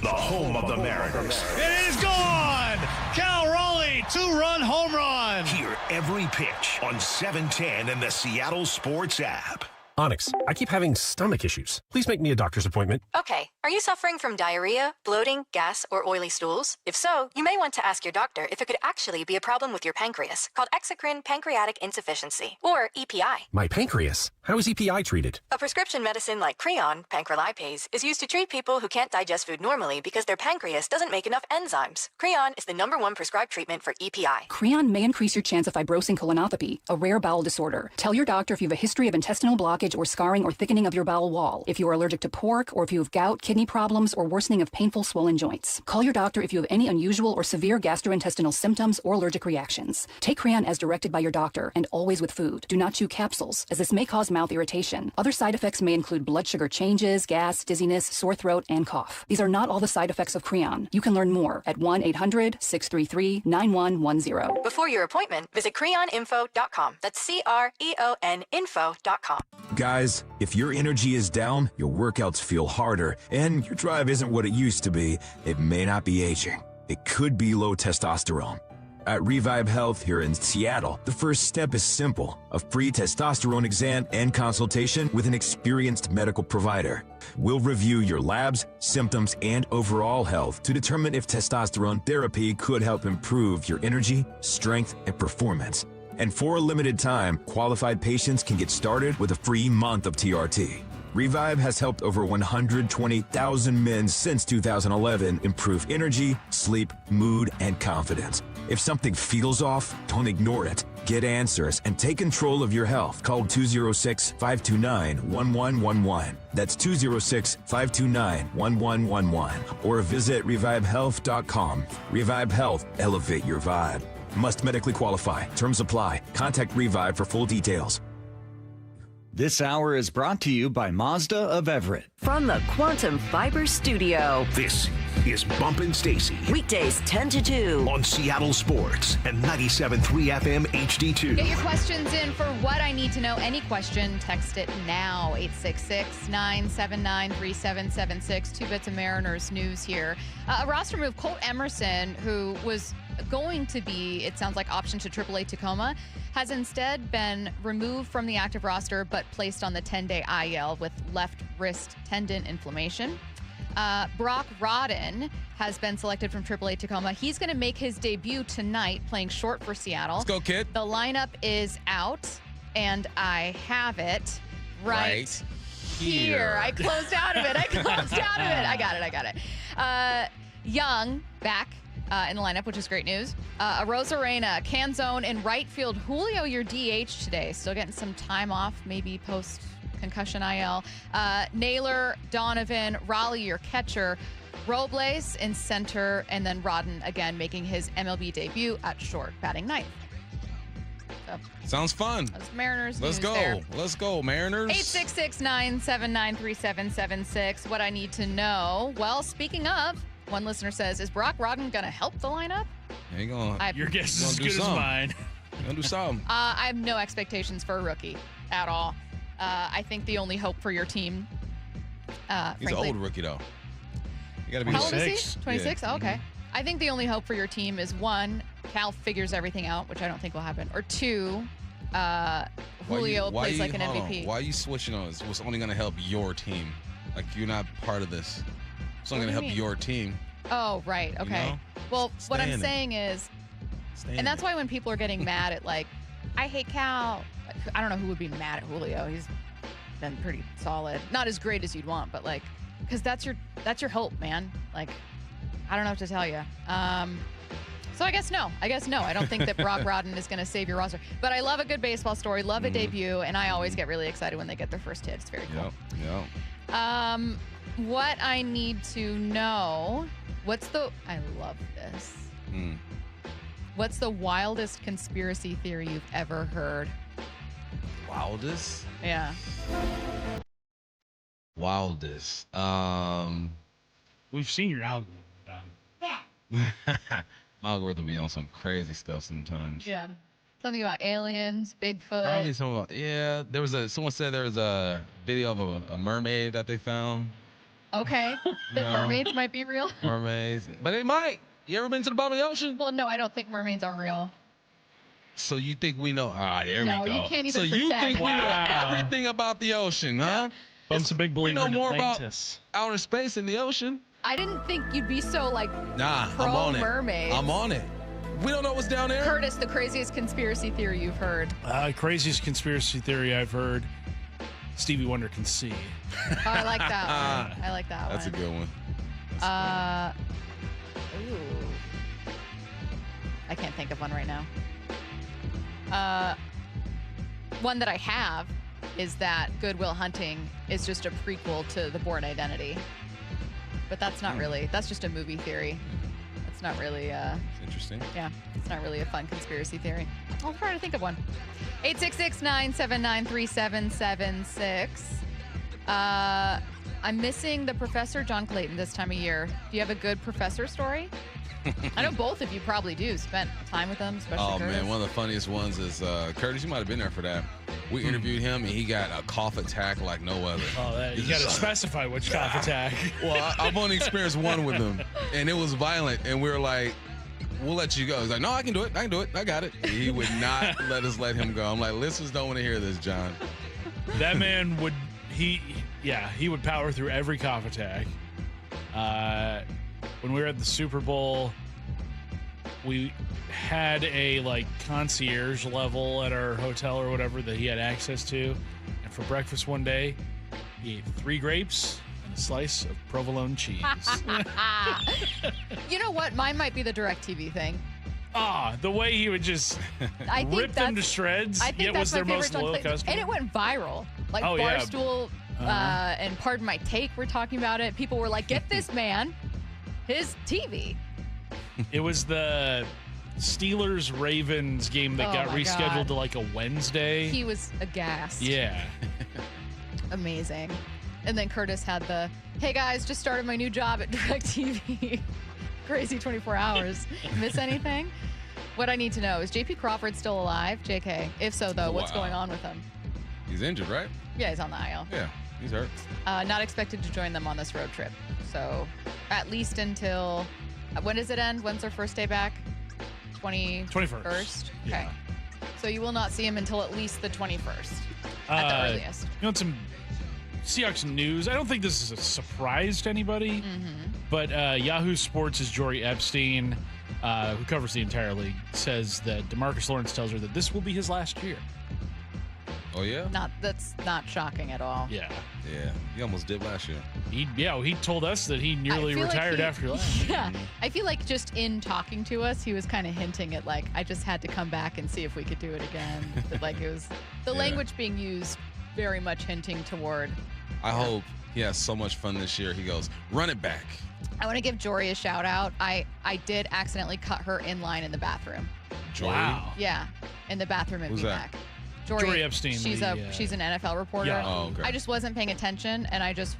Speaker 3: The home of the Mariners.
Speaker 22: It is gone! Cal Raleigh, 2-run home run!
Speaker 3: Hear every pitch on 710 and the Seattle Sports app.
Speaker 27: Onyx, I keep having stomach issues. Please make me a doctor's appointment.
Speaker 28: Okay, are you suffering from diarrhea, bloating, gas, or oily stools? If so, you may want to ask your doctor if it could actually be a problem with your pancreas, called exocrine pancreatic insufficiency, or EPI.
Speaker 27: My pancreas? How is EPI treated?
Speaker 28: A prescription medicine like Creon, pancrelipase, is used to treat people who can't digest food normally because their pancreas doesn't make enough enzymes. Creon is the #1 prescribed treatment for EPI.
Speaker 30: Creon may increase your chance of fibrosing colonopathy, a rare bowel disorder. Tell your doctor if you have a history of intestinal blockage
Speaker 8: blockage or scarring or thickening of your bowel wall, if you are allergic to pork, or if you have gout, kidney problems, or worsening of painful swollen joints. Call your doctor if you have any unusual or severe gastrointestinal symptoms or allergic reactions. Take Creon as directed by your doctor and always with food. Do not chew capsules, as this may cause mouth irritation. Other side effects may include blood sugar changes, gas, dizziness, sore throat, and cough. These are not all the side effects of Creon. You can learn more at 1-800-633-9110.
Speaker 28: Before your appointment, visit creoninfo.com. That's CREON info.com.
Speaker 9: Guys, if your energy is down, your workouts feel harder, and your drive isn't what it used to be, it may not be aging. It could be low testosterone. At Revive Health here in Seattle, the first step is simple: a free testosterone exam and consultation with an experienced medical provider. We'll review your labs, symptoms, and overall health to determine if testosterone therapy could help improve your energy, strength, and performance. And for a limited time, qualified patients can get started with a free month of TRT. Revive has helped over 120,000 men since 2011 improve energy, sleep, mood, and confidence. If something feels off, don't ignore it. Get answers and take control of your health. Call 206-529-1111. That's 206-529-1111. Or visit revivehealth.com. Revive Health. Elevate your vibe. Must medically qualify. Terms apply. Contact Revive for full details.
Speaker 29: This hour is brought to you by Mazda of Everett.
Speaker 2: From the Quantum Fiber Studio.
Speaker 3: This is Bump Stacy.
Speaker 2: Weekdays 10 to 2.
Speaker 3: On Seattle Sports and 97.3 FM HD2.
Speaker 1: Get your questions in for What I Need to Know. Any question, text it now. 866-979-3776. 2 bits of Mariners news here. A roster move, Colt Emerson, who was going to be, it sounds like, option to AAA Tacoma, has instead been removed from the active roster but placed on the 10-day IL with left wrist tendon inflammation. Brock Rodden has been selected from AAA Tacoma. He's going to make his debut tonight playing short for Seattle.
Speaker 11: Let's go, kid.
Speaker 1: The lineup is out, and I have it right here. I closed out of it. I got it. Young back in the lineup, which is great news. Arozarena, Canzone in right field. Julio, your DH today. Still getting some time off, maybe post-concussion IL. Naylor, Donovan, Raleigh, your catcher. Robles in center, and then Rodden again making his MLB debut at short, batting ninth. So,
Speaker 11: sounds fun.
Speaker 1: That's Mariners
Speaker 11: Let's
Speaker 1: news
Speaker 11: go.
Speaker 1: there.
Speaker 11: Let's go, Mariners.
Speaker 1: 866-979-3776. What I need to know. Well, speaking of, one listener says, is Brock Rodden going to help the lineup?
Speaker 11: Your guess is as good as mine. Gonna do something.
Speaker 1: I have no expectations for a rookie at all. I think the only hope for your team,
Speaker 11: He's
Speaker 1: frankly,
Speaker 11: an old rookie, though. You gotta be
Speaker 1: how old is he? 26?
Speaker 11: Yeah.
Speaker 1: Oh, okay. I think the only hope for your team is, one, Cal figures everything out, which I don't think will happen, or two, Julio plays like an MVP.
Speaker 11: Why are you switching on us? What's only going to help your team? Like, you're not part of this. It's only going to help your team.
Speaker 1: Oh, right. Okay.
Speaker 11: You know?
Speaker 1: Well, what I'm
Speaker 11: in it.
Speaker 1: saying is, and that's why when people are getting mad at, like, I hate Cal, I don't know who would be mad at Julio. He's been pretty solid. Not as great as you'd want, but, like, because that's your hope, man. Like, I don't know what to tell you. So I guess no. I don't think that Brock Rodden is going to save your roster. But I love a good baseball story, love a debut, and I always get really excited when they get their first hit. It's very cool.
Speaker 11: Yeah.
Speaker 1: What I need to know, I love this. What's the wildest conspiracy theory you've ever heard?
Speaker 11: Wildest?
Speaker 1: Yeah.
Speaker 11: Wildest.
Speaker 12: We've seen your algorithm.
Speaker 11: My algorithm be on some crazy stuff sometimes.
Speaker 1: Yeah. Something about aliens, Bigfoot.
Speaker 11: Probably something about, yeah. Someone said there was a video of a mermaid that they found.
Speaker 1: Okay. That
Speaker 11: No.
Speaker 1: mermaids might be real.
Speaker 11: Mermaids. But they might. You ever been to the bottom of the ocean?
Speaker 1: Well, no, I don't think mermaids are real.
Speaker 11: So you think we know? There
Speaker 1: No,
Speaker 11: we go.
Speaker 1: you can't even
Speaker 11: So you
Speaker 1: pretend.
Speaker 11: think we know
Speaker 12: Wow.
Speaker 11: everything about the ocean, huh?
Speaker 12: Bump's a big believer
Speaker 11: We know
Speaker 12: in
Speaker 11: more
Speaker 12: Atlantis.
Speaker 11: about outer space than the ocean.
Speaker 1: I didn't think you'd be so, like,
Speaker 11: Nah,
Speaker 1: pro
Speaker 11: I'm on it.
Speaker 1: mermaids.
Speaker 11: I'm on it. We don't know what's down there.
Speaker 1: Curtis, the craziest conspiracy theory you've heard.
Speaker 12: Craziest conspiracy theory I've heard, Stevie Wonder can see.
Speaker 1: Oh, I like that one. I like that
Speaker 11: That's
Speaker 1: one.
Speaker 11: a good one.
Speaker 1: Ooh. I can't think of one right now. One that I have is that Good Will Hunting is just a prequel to The Bourne Identity. But that's not really, that's just a movie theory. It's not really
Speaker 11: It's interesting.
Speaker 1: Yeah, it's not really a fun conspiracy theory. I'll try to think of one. 866-979-3776. I'm missing the Professor John Clayton this time of year. Do you have a good professor story? I know both of you probably do. Spent time with him, especially Curtis.
Speaker 11: Man, one of the funniest ones is Curtis. You might have been there for that. We interviewed him, and he got a cough attack like no other.
Speaker 12: Oh, you got to specify which cough attack.
Speaker 11: Well, I've only experienced one with him, and it was violent. And we were like, "We'll let you go." He's like, "No, I can do it. I can do it. I got it." And he would not let us let him go. I'm like, "Listeners don't want to hear this, John."
Speaker 12: That man would he would power through every cough attack. When we were at the Super Bowl, we had a concierge level at our hotel or whatever that he had access to. And for breakfast one day, he ate 3 grapes and a slice of provolone cheese.
Speaker 1: You know what? Mine might be the DirecTV thing.
Speaker 12: The way he would just rip them to shreds.
Speaker 1: I think
Speaker 12: yet
Speaker 1: that's
Speaker 12: was their
Speaker 1: my
Speaker 12: most
Speaker 1: favorite
Speaker 12: loyal customer.
Speaker 1: And it went viral.
Speaker 12: Oh, yeah.
Speaker 1: Barstool and Pardon My Take were talking about it. People were like, get this man his TV.
Speaker 12: It was the Steelers-Ravens game that got rescheduled to a Wednesday.
Speaker 1: He was aghast.
Speaker 12: Yeah.
Speaker 1: Amazing. And then Curtis had the, hey guys, just started my new job at DirecTV. Crazy 24 hours. Miss anything? What I need to know is JP Crawford still alive? JK. If so, though, what's going on with him?
Speaker 11: He's injured, right?
Speaker 1: Yeah, he's on the IL.
Speaker 11: Yeah, he's hurt.
Speaker 1: Not expected to join them on this road trip. So at least until, when does it end? When's their first day back? 21st?
Speaker 12: Yeah.
Speaker 1: Okay. So you will not see him until at least the 21st at the earliest.
Speaker 12: You know, some Seahawks news. I don't think this is a surprise to anybody, but Yahoo Sports' Jory Epstein, who covers the entire league, says that DeMarcus Lawrence tells her that this will be his last year.
Speaker 11: Oh, yeah?
Speaker 1: That's not shocking at all.
Speaker 12: Yeah.
Speaker 11: Yeah. He almost did last year.
Speaker 12: He told us that he nearly retired after last.
Speaker 1: Yeah. I feel like just in talking to us, he was kind of hinting at I just had to come back and see if we could do it again. That it was the language being used very much hinting toward.
Speaker 11: I hope he has so much fun this year. He goes, run it back.
Speaker 1: I want to give Jory a shout out. I did accidentally cut her in line in the bathroom.
Speaker 11: Jory?
Speaker 12: Wow.
Speaker 1: Yeah. In the bathroom at
Speaker 11: Who's
Speaker 1: BMAC.
Speaker 11: that?
Speaker 12: Jory Epstein.
Speaker 1: She's an NFL reporter.
Speaker 12: Yeah.
Speaker 11: Oh, okay.
Speaker 1: I just wasn't paying attention, and I just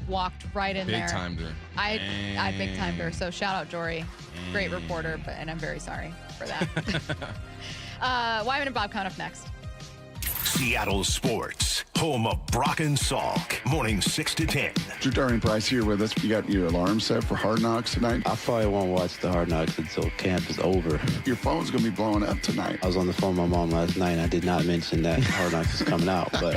Speaker 1: walked right in there.
Speaker 11: Big timed her.
Speaker 1: I big timed her. So shout out Jory, great reporter, and I'm very sorry for that. Wyman and Bob coming up next.
Speaker 3: Seattle Sports, home of Brock and Salk, morning 6 to 10.
Speaker 10: Drew Darling Price here with us. You got your alarm set for Hard Knocks tonight?
Speaker 14: I probably won't watch the Hard Knocks until camp is over.
Speaker 10: Your phone's going to be blowing up tonight.
Speaker 14: I was on the phone with my mom last night, and I did not mention that Hard Knocks is coming out, but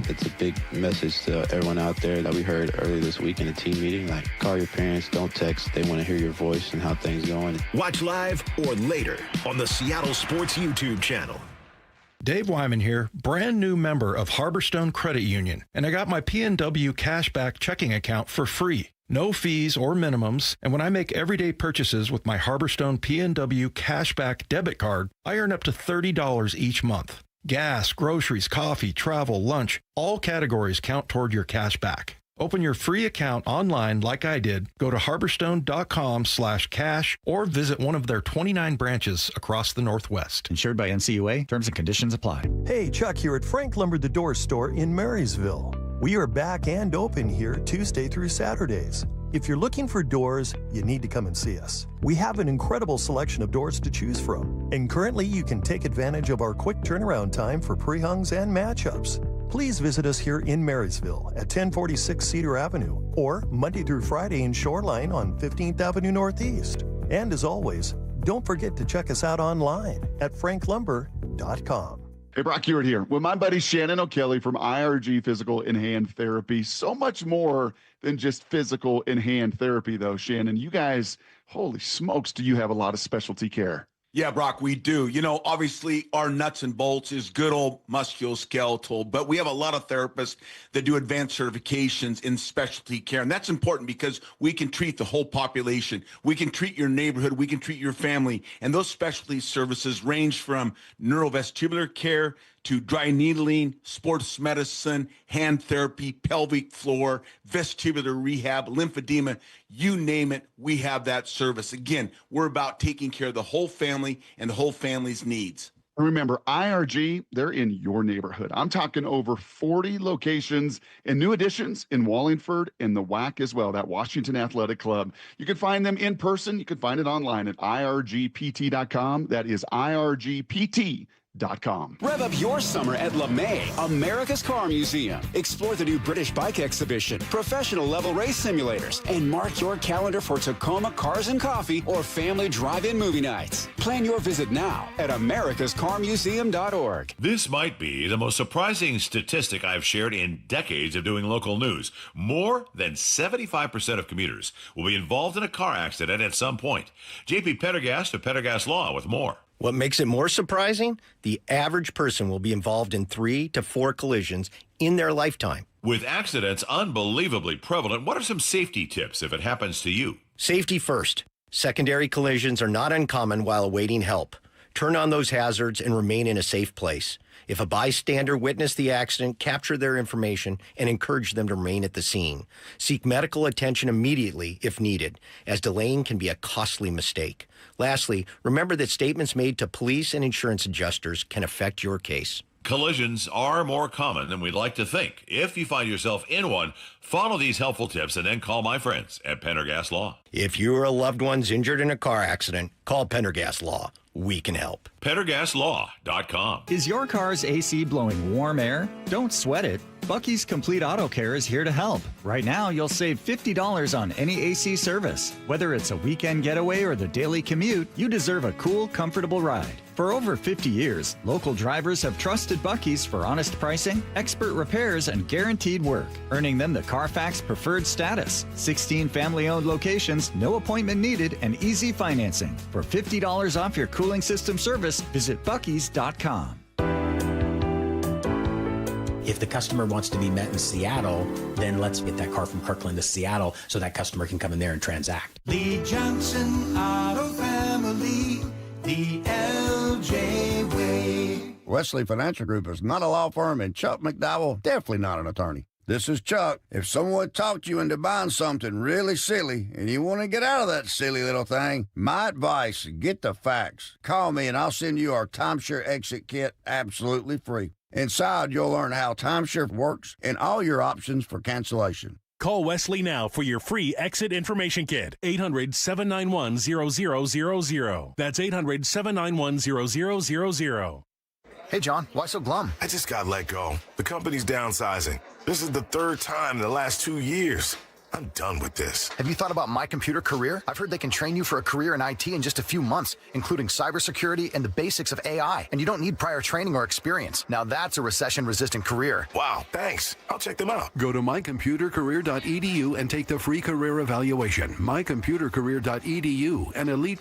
Speaker 14: it's a big message to everyone out there that we heard earlier this week in a team meeting. Call your parents, don't text. They want to hear your voice and how things going.
Speaker 3: Watch live or later on the Seattle Sports YouTube channel.
Speaker 7: Dave Wyman here, brand new member of Harborstone Credit Union, and I got my PNW cashback checking account for free. No fees or minimums, and when I make everyday purchases with my Harborstone PNW cashback debit card, I earn up to $30 each month. Gas, groceries, coffee, travel, lunch, all categories count toward your cashback. Open your free account online like I did. Go to harborstone.com/cash or visit one of their 29 branches across the Northwest.
Speaker 29: Insured by NCUA. Terms and conditions apply.
Speaker 4: Hey, Chuck here at Frank Lumber the Door Store in Marysville. We are back and open here Tuesday through Saturdays. If you're looking for doors, you need to come and see us. We have an incredible selection of doors to choose from, and currently you can take advantage of our quick turnaround time for pre-hungs and matchups. Please visit us here in Marysville at 1046 Cedar Avenue or Monday through Friday in Shoreline on 15th Avenue Northeast. And as always, don't forget to check us out online at franklumber.com.
Speaker 10: Hey, Brock Hewitt here with my buddy Shannon O'Kelly from IRG Physical and Hand Therapy. So much more than just physical and hand therapy, though, Shannon. You guys, holy smokes, do you have a lot of specialty care?
Speaker 5: Yeah, Brock, we do. You know, obviously our nuts and bolts is good old musculoskeletal, but we have a lot of therapists that do advanced certifications in specialty care. And that's important because we can treat the whole population. We can treat your neighborhood. We can treat your family. And those specialty services range from neurovestibular care to dry needling, sports medicine, hand therapy, pelvic floor, vestibular rehab, lymphedema, you name it, we have that service. Again, we're about taking care of the whole family and the whole family's needs.
Speaker 10: Remember, IRG, they're in your neighborhood. I'm talking over 40 locations and new additions in Wallingford and the WAC as well, that Washington Athletic Club. You can find them in person. You can find it online at irgpt.com. That is irgpt.com.
Speaker 6: Rev up your summer at LeMay, America's Car Museum. Explore the new British bike exhibition, professional level race simulators, and mark your calendar for Tacoma Cars and Coffee or family drive-in movie nights. Plan your visit now at americascarmuseum.org.
Speaker 13: This might be the most surprising statistic I've shared in decades of doing local news. More than 75% of commuters will be involved in a car accident at some point. JP Pendergast of Pendergast Law with more.
Speaker 15: What makes it more surprising? The average person will be involved in 3 to 4 collisions in their lifetime.
Speaker 13: With accidents unbelievably prevalent, what are some safety tips if it happens to you?
Speaker 15: Safety first. Secondary collisions are not uncommon while awaiting help. Turn on those hazards and remain in a safe place. If a bystander witnessed the accident, capture their information and encourage them to remain at the scene. Seek medical attention immediately if needed, as delaying can be a costly mistake. Lastly, remember that statements made to police and insurance adjusters can affect your case.
Speaker 13: Collisions are more common than we'd like to think. If you find yourself in one, follow these helpful tips and then call my friends at Pendergast Law.
Speaker 15: If you or a loved one's injured in a car accident, call Pendergast Law. We can help.
Speaker 13: PendergastLaw.com.
Speaker 29: Is your car's AC blowing warm air? Don't sweat it. Bucky's Complete Auto Care is here to help. Right now, you'll save $50 on any AC service. Whether it's a weekend getaway or the daily commute, you deserve a cool, comfortable ride. For over 50 years, local drivers have trusted Bucky's for honest pricing, expert repairs, and guaranteed work, earning them the Carfax Preferred status. 16 family-owned locations, no appointment needed, and easy financing. For $50 off your cooling system service, visit Bucky's.com.
Speaker 18: If the customer wants to be met in Seattle, then let's get that car from Kirkland to Seattle so that customer can come in there and transact.
Speaker 22: The Johnson Auto Family, the LJ way.
Speaker 19: Wesley Financial Group is not a law firm, and Chuck McDowell definitely not an attorney. This is Chuck. If someone talked you into buying something really silly and you want to get out of that silly little thing, my advice, get the facts. Call me and I'll send you our timeshare exit kit absolutely free. Inside, you'll learn how timeshare works and all your options for cancellation.
Speaker 21: Call Wesley now for your free exit information kit. 800-791-0000. That's 800-791-0000.
Speaker 23: Hey, John, why so glum?
Speaker 25: I just got let go. The company's downsizing. This is the 3rd time in the last 2 years. I'm done with this.
Speaker 23: Have you thought about My Computer Career? I've heard they can train you for a career in IT in just a few months, including cybersecurity and the basics of AI. And you don't need prior training or experience. Now that's a recession-resistant career.
Speaker 25: Wow, thanks. I'll check them out.
Speaker 26: Go to mycomputercareer.edu and take the free career evaluation. mycomputercareer.edu, an elite